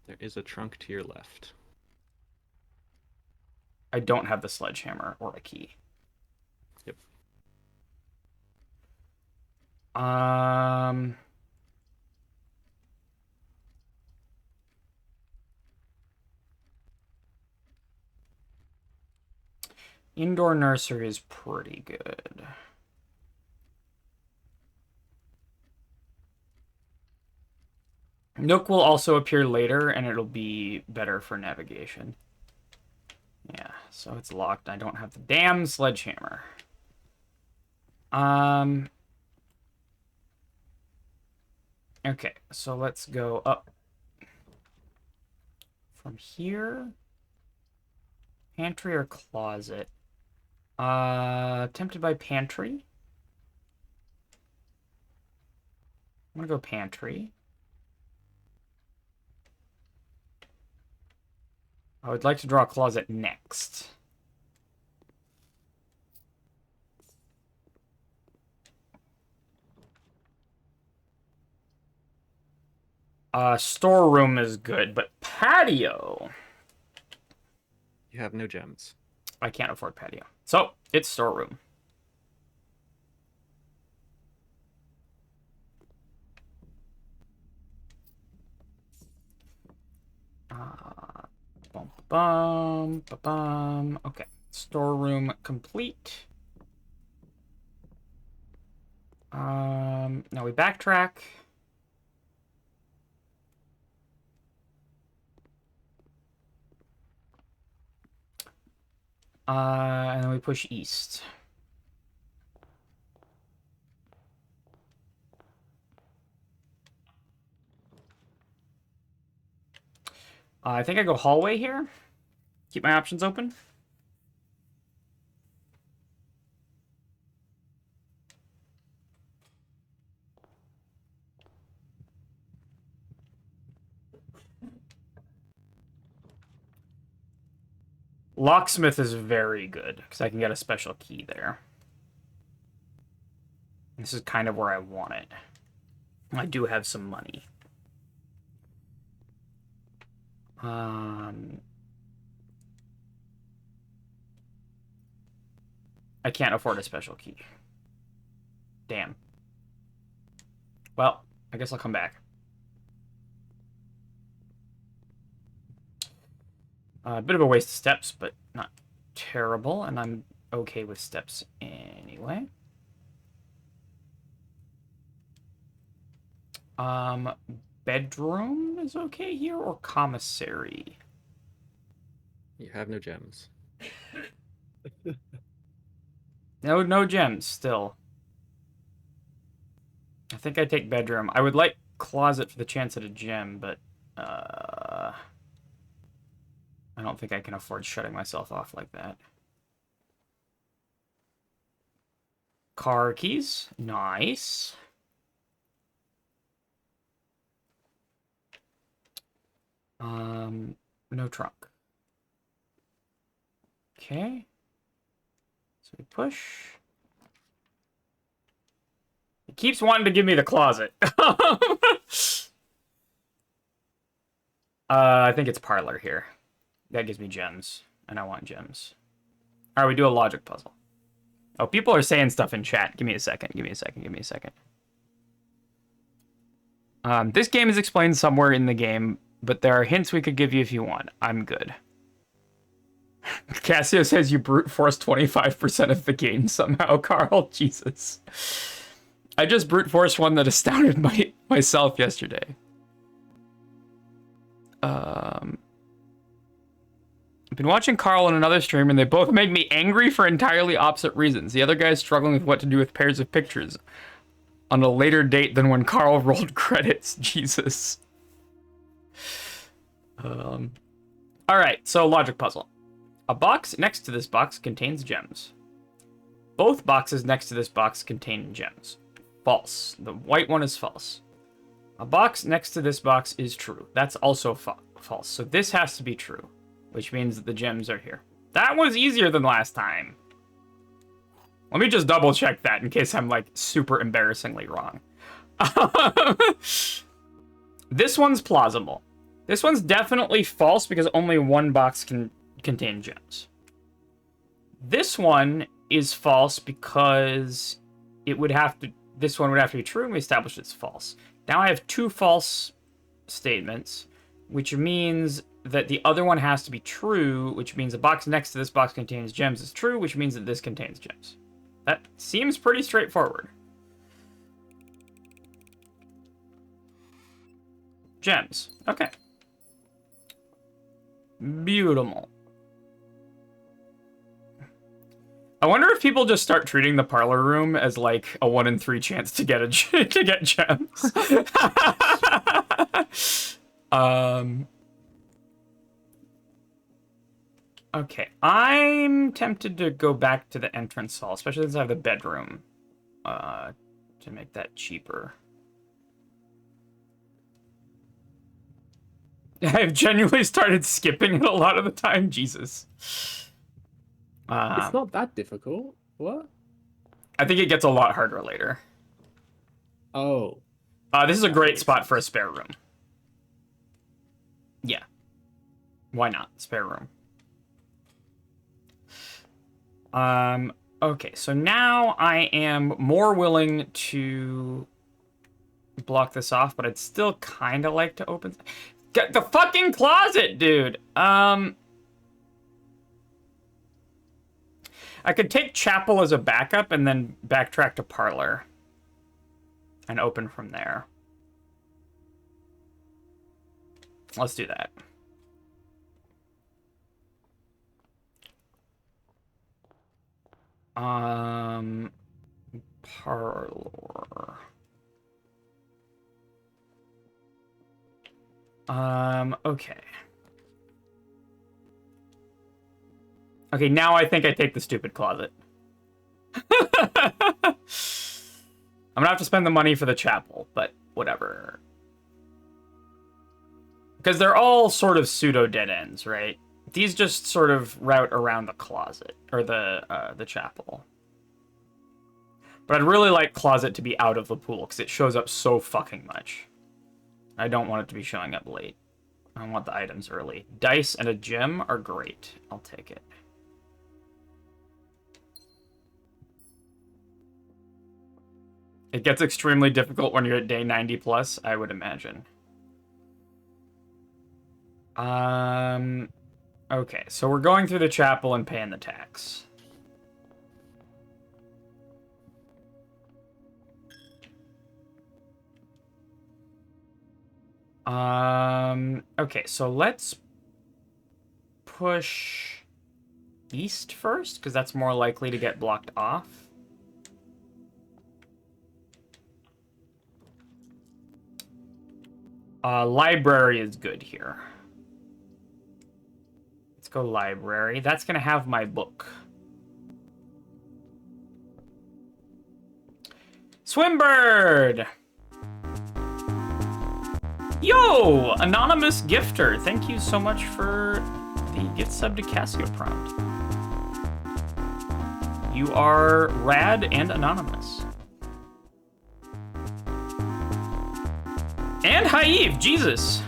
Speaker 3: There is a trunk to your left.
Speaker 1: I don't have the sledgehammer or a key.
Speaker 3: Yep.
Speaker 1: Indoor nursery is pretty good. Nook will also appear later, and it'll be better for navigation. Yeah, so it's locked. I don't have the damn sledgehammer. Okay, so let's go up from here. Pantry or closet? Tempted by pantry. I'm gonna go pantry. I would like to draw a closet next. Storeroom is good, but patio.
Speaker 3: You have no gems.
Speaker 1: I can't afford patio. So, it's storeroom. Bum, bum, ba, bum. Okay, storeroom complete. Now we backtrack. And then we push east. I think I go hallway here. Keep my options open. Locksmith is very good, because I can get a special key there. This is kind of where I want it. I do have some money. I can't afford a special key. Damn. Well, I guess I'll come back. A bit of a waste of steps, but not terrible, and I'm okay with steps anyway. Bedroom is okay here, or commissary?
Speaker 3: You have no gems.
Speaker 1: No gems, still. I think I take bedroom. I would like closet for the chance at a gem, but I don't think I can afford shutting myself off like that. Car keys. Nice. No trunk. Okay. So we push. It keeps wanting to give me the closet. I think it's parlor here. That gives me gems, and I want gems. All right, we do a logic puzzle. Oh, people are saying stuff in chat. Give me a second. Give me a second. Give me a second. This game is explained somewhere in the game, but there are hints we could give you if you want. I'm good. Cassio says you brute force 25% of the game somehow, Carl. Jesus. I just brute forced one that astounded myself yesterday. I've been watching Carl and another stream, and they both made me angry for entirely opposite reasons. The other guy's struggling with what to do with pairs of pictures on a later date than when Carl rolled credits. Jesus. All right, so logic puzzle. A box next to this box contains gems. Both boxes next to this box contain gems. False. The white one is false. A box next to this box is true. That's also false. So this has to be true, which means that the gems are here. That was easier than last time. Let me just double check that in case I'm like super embarrassingly wrong. This one's plausible. This one's definitely false because only one box can contain gems. This one is false because it would have to, this one would have to be true, and we established it's false. Now I have two false statements, which means that the other one has to be true, which means the box next to this box contains gems is true, which means that this contains gems. That seems pretty straightforward. Gems. Okay. Beautiful. I wonder if people just start treating the parlor room as like a 1 in 3 chance to get to get gems. Okay, I'm tempted to go back to the entrance hall, especially since I have the bedroom, to make that cheaper. I've genuinely started skipping it a lot of the time. Jesus.
Speaker 2: It's not that difficult. What?
Speaker 1: I think it gets a lot harder later.
Speaker 2: Oh.
Speaker 1: This is a great spot for a spare room. Yeah. Why not? Spare room. Okay, so now I am more willing to block this off, but I'd still kind of like to open... Get the fucking closet, dude! I could take chapel as a backup and then backtrack to parlor. And open from there. Let's do that. Parlor. Okay. Okay, now I think I take the stupid closet. I'm gonna have to spend the money for the chapel, but whatever. Because they're all sort of pseudo dead ends, right? These just sort of route around the closet, or the chapel. But I'd really like closet to be out of the pool, because it shows up so fucking much. I don't want it to be showing up late. I want the items early. Dice and a gem are great. I'll take it. It gets extremely difficult when you're at day 90 plus, I would imagine. Okay, so we're going through the chapel and paying the tax. Okay, so let's push east first, because that's more likely to get blocked off. Library is good here. Let's go library. That's gonna have my book. Swimbird! Yo! Anonymous gifter. Thank you so much for the gift sub to Casio Prompt. You are rad and anonymous. And Haïv, Jesus.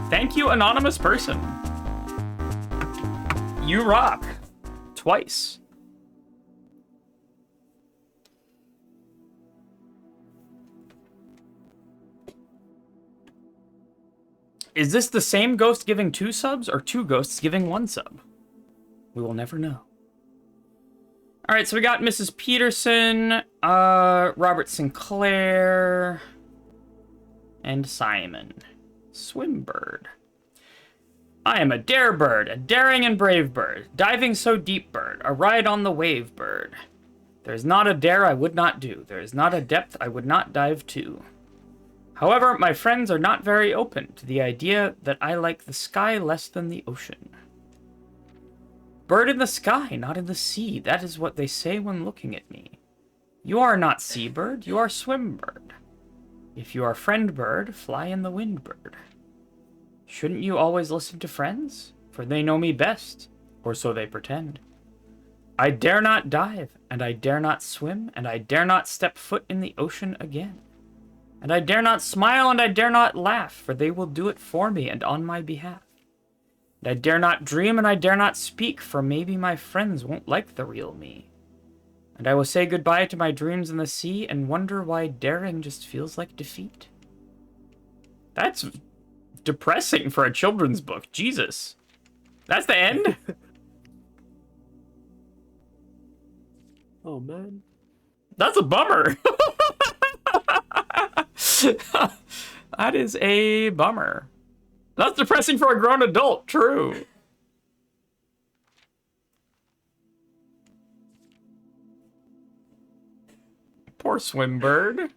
Speaker 1: Thank you, anonymous person. You rock. Twice. Is this the same ghost giving 2 subs or 2 ghosts giving 1 sub? We will never know. All right, so we got Mrs. Peterson, Robert Sinclair, and Simon. swim bird. I am a dare bird, a daring and brave bird, diving so deep bird, a ride on the wave bird. There is not a dare I would not do, there is not a depth I would not dive to. However, my friends are not very open to the idea that I like the sky less than the ocean. Bird in the sky, not in the sea, that is what they say when looking at me. You are not sea bird, you are swim bird. If you are friend bird, fly in the wind bird. Shouldn't you always listen to friends? For they know me best, or so they pretend. I dare not dive, and I dare not swim, and I dare not step foot in the ocean again. And I dare not smile, and I dare not laugh, for they will do it for me and on my behalf. And I dare not dream, and I dare not speak, for maybe my friends won't like the real me. And I will say goodbye to my dreams in the sea and wonder why daring just feels like defeat. That's depressing for a children's book. Jesus. That's the end?
Speaker 2: Oh, man.
Speaker 1: That's a bummer. That is a bummer. That's depressing for a grown adult, true. Poor swim bird.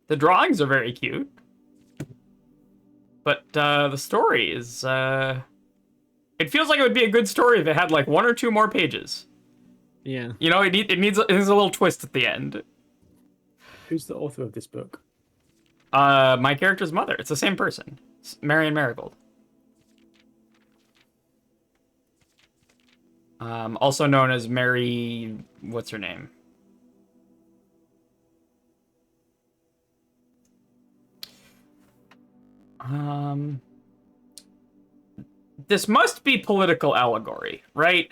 Speaker 1: The drawings are very cute. But the story is... It feels like it would be a good story if it had like 1 or 2 more pages.
Speaker 3: Yeah.
Speaker 1: You know, it needs a little twist at the end.
Speaker 2: Who's the author of this book?
Speaker 1: My character's mother. It's the same person. It's Marion Marigold. Also known as Mary... What's her name? This must be political allegory, right?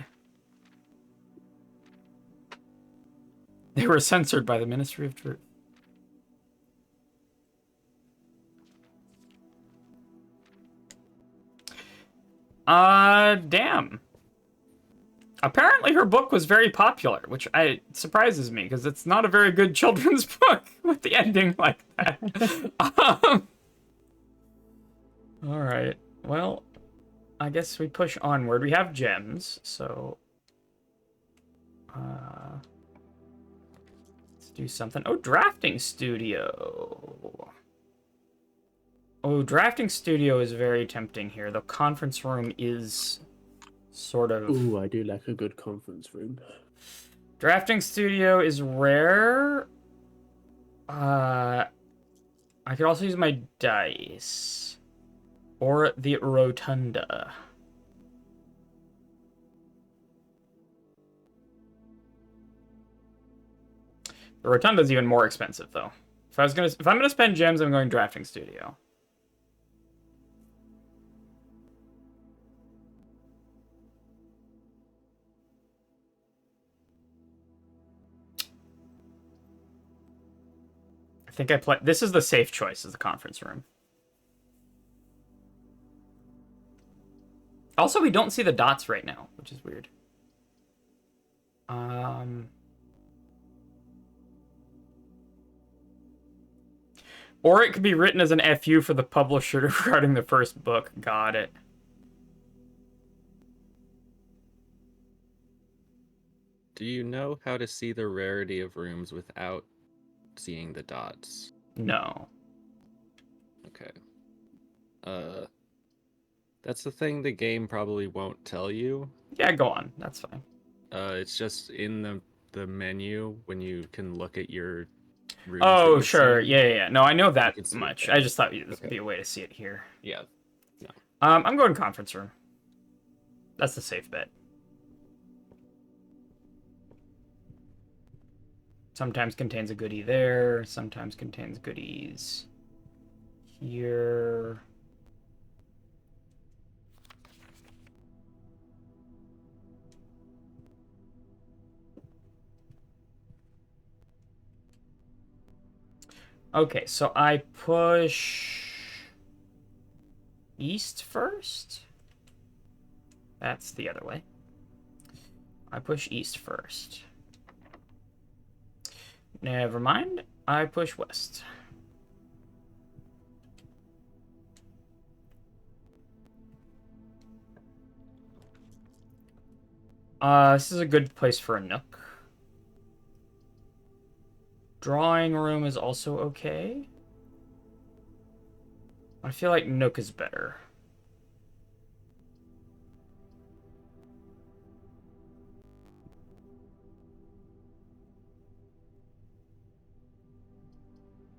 Speaker 1: They were censored by the Ministry of Truth. Damn. Apparently her book was very popular, which surprises me, because it's not a very good children's book with the ending like that. Alright, well, I guess we push onward. We have gems, so... let's do something. Oh, drafting studio. Oh, drafting studio is very tempting here. The conference room is sort of...
Speaker 2: Ooh, I do like a good conference room.
Speaker 1: Drafting studio is rare. I could also use my dice. Or the rotunda. The rotunda is even more expensive, though. If I'm gonna spend gems, I'm going drafting studio. I think I play. This is the safe choice, is the conference room. Also, we don't see the dots right now, which is weird. Or it could be written as an FU for the publisher regarding the first book. Got it.
Speaker 3: Do you know how to see the rarity of rooms without seeing the dots?
Speaker 1: No.
Speaker 3: Okay. That's the thing the game probably won't tell you.
Speaker 1: Yeah, go on. That's fine.
Speaker 3: It's just in the menu when you can look at your rooms.
Speaker 1: Oh, sure. Yeah. No, I know that
Speaker 3: can see
Speaker 1: much.
Speaker 3: it.
Speaker 1: I just thought this would be a way to see it here.
Speaker 3: Yeah. No.
Speaker 1: I'm going conference room. That's the safe bet. Sometimes contains a goodie there. Sometimes contains goodies here. Okay, so I push east first. That's the other way. I push east first. Never mind. I push west. This is a good place for a nook. Drawing room is also okay. I feel like nook is better.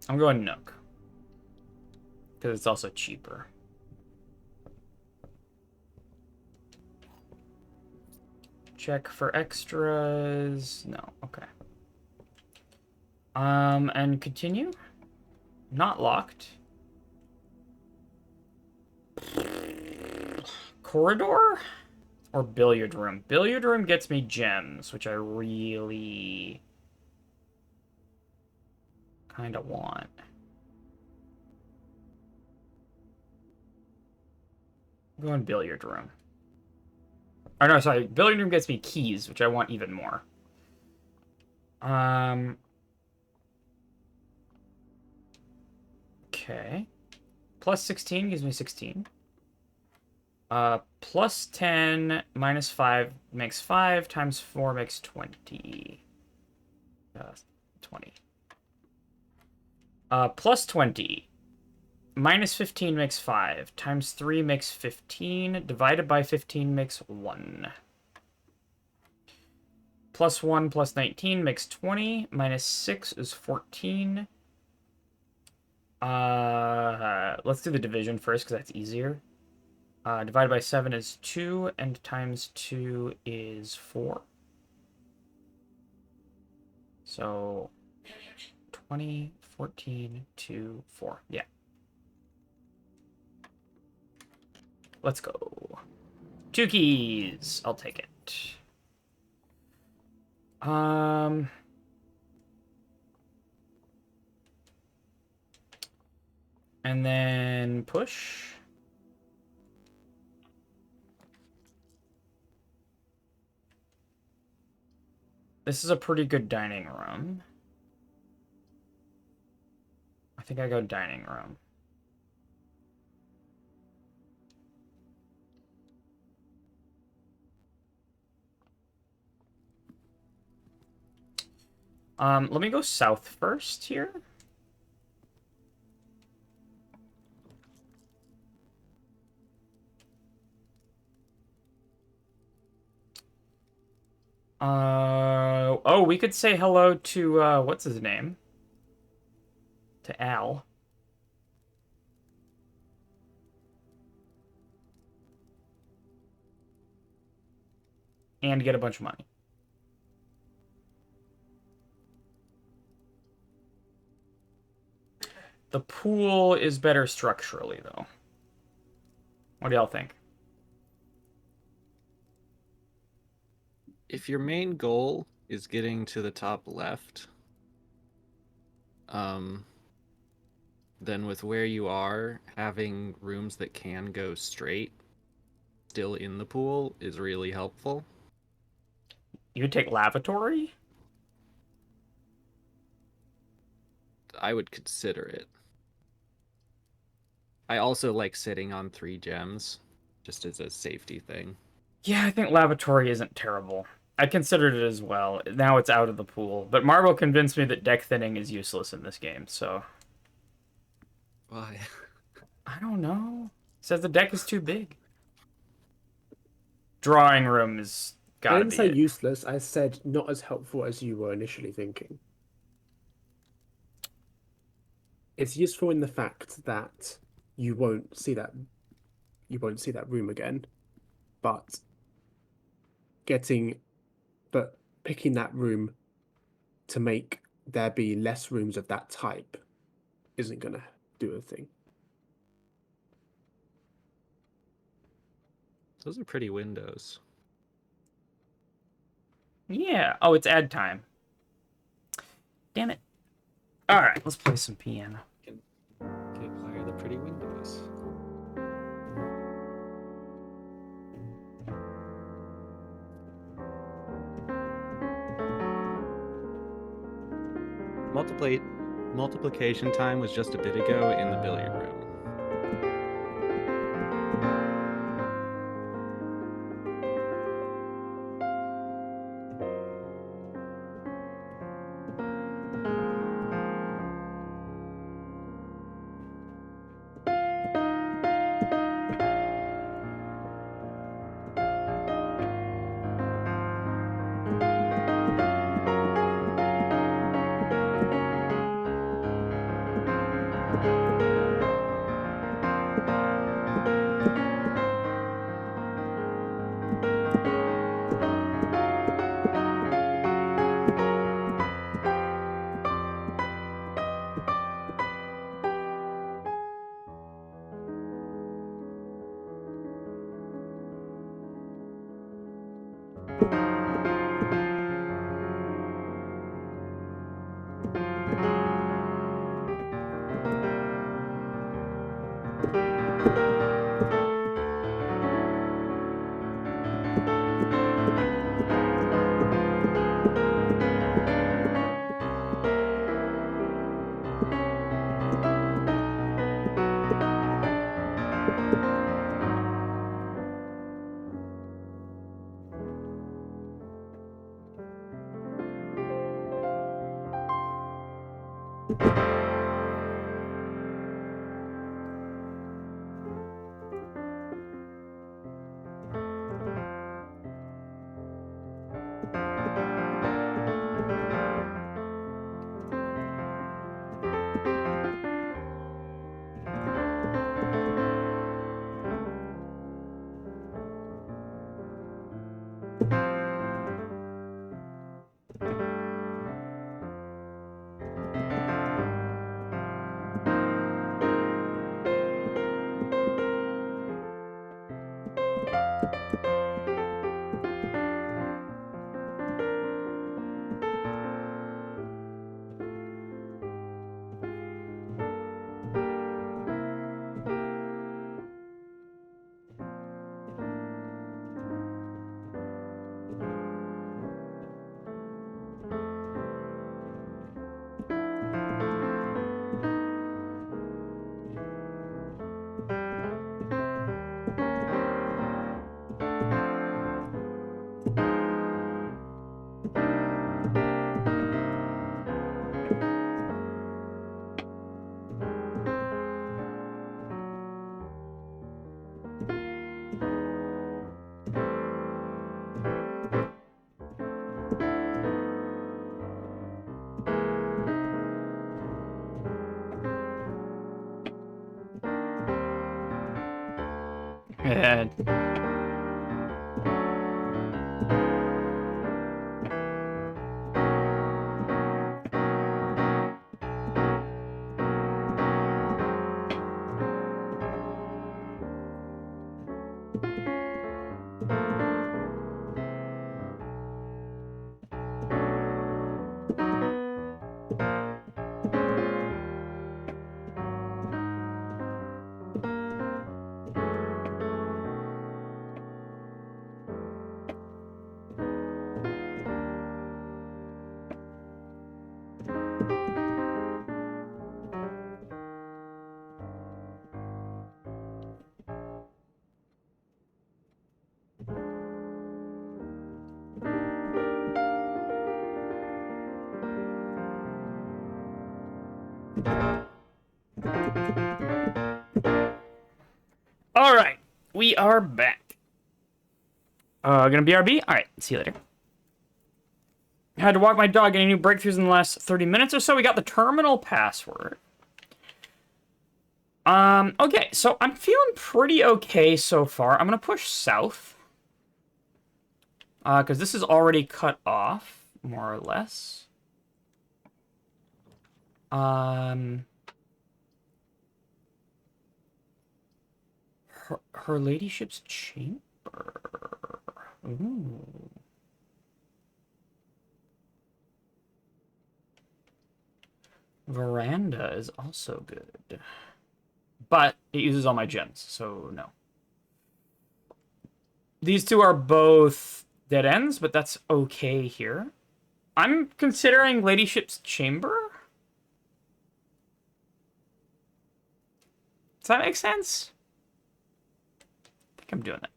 Speaker 1: I'm going nook. Because it's also cheaper. Check for extras. No, okay. And continue. Not locked. Corridor? Or billiard room? Billiard room gets me gems, which I really kind of want. I'm going billiard room. Oh, no, sorry. Billiard room gets me keys, which I want even more. Okay. Plus 16 gives me 16. Plus 10 minus 5 makes 5 times 4 makes 20. 20. Plus 20 minus 15 makes 5 times 3 makes 15 divided by 15 makes 1. Plus 1 plus 19 makes 20 minus 6 is 14. Let's do the division first because that's easier. Divided by 7 is 2, and times 2 is 4. So 20, 14, 2, 4. Yeah. Let's go. 2 keys. I'll take it. And then push. This is a pretty good dining room. I think I go dining room. Let me go south first here. Oh, we could say hello to, what's his name? To Al. And get a bunch of money. The pool is better structurally, though. What do y'all think?
Speaker 3: If your main goal is getting to the top left, then with where you are, having rooms that can go straight still in the pool is really helpful.
Speaker 1: You would take lavatory?
Speaker 3: I would consider it. I also like sitting on 3 gems, just as a safety thing.
Speaker 1: Yeah, I think lavatory isn't terrible. I considered it as well. Now it's out of the pool. But Marble convinced me that deck thinning is useless in this game, so...
Speaker 3: Why?
Speaker 1: I don't know. Says the deck is too big. Drawing room is
Speaker 2: I
Speaker 1: gotta
Speaker 2: didn't
Speaker 1: be
Speaker 2: say
Speaker 1: it.
Speaker 2: useless. I said not as helpful as you were initially thinking. It's useful in the fact that you won't see that room again, but picking that room to make there be less rooms of that type isn't gonna do a thing.
Speaker 3: Those are pretty windows.
Speaker 1: Yeah. Oh, it's ad time. Damn it. Alright, let's play some piano.
Speaker 3: Can admire the pretty windows. Multiplication time was just a bit ago in the billiard room.
Speaker 1: And all right, we are back. Gonna BRB? All right, see you later. Had to walk my dog. Any new breakthroughs in the last 30 minutes or so? We got the terminal password. Okay, so I'm feeling pretty okay so far. I'm gonna push south. Because this is already cut off, more or less. Her ladyship's chamber. Ooh. Veranda is also good. But it uses all my gens, so no. These two are both dead ends, but that's okay here. I'm considering ladyship's chamber. that make sense? I think I'm doing that.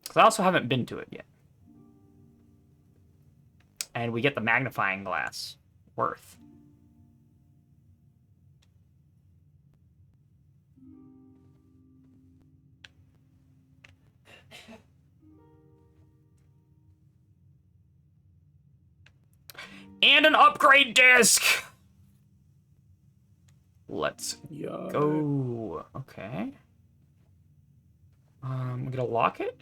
Speaker 1: Because I also haven't been to it yet. And we get the magnifying glass worth. And an upgrade disc! Let's
Speaker 2: Yo.
Speaker 1: go. Okay. I'm gonna lock it.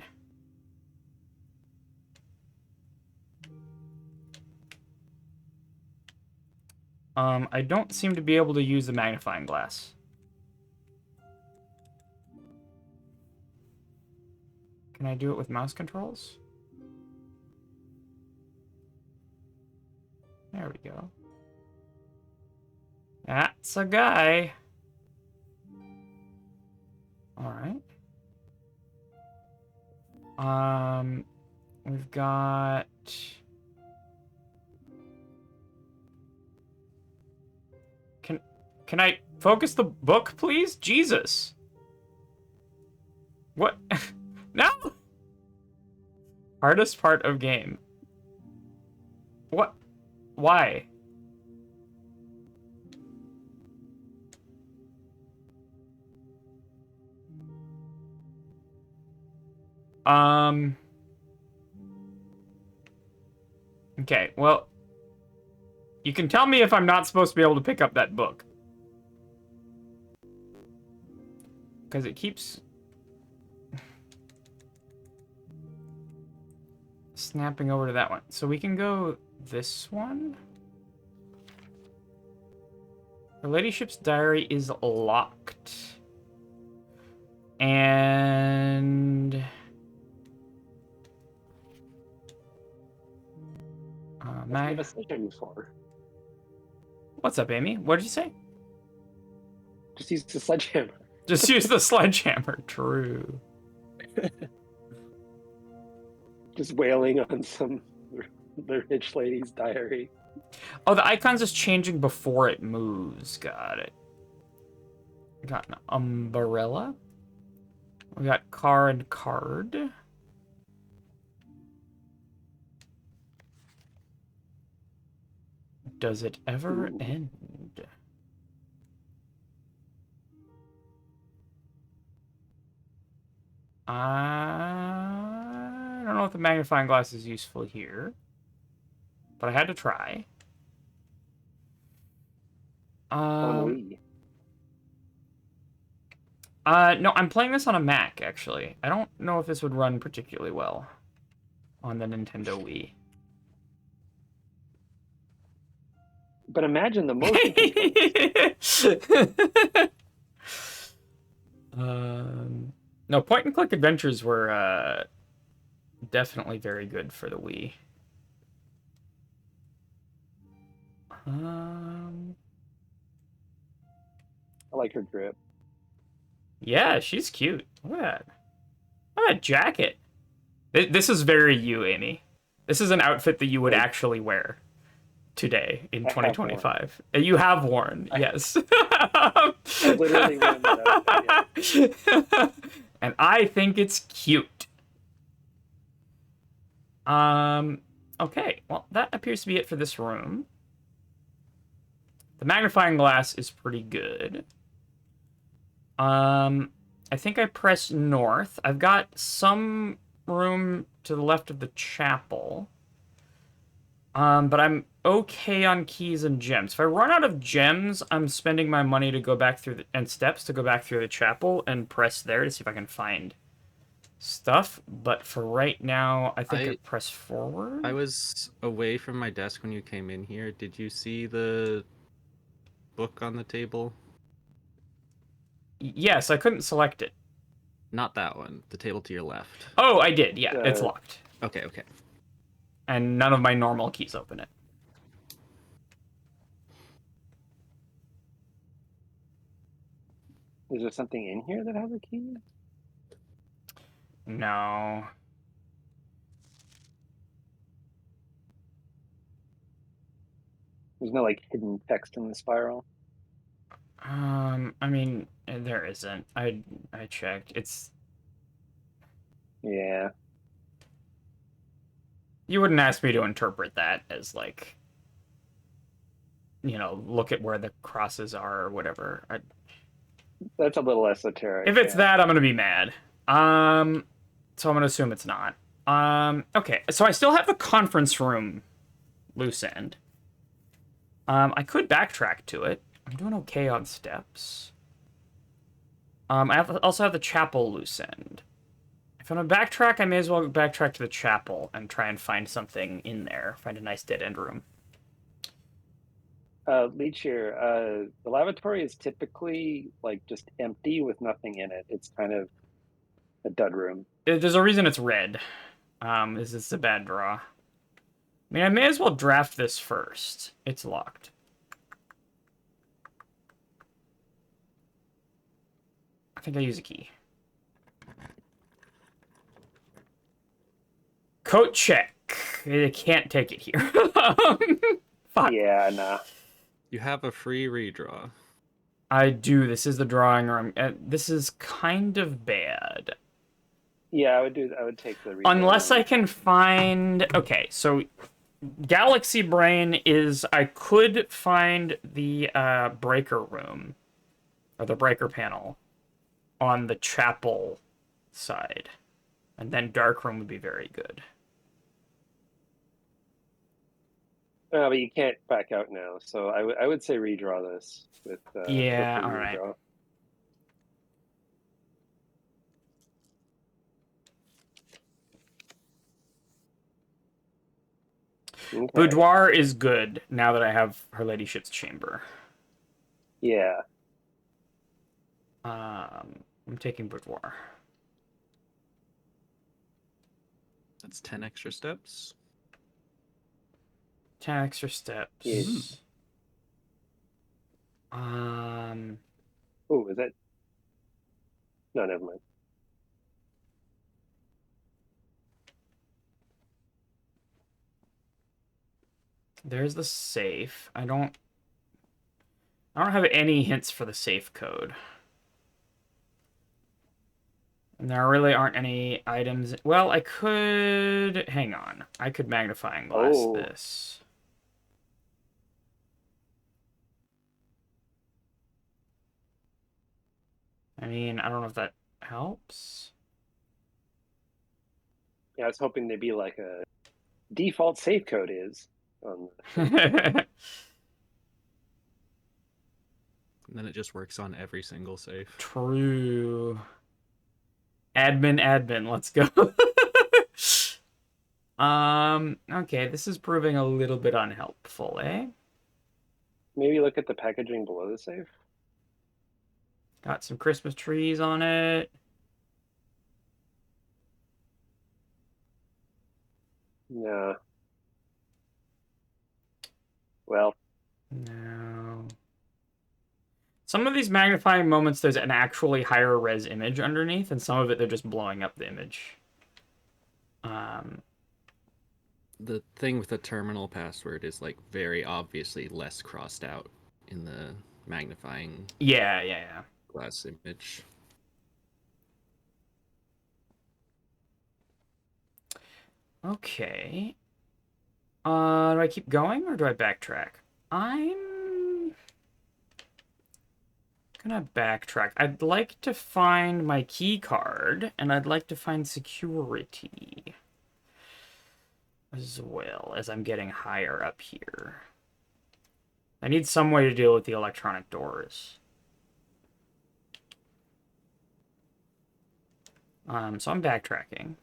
Speaker 1: I don't seem to be able to use the magnifying glass. Can I do it with mouse controls? There we go. That's a guy. Alright. We've got... Can I focus the book, please? Jesus. What? No! Hardest part of game. What? Why? Okay, well... You can tell me if I'm not supposed to be able to pick up that book. Because it keeps... snapping over to that one. So we can go this one. Her ladyship's diary is locked. And...
Speaker 5: Give us a before.
Speaker 1: What's up, Amy? What did you say?
Speaker 5: Just use the sledgehammer.
Speaker 1: Just use the sledgehammer. True.
Speaker 5: Just wailing on the rich lady's diary.
Speaker 1: Oh, the icon's just changing before it moves. Got it. We got an umbrella. We got car and card. Does it ever end? I don't know if the magnifying glass is useful here, but I had to try.
Speaker 5: On Wii.
Speaker 1: No, I'm playing this on a Mac, actually. I don't know if this would run particularly well on the Nintendo Wii.
Speaker 5: But imagine the motion controls.
Speaker 1: No, point-and-click adventures were definitely very good for the Wii.
Speaker 5: I like her drip.
Speaker 1: Yeah, she's cute. Look at that. Look at that jacket. This is very you, Amy. This is an outfit that you would actually wear today in 2025. You have worn, yes.
Speaker 5: I literally worn that outfit, yeah.
Speaker 1: And I think it's cute. Okay, well, that appears to be it for this room. The magnifying glass is pretty good. I think I press north. I've got some room to the left of the chapel. But I'm okay on keys and gems. If I run out of gems, I'm spending my money to go back through and steps to go back through the chapel and press there to see if I can find stuff. But for right now, I think I press forward.
Speaker 3: I was away from my desk when you came in here. Did you see the book on the table?
Speaker 1: Yes, I couldn't select it.
Speaker 3: Not that one. The table to your left.
Speaker 1: Oh, I did. Yeah, it's locked.
Speaker 3: Okay, okay.
Speaker 1: And none of my normal keys open it.
Speaker 5: Is there something in here that has a key?
Speaker 1: No.
Speaker 5: There's no like hidden text in the spiral.
Speaker 1: I mean, there isn't. I checked.
Speaker 5: Yeah.
Speaker 1: You wouldn't ask me to interpret that as like, look at where the crosses are or whatever.
Speaker 5: That's a little esoteric.
Speaker 1: If it's
Speaker 5: yeah.
Speaker 1: that, I'm gonna be mad. So I'm gonna assume it's not. Okay. So I still have the conference room loose end. I could backtrack to it. I'm doing okay on steps. Also have the chapel loose end. If I'm gonna backtrack, I may as well backtrack to the chapel and try and find something in there. Find a nice dead end room.
Speaker 5: Leech here. The lavatory is typically like just empty with nothing in it. It's kind of a dud room.
Speaker 1: There's a reason it's red. This is a bad draw. I mean, I may as well draft this first. It's locked. I think I use a key. Coat check. I can't take it here. Fuck.
Speaker 5: Yeah, nah.
Speaker 3: You have a free redraw.
Speaker 1: I do. This is the drawing room. This is kind of bad.
Speaker 5: Yeah, I would take the redraw.
Speaker 1: Unless I can find... Okay, so Galaxy Brain is... I could find the breaker room, or the breaker panel, on the chapel side. And then dark room would be very good.
Speaker 5: But you can't back out now, so I would say redraw this with
Speaker 1: Yeah,
Speaker 5: with the
Speaker 1: all right.
Speaker 5: redraw. Okay.
Speaker 1: Boudoir is good now that I have Her Ladyship's chamber.
Speaker 5: Yeah.
Speaker 1: I'm taking boudoir.
Speaker 3: That's 10 extra steps.
Speaker 1: 10 extra steps.
Speaker 5: Yes. Oh, is that? No, never mind.
Speaker 1: There's the safe. I don't have any hints for the safe code. And there really aren't any items. Well, I could... Hang on. I could magnifying glass this. I mean, I don't know if that helps.
Speaker 5: Yeah, I was hoping there'd be like a default safe code is on the...
Speaker 3: And then it just works on every single safe.
Speaker 1: True. Admin, let's go. Okay, this is proving a little bit unhelpful, eh?
Speaker 5: Maybe look at the packaging below the safe.
Speaker 1: Got some Christmas trees on it.
Speaker 5: No. Well.
Speaker 1: No. Some of these magnifying moments, there's an actually higher res image underneath, and some of it, they're just blowing up the image.
Speaker 3: The thing with the terminal password is like very obviously less crossed out in the magnifying
Speaker 1: Yeah.
Speaker 3: glass image.
Speaker 1: Okay. Do I keep going or do I backtrack? I'm gonna backtrack. I'd like to find my key card, and I'd like to find security as well as I'm getting higher up here. I need some way to deal with the electronic doors. So I'm backtracking.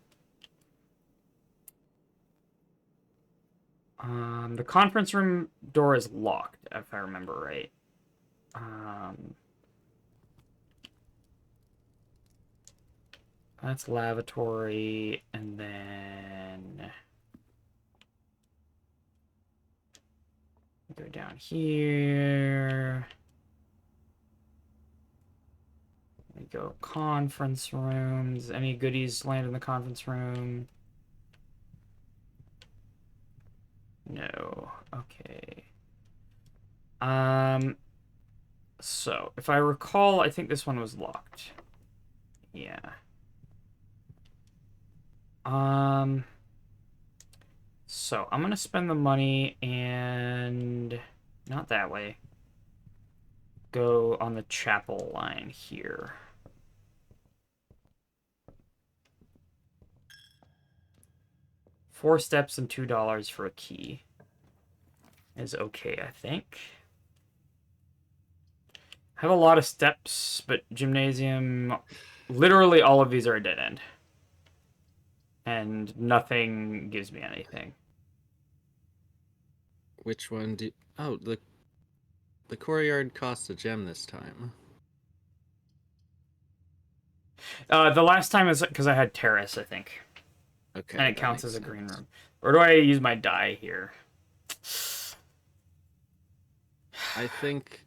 Speaker 1: The conference room door is locked, if I remember right. That's lavatory, and then go down here. We go conference rooms. Any goodies land in the conference room? No. Okay. So, if I recall, I think this one was locked. Yeah. So, I'm gonna spend the money and... Not that way. Go on the chapel line here. $4 and $2 for a key is okay, I think. I have a lot of steps, but gymnasium, literally all of these are a dead end. And nothing gives me anything.
Speaker 3: Which one do? Oh, the courtyard costs a gem this time.
Speaker 1: The last time is because I had terrace, I think.
Speaker 3: Okay,
Speaker 1: And it
Speaker 3: that
Speaker 1: counts
Speaker 3: makes
Speaker 1: as a green
Speaker 3: sense.
Speaker 1: room. Or do I use my die here?
Speaker 3: I think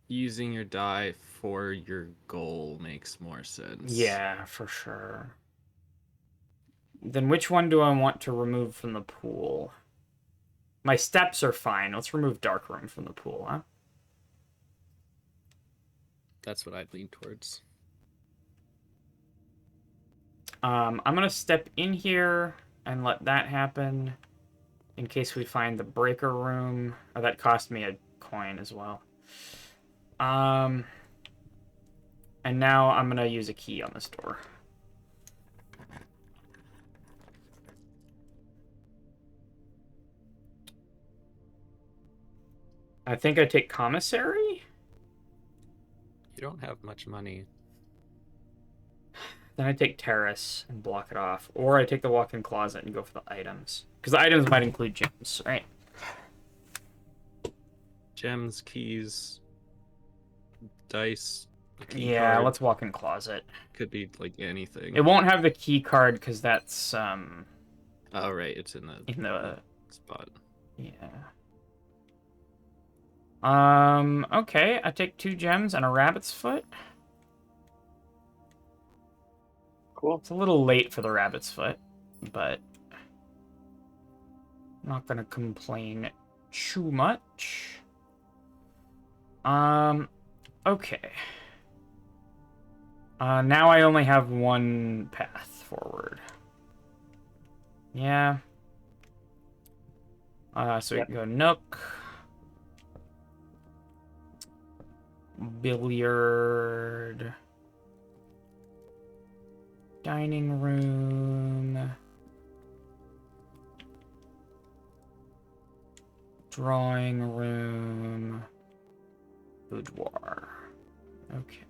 Speaker 3: using your die for your goal makes more sense.
Speaker 1: Yeah, for sure. Then which one do I want to remove from the pool? My steps are fine. Let's remove dark room from the pool, huh?
Speaker 3: That's what I'd lean towards.
Speaker 1: I'm gonna step in here and let that happen in case we find the breaker room. Oh, that cost me a coin as well. And now I'm gonna use a key on this door. I think I take commissary.
Speaker 3: You don't have much money.
Speaker 1: Then I take terrace and block it off. Or I take the walk-in closet and go for the items. Because the items might include gems, right?
Speaker 3: Gems, keys, dice, a key
Speaker 1: Yeah,
Speaker 3: card.
Speaker 1: let's walk-in closet.
Speaker 3: Could be like anything.
Speaker 1: It won't have the key card because that's
Speaker 3: Oh right, it's in the spot.
Speaker 1: yeah. Okay, I take 2 gems and a rabbit's foot.
Speaker 5: Cool.
Speaker 1: It's a little late for the rabbit's foot, but I'm not gonna complain too much. Okay. Now I only have one path forward. Yeah. So
Speaker 5: Yep.
Speaker 1: we can go Nook. Billiard. Dining room. Drawing room. Boudoir. Okay.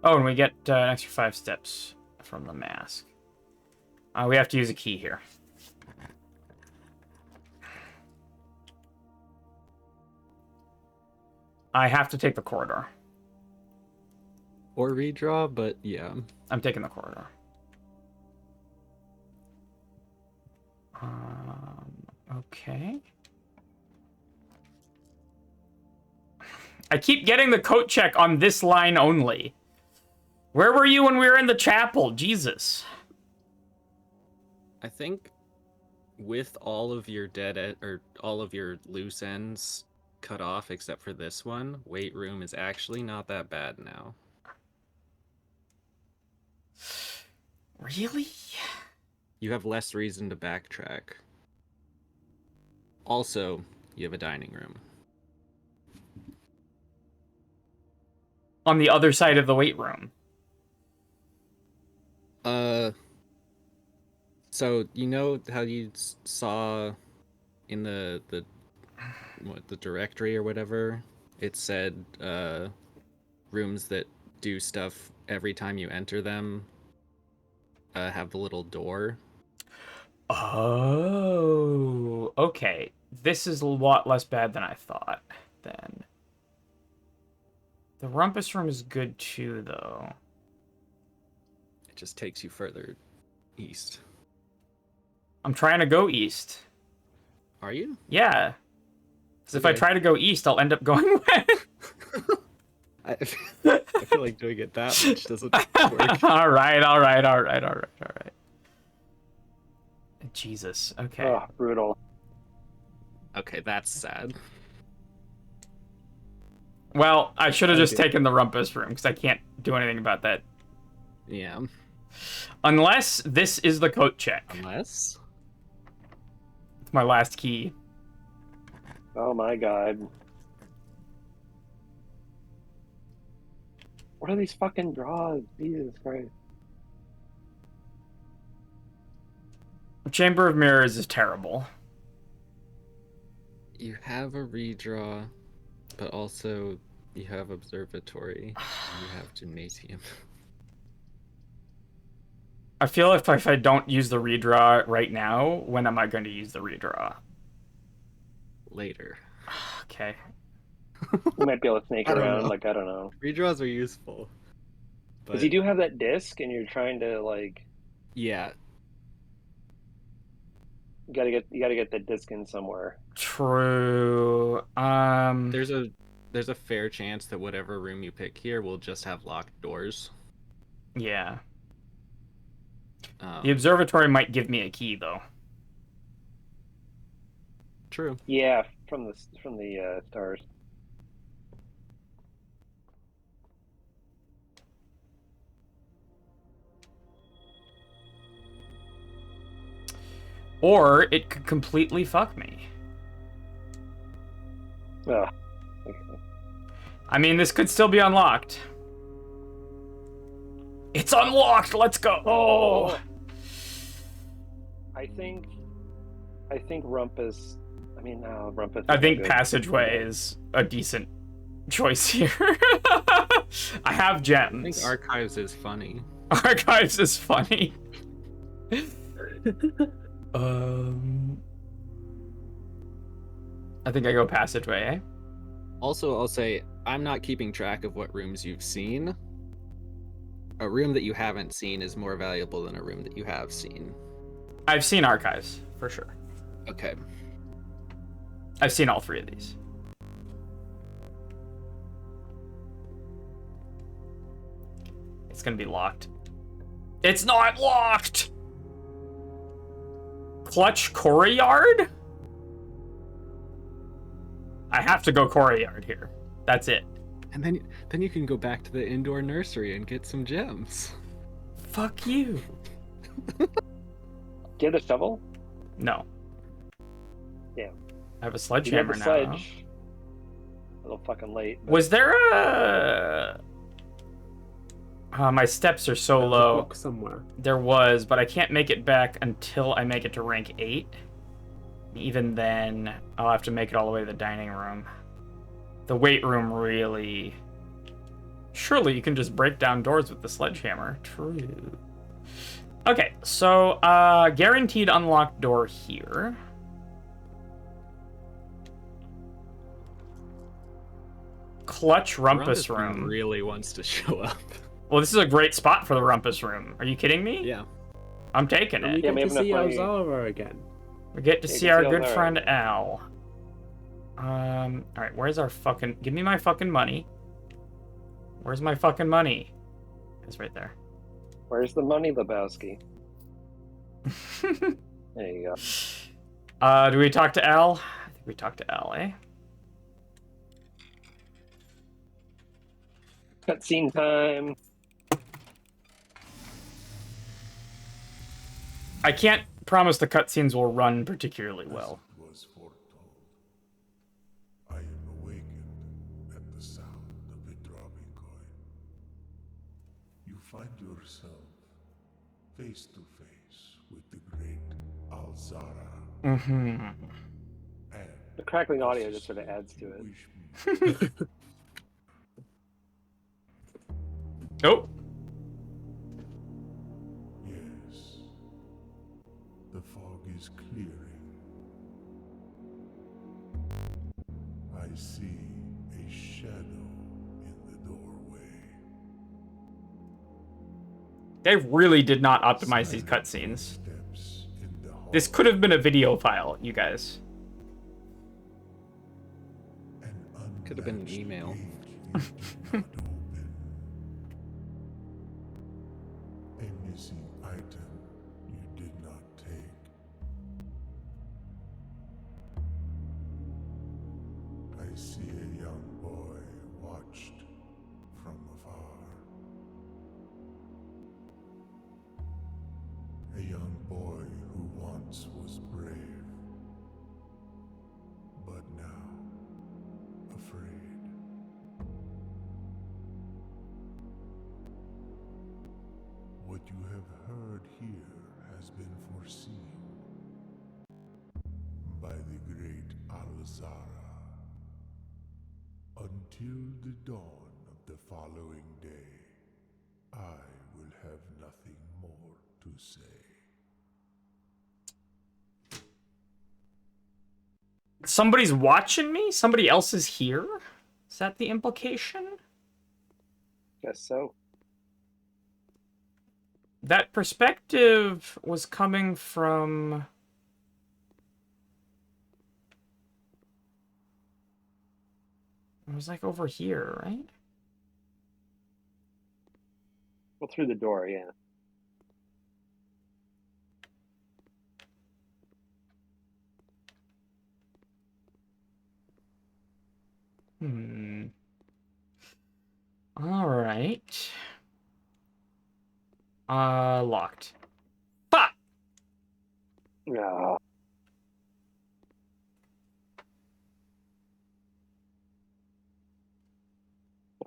Speaker 1: Oh, and we get an extra 5 steps from the mask. We have to use a key here. I have to take the corridor.
Speaker 3: Or redraw, but yeah.
Speaker 1: I'm taking the corridor. Okay. I keep getting the coat check on this line only. Where were you when we were in the chapel? Jesus.
Speaker 3: I think with all of your or all of your loose ends cut off except for this one, weight room is actually not that bad now.
Speaker 1: Really?
Speaker 3: You have less reason to backtrack. Also, you have a dining room.
Speaker 1: On the other side of the weight room.
Speaker 3: So you know how you saw in the directory or whatever, it said rooms that do stuff every time you enter them have the little door.
Speaker 1: Oh, okay. This is a lot less bad than I thought, then. The rumpus room is good too, though.
Speaker 3: It just takes you further east.
Speaker 1: I'm trying to go east.
Speaker 3: Are you?
Speaker 1: Yeah. Because if I
Speaker 3: Okay.
Speaker 1: try to go east, I'll end up going west.
Speaker 3: I feel like doing it that much doesn't work.
Speaker 1: all right. Jesus. Okay.
Speaker 5: Oh, brutal.
Speaker 3: Okay, that's sad.
Speaker 1: Well, I should have just
Speaker 2: Okay.
Speaker 1: taken the rumpus room because I can't do anything about that.
Speaker 3: Yeah.
Speaker 1: Unless this is the coat check.
Speaker 3: Unless.
Speaker 1: It's my last key.
Speaker 5: Oh my god. What are these fucking draws? Jesus Christ.
Speaker 1: Chamber of Mirrors is terrible.
Speaker 3: You have a redraw, but also you have observatory. And you have gymnasium.
Speaker 1: I feel if I don't use the redraw right now, when am I going to use the redraw?
Speaker 3: Later.
Speaker 1: Okay.
Speaker 5: You might be able to snake
Speaker 3: I don't
Speaker 5: around,
Speaker 3: know.
Speaker 5: like, I don't know.
Speaker 3: Redraws are useful.
Speaker 5: Because you do have that disc and you're trying to, like,
Speaker 3: Yeah.
Speaker 5: you gotta get that disc in somewhere.
Speaker 1: True.
Speaker 3: There's a fair chance that whatever room you pick here will just have locked doors.
Speaker 1: Yeah. The observatory might give me a key, though.
Speaker 3: True.
Speaker 5: Yeah, from the stars.
Speaker 1: Or it could completely fuck me.
Speaker 5: Ugh. Okay.
Speaker 1: I mean, this could still be unlocked. It's unlocked! Let's go! Oh!
Speaker 5: I think Rumpus. I mean, no, Rumpus.
Speaker 1: I
Speaker 5: is
Speaker 1: think
Speaker 5: no good.
Speaker 1: Passageway is a decent choice here. I have
Speaker 3: I think
Speaker 1: gems.
Speaker 3: Archives is funny.
Speaker 1: Archives is funny. I think I go Passageway, eh?
Speaker 3: Also, I'll say, I'm not keeping track of what rooms you've seen. A room that you haven't seen is more valuable than a room that you have seen.
Speaker 1: I've seen Archives, for sure.
Speaker 3: Okay.
Speaker 1: I've seen all three of these. It's gonna be locked. It's not locked! Clutch Courtyard? I have to go Courtyard here. That's it.
Speaker 3: And then you can go back to the indoor nursery and get some gems.
Speaker 1: Fuck you.
Speaker 5: Do you have the shovel?
Speaker 1: No.
Speaker 5: Yeah.
Speaker 1: I have a
Speaker 5: You have
Speaker 1: sledgehammer
Speaker 5: the
Speaker 1: now.
Speaker 5: sledge. A little fucking late. but-
Speaker 1: Was there a... my steps are so
Speaker 2: There's a
Speaker 1: low.
Speaker 2: box somewhere.
Speaker 1: There was, but I can't make it back until I make it to rank 8. Even then, I'll have to make it all the way to the dining room. The weight room really... Surely you can just break down doors with the sledgehammer. True. Okay, so, guaranteed unlocked door here. Clutch Rumpus Room.
Speaker 3: really wants to show up.
Speaker 1: Well, this is a great spot for the Rumpus Room. Are you kidding me?
Speaker 3: Yeah.
Speaker 1: I'm taking
Speaker 2: And we
Speaker 1: it.
Speaker 5: Yeah,
Speaker 2: get
Speaker 5: we
Speaker 2: to
Speaker 5: have enough
Speaker 2: see
Speaker 5: money.
Speaker 2: Alzara again.
Speaker 1: We get to
Speaker 5: Yeah,
Speaker 1: see
Speaker 5: you can
Speaker 1: our
Speaker 5: see
Speaker 1: good
Speaker 5: Alzara.
Speaker 1: friend Al. Alright, where's our fucking... Give me my fucking money. Where's my fucking money? It's right there.
Speaker 5: Where's the money, Lebowski? There you go.
Speaker 1: Do we talk to Al? I think we talk to Al, eh?
Speaker 5: Cutscene time.
Speaker 1: I can't promise the cutscenes will run particularly well.
Speaker 6: As it was foretold, I am awakened at the sound of a dropping coin. You find yourself face to face with the great Alzara.
Speaker 1: Mm-hmm.
Speaker 6: And
Speaker 5: The crackling audio just sort of adds to it.
Speaker 6: wish me
Speaker 1: Oh,
Speaker 6: yes. The fog is clearing. I see a shadow in the doorway.
Speaker 1: they really did not optimize these cutscenes.
Speaker 6: Steps in the hall.
Speaker 1: This could have been a video file, you guys.
Speaker 6: An
Speaker 3: Could have been an
Speaker 6: unmatched
Speaker 3: email.
Speaker 6: gate you did not open. A missing item you did not take. I see a young boy you have heard here has been foreseen by the great Alzara. Until the dawn of the following day, I will have nothing more to say.
Speaker 1: Somebody's watching me? Somebody else is here? Is that the implication?
Speaker 5: Guess so.
Speaker 1: That perspective was coming from... It was like over here, right?
Speaker 5: Well, through the door, yeah.
Speaker 1: All right. Locked. Fuck!
Speaker 5: No.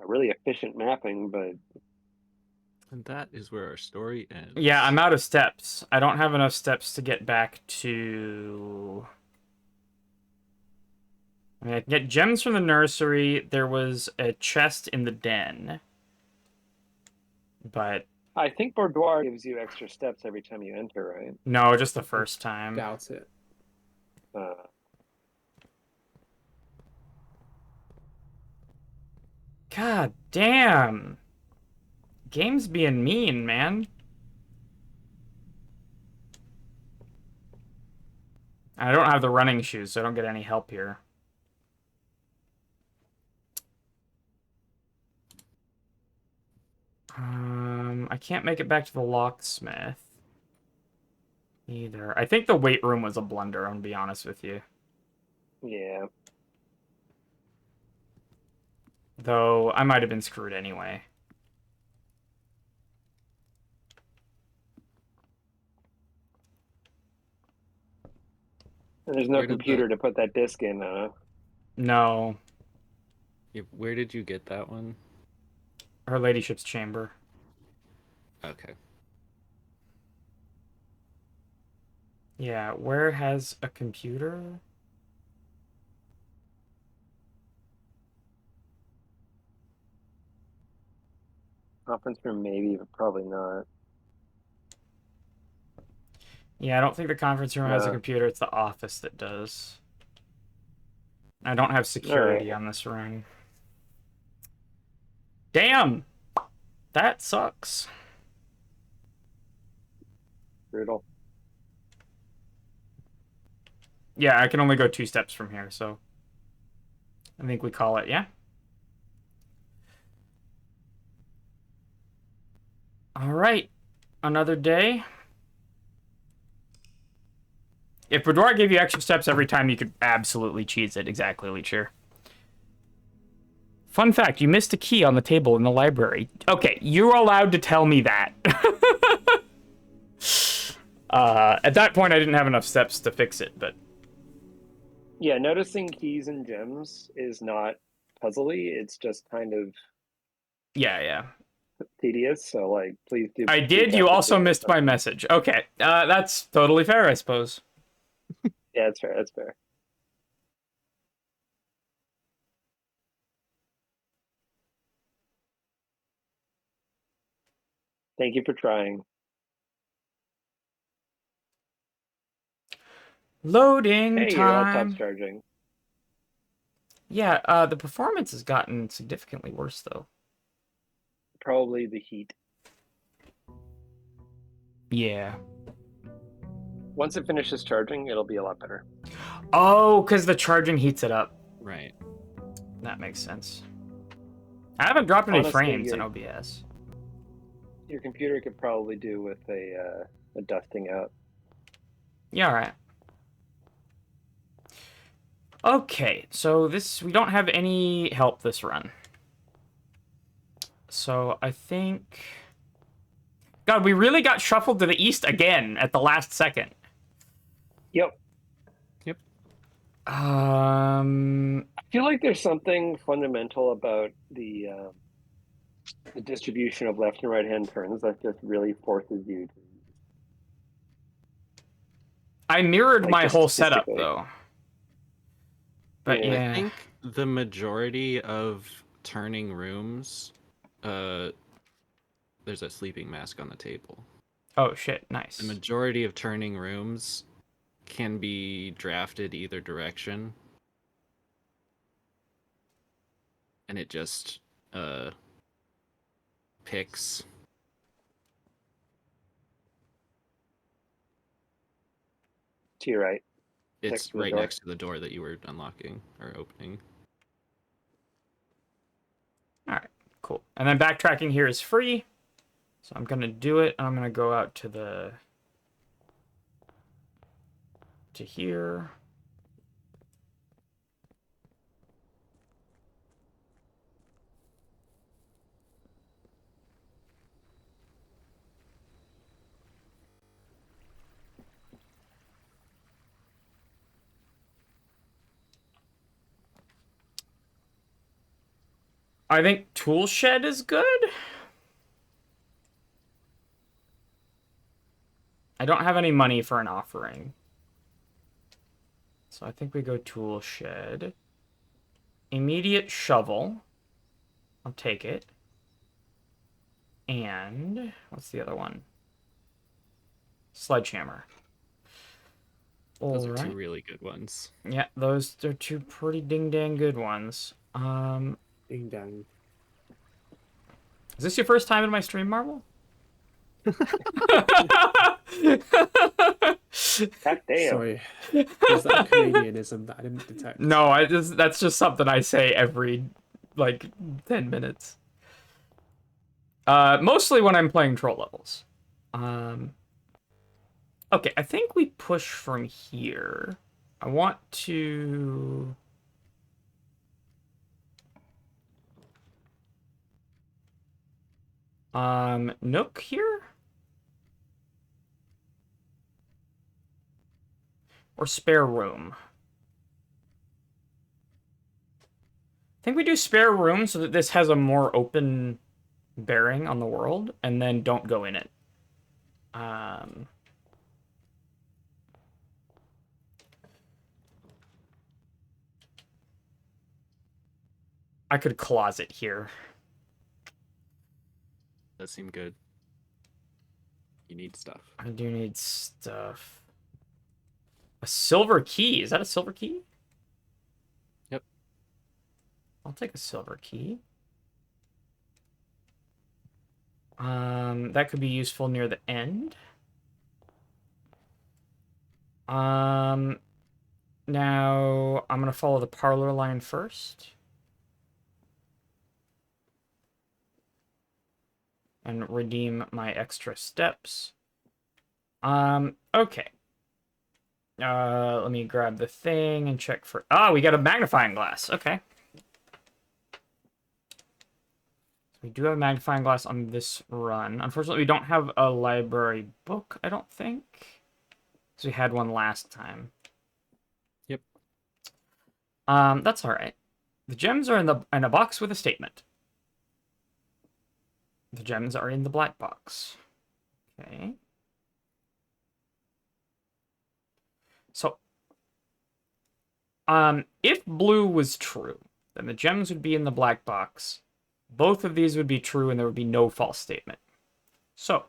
Speaker 5: A really efficient mapping, but
Speaker 3: And that is where our story ends.
Speaker 1: Yeah, I'm out of steps. I don't have enough steps to get back to... I mean, I can get gems from the nursery. There was a chest in the den. But
Speaker 5: I think Boudoir gives you extra steps every time you enter, right?
Speaker 1: no, just the first time.
Speaker 2: Doubt it.
Speaker 5: Uh,
Speaker 1: God damn. Game's being mean, man. I don't have the running shoes, so I don't get any help here. I can't make it back to the locksmith either. I think the weight room was a blunder, I'm gonna be honest with you.
Speaker 5: yeah.
Speaker 1: Though I might have been screwed anyway.
Speaker 5: And there's no
Speaker 3: Where did
Speaker 5: computer to put that disc in,
Speaker 1: No.
Speaker 3: Where did you get that one?
Speaker 1: Her ladyship's chamber.
Speaker 3: Okay.
Speaker 1: Yeah, where has a computer?
Speaker 5: Conference room maybe, but probably not.
Speaker 1: Yeah, I don't think the conference room has a
Speaker 5: No.
Speaker 1: computer. It's the office that does. I don't have security on this run. Damn! That sucks.
Speaker 5: Brutal.
Speaker 1: Yeah, I can only go 2 steps from here, so... I think we call it, yeah? Alright. Another day. If Boudoir gave you extra steps every time, you could absolutely cheese it. Exactly, Leecher. Fun fact, you missed a key on the table in the library. Okay, you're allowed to tell me that. At that point, I didn't have enough steps to fix it, but...
Speaker 5: Yeah, noticing keys and gems is not puzzly. It's just kind of
Speaker 1: Yeah.
Speaker 5: tedious. So, like, please do.
Speaker 1: I did. You also missed my message. Okay, that's totally fair, I suppose.
Speaker 5: Yeah, that's fair. That's fair. Thank you for trying.
Speaker 1: Loading
Speaker 5: Hey, your laptop's
Speaker 1: time.
Speaker 5: charging.
Speaker 1: Yeah, the performance has gotten significantly worse, though.
Speaker 5: Probably the heat.
Speaker 1: Yeah.
Speaker 5: Once it finishes charging, it'll be a lot better.
Speaker 1: Oh, because the charging heats it up.
Speaker 3: Right.
Speaker 1: That makes sense. I haven't dropped any
Speaker 5: Honestly,
Speaker 1: frames in
Speaker 5: your-
Speaker 1: OBS.
Speaker 5: Your computer could probably do with a dusting out.
Speaker 1: Yeah, all right. Okay, so we don't have any help this run. So I think... God, we really got shuffled to the east again at the last second.
Speaker 5: Yep.
Speaker 1: Um...
Speaker 5: I feel like there's something fundamental about the The distribution of left and right hand turns that just really forces you to,
Speaker 1: I mirrored
Speaker 5: like,
Speaker 1: my
Speaker 5: just
Speaker 1: whole setup
Speaker 5: statistically.
Speaker 1: though. But
Speaker 5: Yeah.
Speaker 3: I
Speaker 1: yeah.
Speaker 3: think the majority of turning rooms, there's a sleeping mask on the table.
Speaker 1: Oh shit,
Speaker 3: The
Speaker 1: nice.
Speaker 3: majority of turning rooms can be drafted either direction, and it just picks.
Speaker 5: To your right.
Speaker 3: It's
Speaker 5: Next to the
Speaker 3: right
Speaker 5: door.
Speaker 3: next to the door that you were unlocking or opening.
Speaker 1: Alright, cool. And then backtracking here is free. So I'm gonna do it. I'm gonna go out to here. I think tool shed is good. I don't have any money for an offering. So I think we go tool shed. Immediate shovel. I'll take it. And what's the other one? Sledgehammer.
Speaker 3: Those
Speaker 1: All
Speaker 3: are
Speaker 1: right.
Speaker 3: two really good ones.
Speaker 1: Yeah, those are two pretty ding dang good ones.
Speaker 2: Ding dang.
Speaker 1: Is this your first time in my stream, Marvel?
Speaker 5: God damn.
Speaker 2: Sorry. Was that a Canadianism that I didn't detect?
Speaker 1: No, that's just something I say every like 10 minutes. Mostly when I'm playing troll levels. Okay, I think we push from here. I want to Nook here? Or spare room? I think we do spare room so that this has a more open bearing on the world, and then don't go in it. I could closet here.
Speaker 3: That seem good. You need stuff.
Speaker 1: I do need stuff. A silver key. Is that a silver key?
Speaker 3: Yep.
Speaker 1: I'll take a silver key. That could be useful near the end. Now I'm gonna follow the parlor line first. And redeem my extra steps. Okay. Let me grab the thing and check for... Ah, we got a magnifying glass. Okay. We do have a magnifying glass on this run. Unfortunately, we don't have a library book, I don't think. Because we had one last time.
Speaker 3: Yep.
Speaker 1: That's all right. The gems are in a box with a statement. The gems are in the black box. Okay. So, if blue was true, then the gems would be in the black box. Both of these would be true, and there would be no false statement. So,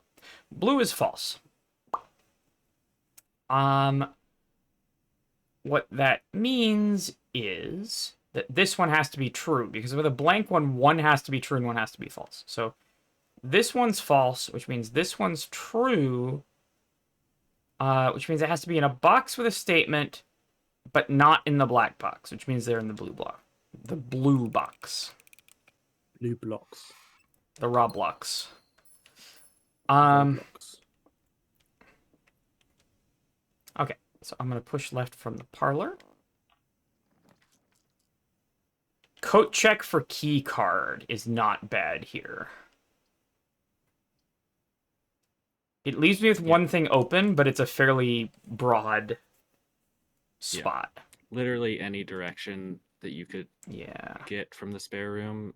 Speaker 1: blue is false. What that means is that this one has to be true, because with a blank one has to be true and one has to be false. So, this one's false, which means this one's true, which means it has to be in a box with a statement, but not in the black box, which means they're in the blue block. The blue box.
Speaker 2: Blue blocks.
Speaker 1: The Roblox.
Speaker 2: Roblox.
Speaker 1: Okay, so I'm going to push left from the parlor. Coat check for key card is not bad here. It leaves me with one thing open, but it's a fairly broad spot.
Speaker 3: Literally any direction that you could
Speaker 1: Yeah.
Speaker 3: get from the spare room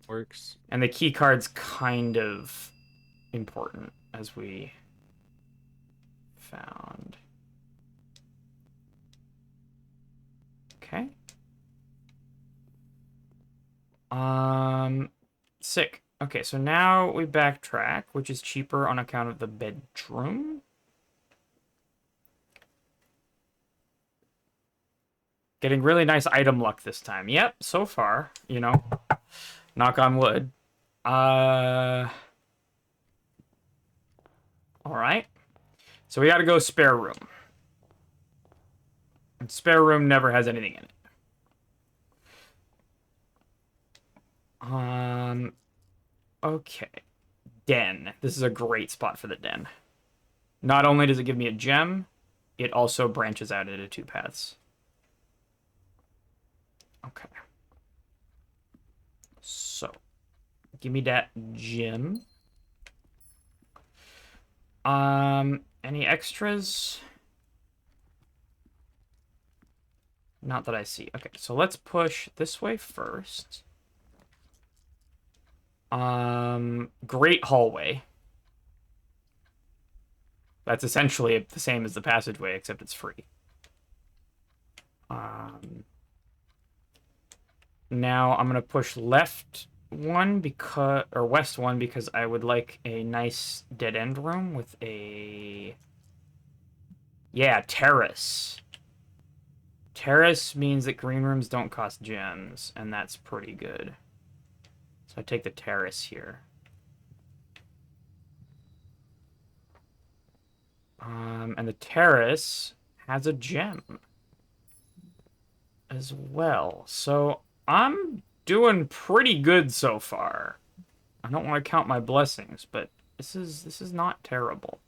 Speaker 3: Works.
Speaker 1: And the key card's kind of important, as we found. Okay. Sick. Okay, so now we backtrack, which is cheaper on account of the bedroom. Getting really nice item luck this time. Yep, so far, you know, knock on wood. All right. So we got to go spare room. And spare room never has anything in it. Okay. Den. This is a great spot for the den. Not only does it give me a gem, it also branches out into 2 paths. Okay. So, give me that gem. Any extras? Not that I see. Okay, so let's push this way first. Great hallway. That's essentially the same as the passageway, except it's free. Now I'm gonna push left one because, or west one, because I would like a nice dead end room with a, yeah, terrace. Terrace means that green rooms don't cost gems, and that's pretty good. So I take the terrace here. And the terrace has a gem as well. So I'm doing pretty good so far. I don't want to count my blessings, but this is not terrible.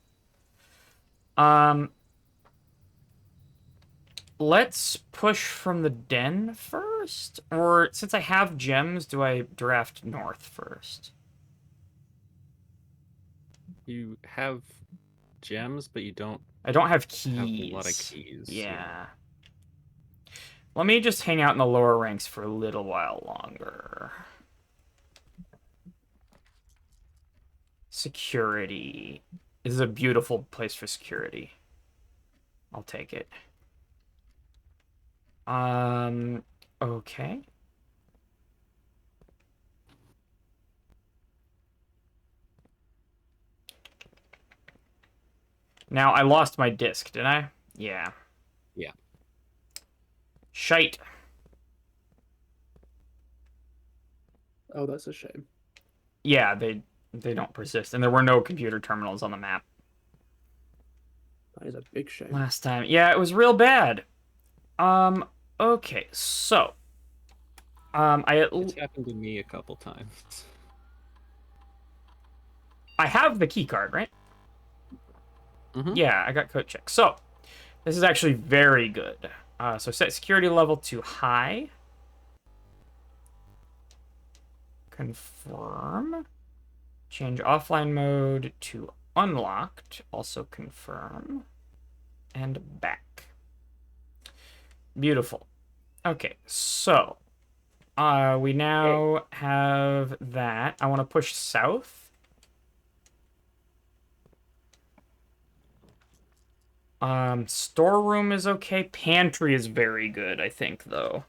Speaker 1: Let's push from the den first, or since I have gems, do I draft north first?
Speaker 3: You have gems, but you don't
Speaker 1: I don't have
Speaker 3: have
Speaker 1: keys.
Speaker 3: a lot of keys.
Speaker 1: Yeah. Let me just hang out in the lower ranks for a little while longer. Security. This is a beautiful place for security. I'll take it. Okay. Now, I lost my disc, didn't I? Yeah.
Speaker 3: Yeah.
Speaker 1: Shite.
Speaker 2: Oh, that's a shame.
Speaker 1: Yeah, they don't persist, and there were no computer terminals on the map
Speaker 2: That is a big shame.
Speaker 1: last time. Yeah, it was real bad. Okay, so
Speaker 3: It's happened to me a couple times.
Speaker 1: I have the key card, right?
Speaker 3: Mhm.
Speaker 1: Yeah, I got code check. So this is actually very good. So set security level to high. Confirm. Change offline mode to unlocked. Also confirm. And back. Beautiful. Okay, so we now have that. I want to push south. Storeroom is okay. Pantry is very good, I think, though.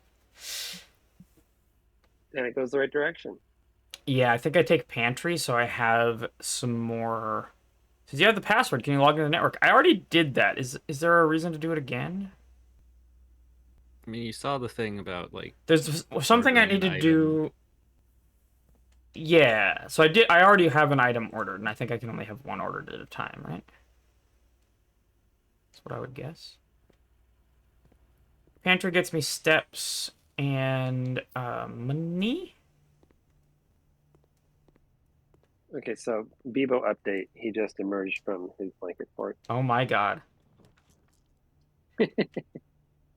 Speaker 5: And it goes the right direction.
Speaker 1: Yeah, I think I take pantry, so I have some more. Says you have the password. Can you log into the network? I already did that. Is there a reason to do it again?
Speaker 3: I mean, you saw the thing about like
Speaker 1: There's something I
Speaker 3: ordering
Speaker 1: need
Speaker 3: an
Speaker 1: to
Speaker 3: item.
Speaker 1: do. Yeah, so I did. I already have an item ordered, and I think I can only have one ordered at a time, right? That's what I would guess. Pantry gets me steps and money.
Speaker 5: Okay, so Bebo update. He just emerged from his blanket fort.
Speaker 1: Oh my god.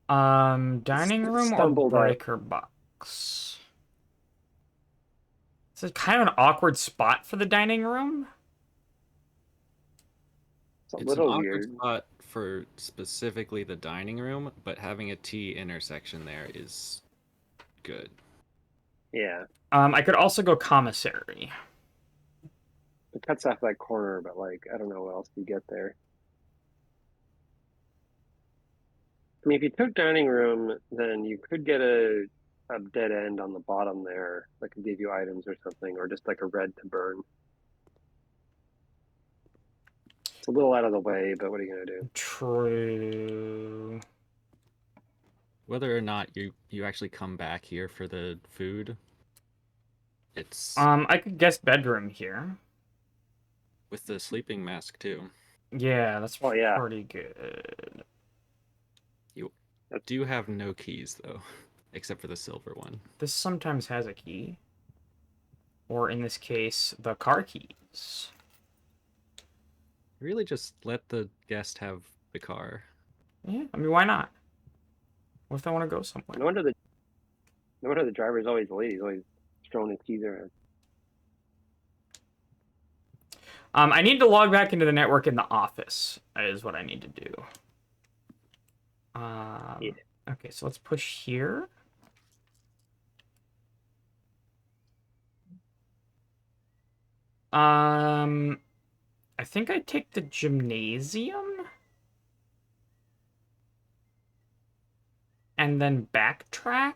Speaker 1: Dining room or
Speaker 5: Stumbled out.
Speaker 1: breaker box? It's kind of an awkward spot for the dining room.
Speaker 5: It's a
Speaker 3: It's an
Speaker 5: little
Speaker 3: awkward
Speaker 5: weird.
Speaker 3: spot for specifically the dining room, but having a T intersection there is good.
Speaker 5: Yeah,
Speaker 1: I could also go commissary.
Speaker 5: it cuts off that corner, but like I don't know what else you get there. I mean, if you took dining room, then you could get a dead end on the bottom there that could give you items or something, or just like a red to burn. It's a little out of the way, but what are you gonna do?
Speaker 1: True.
Speaker 3: Whether or not you actually come back here for the food, it's
Speaker 1: I could guess bedroom here.
Speaker 3: with the sleeping mask too.
Speaker 1: Yeah, that's
Speaker 5: Oh yeah,
Speaker 1: pretty good.
Speaker 3: You do have no keys though, except for the silver one.
Speaker 1: This sometimes has a key. Or in this case, the car keys.
Speaker 3: Really, just let the guest have the car.
Speaker 1: Yeah, I mean, why not? What if they want to go somewhere?
Speaker 5: no wonder the driver's always late. He's always throwing his keys around.
Speaker 1: I need to log back into the network in the office, is what I need to do.
Speaker 5: Yeah.
Speaker 1: Okay, so let's push here. I think I take the gymnasium and then backtrack.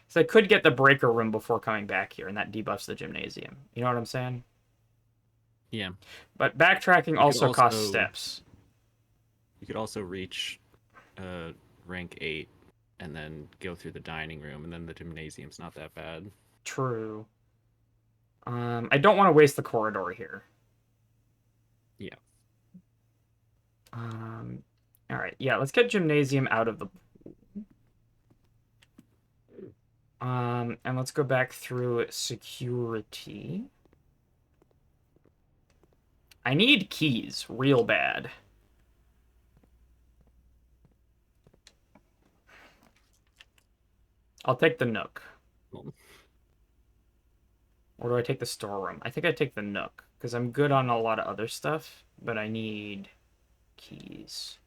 Speaker 1: So I could get the breaker room before coming back here, and that debuffs the gymnasium. You know what I'm saying?
Speaker 3: Yeah.
Speaker 1: But backtracking
Speaker 3: could
Speaker 1: also costs
Speaker 3: also-
Speaker 1: steps.
Speaker 3: You could also reach rank 8 and then go through the dining room, and then the gymnasium's not that bad.
Speaker 1: True. I don't want to waste the corridor here.
Speaker 3: Yeah.
Speaker 1: All right. Yeah, let's get gymnasium out of the pool. And let's go back through security. I need keys real bad. I'll take the Nook.
Speaker 3: Cool.
Speaker 1: Or do I take the storeroom? I think I take the Nook, because I'm good on a lot of other stuff, but I need keys.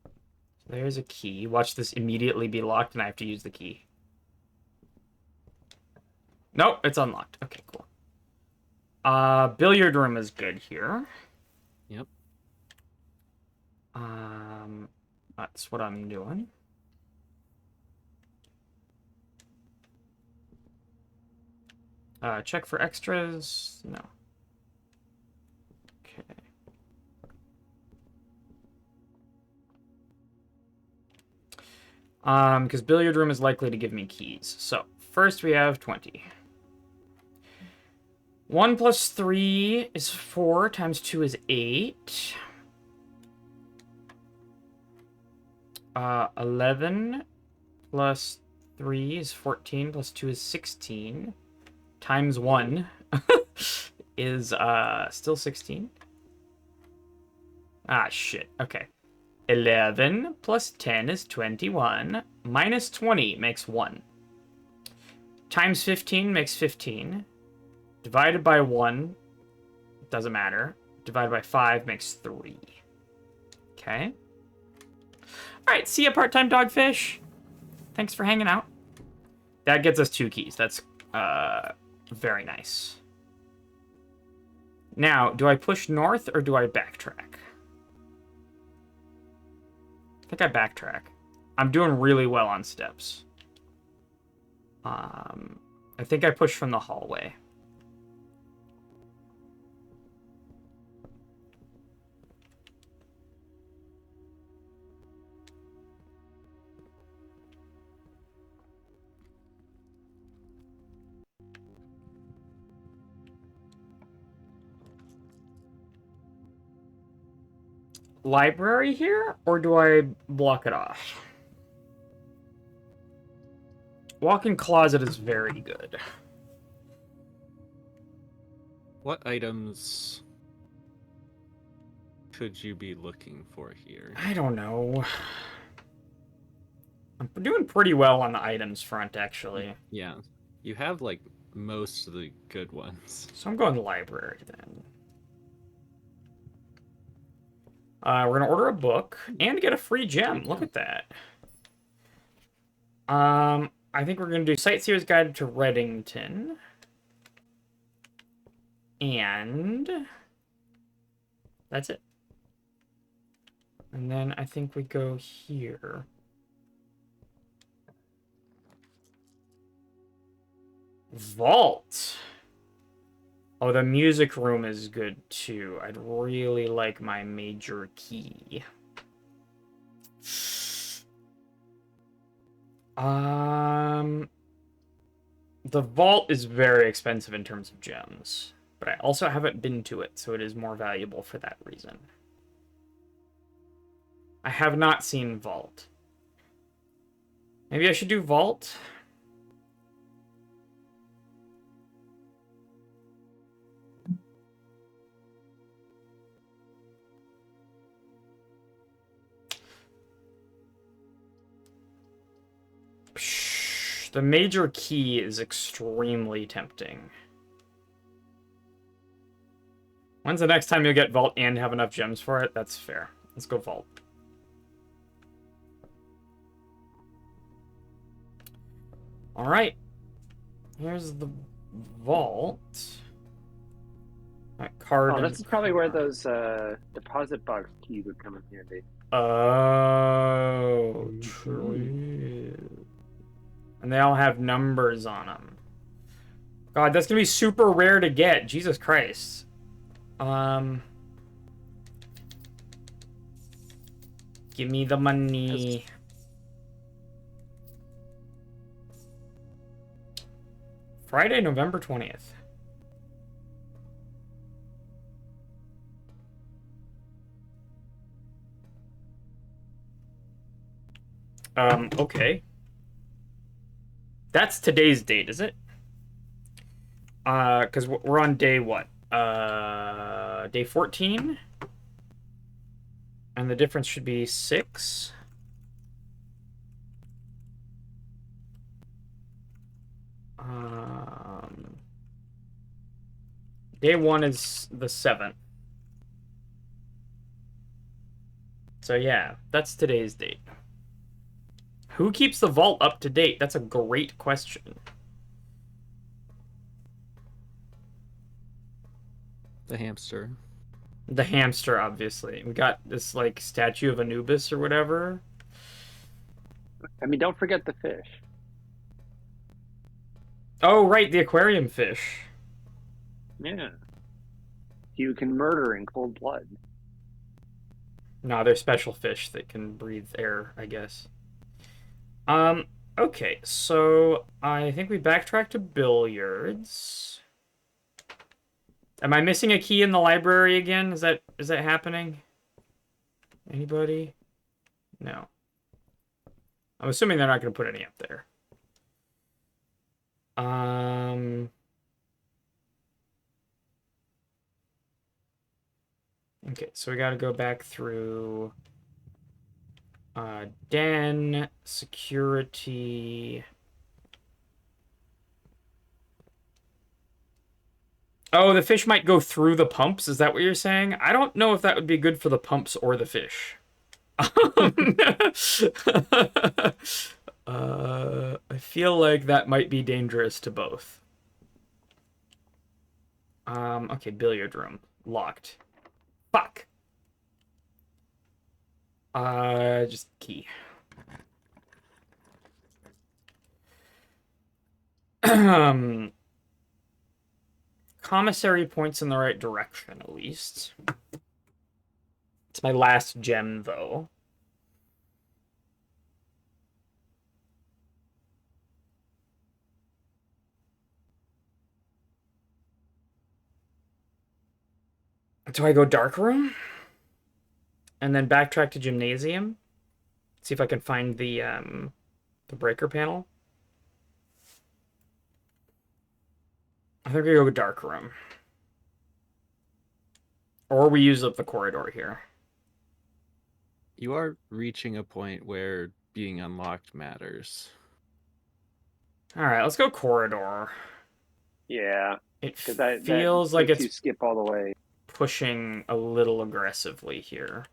Speaker 1: So there's a key. Watch this immediately be locked, and I have to use the key. Nope, it's unlocked. Okay, cool. Billiard room is good here.
Speaker 3: Yep.
Speaker 1: That's what I'm doing. Check for extras. No. Okay. Because billiard room is likely to give me keys. So first we have 20. 1 plus 3 is 4 times 2 is 8. 11 plus 3 is 14 plus 2 is 16 times 1 is still 16. Ah, shit. Okay. 11 plus 10 is 21. Minus 20 makes 1. Times 15 makes 15. Divided by 1 doesn't matter. Divided by 5 makes 3. Okay. Alright, see ya, part-time dogfish. Thanks for hanging out. That gets us 2 keys. That's very nice. Now, do I push north or do I backtrack? I think I backtrack. I'm doing really well on steps. I think I push from the hallway. Library here, or do I block it off? Walk-in closet is very good.
Speaker 3: What items could you be looking for here?
Speaker 1: I don't know. I'm doing pretty well on the items front, actually.
Speaker 3: Yeah. You have like most of the good ones.
Speaker 1: So I'm going to library then. We're gonna order a book and get a free gem. Look at that. I think we're gonna do Sightseer's Guide to Reddington. And that's it. And then I think we go here. Vault. Oh, the music room is good too. I'd really like my major key. The vault is very expensive in terms of gems, but I also haven't been to it, so it is more valuable for that reason. I have not seen vault. Maybe I should do vault? The major key is extremely tempting. When's the next time you'll get vault and have enough gems for it? That's fair. Let's go vault. Alright. Here's the vault. That card.
Speaker 5: Oh, this is probably where those deposit box keys would come in handy.
Speaker 1: Oh, true. And they all have numbers on them. God, that's gonna be super rare to get. Jesus Christ. Give me the money. Friday, November 20th. Okay. That's today's date, is it? Because we're on day what? Day 14? And the difference should be 6. Day 1 is the 7th. So yeah, that's today's date. Who keeps the vault up to date? That's a great question.
Speaker 3: The hamster.
Speaker 1: The hamster, obviously. We got this, like, statue of Anubis or whatever.
Speaker 5: I mean, don't forget the fish.
Speaker 1: Oh, right, the aquarium fish.
Speaker 5: Yeah. You can murder in cold blood.
Speaker 1: No, they're special fish that can breathe air, I guess. Okay, so I think we backtrack to billiards. Am I missing a key in the library again? Is that happening? Anybody? No. I'm assuming they're not going to put any up there. Okay, so we got to go back through den, security. Oh, the fish might go through the pumps. Is that what you're saying? I don't know if that would be good for the pumps or the fish. I feel like that might be dangerous to both. Okay, billiard room. Locked. Fuck. Just key. Commissary points in the right direction, at least. It's my last gem, though. Do I go dark room? And then backtrack to gymnasium? See if I can find the breaker panel. I think we go dark room. Or we use up the corridor here.
Speaker 3: You are reaching a point where being unlocked matters.
Speaker 1: Alright, let's go corridor.
Speaker 5: Yeah.
Speaker 1: It
Speaker 5: Because that
Speaker 1: feels like
Speaker 5: makes
Speaker 1: it's
Speaker 5: you skip all the way.
Speaker 1: pushing a little aggressively here.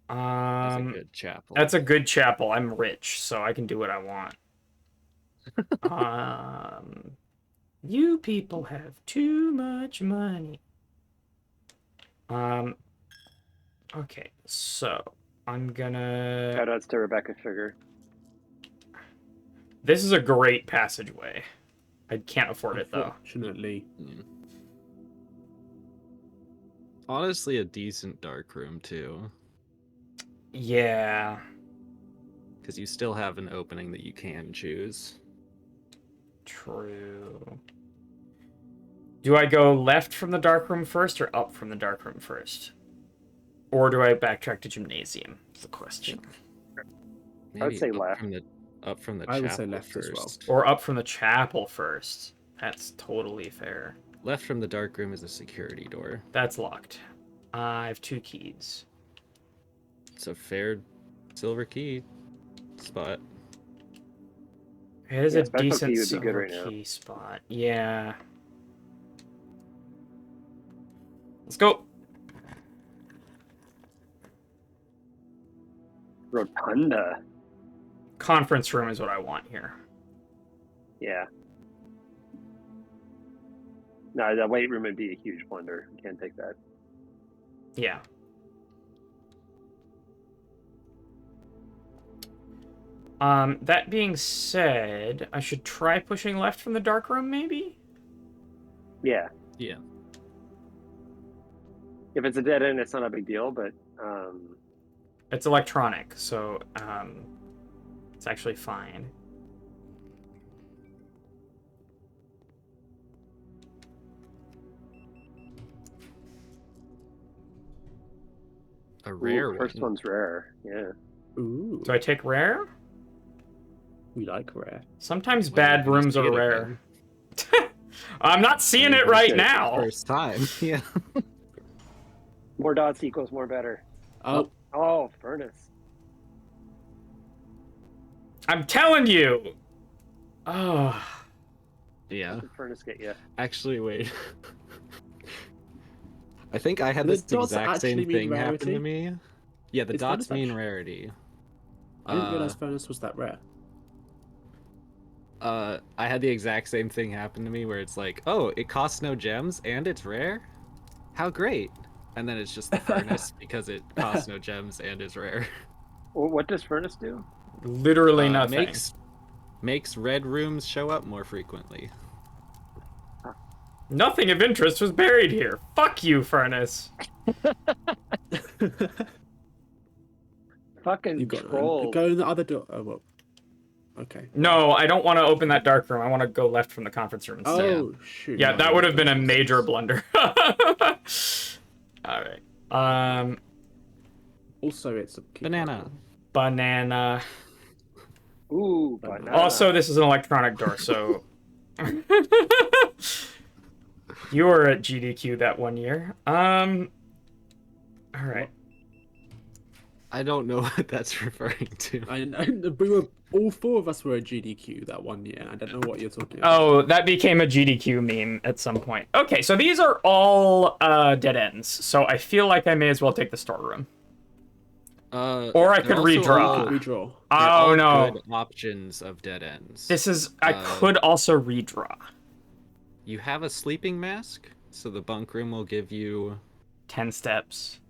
Speaker 3: Is a good chapel.
Speaker 1: That's a good chapel. I'm rich, so I can do what I want. You people have too much money. Okay, so I'm gonna.
Speaker 5: Shoutouts to Rebecca Sugar.
Speaker 1: This is a great passageway. I can't afford it though.
Speaker 2: Unfortunately.
Speaker 3: Honestly, a decent dark room too,
Speaker 1: Yeah,
Speaker 3: because you still have an opening that you can choose.
Speaker 1: true. Do I go left from the dark room first or up from the dark room first? Or do I backtrack to gymnasium? That's the question.
Speaker 3: Maybe
Speaker 5: say
Speaker 3: up
Speaker 5: left.
Speaker 3: Up from the
Speaker 2: I would
Speaker 3: chapel
Speaker 2: say left as
Speaker 3: first.
Speaker 2: well.
Speaker 1: Or up from the chapel first. That's totally fair.
Speaker 3: Left from the dark room is a security door.
Speaker 1: That's locked. I have 2 keys.
Speaker 3: It's a fair silver key spot.
Speaker 1: It is
Speaker 5: Yeah,
Speaker 1: a
Speaker 5: special
Speaker 1: decent
Speaker 5: key would be good
Speaker 1: silver
Speaker 5: right now.
Speaker 1: key spot. Yeah. Let's go.
Speaker 5: Rotunda.
Speaker 1: Conference room is what I want here.
Speaker 5: Yeah. No, the weight room would be a huge blunder. You can't take that.
Speaker 1: Yeah. That being said, I should try pushing left from the dark room, maybe?
Speaker 5: Yeah.
Speaker 3: Yeah.
Speaker 5: If it's a dead end, it's not a big deal, but
Speaker 1: It's electronic, so it's actually fine.
Speaker 3: A rare one.
Speaker 5: first one's rare. Yeah.
Speaker 2: Ooh,
Speaker 1: Do I take rare?
Speaker 2: we like rare.
Speaker 1: Sometimes
Speaker 3: Well,
Speaker 1: bad
Speaker 3: you're gonna
Speaker 1: rooms
Speaker 3: see
Speaker 1: are
Speaker 3: it
Speaker 1: rare.
Speaker 3: again.
Speaker 1: I'm not seeing
Speaker 3: You're
Speaker 1: it
Speaker 3: gonna
Speaker 1: right
Speaker 3: see it
Speaker 1: now.
Speaker 3: First time. Yeah.
Speaker 5: More dots equals more better.
Speaker 2: Oh,
Speaker 5: Oh, furnace.
Speaker 1: I'm telling you. Oh.
Speaker 3: Yeah.
Speaker 5: What did furnace get you?
Speaker 3: Actually, wait. I think I had
Speaker 2: Do the
Speaker 3: this
Speaker 2: dots
Speaker 3: exact same
Speaker 2: actually mean
Speaker 3: thing happen to
Speaker 2: rarity?
Speaker 3: me. Yeah, the
Speaker 2: Is
Speaker 3: dots
Speaker 2: furnace
Speaker 3: mean
Speaker 2: actually-
Speaker 3: rarity.
Speaker 2: I didn't realize furnace was that rare.
Speaker 3: I had the exact same thing happen to me where it's like, oh, it costs no gems and it's rare? How great! And then it's just the furnace because it costs no gems and is rare.
Speaker 5: Well, what does furnace do?
Speaker 1: Literally nothing.
Speaker 3: Makes red rooms show up more frequently.
Speaker 1: Nothing of interest was buried here. Fuck you, furnace.
Speaker 5: Fucking
Speaker 2: You got
Speaker 5: troll.
Speaker 2: go in the other door. Oh well. Okay.
Speaker 1: No, I don't want to open that dark room. I want to go left from the conference room instead.
Speaker 2: Oh shoot.
Speaker 1: Yeah,
Speaker 2: no,
Speaker 1: that would have been a
Speaker 2: that's-
Speaker 1: major blunder. All right.
Speaker 2: Also, it's a key
Speaker 3: Banana.
Speaker 2: card.
Speaker 1: Banana.
Speaker 5: Ooh, banana.
Speaker 1: Also, this is an electronic door, so you were at GDQ that one year. All right.
Speaker 3: I don't know what that's referring to.
Speaker 2: We were all 4 of us were at GDQ that one year. I don't know what you're talking about.
Speaker 1: Oh, that became a GDQ meme at some point. Okay, so these are all dead ends. So I feel like I may as well take the storeroom. Or I
Speaker 3: they're
Speaker 1: could
Speaker 3: also
Speaker 1: redraw.
Speaker 3: all-
Speaker 2: Redraw.
Speaker 3: they're
Speaker 1: Oh
Speaker 3: all
Speaker 1: no.
Speaker 3: good options of dead ends.
Speaker 1: This is I could also redraw.
Speaker 3: You have a sleeping mask, so the bunk room will give you.
Speaker 1: 10 steps.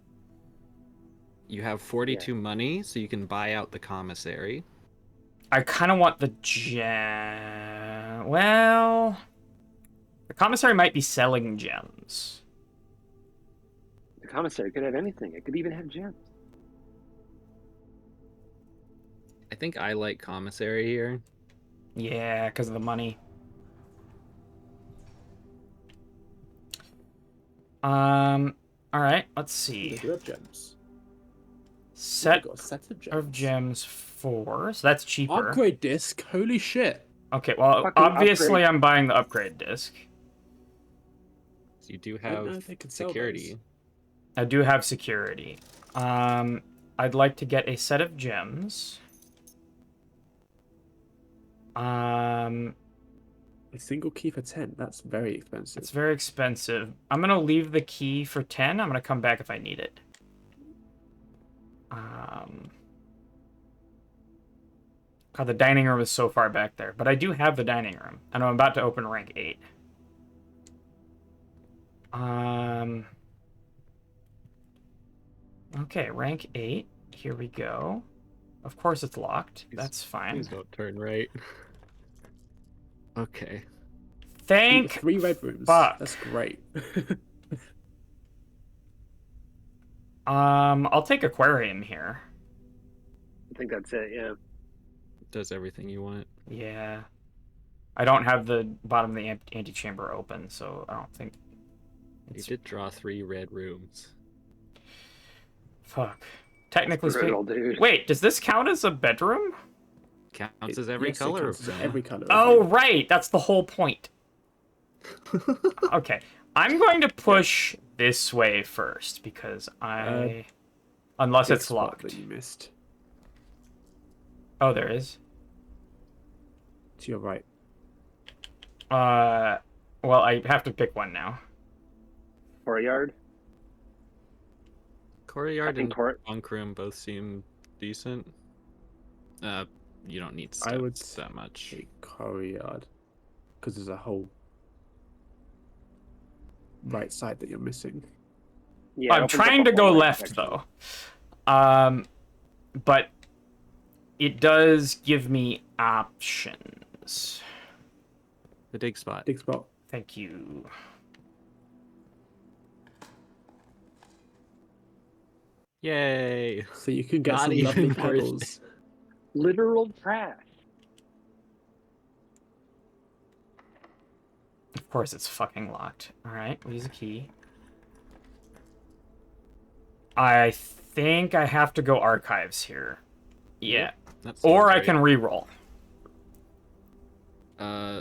Speaker 3: You have 42 money, so you can buy out the commissary.
Speaker 1: I kind of want the gem. Well, the commissary might be selling gems.
Speaker 5: The commissary could have anything. It could even have gems.
Speaker 3: I think I like commissary here.
Speaker 1: Yeah, because of the money. All right, let's
Speaker 2: They
Speaker 1: see.
Speaker 2: do have gems.
Speaker 1: Set
Speaker 2: We've got a set of gems.
Speaker 1: of gems 4, so that's cheaper.
Speaker 2: Upgrade disc. Holy shit.
Speaker 1: Okay, well,
Speaker 5: Fucking
Speaker 1: obviously
Speaker 5: upgrade.
Speaker 1: I'm buying the upgrade disc.
Speaker 3: So you do
Speaker 2: I don't know
Speaker 3: have
Speaker 2: if they can sell
Speaker 3: security.
Speaker 2: those.
Speaker 1: I do have security. I'd like to get a set of gems.
Speaker 2: A single key for 10. That's very expensive.
Speaker 1: It's very expensive. I'm gonna leave the key for 10. I'm gonna come back if I need it. God, the dining room is so far back there. But I do have the dining room. And I'm about to open rank 8. Okay, rank 8. Here we go. Of course it's locked. That's fine.
Speaker 3: Please don't turn right. Okay.
Speaker 1: Thank
Speaker 2: 3 red rooms.
Speaker 1: fuck.
Speaker 2: That's great.
Speaker 1: I'll take aquarium here.
Speaker 5: I think that's it. Yeah.
Speaker 3: Does everything you want.
Speaker 1: Yeah. I don't have the bottom of the antechamber open, so I don't think
Speaker 3: You
Speaker 1: it's...
Speaker 3: did draw 3 red rooms.
Speaker 1: Fuck. Technically
Speaker 5: Brutal,
Speaker 1: speaking...
Speaker 5: dude.
Speaker 1: Wait, does this count as a bedroom?
Speaker 3: Counts as every
Speaker 2: Yes, it
Speaker 3: color
Speaker 2: counts
Speaker 3: of
Speaker 2: as
Speaker 3: them.
Speaker 2: every color. of
Speaker 1: Oh,
Speaker 2: them.
Speaker 1: right. That's the whole point. Okay. I'm going to push this way first, because unless
Speaker 2: Big
Speaker 1: it's
Speaker 2: spot
Speaker 1: locked.
Speaker 2: that you missed.
Speaker 1: Oh, there is?
Speaker 2: To your right.
Speaker 1: Well, I have to pick one now.
Speaker 5: Courtyard.
Speaker 3: Courtyard and
Speaker 5: Court.
Speaker 3: bunk room both seem decent. You don't need
Speaker 2: I would
Speaker 3: steps that much.
Speaker 2: A courtyard, because there's a whole right side that you're missing.
Speaker 5: Yeah. it
Speaker 1: I'm
Speaker 5: opens up
Speaker 1: trying
Speaker 5: a
Speaker 1: to go
Speaker 5: whole right
Speaker 1: left,
Speaker 5: section.
Speaker 1: though. But it does give me options.
Speaker 3: The dig spot.
Speaker 2: Big spot.
Speaker 1: Thank you.
Speaker 3: Yay!
Speaker 2: So you can get
Speaker 3: Not
Speaker 2: some
Speaker 3: even
Speaker 2: lovely
Speaker 3: worth
Speaker 2: pebbles.
Speaker 5: Literal trash.
Speaker 1: Of course, it's fucking locked. All right, we'll use a key. I think I have to go archives here. Yeah.
Speaker 3: That
Speaker 1: Or
Speaker 3: seems
Speaker 1: I can re-roll.
Speaker 3: right.
Speaker 1: I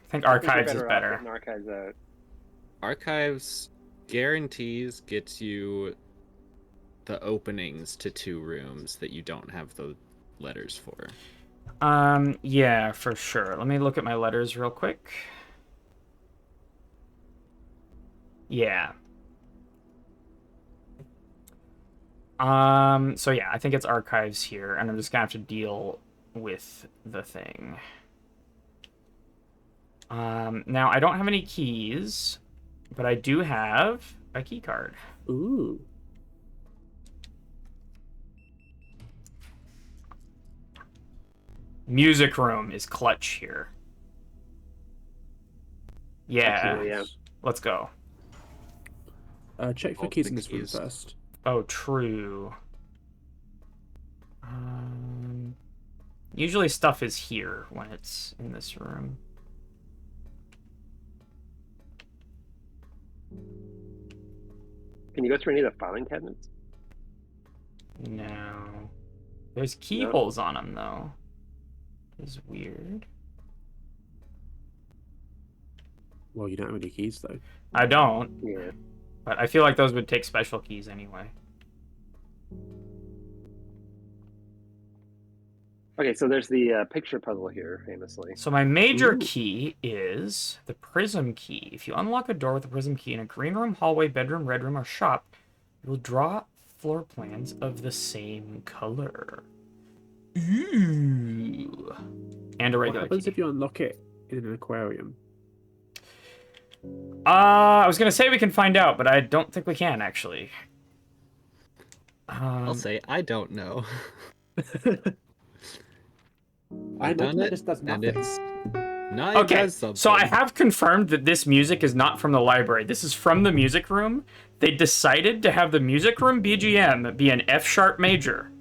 Speaker 1: think
Speaker 5: I think you're
Speaker 1: archives is
Speaker 5: off
Speaker 1: better.
Speaker 5: getting archives out.
Speaker 3: Archives guarantees gets you the openings to 2 rooms that you don't have the letters for.
Speaker 1: Yeah, for sure. Let me look at my letters real quick. Yeah. So yeah, I think it's archives here, and I'm just gonna have to deal with the thing. Now I don't have any keys, but I do have a key card.
Speaker 2: Ooh.
Speaker 1: Music room is clutch here. Yeah,
Speaker 5: Absolutely, yeah.
Speaker 1: let's go.
Speaker 2: Check for
Speaker 3: Oh,
Speaker 2: keys
Speaker 3: the
Speaker 2: in this room
Speaker 3: keys.
Speaker 2: first.
Speaker 1: Oh, true. Usually stuff is here when it's in this room.
Speaker 5: Can you go through any of the filing cabinets?
Speaker 1: No. There's keyholes on them, though. It's weird.
Speaker 2: Well, you don't have any keys though.
Speaker 1: I don't,
Speaker 5: Yeah.
Speaker 1: but I feel like those would take special keys anyway.
Speaker 5: Okay, so there's the picture puzzle here, famously.
Speaker 1: So my major
Speaker 2: Ooh.
Speaker 1: key is the prism key. If you unlock a door with the prism key in a green room, hallway, bedroom, red room, or shop, you will draw floor plans of the same color. Ooh. And a
Speaker 2: What
Speaker 1: regular
Speaker 2: happens
Speaker 1: key.
Speaker 2: if you unlock it in an aquarium?
Speaker 1: I was gonna say we can find out, but I don't think we can actually.
Speaker 3: I'll say I don't know.
Speaker 2: I
Speaker 3: I've done
Speaker 2: imagine
Speaker 3: it,
Speaker 2: it just does
Speaker 3: and
Speaker 2: nothing.
Speaker 3: it's no, it
Speaker 1: Okay,
Speaker 3: does something.
Speaker 1: so I have confirmed that this music is not from the library. This is from the music room. They decided to have the music room BGM be an F sharp major,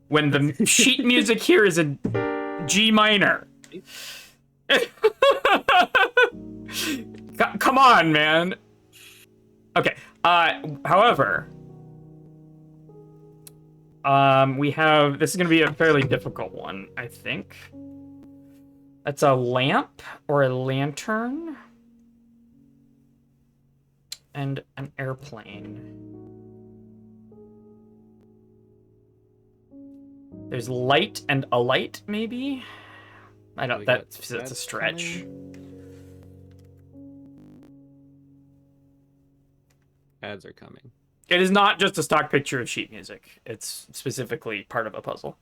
Speaker 1: when the sheet music here is a G minor. Come on, man. Okay. However, we have, this is gonna be a fairly difficult one, I think. That's a lamp or a lantern and an airplane. There's light and a light, maybe? I don't,
Speaker 3: We got
Speaker 1: that's a
Speaker 3: ads
Speaker 1: stretch.
Speaker 3: Ads are coming.
Speaker 1: It is not just a stock picture of sheet music. It's specifically part of a puzzle.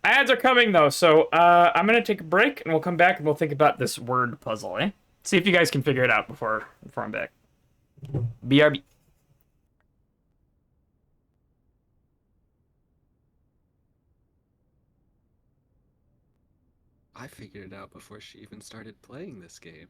Speaker 1: Ads are coming, though, so I'm going to take a break, and we'll come back, and we'll think about this word puzzle, eh? See if you guys can figure it out before I'm back. BRB.
Speaker 3: I figured it out before she even started playing this game.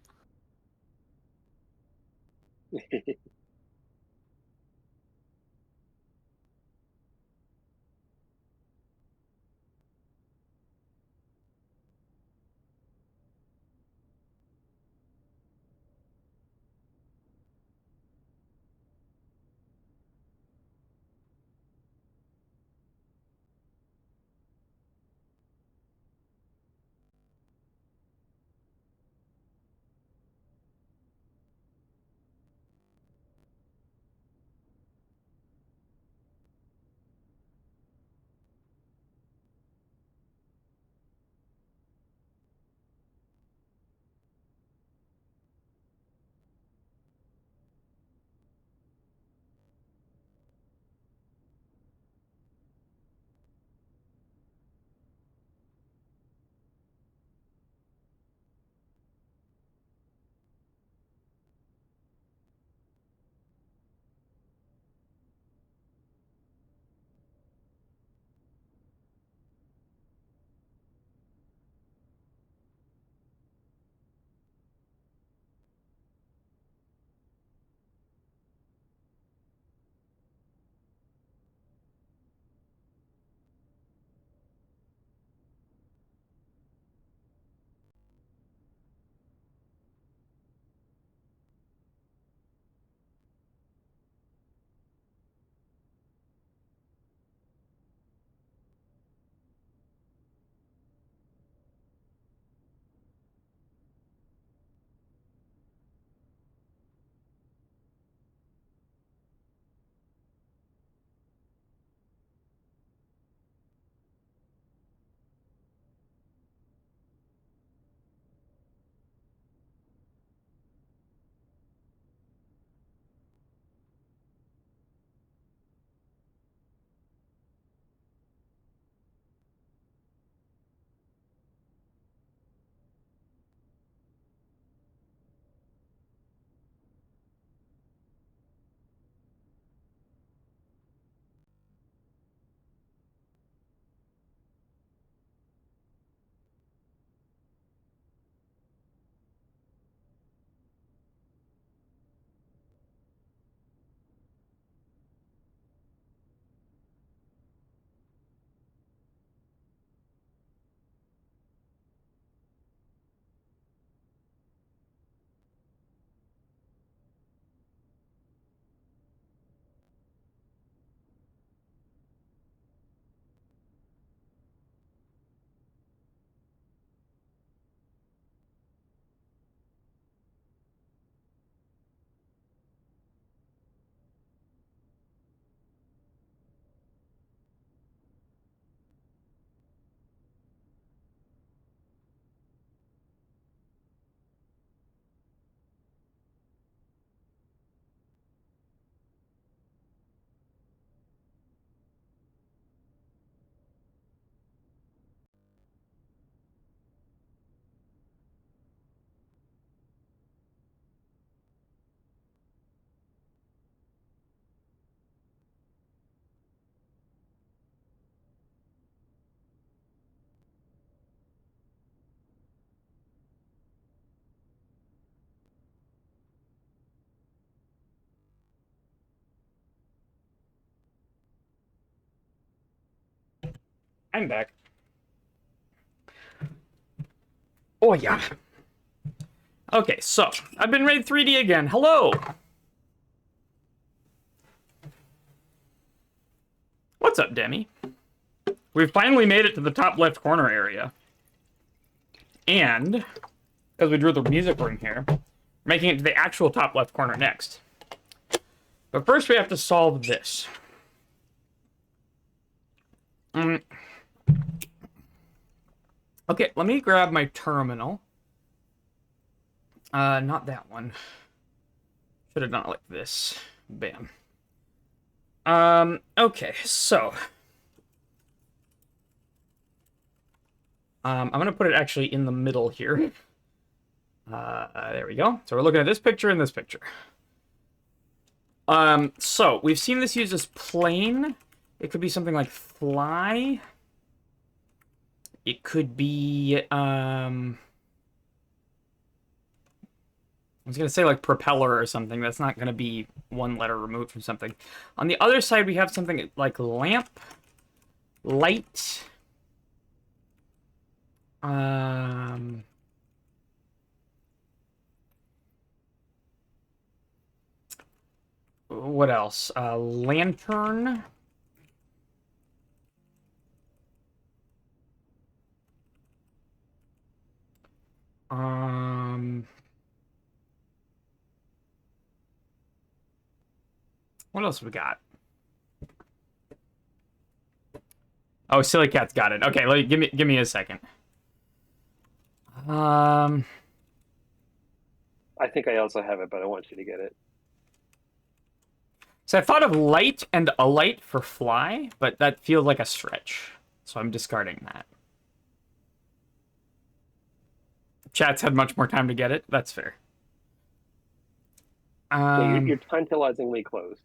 Speaker 1: I'm back. Oh, yeah. Okay, so I've been raid 3D again. Hello. What's up, Demi? We've finally made it to the top left corner area. And, because we drew the music room here, making it to the actual top left corner next. But first we have to solve this. Okay, let me grab my terminal. Not that one. Should have done it like this. Bam. Okay, so I'm gonna put it actually in the middle here. There we go. So we're looking at this picture and this picture. So we've seen this used as plane. It could be something like fly. It could be, I was gonna say like propeller or something. That's not gonna be one letter removed from something. On the other side, we have something like lamp, light. What else? Lantern. What else we got? Oh, Silly Cat's got it. Okay, give me a second.
Speaker 5: I think I also have it, but I want you to get it.
Speaker 1: So I thought of light and alight for fly, but that feels like a stretch. So I'm discarding that. Chat's had much more time to get it. That's fair.
Speaker 5: Yeah, you're tantalizingly close.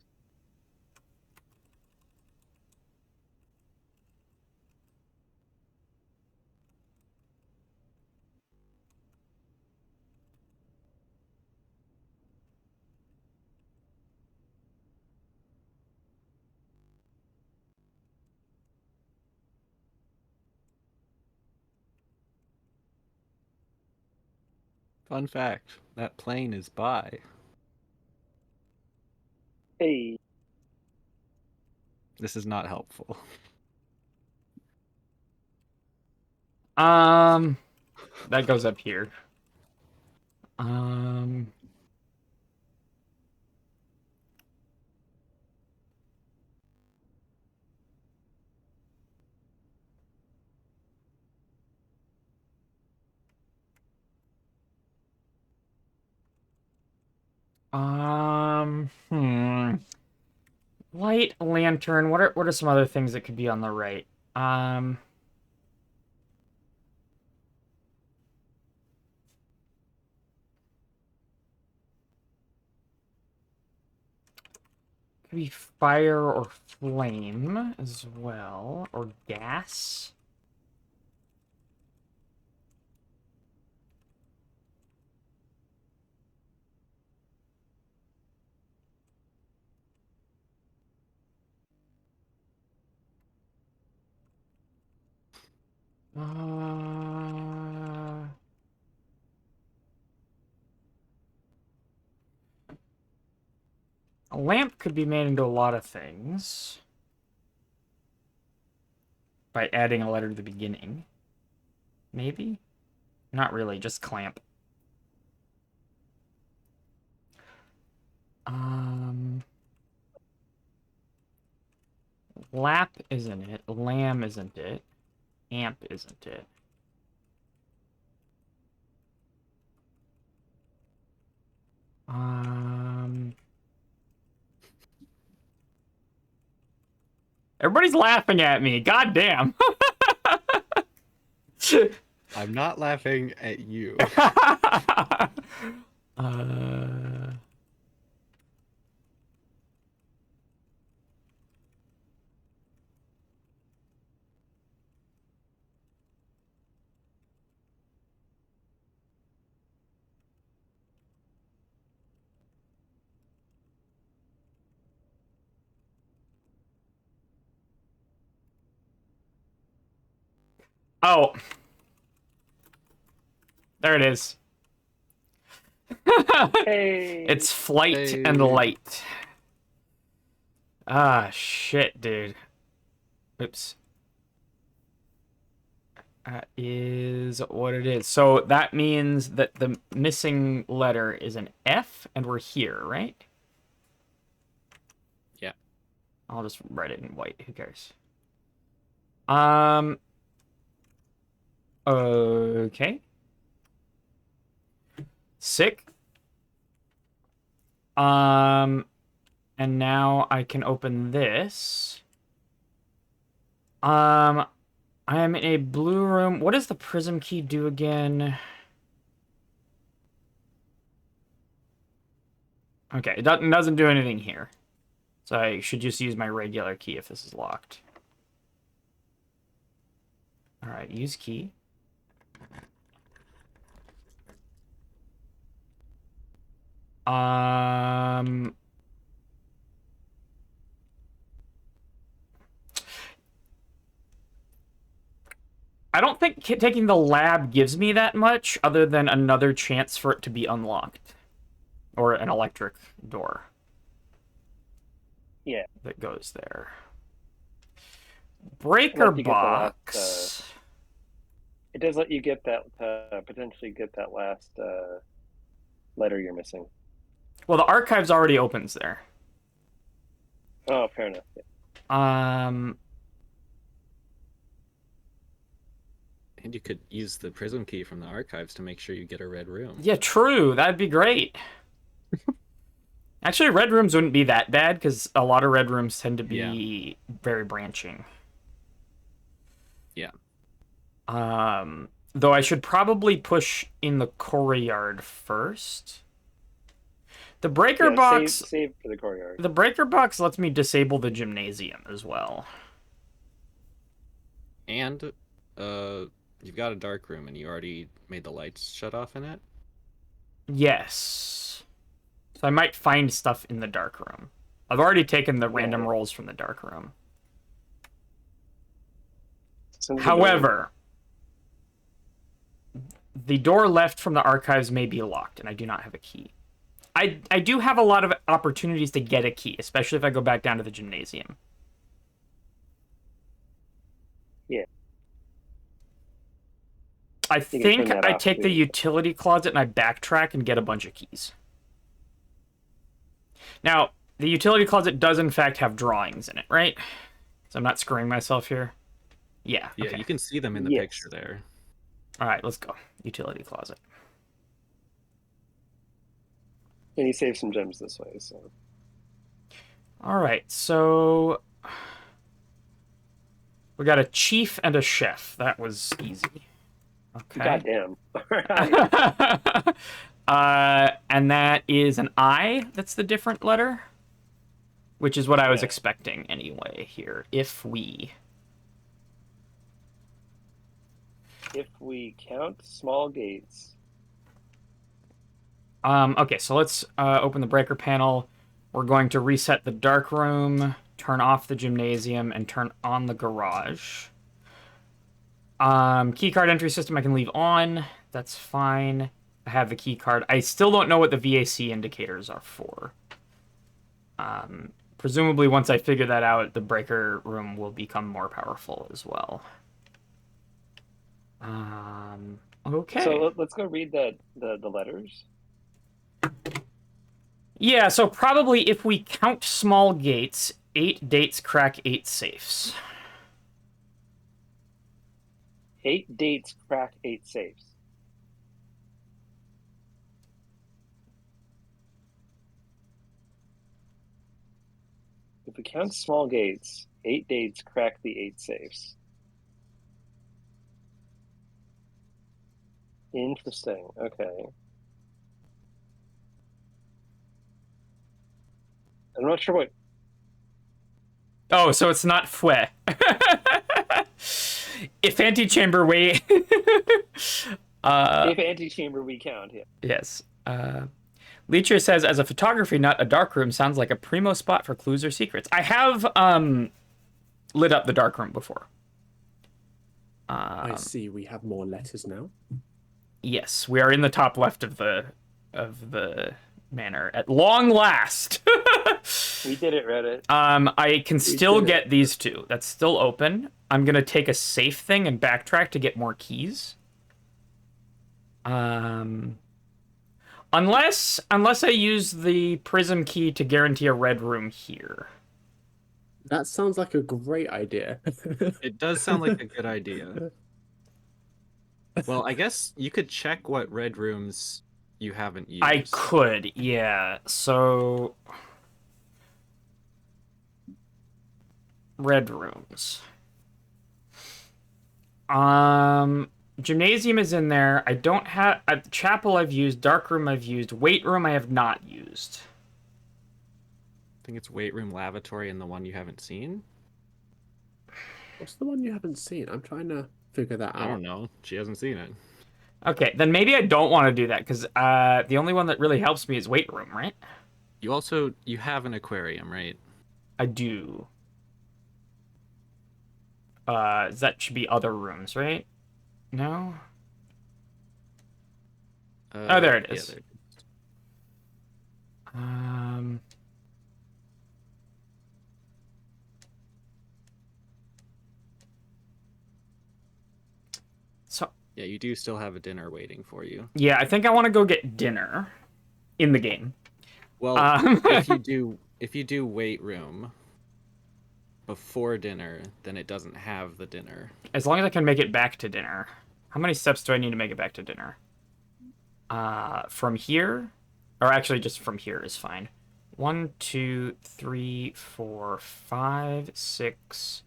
Speaker 3: Fun fact: that plane is by.
Speaker 5: Hey,
Speaker 3: This is not helpful.
Speaker 1: That goes up here. Um, hmm. Light, lantern. What are some other things that could be on the right? Could be fire or flame as well, or gas. A lamp could be made into a lot of things by adding a letter to the beginning. Maybe? Not really, just clamp. Lap isn't it. Lamb isn't it. Amp isn't it. Everybody's laughing at me. God damn.
Speaker 3: I'm not laughing at you.
Speaker 1: Oh. There it is.
Speaker 5: hey.
Speaker 1: It's flight
Speaker 3: Hey.
Speaker 1: and light. Ah, shit, dude. Oops. That is what it is. So that means that the missing letter is an F, and we're here, right?
Speaker 3: Yeah.
Speaker 1: I'll just write it in white. Who cares? Okay. Sick. And And now I can open this. I am in a blue room. What does the prism key do again? Okay, it doesn't do anything here. So I should just use my regular key if this is locked. All right, use key. I don't think taking the lab gives me that much, other than another chance for it to be unlocked. Or an electric door.
Speaker 5: Yeah.
Speaker 1: That goes there. Breaker
Speaker 5: Unless you get the last,
Speaker 1: box.
Speaker 5: It does let you get that, potentially get that last letter you're missing.
Speaker 1: Well, the archives already opens there.
Speaker 5: Oh, fair enough. Yeah.
Speaker 3: And you could use the prism key from the archives to make sure you get a red room.
Speaker 1: Yeah, true. That'd be great. Actually, red rooms wouldn't be that bad, because a lot of red rooms tend to be very branching.
Speaker 3: Yeah.
Speaker 1: Though I should probably push in the courtyard first. The breaker box...
Speaker 5: Save for the courtyard.
Speaker 1: The breaker box lets me disable the gymnasium as well.
Speaker 3: And, you've got a dark room, and you already made the lights shut off in it?
Speaker 1: Yes. So I might find stuff in the dark room. I've already taken the random rolls from the dark room. However, the door left from the archives may be locked, and I do not have a key. I do have a lot of opportunities to get a key, especially if I go back down to the gymnasium.
Speaker 5: Yeah.
Speaker 1: I think I take the utility closet and I backtrack and get a bunch of keys. Now, the utility closet does in fact have drawings in it, right? So I'm not screwing myself here. Yeah.
Speaker 3: Yeah,
Speaker 1: okay.
Speaker 3: You can see them in the picture there.
Speaker 1: All right, let's go. Utility closet.
Speaker 5: And you save some gems this way, so.
Speaker 1: All right, so we got a chief and a chef. That was easy. Okay.
Speaker 5: Goddamn.
Speaker 1: And that is an I. That's the different letter, which is what I was expecting anyway here. If we
Speaker 5: count small gates.
Speaker 1: Okay, so let's open the breaker panel. We're going to reset the dark room, turn off the gymnasium, and turn on the garage. Keycard entry system I can leave on. That's fine. I have the keycard. I still don't know what the VAC indicators are for. Presumably once I figure that out, the breaker room will become more powerful as well. Okay.
Speaker 5: So let's go read the letters.
Speaker 1: Yeah, so probably if we count small gates, 8 dates crack 8 safes.
Speaker 5: 8 dates crack 8 safes. If we count small gates, 8 dates crack the 8 safes. Interesting. Okay. I'm not sure what.
Speaker 1: Oh, so it's not fue. If antechamber we...
Speaker 5: If antechamber we count, yeah.
Speaker 1: Yes. Leecher says, as a photography nut, a darkroom sounds like a primo spot for clues or secrets. I have lit up the darkroom before.
Speaker 2: I see. We have more letters now.
Speaker 1: Yes, we are in the top left of the manor at long last.
Speaker 5: We did it, Reddit.
Speaker 1: I can still get these two. That's still open. I'm gonna take a safe thing and backtrack to get more keys. Unless I use the prism key to guarantee a red room here.
Speaker 2: That sounds like a great idea.
Speaker 3: It does sound like a good idea. Well, I guess you could check what red rooms you haven't used.
Speaker 1: I could, yeah. So red rooms. Gymnasium is in there. I don't have chapel. I've used dark room. I've used weight room. I have not used.
Speaker 3: I think it's weight room, lavatory, and the one you haven't seen.
Speaker 2: What's the one you haven't seen? I'm trying to figure that
Speaker 3: I
Speaker 2: out.
Speaker 3: don't know. She hasn't seen it.
Speaker 1: Okay, then maybe I don't want to do that because the only one that really helps me is weight room, right?
Speaker 3: You have an aquarium, right?
Speaker 1: I do. That should be other rooms, right? No? Oh, there it is.
Speaker 3: Yeah, there.
Speaker 1: Um, so,
Speaker 3: Yeah, you do still have a dinner waiting for you.
Speaker 1: yeah, I think I want to go get dinner in the game.
Speaker 3: Well, if you do weight room before dinner, then it doesn't have the dinner.
Speaker 1: As long as I can make it back to dinner. How many steps do I need to make it back to dinner? From here? Or actually, just from here is fine. 1, 2, 3, 4, 5, 6,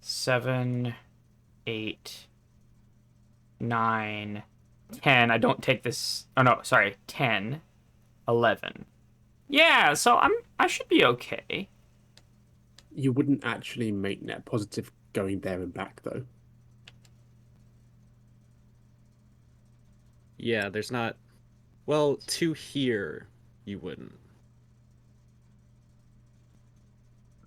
Speaker 1: 7, 8, 9, 10. I don't take this. Oh no, sorry. 10, 11. Yeah, so I should be okay.
Speaker 2: You wouldn't actually make net positive going there and back, though.
Speaker 3: Yeah, there's not. Well, to here, you wouldn't.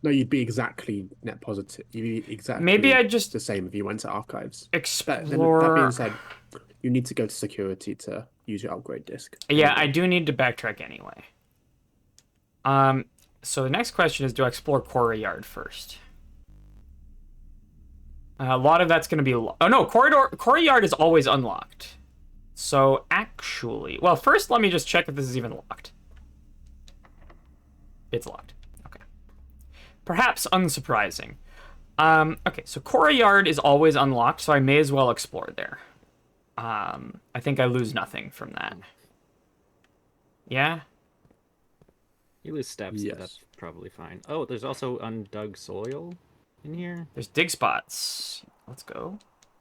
Speaker 2: No, you'd be exactly net positive. You'd be exactly
Speaker 1: Maybe I just
Speaker 2: the same if you went to archives. That
Speaker 1: explore.
Speaker 2: being said, you need to go to security to use your upgrade disc.
Speaker 1: Yeah, I do need to backtrack anyway. So the next question is, do I explore Quarry Yard first? A lot of that's going to be... Oh, no, Quarry Yard is always unlocked. So, actually... Well, first, let me just check if this is even locked. It's locked. Okay. Perhaps unsurprising. Okay, so Quarry Yard is always unlocked, so I may as well explore there. I think I lose nothing from that. Yeah?
Speaker 3: You lose steps,
Speaker 2: Yes.
Speaker 3: but that's probably fine. Oh, there's also undug soil in here.
Speaker 1: There's dig spots. Let's go.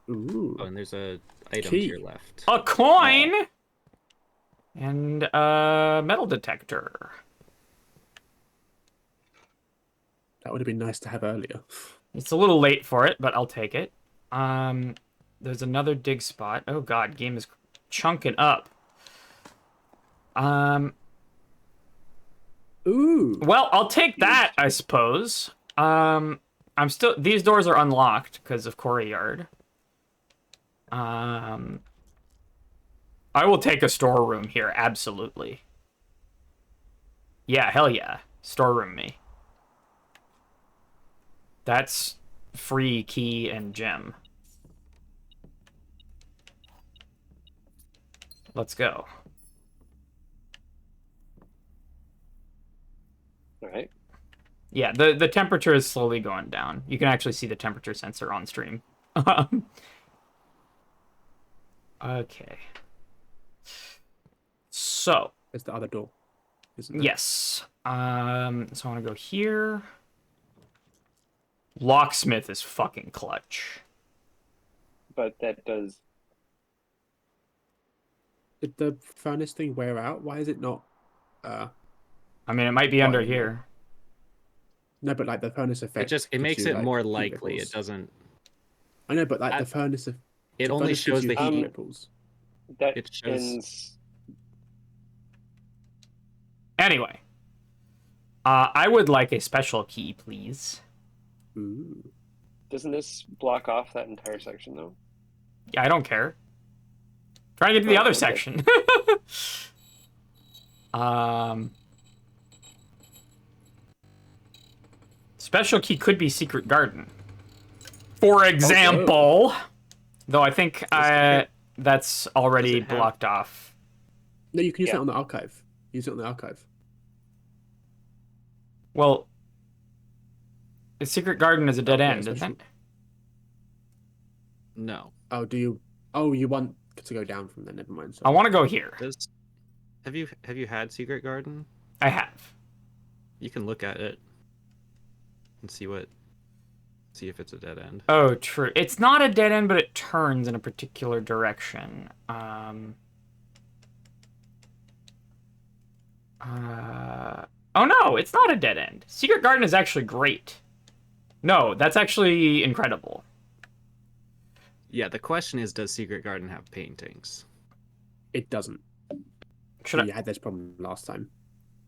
Speaker 2: Ooh.
Speaker 3: Oh, and there's a item
Speaker 2: Key.
Speaker 3: to your left.
Speaker 1: A coin! And a metal detector.
Speaker 2: That would have been nice to have earlier.
Speaker 1: It's a little late for it, but I'll take it. There's another dig spot. Oh god, game is chunking up.
Speaker 2: Ooh.
Speaker 1: Well, I'll take that, I suppose. These doors are unlocked because of Quarry Yard. I will take a storeroom here, absolutely. Yeah, hell yeah. Storeroom me. That's free key and gem. Let's go.
Speaker 5: All right.
Speaker 1: Yeah, the temperature is slowly going down. You can actually see the temperature sensor on stream. Okay. So,
Speaker 2: There's the other door, isn't there?
Speaker 1: yes. So I want to go here. Locksmith is fucking clutch.
Speaker 5: But that does.
Speaker 2: Did the furnace thing wear out? Why is it not?
Speaker 1: I mean, it might be under
Speaker 2: anymore.
Speaker 1: here.
Speaker 2: No, but like the furnace effect.
Speaker 3: It
Speaker 2: gives
Speaker 3: makes
Speaker 2: you,
Speaker 3: it
Speaker 2: like,
Speaker 3: more
Speaker 2: heat
Speaker 3: likely.
Speaker 2: ripples.
Speaker 3: It doesn't.
Speaker 2: I know, but like
Speaker 3: I-
Speaker 2: the furnace.
Speaker 3: It
Speaker 2: the
Speaker 3: only
Speaker 2: furnace gives
Speaker 3: shows
Speaker 2: you
Speaker 3: the
Speaker 2: heat
Speaker 3: heat.
Speaker 2: ripples.
Speaker 5: That
Speaker 3: It shows.
Speaker 5: ends.
Speaker 1: Anyway. I would like a special key, please.
Speaker 2: Ooh.
Speaker 5: Doesn't this block off that entire section though?
Speaker 1: Yeah, I don't care. Trying to get to the
Speaker 5: Oh,
Speaker 1: other
Speaker 5: okay.
Speaker 1: section. Special key could be Secret Garden. For example. Though I think that's already
Speaker 3: Does it have-
Speaker 1: blocked off.
Speaker 2: No, you can use
Speaker 5: Yeah.
Speaker 2: that on the archive. Use it on the archive.
Speaker 1: Well, the Secret Garden is a dead
Speaker 2: Okay,
Speaker 1: end, isn't
Speaker 2: special-
Speaker 1: it?
Speaker 3: No.
Speaker 2: Oh, do you? Oh, you want to go down from there? Never mind.
Speaker 1: I
Speaker 2: Sorry.
Speaker 1: want to go here.
Speaker 3: Have you had Secret Garden?
Speaker 1: I have.
Speaker 3: You can look at it and see what See if it's a dead end.
Speaker 1: Oh, true. It's not a dead end, but it turns in a particular direction. Oh no, it's not a dead end. Secret Garden is actually great. No, that's actually incredible.
Speaker 3: Yeah, the question is, does Secret Garden have paintings?
Speaker 2: It doesn't.
Speaker 1: Should I?
Speaker 2: You had this problem last time.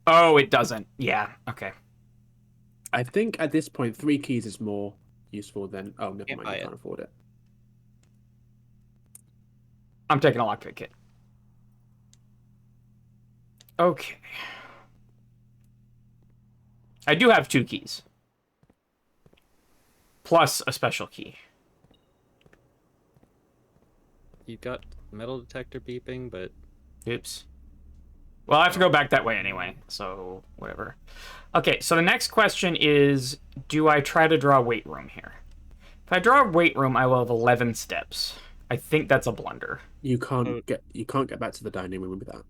Speaker 1: Oh, it doesn't. Yeah. Okay.
Speaker 2: I think at this point, 3 keys is more useful than. Oh, never
Speaker 3: Can't
Speaker 2: mind.
Speaker 3: buy
Speaker 2: You
Speaker 3: it.
Speaker 2: can't afford it.
Speaker 1: I'm taking a lockpick kit. Okay. I do have 2 keys. Plus a special key.
Speaker 3: You've got metal detector beeping, but
Speaker 1: Oops. Well, I have to go back that way anyway, so whatever. Okay, so the next question is, do I try to draw a weight room here? If I draw a weight room, I will have 11 steps. I think that's a blunder.
Speaker 2: You can't get back to the dining room with that.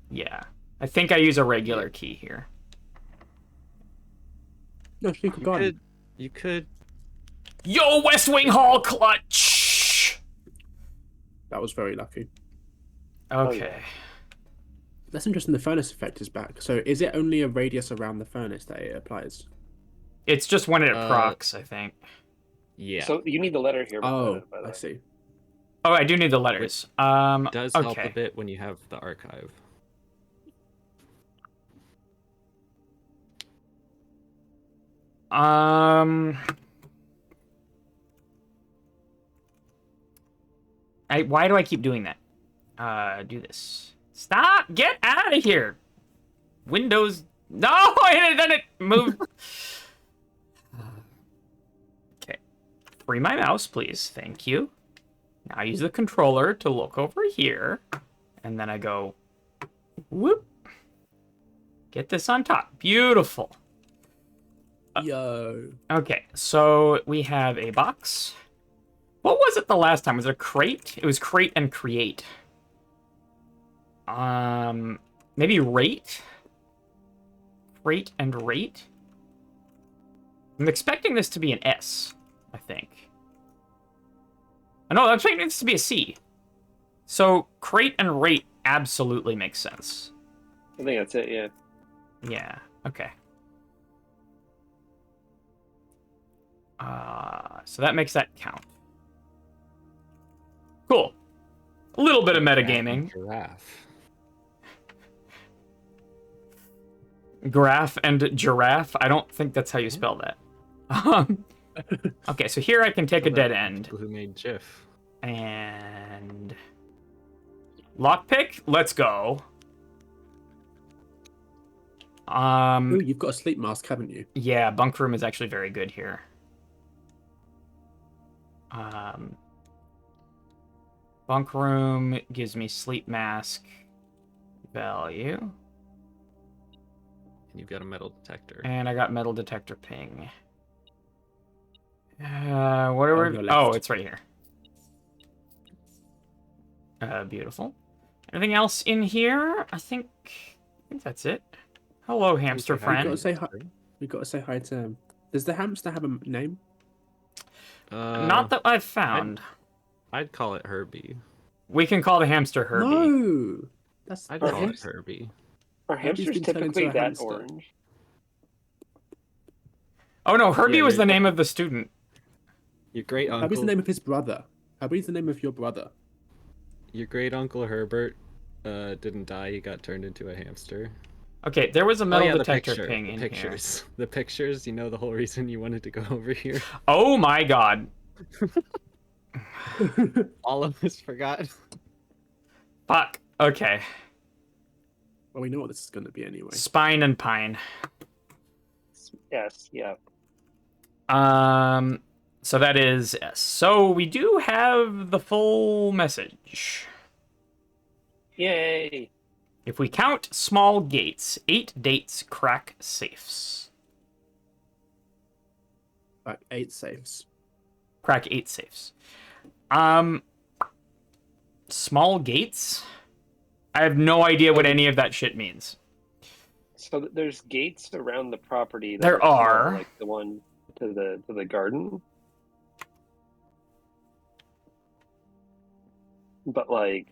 Speaker 1: Yeah. I think I use a regular key here.
Speaker 2: No, Secret Garden.
Speaker 3: you could.
Speaker 1: Yo, West Wing Hall clutch!
Speaker 2: That was very lucky.
Speaker 1: Okay.
Speaker 2: That's interesting. The furnace effect is back. So is it only a radius around the furnace that it applies?
Speaker 1: It's just when it procs, I think.
Speaker 3: Yeah.
Speaker 5: So you need the letter here.
Speaker 2: Oh,
Speaker 5: by the
Speaker 2: I
Speaker 5: way.
Speaker 2: see.
Speaker 1: Oh, I do need the letters.
Speaker 3: It does help a
Speaker 1: Okay.
Speaker 3: bit when you have the archive.
Speaker 1: Why do I keep doing that? Do this. Stop! Get out of here! Windows. No! Then it moved. Okay. Free my mouse, please. Thank you. Now I use the controller to look over here. And then I go. Whoop. Get this on top. Beautiful.
Speaker 2: Yo.
Speaker 1: Okay, so we have a box. What was it the last time? Was it a crate? It was crate and create. Maybe rate? Crate and rate? I'm expecting this to be an S, I think. Oh, no, I'm expecting this to be a C. So crate and rate absolutely makes sense.
Speaker 5: I think that's it. Yeah.
Speaker 1: Yeah, okay. So that makes that count. Cool. A little bit of metagaming.
Speaker 3: Giraffe.
Speaker 1: Graph and giraffe. I don't think that's how you spell that. Okay, so here I can take a dead end.
Speaker 3: People who made GIF.
Speaker 1: And lockpick. Let's go.
Speaker 2: Ooh, you've got a sleep mask, haven't you?
Speaker 1: Yeah, bunk room is actually very good here. Bunk room gives me sleep mask value.
Speaker 3: And you've got a metal detector.
Speaker 1: And I got metal detector ping. What are we?
Speaker 2: On your left.
Speaker 1: Oh, it's right here. Beautiful. Anything else in here? I think that's it. Hello, hamster
Speaker 2: We
Speaker 1: friend.
Speaker 2: gotta say hi. We gotta say hi to him. Does the hamster have a name?
Speaker 1: Not that I've found.
Speaker 3: I'd call it Herbie.
Speaker 1: We can call the hamster Herbie.
Speaker 2: No. That's
Speaker 3: I'd
Speaker 5: Our
Speaker 3: call it
Speaker 5: hamster-
Speaker 3: Herbie.
Speaker 5: Are
Speaker 2: Herbie's
Speaker 5: hamsters
Speaker 2: been turned into
Speaker 5: typically
Speaker 2: a
Speaker 5: that
Speaker 2: hamster.
Speaker 5: orange?
Speaker 1: Oh no, Herbie
Speaker 3: Yeah,
Speaker 1: was the
Speaker 3: you're-
Speaker 1: name of the student.
Speaker 3: Your great
Speaker 2: How is the
Speaker 3: uncle.
Speaker 2: name of his brother? How is the name of your brother?
Speaker 3: Your great uncle Herbert didn't die. He got turned into a hamster.
Speaker 1: Okay, there was a metal
Speaker 3: the
Speaker 1: detector
Speaker 3: picture.
Speaker 1: ping
Speaker 3: The
Speaker 1: in
Speaker 3: pictures. The pictures. You know the whole reason you wanted to go over here.
Speaker 1: here. Oh my god.
Speaker 3: All of us forgot.
Speaker 1: Fuck. Okay.
Speaker 2: Well, we know what this is going to be anyway.
Speaker 1: Spine and pine.
Speaker 5: Yes. Yeah.
Speaker 1: So that is S. So we do have the full message.
Speaker 5: Yay.
Speaker 1: If we count small gates, 8 dates crack safes.
Speaker 2: Like 8 safes.
Speaker 1: Crack 8 safes. Small gates? I have no idea what any of that shit means.
Speaker 5: So there's gates around the property. That
Speaker 1: There
Speaker 5: small,
Speaker 1: are.
Speaker 5: like the one to the garden. but like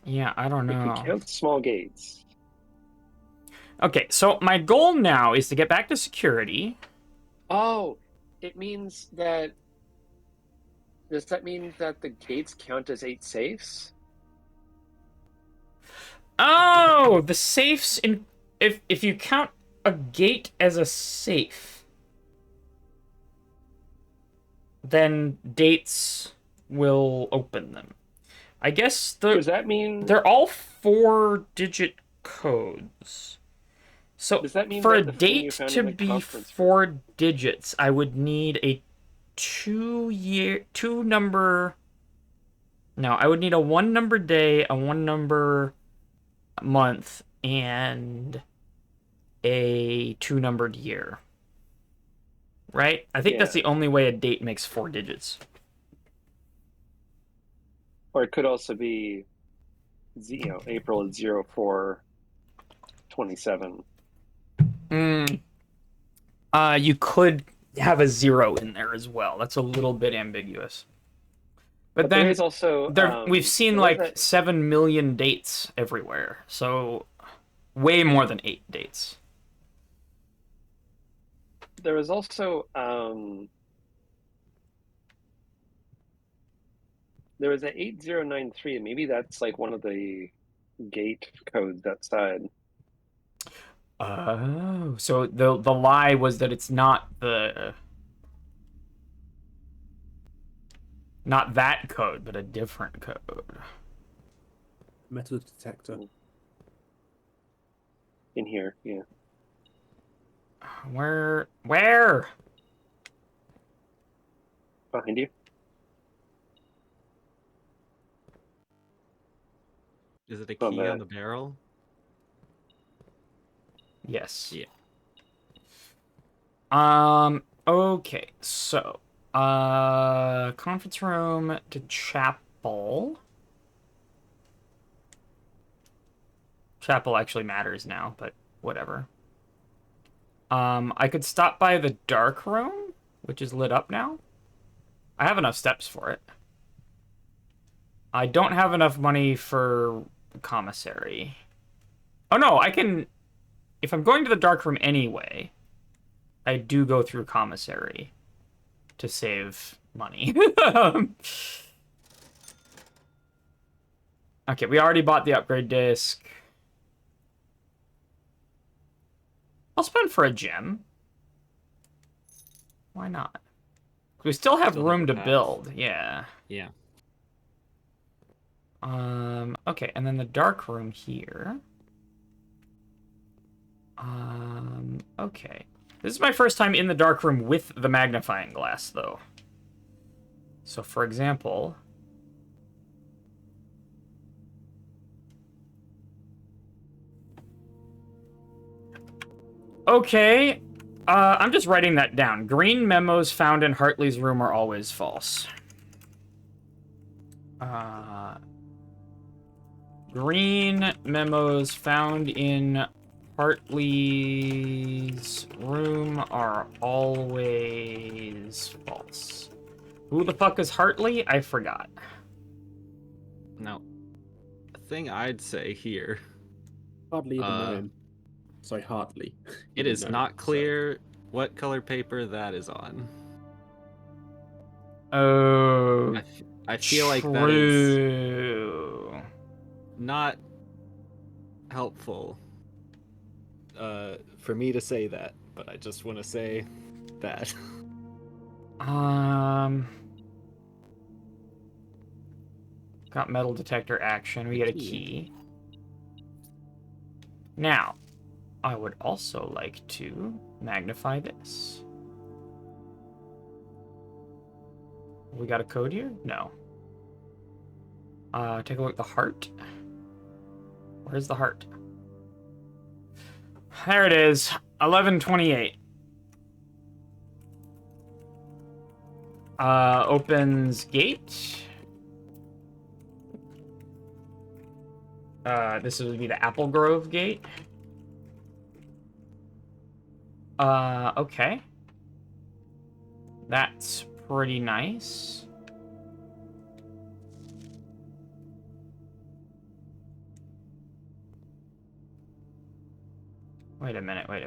Speaker 1: Yeah, I don't
Speaker 5: if we
Speaker 1: know.
Speaker 5: count small gates.
Speaker 1: Okay, so my goal now is to get back to security.
Speaker 5: Oh, it means that does that mean that the gates count as 8 safes?
Speaker 1: Oh, the safes in if you count a gate as a safe, then dates will open them. I guess
Speaker 5: Does that mean
Speaker 1: they're all 4-digit codes. So
Speaker 5: does that mean
Speaker 1: for a
Speaker 5: that the thing you
Speaker 1: date
Speaker 5: found
Speaker 1: to
Speaker 5: in the
Speaker 1: be
Speaker 5: conference room?
Speaker 1: 4 digits, I would need a 2 number. No, I would need a 1 number day, a 1 number month, and a 2 numbered year. Right? I think that's
Speaker 5: Yeah.
Speaker 1: the only way a date makes 4 digits.
Speaker 5: Or it could also be April 04/27.
Speaker 1: You could have a 0 in there as well. That's a little bit ambiguous. But
Speaker 5: But there
Speaker 1: then
Speaker 5: is also
Speaker 1: we've seen
Speaker 5: there was
Speaker 1: like 7 million dates everywhere. So way more than 8 dates.
Speaker 5: there was also there was an 8093, and maybe that's like one of the gate codes outside.
Speaker 1: Oh, so the lie was that it's not that code, but a different code.
Speaker 2: Metal detector.
Speaker 5: In here, yeah.
Speaker 1: Where?
Speaker 5: Behind you.
Speaker 3: Is it a
Speaker 5: On
Speaker 3: key
Speaker 5: the
Speaker 3: on the barrel?
Speaker 1: Yes.
Speaker 3: Yeah.
Speaker 1: Okay, so conference room to chapel. Chapel actually matters now, but whatever. I could stop by the dark room, which is lit up now. I have enough steps for it. I don't have enough money for commissary. Oh no, I can. If I'm going to the dark room anyway, I do go through commissary to save money. Okay, we already bought the upgrade disc. I'll spend for a gem. Why not? We still have
Speaker 3: Still have
Speaker 1: room
Speaker 3: a
Speaker 1: to
Speaker 3: path.
Speaker 1: build. Yeah.
Speaker 3: Yeah.
Speaker 1: Okay, and then the dark room here. Okay. This is my first time in the dark room with the magnifying glass, though. So, for example... Okay, I'm just writing that down. Green memos found in Hartley's room are always false. Green memos found in Hartley's room are always false. Who the fuck is Hartley? I forgot.
Speaker 3: Now, a thing I'd say here.
Speaker 2: Hardly even know him. Sorry, hardly.
Speaker 3: It
Speaker 2: even
Speaker 3: is
Speaker 2: know
Speaker 3: not
Speaker 2: him, so-
Speaker 3: clear what color paper that is on.
Speaker 1: Oh,
Speaker 3: I feel like that is
Speaker 1: true.
Speaker 3: not helpful for me to say that, but I just want to say that.
Speaker 1: Got metal detector action. We get a key. Now, I would also like to magnify this. We got a code here? No. Take a look at the heart. Where's the heart? There it is. 1128. Opens gate. This would be the Apple Grove gate. Okay. That's pretty nice. Wait a minute. I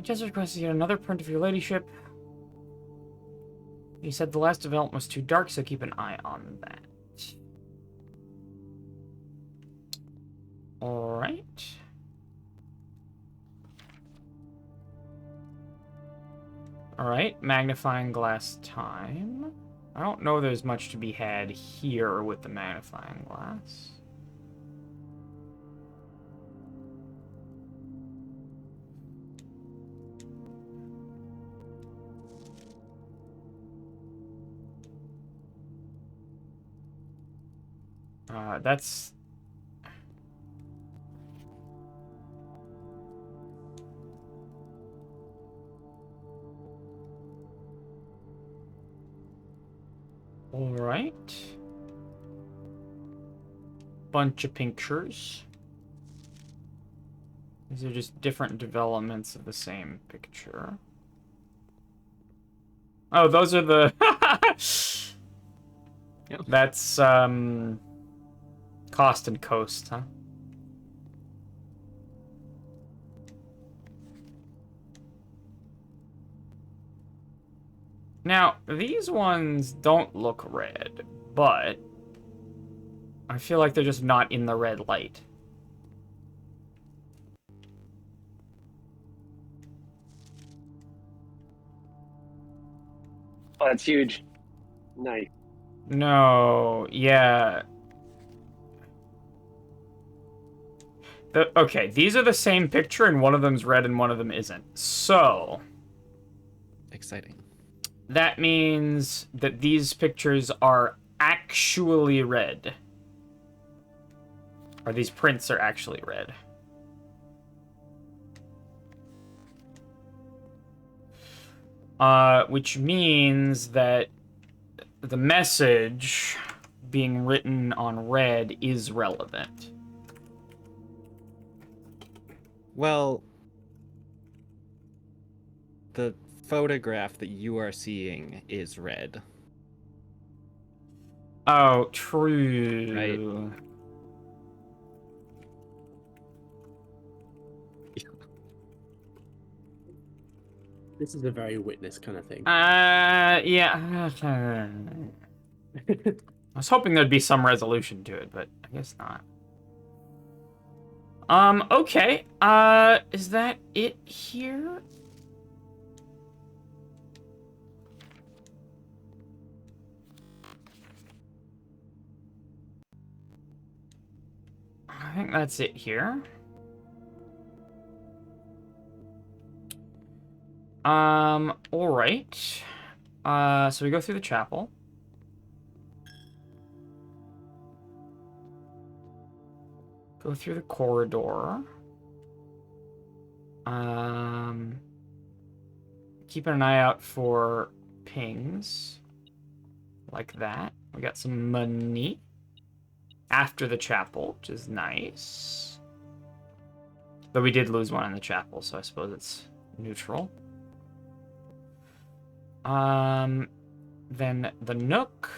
Speaker 1: just requested yet another print of your ladyship. You said the last development was too dark, so keep an eye on that. Alright. Alright, magnifying glass time. I don't know there's much to be had here with the magnifying glass. That's... Alright. Bunch of pictures. These are just different developments of the same picture. Oh, those are the...
Speaker 3: Yep.
Speaker 1: That's, Cost and Coast, huh? Now, these ones don't look red, but I feel like they're just not in the red light.
Speaker 5: Oh, that's huge. Nice.
Speaker 1: No, yeah. Okay, these are the same picture, and one of them's red and one of them isn't. So,
Speaker 3: Exciting.
Speaker 1: that means that these pictures are actually red. Or these prints are actually red. Which means that the message being written on red is relevant.
Speaker 3: Well, the photograph that you are seeing is red.
Speaker 1: Oh, true.
Speaker 3: Right.
Speaker 2: This is a very witness kind of thing.
Speaker 1: Yeah. I was hoping there'd be some resolution to it, but I guess not. Okay. Is that it here? I think that's it here. All right. So we go through the chapel. Go through the corridor. Keeping an eye out for pings. Like that. We got some money after the chapel, which is nice. Though we did lose one in the chapel, so I suppose it's neutral. Then the Nook.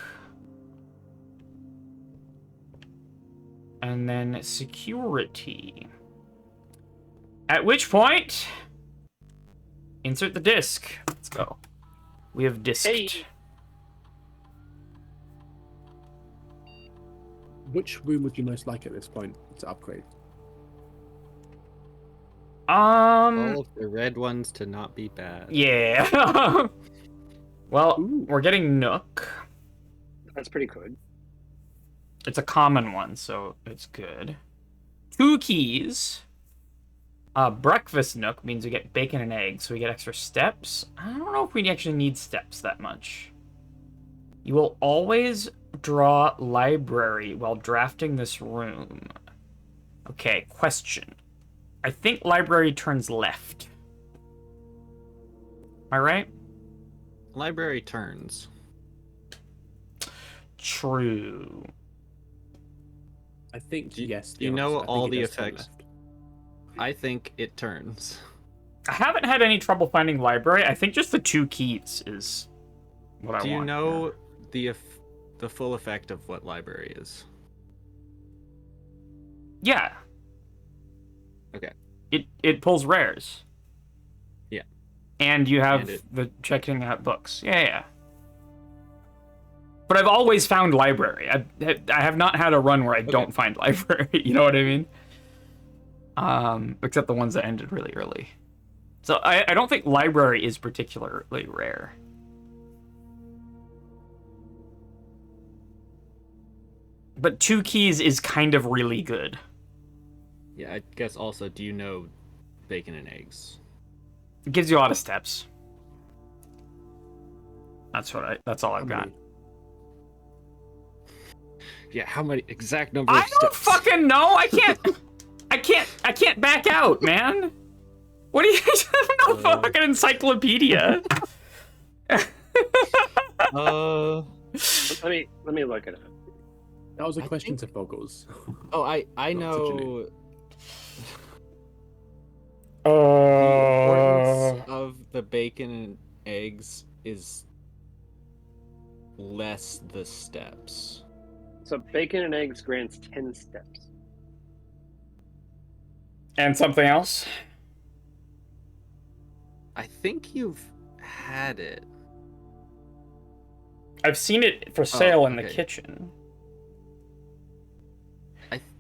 Speaker 1: And then security. At which point, insert the disc. Let's go. We have disked.
Speaker 5: Hey.
Speaker 2: Which room would you most like at this point to upgrade?
Speaker 3: All of the red ones to not be bad.
Speaker 1: Yeah. Well,
Speaker 2: Ooh.
Speaker 1: we're getting Nook.
Speaker 5: That's pretty good.
Speaker 1: It's a common one, so it's good. 2 keys. Breakfast Nook means we get bacon and eggs, so we get extra steps. I don't know if we actually need steps that much. You will always draw library while drafting this room. Okay, question. I think library turns left. Am I right?
Speaker 3: Library turns.
Speaker 1: True.
Speaker 2: I think
Speaker 3: Do you-
Speaker 2: yes.
Speaker 3: do you
Speaker 2: the
Speaker 3: know
Speaker 2: answer. I think
Speaker 3: all
Speaker 2: it
Speaker 3: the
Speaker 2: does turn
Speaker 3: effects?
Speaker 2: left.
Speaker 3: I think it turns.
Speaker 1: I haven't had any trouble finding library. I think just the 2 keys is what I want.
Speaker 3: Do you know the full effect of what library is?
Speaker 1: Yeah.
Speaker 3: Okay.
Speaker 1: It pulls rares.
Speaker 3: Yeah.
Speaker 1: And you have the checking out books. Yeah. But I've always found library. I have not had a run where I don't find library. You know what I mean? Except the ones that ended really early. So I don't think library is particularly rare. But 2 keys is kind of really good.
Speaker 3: Yeah, I guess also, do you know bacon and eggs?
Speaker 1: It gives you a lot of steps. That's all I've got.
Speaker 3: Yeah, how many exact number of
Speaker 1: I don't
Speaker 3: steps?
Speaker 1: fucking know. I can't back out, man. What do you I'm not a fucking encyclopedia.
Speaker 5: Let me look it up.
Speaker 2: That was a question to Boggles.
Speaker 3: Oh, I
Speaker 2: Not to
Speaker 3: know.
Speaker 1: The
Speaker 3: importance of the bacon and eggs is less the steps.
Speaker 5: So bacon and eggs grants 10 steps.
Speaker 1: And something else?
Speaker 3: I think you've had it.
Speaker 1: I've seen it for sale in the
Speaker 3: okay.
Speaker 1: kitchen.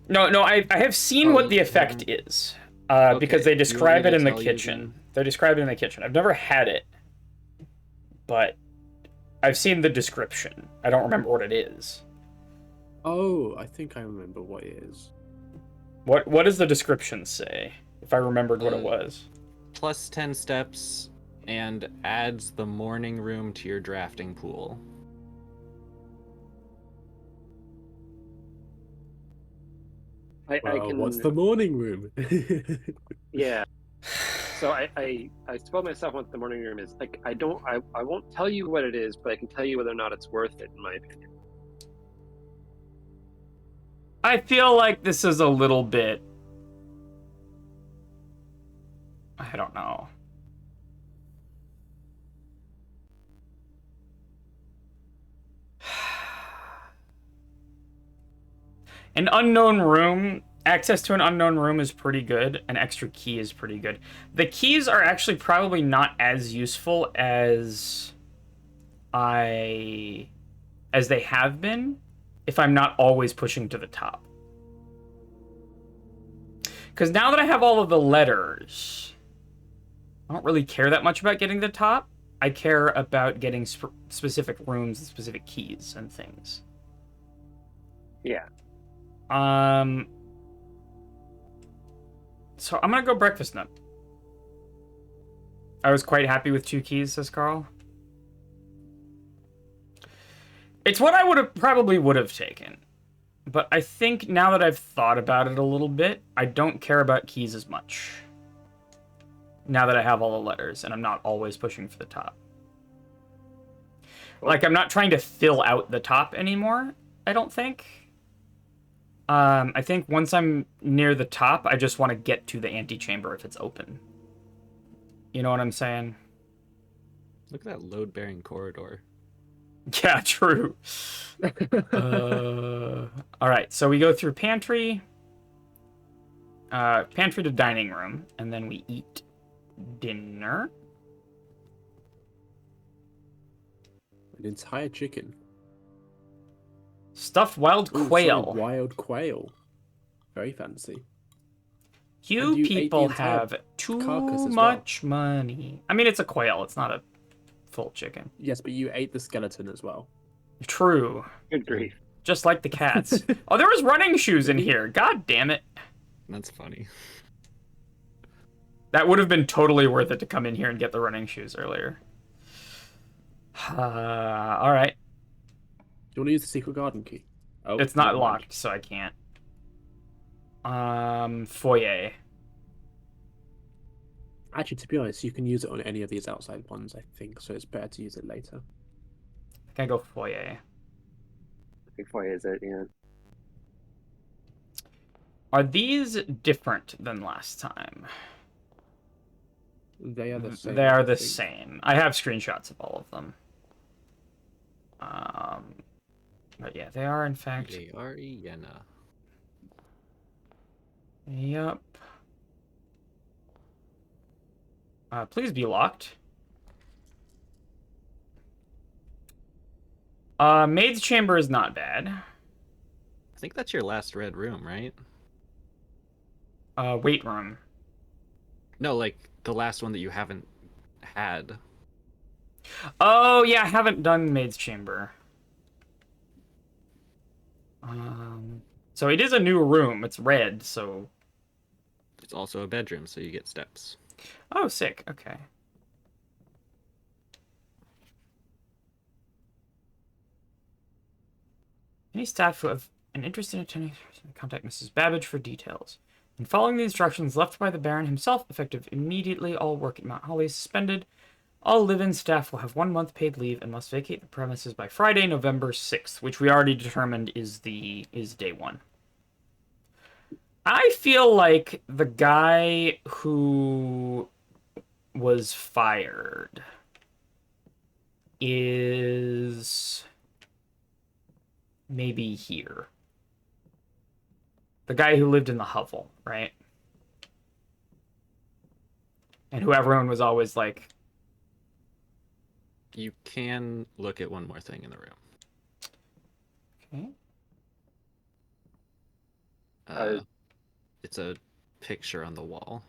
Speaker 3: No,
Speaker 1: I have seen what the effect is. Because they describe it in the kitchen. They describe it in the kitchen. I've never had it. But I've seen the description. I don't remember what it is.
Speaker 2: Oh, I think I remember what it is.
Speaker 1: What does the description say? If I remembered what it was.
Speaker 3: Plus 10 steps and adds the morning room to your drafting pool.
Speaker 5: I can.
Speaker 2: What's the morning room?
Speaker 5: Yeah. So I spoiled myself on what the morning room is. Like I won't tell you what it is, but I can tell you whether or not it's worth it, in my opinion.
Speaker 1: I feel like this is a little bit... I don't know. An unknown room, access to an unknown room is pretty good. An extra key is pretty good. The keys are actually probably not as useful as they have been if I'm not always pushing to the top. Because now that I have all of the letters, I don't really care that much about getting the top. I care about getting specific rooms and specific keys and things.
Speaker 5: Yeah.
Speaker 1: So I'm gonna go breakfast nut. I was quite happy with 2 keys, says Carl. It's what I probably would have taken. But I think now that I've thought about it a little bit, I don't care about keys as much. Now that I have all the letters and I'm not always pushing for the top. Like, I'm not trying to fill out the top anymore, I don't think. I think once I'm near the top, I just want to get to the antechamber if it's open. You know what I'm saying?
Speaker 3: Look at that load-bearing corridor.
Speaker 1: Yeah, true. All right, so we go through pantry, pantry to dining room, and then we eat dinner.
Speaker 2: An entire chicken.
Speaker 1: Stuffed wild quail.
Speaker 2: Sorry, wild quail. Very fancy.
Speaker 1: You
Speaker 2: And you ate the
Speaker 1: people
Speaker 2: entire
Speaker 1: have too
Speaker 2: carcass as
Speaker 1: much money. I mean, it's a quail. It's not a full chicken.
Speaker 2: Yes, but you ate the skeleton as well.
Speaker 1: True.
Speaker 5: Good grief.
Speaker 1: Just like the cats. Oh, there was running shoes in here. God damn it.
Speaker 3: That's funny.
Speaker 1: That would have been totally worth it to come in here and get the running shoes earlier. All right.
Speaker 2: Do you want to use the secret garden key? Oh,
Speaker 1: It's not
Speaker 2: never mind.
Speaker 1: locked, so I can't. Foyer.
Speaker 2: Actually, to be honest, you can use it on any of these outside ones, I think, so it's better to use it later.
Speaker 1: Can I go foyer?
Speaker 5: I think foyer is it, yeah.
Speaker 1: Are these different than last time?
Speaker 2: They are the same.
Speaker 1: They are
Speaker 2: I
Speaker 1: the
Speaker 2: think.
Speaker 1: same. I have screenshots of all of them. But yeah, they are in fact.
Speaker 3: Yena.
Speaker 1: Yep. Please be locked. Maid's chamber is not bad.
Speaker 3: I think that's your last red room, right?
Speaker 1: Weight room.
Speaker 3: No, like the last one that you haven't had.
Speaker 1: Oh yeah, I haven't done maid's chamber. So it is a new room. It's red, so.
Speaker 3: It's also a bedroom, so you get steps.
Speaker 1: Oh, sick. Okay. Any staff who have an interest in attending contact Mrs. Babbage for details. And following the instructions left by the Baron himself, effective immediately, all work at Mount Holly is suspended. All live-in staff will have 1 month paid leave and must vacate the premises by Friday, November 6th, which we already determined is day 1. I feel like the guy who was fired is maybe here. The guy who lived in the hovel, right? And who everyone was always like,
Speaker 3: You can look at one more thing in the room.
Speaker 1: okay.
Speaker 3: It's a picture on the wall.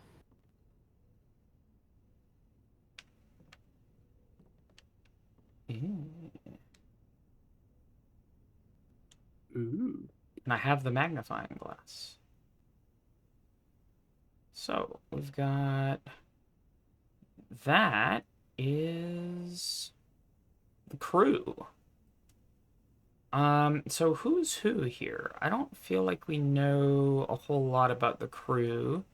Speaker 2: Ooh.
Speaker 1: And I have the magnifying glass. So we've got that is the crew. So who's who here? I don't feel like we know a whole lot about the crew.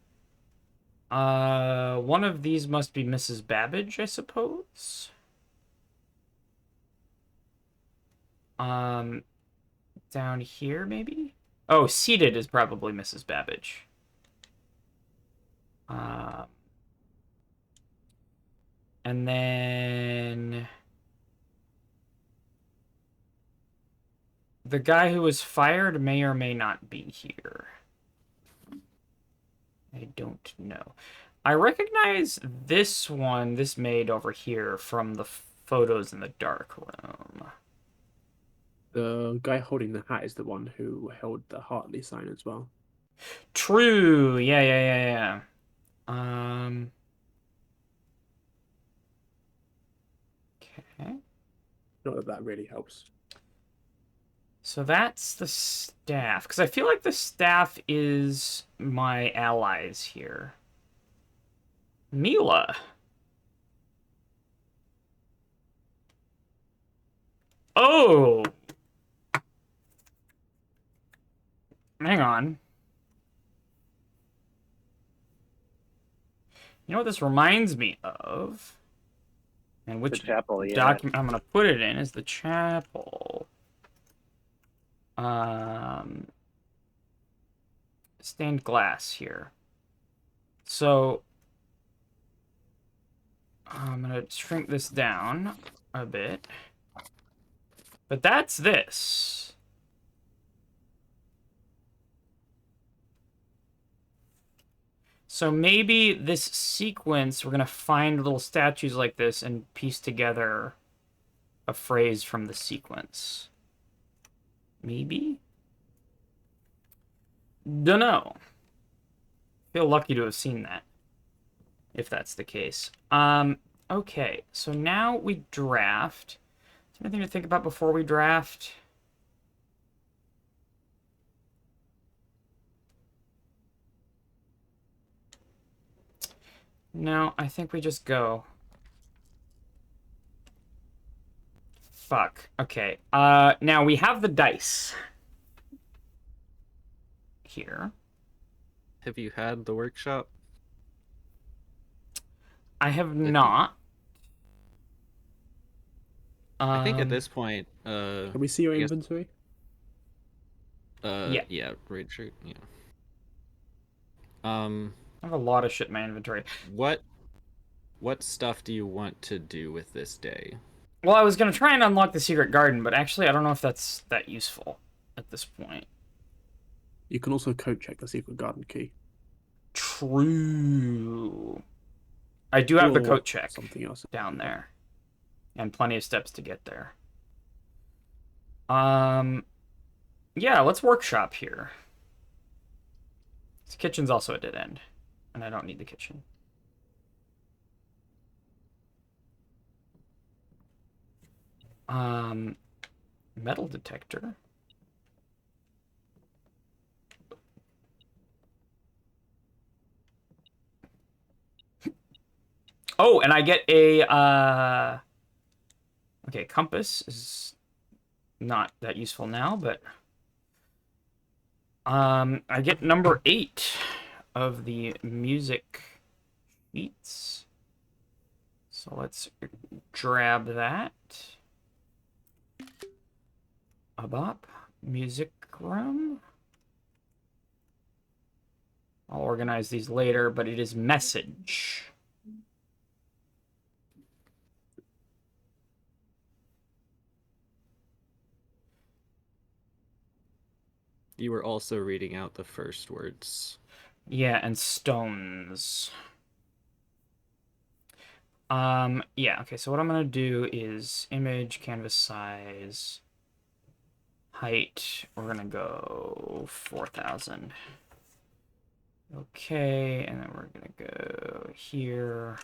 Speaker 1: One of these must be Mrs. Babbage, I suppose. Down here, maybe? Oh, seated is probably Mrs. Babbage. And then the guy who was fired may or may not be here. I don't know. I recognize this one, this maid over here, from the photos in the dark room.
Speaker 2: The guy holding the hat is the one who held the Hartley sign as well.
Speaker 1: True. Yeah. Okay.
Speaker 2: Not that that really helps.
Speaker 1: So that's the staff. Because I feel like the staff is my allies here. Mila. Oh! Hang on. You know what this reminds me of? And which
Speaker 5: The chapel, yeah.
Speaker 1: document I'm going to put it in is the chapel. Stained glass here. So I'm going to shrink this down a bit. But that's this. So maybe this sequence, we're going to find little statues like this and piece together a phrase from the sequence. Maybe? Dunno. Feel lucky to have seen that, if that's the case. Okay, so now we draft. Is there anything to think about before we draft? No, I think we just go. Fuck. Okay. Now we have the dice. Here.
Speaker 3: Have you had the workshop?
Speaker 1: I have not.
Speaker 3: I think at this point,
Speaker 2: Can we see your
Speaker 3: I guess-
Speaker 2: inventory?
Speaker 3: yeah, right, sure, yeah.
Speaker 1: I have a lot of shit in my inventory.
Speaker 3: What what stuff do you want to do with this day?
Speaker 1: Well, I was going to try and unlock the secret garden, but actually I don't know if that's that useful at this point.
Speaker 2: You can also code check the secret garden key.
Speaker 1: True. I do have the
Speaker 2: Or
Speaker 1: coat check
Speaker 2: something else.
Speaker 1: down there. And plenty of steps to get there. Yeah, let's workshop here. This kitchen's also a dead end. And I don't need the kitchen. Metal detector. Oh, and I get a, okay, compass is not that useful now, but, I get number 8 of the music sheets. So let's grab that. A bop. Music room. I'll organize these later, but it is message.
Speaker 3: You were also reading out the first words.
Speaker 1: Yeah, and stones. Yeah, okay, so what I'm gonna do is image, canvas size, height, we're gonna go 4,000. Okay, and then we're gonna go here.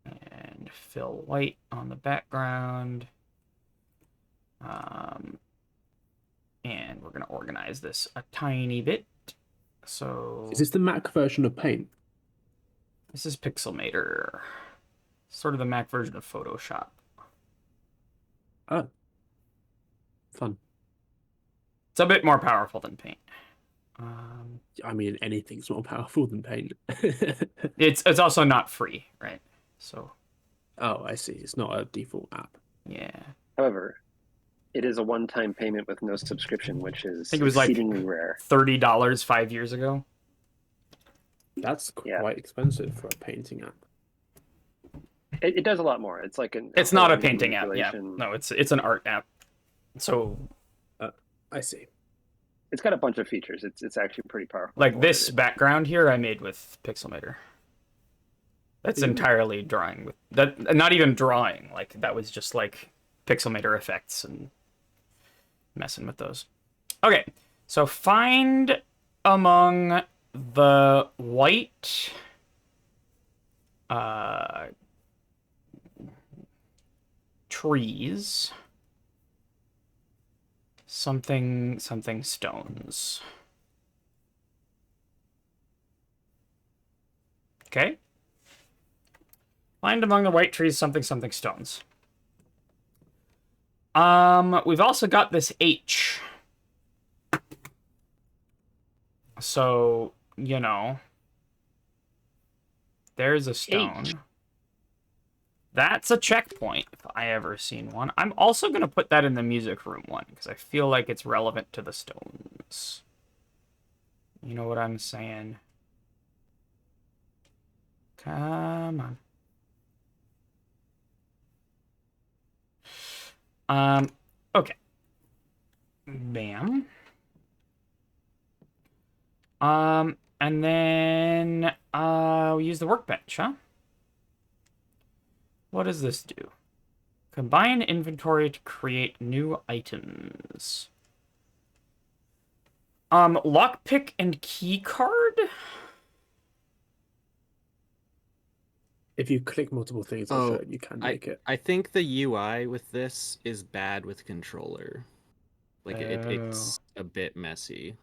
Speaker 1: And fill white on the background. And we're gonna organize this a tiny bit. So
Speaker 2: Is this the Mac version of Paint?
Speaker 1: this is Pixelmator. Sort of the Mac version of Photoshop.
Speaker 2: Oh. Fun.
Speaker 1: It's a bit more powerful than Paint.
Speaker 2: I mean, anything's more powerful than Paint.
Speaker 1: It's also not free, right? So
Speaker 2: Oh, I see. It's not a default app.
Speaker 1: yeah.
Speaker 5: However, it is a one-time payment with no subscription, which is
Speaker 1: I think it was like
Speaker 5: exceedingly rare.
Speaker 1: $30 5 years ago.
Speaker 2: That's
Speaker 5: Yeah.
Speaker 2: quite expensive for a painting app.
Speaker 5: It does a lot more. It's like
Speaker 1: It's not a
Speaker 5: whole
Speaker 1: painting app, yeah.
Speaker 5: manipulation.
Speaker 1: No, it's an art app. So
Speaker 2: I see.
Speaker 5: It's got a bunch of features. It's actually pretty powerful.
Speaker 1: like
Speaker 5: for what
Speaker 1: this
Speaker 5: it is.
Speaker 1: background here I made with Pixelmator. That's
Speaker 2: Ooh.
Speaker 1: entirely drawing with that, not even drawing, like that was just like Pixelmator effects and messing with those. Okay, so find among the white trees something stones. Okay. Find among the white trees something stones. We've also got this H. So, you know, there's a stone.
Speaker 5: H.
Speaker 1: That's a checkpoint if I ever seen one. I'm also going to put that in the music room one because I feel like it's relevant to the stones. You know what I'm saying? Come on. Okay. Bam. And then we use the workbench, huh? What does this do? Combine inventory to create new items. Lockpick and key card?
Speaker 2: If you click multiple things on
Speaker 3: Oh,
Speaker 2: shirt, you can make it.
Speaker 3: I think the UI with this is bad with controller. Like it's a bit messy.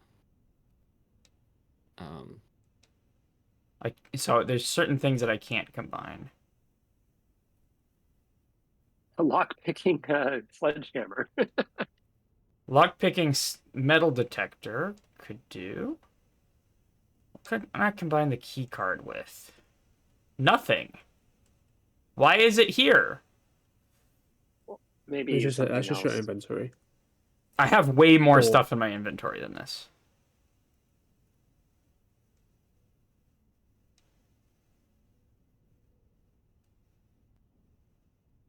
Speaker 1: So there's certain things that I can't combine.
Speaker 5: A lock-picking sledgehammer.
Speaker 1: Lockpicking metal detector could do. What could I combine the key card with? Nothing. Why is it here?
Speaker 5: Maybe
Speaker 2: It's just
Speaker 5: something
Speaker 2: that's just your
Speaker 5: else.
Speaker 2: inventory.
Speaker 1: I have way more
Speaker 2: Or-
Speaker 1: stuff in my inventory than this.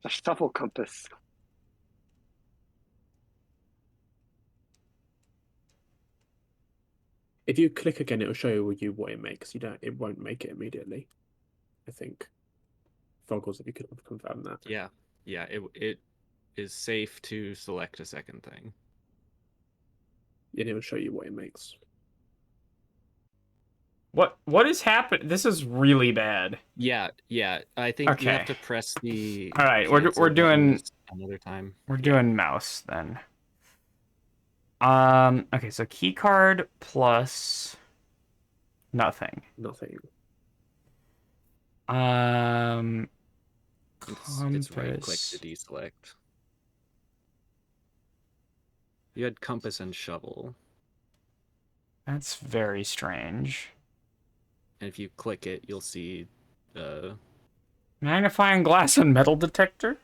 Speaker 5: A shuffle compass.
Speaker 2: If you click again, it'll show you what it makes. It won't make it immediately. I think. Foggles, if you could confirm that.
Speaker 3: Yeah, yeah. It is safe to select a second thing.
Speaker 2: And it'll show you what it makes.
Speaker 1: What is happening? This is really bad.
Speaker 3: Yeah, yeah. I think you have
Speaker 1: Okay.
Speaker 3: to press the.
Speaker 1: All right, we're
Speaker 3: cancel
Speaker 1: doing
Speaker 3: buttons another time.
Speaker 1: we're doing mouse then. Okay, so key card plus nothing.
Speaker 2: Nothing.
Speaker 3: It's right click to
Speaker 1: Compass.
Speaker 3: deselect. You had compass and shovel,
Speaker 1: That's very strange.
Speaker 3: and if you click it, you'll see.
Speaker 1: Magnifying glass and metal detector?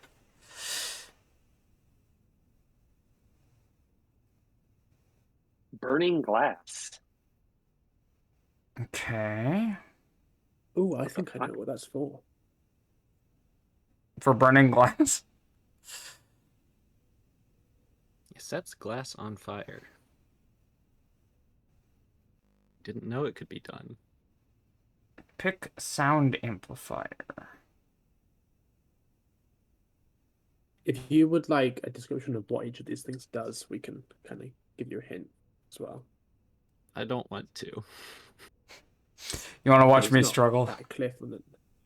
Speaker 5: Burning glass.
Speaker 1: Okay.
Speaker 2: Oh, I think I know what that's for.
Speaker 1: For burning glass?
Speaker 3: It sets glass on fire. Didn't know it could be done.
Speaker 1: Pick sound amplifier.
Speaker 2: If you would like a description of what each of these things does, we can kind of give you a hint as well.
Speaker 3: I don't want to.
Speaker 1: You want to watch
Speaker 2: It's
Speaker 1: me
Speaker 2: not
Speaker 1: struggle?
Speaker 2: That cliff,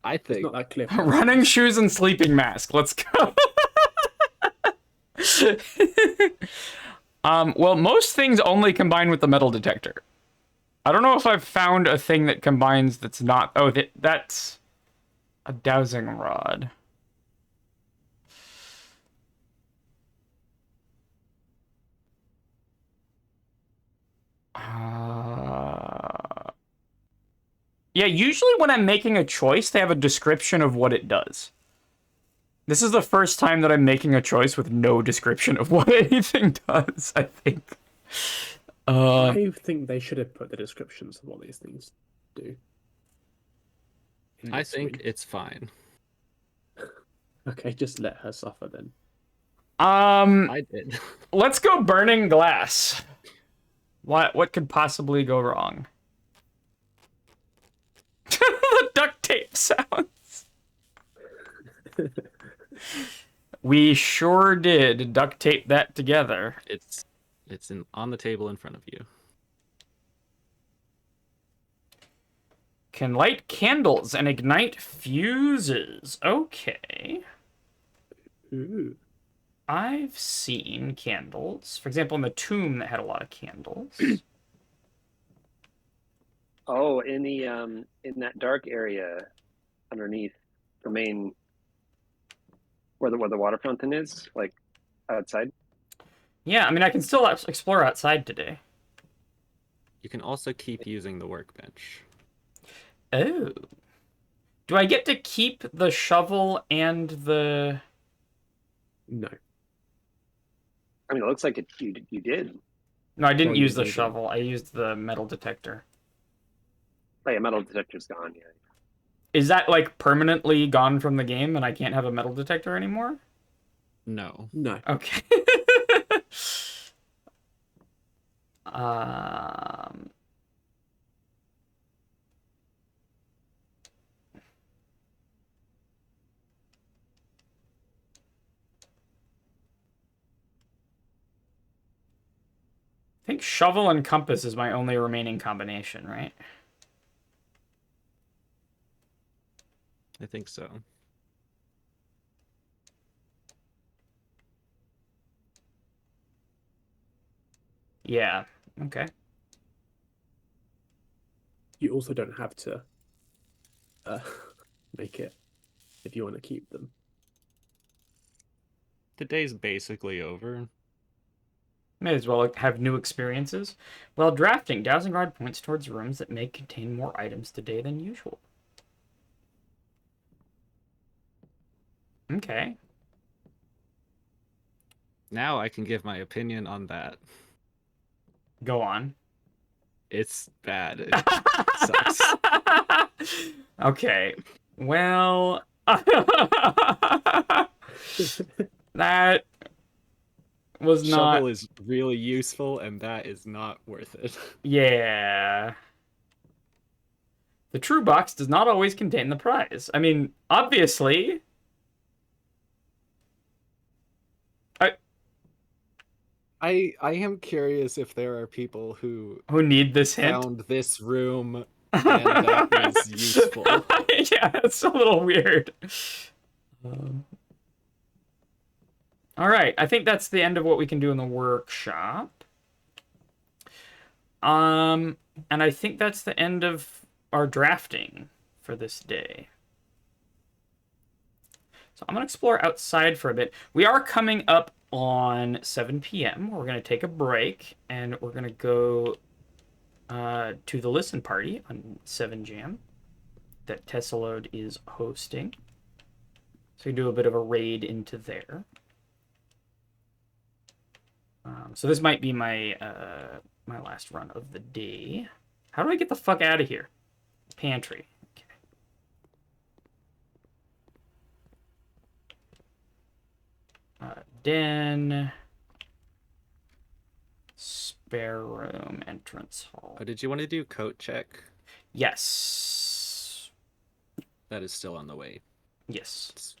Speaker 3: I
Speaker 2: it's
Speaker 3: think
Speaker 2: not that cliff.
Speaker 1: Running shoes and sleeping mask. Let's go. Well, most things only combine with the metal detector. I don't know if I've found a thing that combines that's not. Oh, that's a dowsing rod. Yeah, usually when I'm making a choice, they have a description of what it does. This is the first time that I'm making a choice with no description of what anything does, I think.
Speaker 2: I think they should have put the descriptions of what these things do.
Speaker 3: I think it's fine.
Speaker 2: Okay, just let her suffer then.
Speaker 3: I did.
Speaker 1: Let's go burning glass. What could possibly go wrong? The duct tape sounds. We sure did duct tape that together.
Speaker 3: It's on the table in front of you.
Speaker 1: Can light candles and ignite fuses. Okay.
Speaker 2: Ooh.
Speaker 1: I've seen candles. For example, in the tomb that had a lot of candles.
Speaker 5: Oh, in that dark area underneath the main where the water fountain is, like outside.
Speaker 1: Yeah, I mean, I can still explore outside today.
Speaker 3: You can also keep using the workbench.
Speaker 1: Oh. Do I get to keep the shovel and the...
Speaker 2: No.
Speaker 5: I mean, it looks like you did.
Speaker 1: No, I didn't
Speaker 2: Oh, you
Speaker 1: use the
Speaker 2: didn't.
Speaker 1: shovel. I used the metal detector.
Speaker 5: Oh, yeah, metal detector's gone. Yeah.
Speaker 1: Is that, like, permanently gone from the game and I can't have a metal detector anymore?
Speaker 3: No.
Speaker 2: No.
Speaker 1: Okay. um... I think shovel and compass is my only remaining combination, right?
Speaker 3: I think so.
Speaker 1: Yeah. Okay.
Speaker 2: You also don't have to make it if you want to keep them.
Speaker 3: The day's basically over.
Speaker 1: May as well have new experiences. While drafting, dowsing rod points towards rooms that may contain more items today than usual. Okay.
Speaker 3: Now I can give my opinion on that.
Speaker 1: Go on.
Speaker 3: It's bad. It sucks.
Speaker 1: Okay. Well... That was not.
Speaker 3: Shovel is really useful, and that is not worth it.
Speaker 1: Yeah. The true box does not always contain the prize. I mean, obviously.
Speaker 3: I am curious if there are people who
Speaker 1: need this hint?
Speaker 3: found this room and that was useful.
Speaker 1: Yeah, it's a little weird. All right, I think that's the end of what we can do in the workshop. And I think that's the end of our drafting for this day. So I'm going to explore outside for a bit. We are coming up on 7 p.m. We're going to take a break, and we're going to go to the listen party on 7 Jam that Tessalode is hosting. So we do a bit of a raid into there. So this might be my my last run of the day. How do I get the fuck out of here? Pantry. Okay. Den. Spare room. Entrance hall.
Speaker 3: Oh, did you want to do coat check?
Speaker 1: Yes.
Speaker 3: That is still on the way.
Speaker 1: Yes.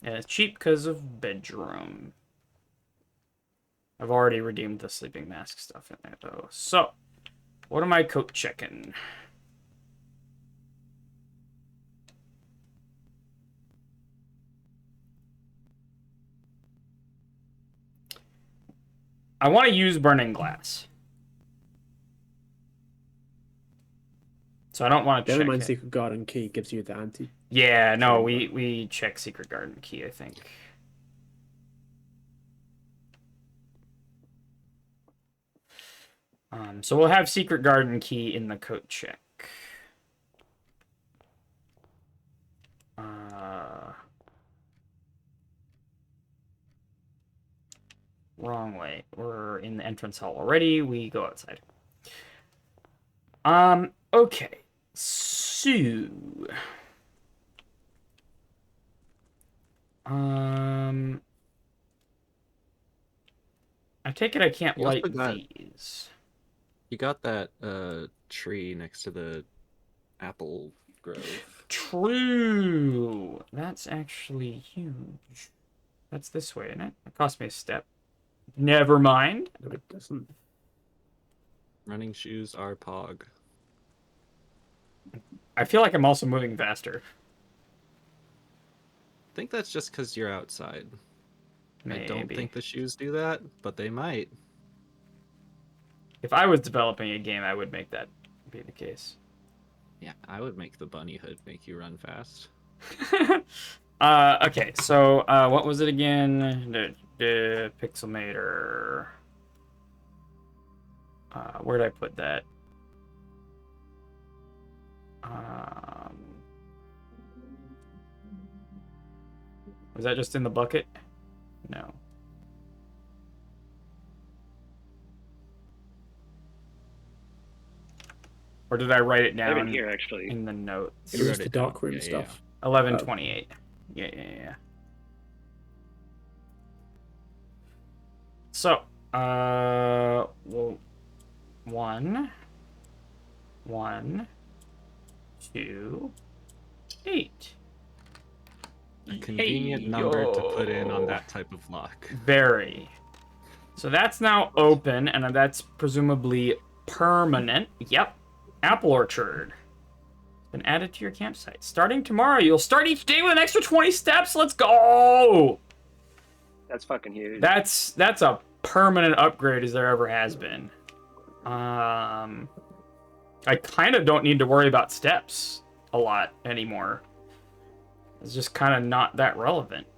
Speaker 1: And it's cheap because of bedroom. I've already redeemed the sleeping mask stuff in there, though. So, what am I coat checking? I want to use burning glass. So I don't want to
Speaker 2: Never
Speaker 1: check
Speaker 2: mind,
Speaker 1: it.
Speaker 2: Secret Garden Key gives you the anti.
Speaker 1: Yeah, no, we check Secret Garden Key, I think. So we'll have Secret Garden Key in the coat check. Wrong way. We're in the entrance hall already. We go outside. Okay. So... I take it I can't
Speaker 3: You also
Speaker 1: light
Speaker 3: got-
Speaker 1: these.
Speaker 3: You got that tree next to the apple grove.
Speaker 1: True. That's actually huge. That's this way, isn't it? It cost me a step. Never mind.
Speaker 2: No, it doesn't.
Speaker 3: Running shoes are pog.
Speaker 1: I feel like I'm also moving faster.
Speaker 3: I think that's just because you're outside.
Speaker 1: Maybe.
Speaker 3: I don't think the shoes do that, but they might.
Speaker 1: If I was developing a game, I would make that be the case.
Speaker 3: Yeah, I would make the bunny hood make you run fast.
Speaker 1: Okay, so what was it again? The Pixelmator. Where'd I put that? Was that just in the bucket? No. Or did I write it
Speaker 5: I have
Speaker 1: down
Speaker 5: it here actually.
Speaker 1: in the notes?
Speaker 2: It
Speaker 3: You
Speaker 2: was
Speaker 3: wrote
Speaker 2: the
Speaker 3: it down.
Speaker 2: dark room
Speaker 3: Yeah, yeah,
Speaker 2: stuff.
Speaker 1: 11:28. Yeah. So, well, 1, 2, 8.
Speaker 3: A convenient number to put in on that type of lock.
Speaker 1: Very. So that's now open, and that's presumably permanent. Yep. Apple orchard. Been added to your campsite. Starting tomorrow, you'll start each day with an extra 20 steps. Let's go!
Speaker 5: That's fucking huge.
Speaker 1: That's a permanent upgrade as there ever has been. I kind of don't need to worry about steps a lot anymore. It's just kind of not that relevant.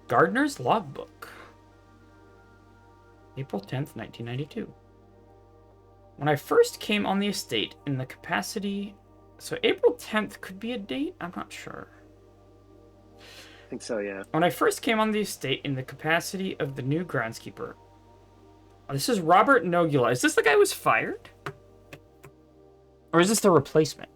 Speaker 1: Gardener's Logbook. April 10th, 1992. When I first came on the estate in the capacity... So April 10th could be a date? I'm not sure.
Speaker 5: I think so, yeah.
Speaker 1: When I first came on the estate in the capacity of the new groundskeeper... Oh, this is Robert Nogula. Is this the guy who was fired? Or is this the replacement?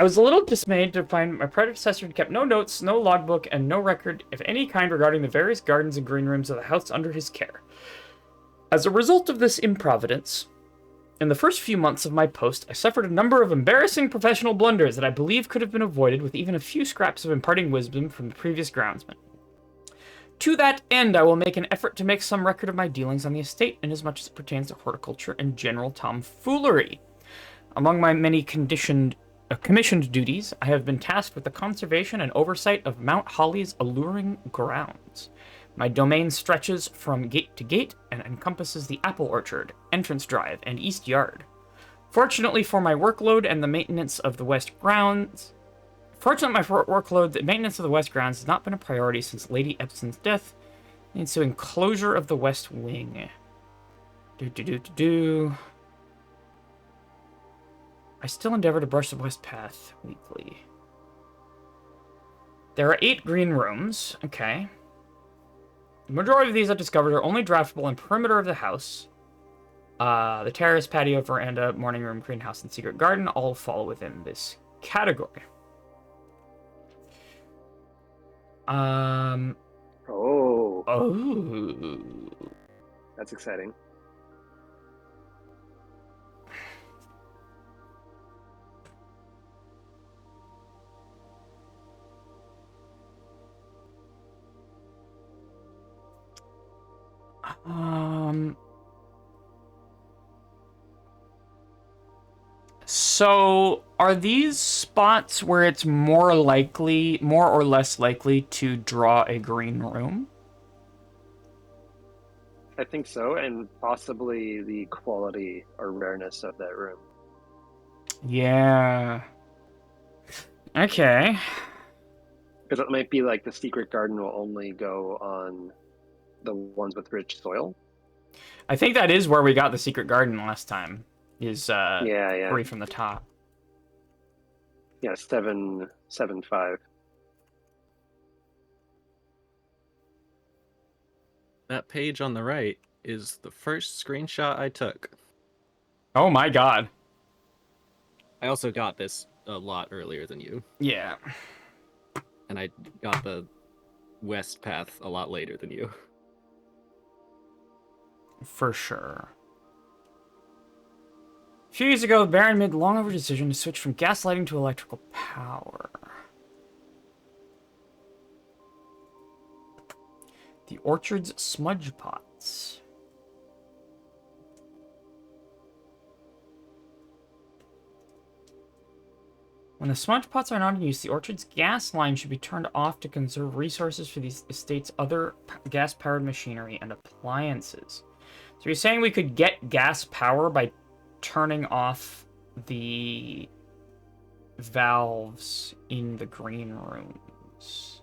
Speaker 1: I was a little dismayed to find my predecessor had kept no notes, no logbook, and no record of any kind regarding the various gardens and green rooms of the house under his care. As a result of this improvidence, in the first few months of my post, I suffered a number of embarrassing professional blunders that I believe could have been avoided with even a few scraps of imparting wisdom from the previous groundsman. To that end, I will make an effort to make some record of my dealings on the estate, inasmuch as it pertains to horticulture and general tomfoolery. Among my many commissioned duties, I have been tasked with the conservation and oversight of Mount Holly's alluring grounds. My domain stretches from gate to gate and encompasses the apple orchard, entrance drive, and east yard. Fortunately for my workload and the maintenance of the west grounds, the maintenance of the west grounds has not been a priority since Lady Epson's death, and so enclosure of the west wing. I still endeavor to brush the west path weekly. There are 8 green rooms. Okay. The majority of these I've discovered are only draftable in perimeter of the house. The terrace, patio, veranda, morning room, greenhouse, and secret garden all fall within this category.
Speaker 5: Oh,
Speaker 1: Oh.
Speaker 5: that's exciting.
Speaker 1: So are these spots where it's more or less likely to draw a green room?
Speaker 5: I think so, and possibly the quality or rareness of that room.
Speaker 1: Yeah. Okay.
Speaker 5: Because it might be like the secret garden will only go on the ones with rich soil.
Speaker 1: I think that is where we got the secret garden last time. Is
Speaker 5: Yeah.
Speaker 1: 3 from the top.
Speaker 5: Yeah, 775.
Speaker 3: That page on the right is the first screenshot I took.
Speaker 1: Oh my god.
Speaker 3: I also got this a lot earlier than you,
Speaker 1: Yeah.
Speaker 3: and I got the west path a lot later than you.
Speaker 1: For sure. A few years ago, the Baron made the long overdue decision to switch from gas lighting to electrical power. The orchard's smudge pots. When the smudge pots are not in use, the orchard's gas line should be turned off to conserve resources for the estate's other gas-powered machinery and appliances. So you're saying we could get gas power by turning off the valves in the green rooms.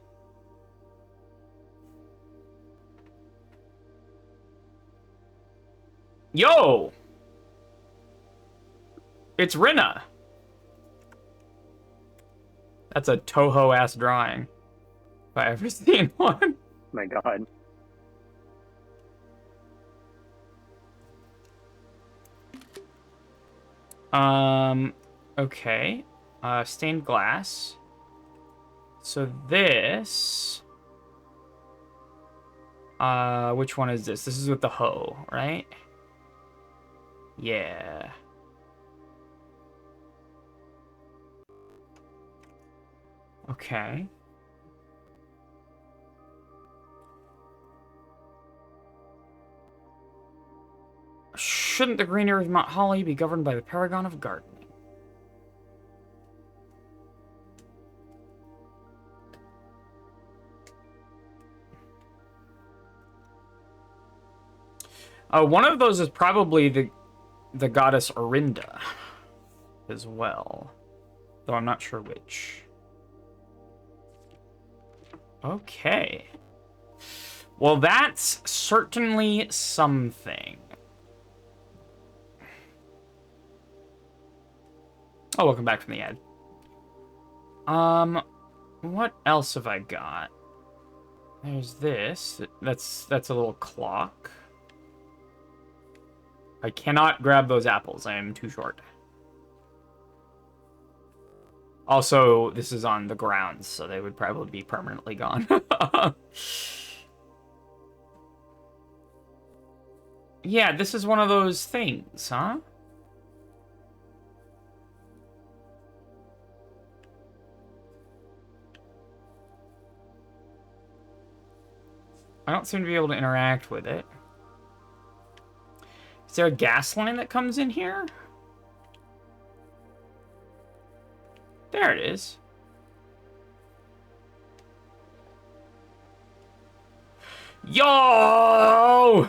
Speaker 1: Yo! It's Rinna! That's a Toho-ass drawing. If I ever seen one.
Speaker 5: My god.
Speaker 1: Okay. Stained glass. So this... which one is this? This is with the hoe, right? Yeah. Okay. Shouldn't the green area of Mount Holly be governed by the Paragon of Gardening? One of those is probably the goddess Orinda as well, though I'm not sure which. Okay. Well, that's certainly something. Oh, welcome back from the ad. What else have I got? There's this. That's a little clock. I cannot grab those apples. I am too short. Also, this is on the grounds, so they would probably be permanently gone. Yeah, this is one of those things, huh? I don't seem to be able to interact with it. Is there a gas line that comes in here? There it is. Yo!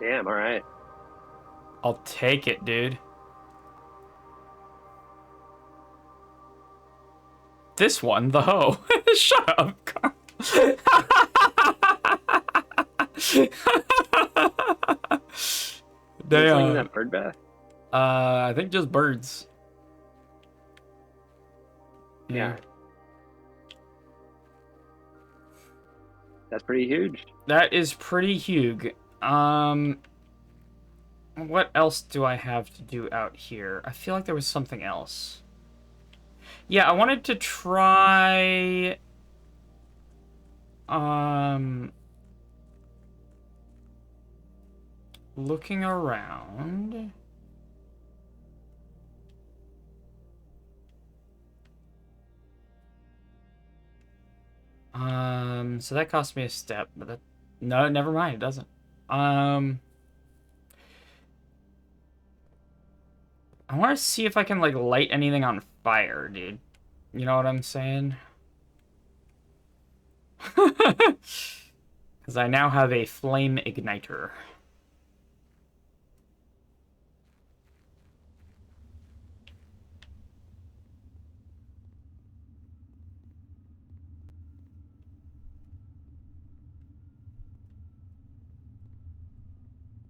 Speaker 5: Damn, all right.
Speaker 1: I'll take it, dude. This one, the hoe. Shut up, Carl.
Speaker 5: Damn.
Speaker 1: Damn.
Speaker 5: That bird bath?
Speaker 1: I think just birds.
Speaker 5: Yeah. That's pretty huge.
Speaker 1: That is pretty huge. What else do I have to do out here? I feel like there was something else. Yeah, I wanted to try... Looking around... So that cost me a step, but that... No, never mind, it doesn't. I want to see if I can, like, light anything on fire, dude. You know what I'm saying? Because I now have a flame igniter.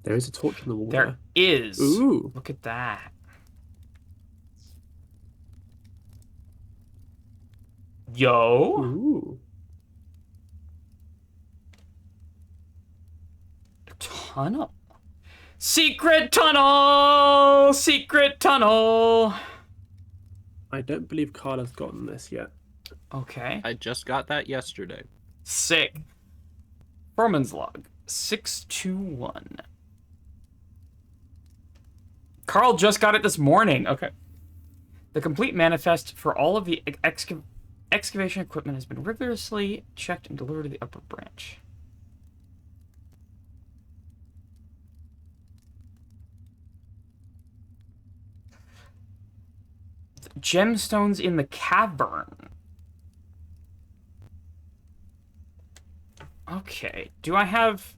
Speaker 2: There is a torch on the wall
Speaker 1: There is.
Speaker 2: Ooh.
Speaker 1: Look at that. Yo.
Speaker 2: Ooh.
Speaker 1: Tunnel. Secret tunnel! Secret tunnel!
Speaker 2: I don't believe Carla's gotten this yet.
Speaker 1: Okay.
Speaker 3: I just got that yesterday.
Speaker 1: Sick. Foreman's log. 621. Carl just got it this morning. Okay. The complete manifest for all of the excavation equipment has been rigorously checked and delivered to the upper branch. Gemstones in the cavern. Okay. Do I have...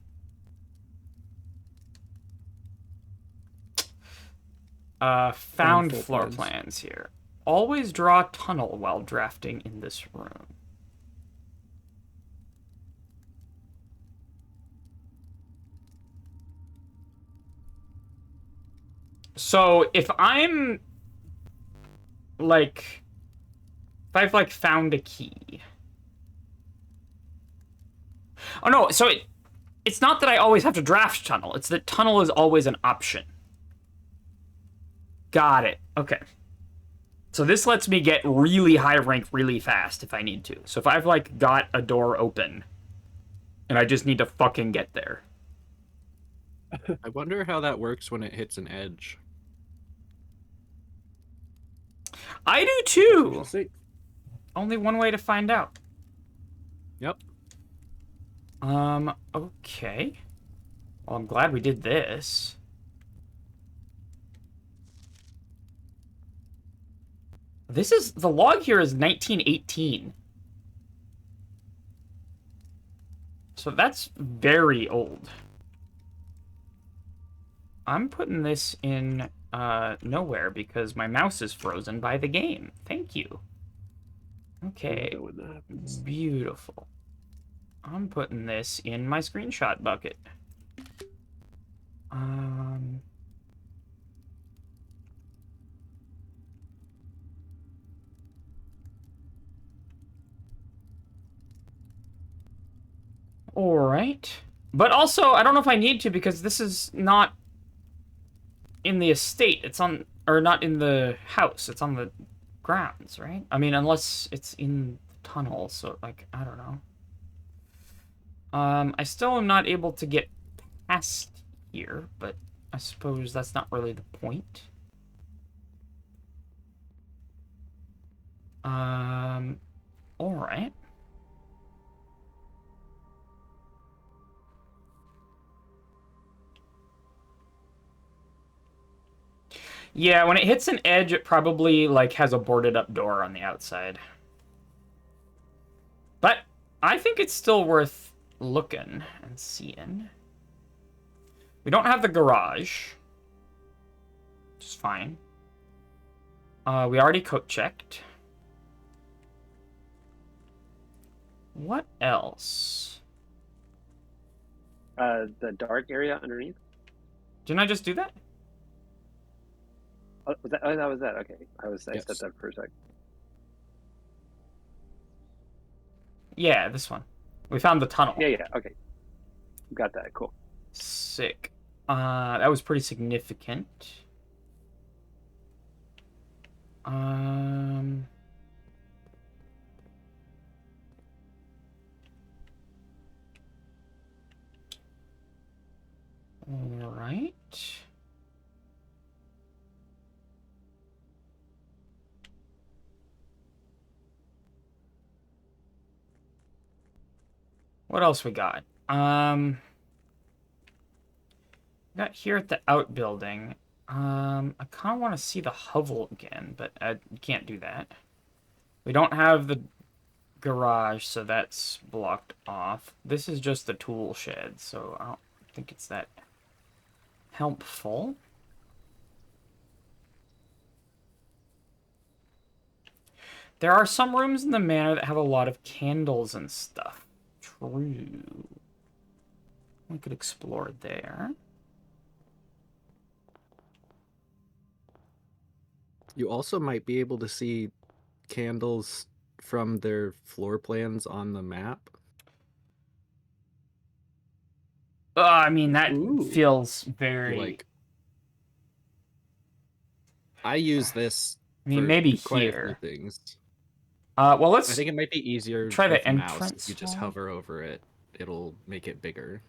Speaker 1: found floor plans here. Always draw tunnel while drafting in this room. So if I'm like, if I've like found a key. Oh no, so it's not that I always have to draft tunnel. It's that tunnel is always an option. Got it. Okay. So this lets me get really high rank really fast if I need to. So if I've, like, got a door open and I just need to fucking get there.
Speaker 3: I wonder how that works when it hits an edge.
Speaker 1: I do too!
Speaker 2: We'll see.
Speaker 1: Only one way to find out.
Speaker 3: Yep.
Speaker 1: Okay. Well, I'm glad we did this. This is, the log here is 1918. So that's very old. I'm putting this in, nowhere because my mouse is frozen by the game. Thank you. Okay.
Speaker 2: When that happens.
Speaker 1: Beautiful. I'm putting this in my screenshot bucket. All right. But also, I don't know if I need to because this is not in the estate. It's on or not in the house. It's on the grounds, right? I mean, unless it's in the tunnel. So, like, I don't know. I still am not able to get past here, but I suppose that's not really the point. All right. Yeah, when it hits an edge, it probably, like, has a boarded up door on the outside. But I think it's still worth looking and seeing. We don't have the garage, which is fine. We already code checked. What else?
Speaker 5: The dark area underneath.
Speaker 1: Didn't I just do that?
Speaker 5: Oh, was that? Oh, that was that. Okay, I
Speaker 3: Yes.
Speaker 5: stepped up for a sec.
Speaker 1: Yeah, this one. We found the tunnel.
Speaker 5: Yeah. Okay, got that. Cool.
Speaker 1: Sick. That was pretty significant. Um... All right. What else we got? Got here at the outbuilding. I kind of want to see the hovel again, but I can't do that. We don't have the garage, so that's blocked off. This is just the tool shed, so I don't think it's that helpful. There are some rooms in the manor that have a lot of candles and stuff. True. We could explore there.
Speaker 3: You also might be able to see candles from their floor plans on the map.
Speaker 1: I mean, that
Speaker 2: Ooh.
Speaker 1: feels very...
Speaker 3: Like, I use this
Speaker 1: I mean,
Speaker 3: for
Speaker 1: maybe
Speaker 3: quite a
Speaker 1: here.
Speaker 3: few things.
Speaker 1: Well,
Speaker 3: I
Speaker 1: let's
Speaker 3: think it might be easier
Speaker 1: try the
Speaker 3: with mouse. If
Speaker 1: entrance
Speaker 3: you just
Speaker 1: hall.
Speaker 3: hover over it, it'll make it bigger.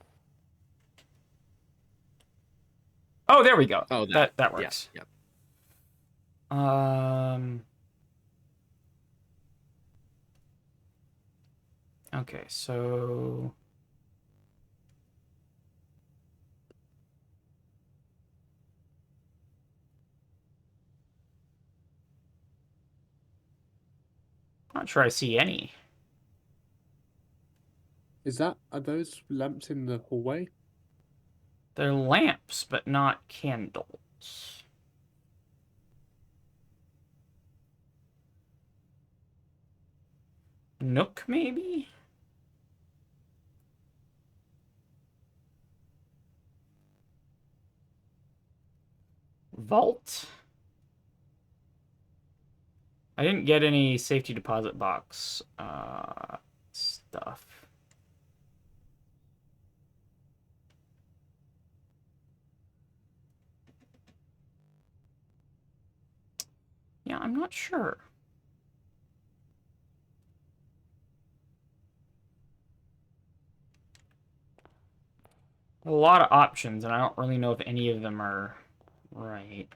Speaker 1: Oh, there we go.
Speaker 3: Oh,
Speaker 1: That works.
Speaker 3: Yeah.
Speaker 1: Okay, so not sure I see any.
Speaker 2: Are those lamps in the hallway?
Speaker 1: They're lamps, but not candles. Nook, maybe? Vault? I didn't get any safety deposit box stuff. Yeah, I'm not sure. A lot of options, and I don't really know if any of them are right.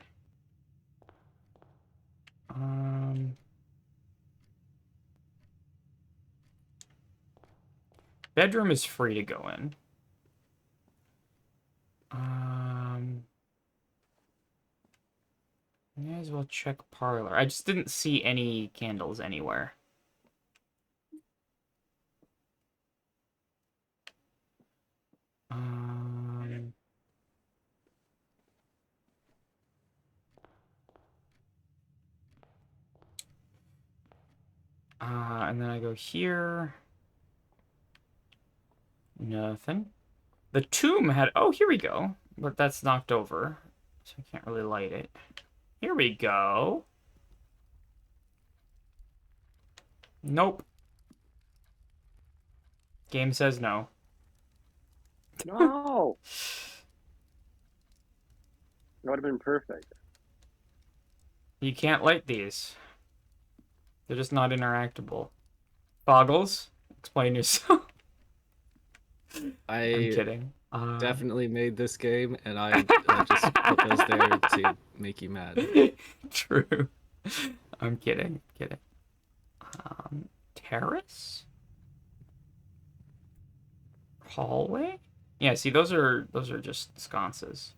Speaker 1: Bedroom is free to go in. May as well check parlor. I just didn't see any candles anywhere. And then I go here. Nothing. The tomb had... Oh, here we go. But that's knocked over, so I can't really light it. Here we go. Nope. Game says no.
Speaker 5: No. That would have been perfect.
Speaker 1: You can't light these. They're just not interactable. Boggles, explain yourself. I'm
Speaker 3: I
Speaker 1: kidding.
Speaker 3: definitely made this game, and I just put those there to make you mad.
Speaker 1: True. I'm kidding. Kidding. Terrace? Hallway? Yeah, see those are just sconces.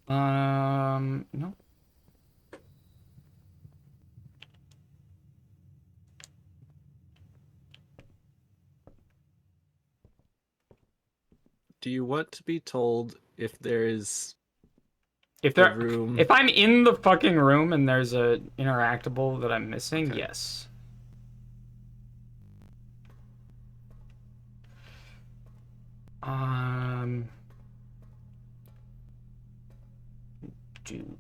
Speaker 1: No.
Speaker 3: Do you want to be told if there is
Speaker 1: If
Speaker 3: a
Speaker 1: there,
Speaker 3: room?
Speaker 1: if I'm in the fucking room and there's a interactable that I'm missing,
Speaker 3: Okay.
Speaker 1: yes. Dude.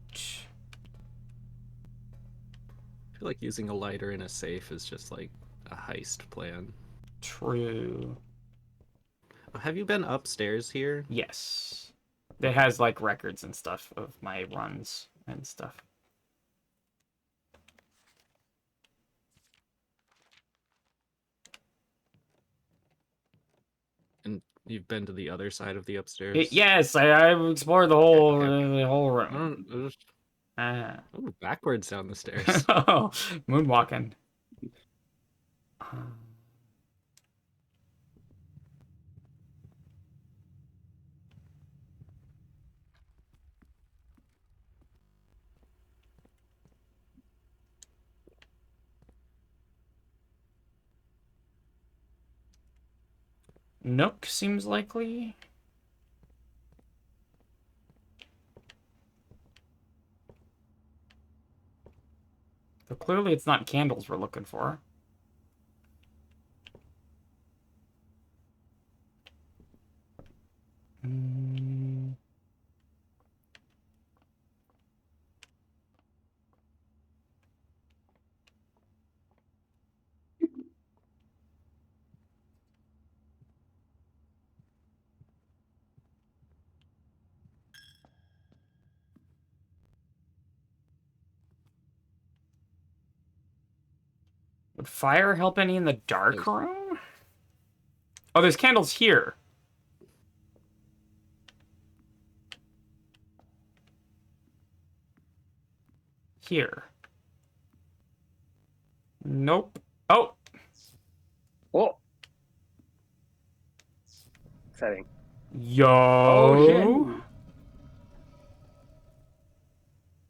Speaker 3: I feel like using a lighter in a safe is just like a heist plan.
Speaker 1: True.
Speaker 3: Have you been upstairs here?
Speaker 1: Yes. It has like records and stuff of my runs and stuff.
Speaker 3: And you've been to the other side of the upstairs?
Speaker 1: Yes, I explored the whole
Speaker 3: Okay.
Speaker 1: the whole
Speaker 3: I
Speaker 1: room.
Speaker 3: don't.
Speaker 1: Ah.
Speaker 3: Oh, backwards down the stairs.
Speaker 1: Oh, moonwalking. Nook seems likely. But clearly it's not candles we're looking for. Mm. Would fire help any in the dark
Speaker 3: There's-
Speaker 1: room? Oh, there's candles here. Here. Nope. Oh,
Speaker 5: Oh, exciting.
Speaker 1: yo.
Speaker 5: Oh shit!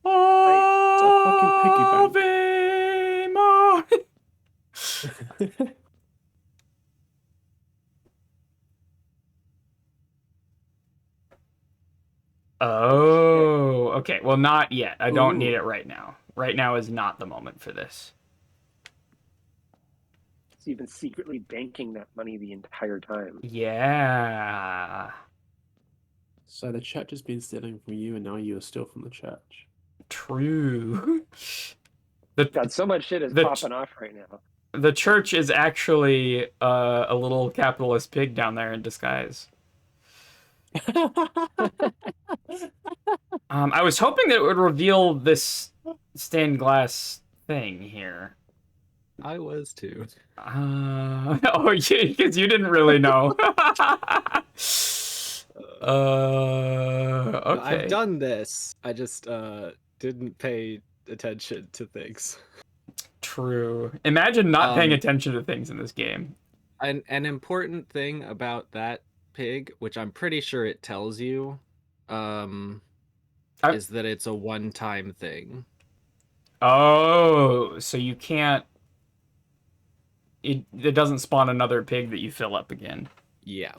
Speaker 2: It's a fucking piggy bank.
Speaker 1: Ave Maria. Oh, okay. Well, not yet. I don't need
Speaker 2: Ooh.
Speaker 1: it right now. Right now is not the moment for this.
Speaker 5: So you've been secretly banking that money the entire time.
Speaker 1: Yeah.
Speaker 2: So the church has been stealing from you, and now you are still from the church.
Speaker 1: True.
Speaker 5: God, so much shit is
Speaker 1: the-
Speaker 5: popping off right now.
Speaker 1: The church is actually a little capitalist pig down there in disguise. I was hoping that it would reveal this stained glass thing here.
Speaker 3: I was too.
Speaker 1: Oh, yeah, because you didn't really know. Okay.
Speaker 3: I've done this. I just didn't pay attention to things.
Speaker 1: True. Imagine not paying
Speaker 3: Um,
Speaker 1: attention to things in this game.
Speaker 3: An important thing about that pig, which I'm pretty sure it tells you, is that it's a one-time thing.
Speaker 1: Oh, so you can't. It doesn't spawn another pig that you fill up again.
Speaker 3: Yeah.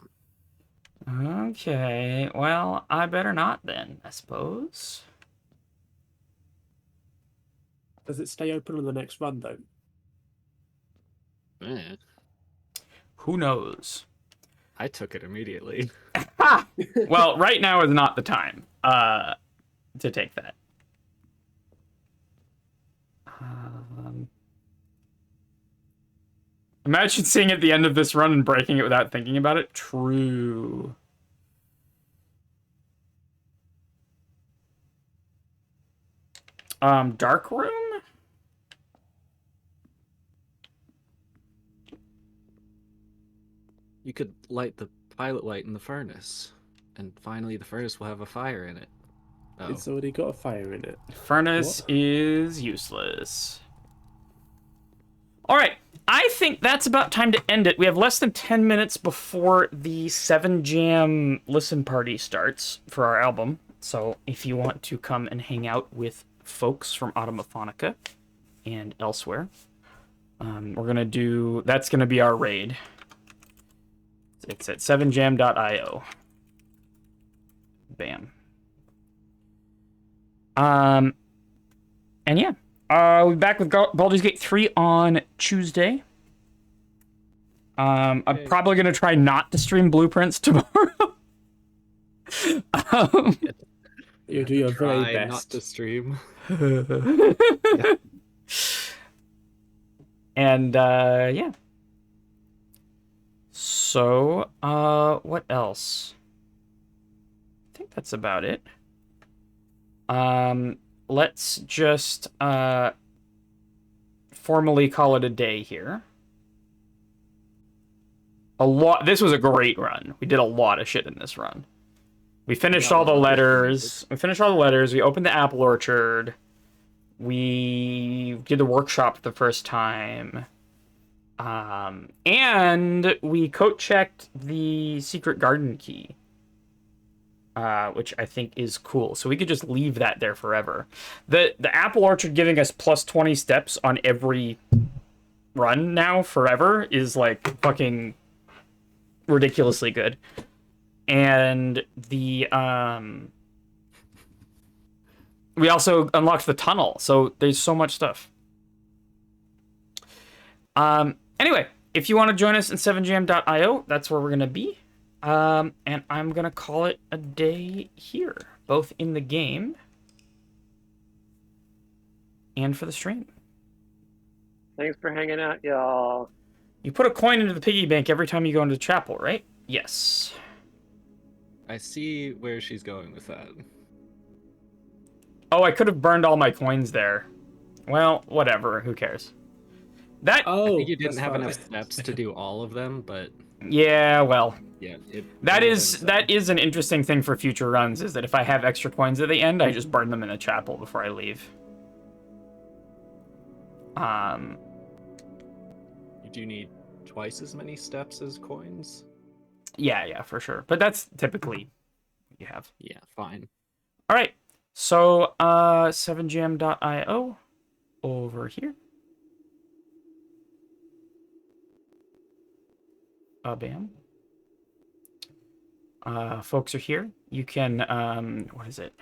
Speaker 1: Okay, well, I better not then, I suppose.
Speaker 2: Does it stay open on the next run, though?
Speaker 3: Eh,
Speaker 1: Who knows?
Speaker 3: I took it immediately.
Speaker 1: Ha! Well, right now is not the time. to take that. Imagine seeing at the end of this run and breaking it without thinking about it. True. Dark room?
Speaker 3: You could light the pilot light in the furnace, and finally the furnace will have a fire in it. Oh,
Speaker 2: It's already got a fire in it.
Speaker 1: Furnace
Speaker 2: What?
Speaker 1: is useless. All right. I think that's about time to end it. We have less than 10 minutes before the 7 Jam listen party starts for our album. So if you want to come and hang out with folks from Automophonica and elsewhere, we're going to do... That's going to be our raid. It's at 7jam.io. Bam. And yeah. We'll be back with Baldur's Gate 3 on Tuesday. I'm probably going to try not to stream Blueprints tomorrow.
Speaker 2: You do your very
Speaker 3: try
Speaker 2: best.
Speaker 3: not to stream.
Speaker 1: And, yeah. So, what else? I think that's about it. Let's just formally call it a day here. This was a great run. We did a lot of shit in this run. We finished all the letters. We opened the apple orchard. We did the workshop for the first time. And we code-checked the secret garden key. Which I think is cool. So we could just leave that there forever. The apple orchard giving us plus 20 steps on every run now forever is like fucking ridiculously good. And the we also unlocked the tunnel. So there's so much stuff. Anyway, if you want to join us in 7jam.io, that's where we're going to be. And I'm going to call it a day here, both in the game and for the stream.
Speaker 5: Thanks for hanging out, y'all.
Speaker 1: You put a coin into the piggy bank every time you go into the chapel, right? Yes.
Speaker 3: I see where she's going with that.
Speaker 1: Oh, I could have burned all my coins there. Well, whatever. Who cares? That.
Speaker 3: I
Speaker 2: Oh,
Speaker 3: think you didn't
Speaker 2: that's
Speaker 3: have
Speaker 2: fine.
Speaker 3: enough steps to do all of them, but
Speaker 1: Yeah, well.
Speaker 3: yeah,
Speaker 1: That is an interesting thing for future runs, is that if I have extra coins at the end, I just burn them in the chapel before I leave.
Speaker 3: You do need twice as many steps as coins.
Speaker 1: Yeah, for sure. But that's typically what you have.
Speaker 3: Yeah, fine.
Speaker 1: All right. So, 7jam.io over here. Bam. Folks are here. You can, what is it?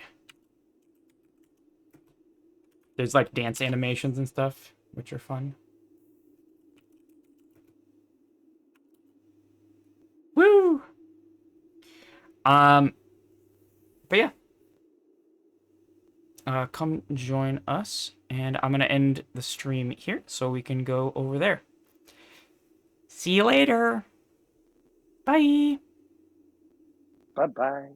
Speaker 1: There's like dance animations and stuff, which are fun. Woo! But yeah. Come join us, and I'm gonna end the stream here so we can go over there. See you later. Bye.
Speaker 5: Bye-bye.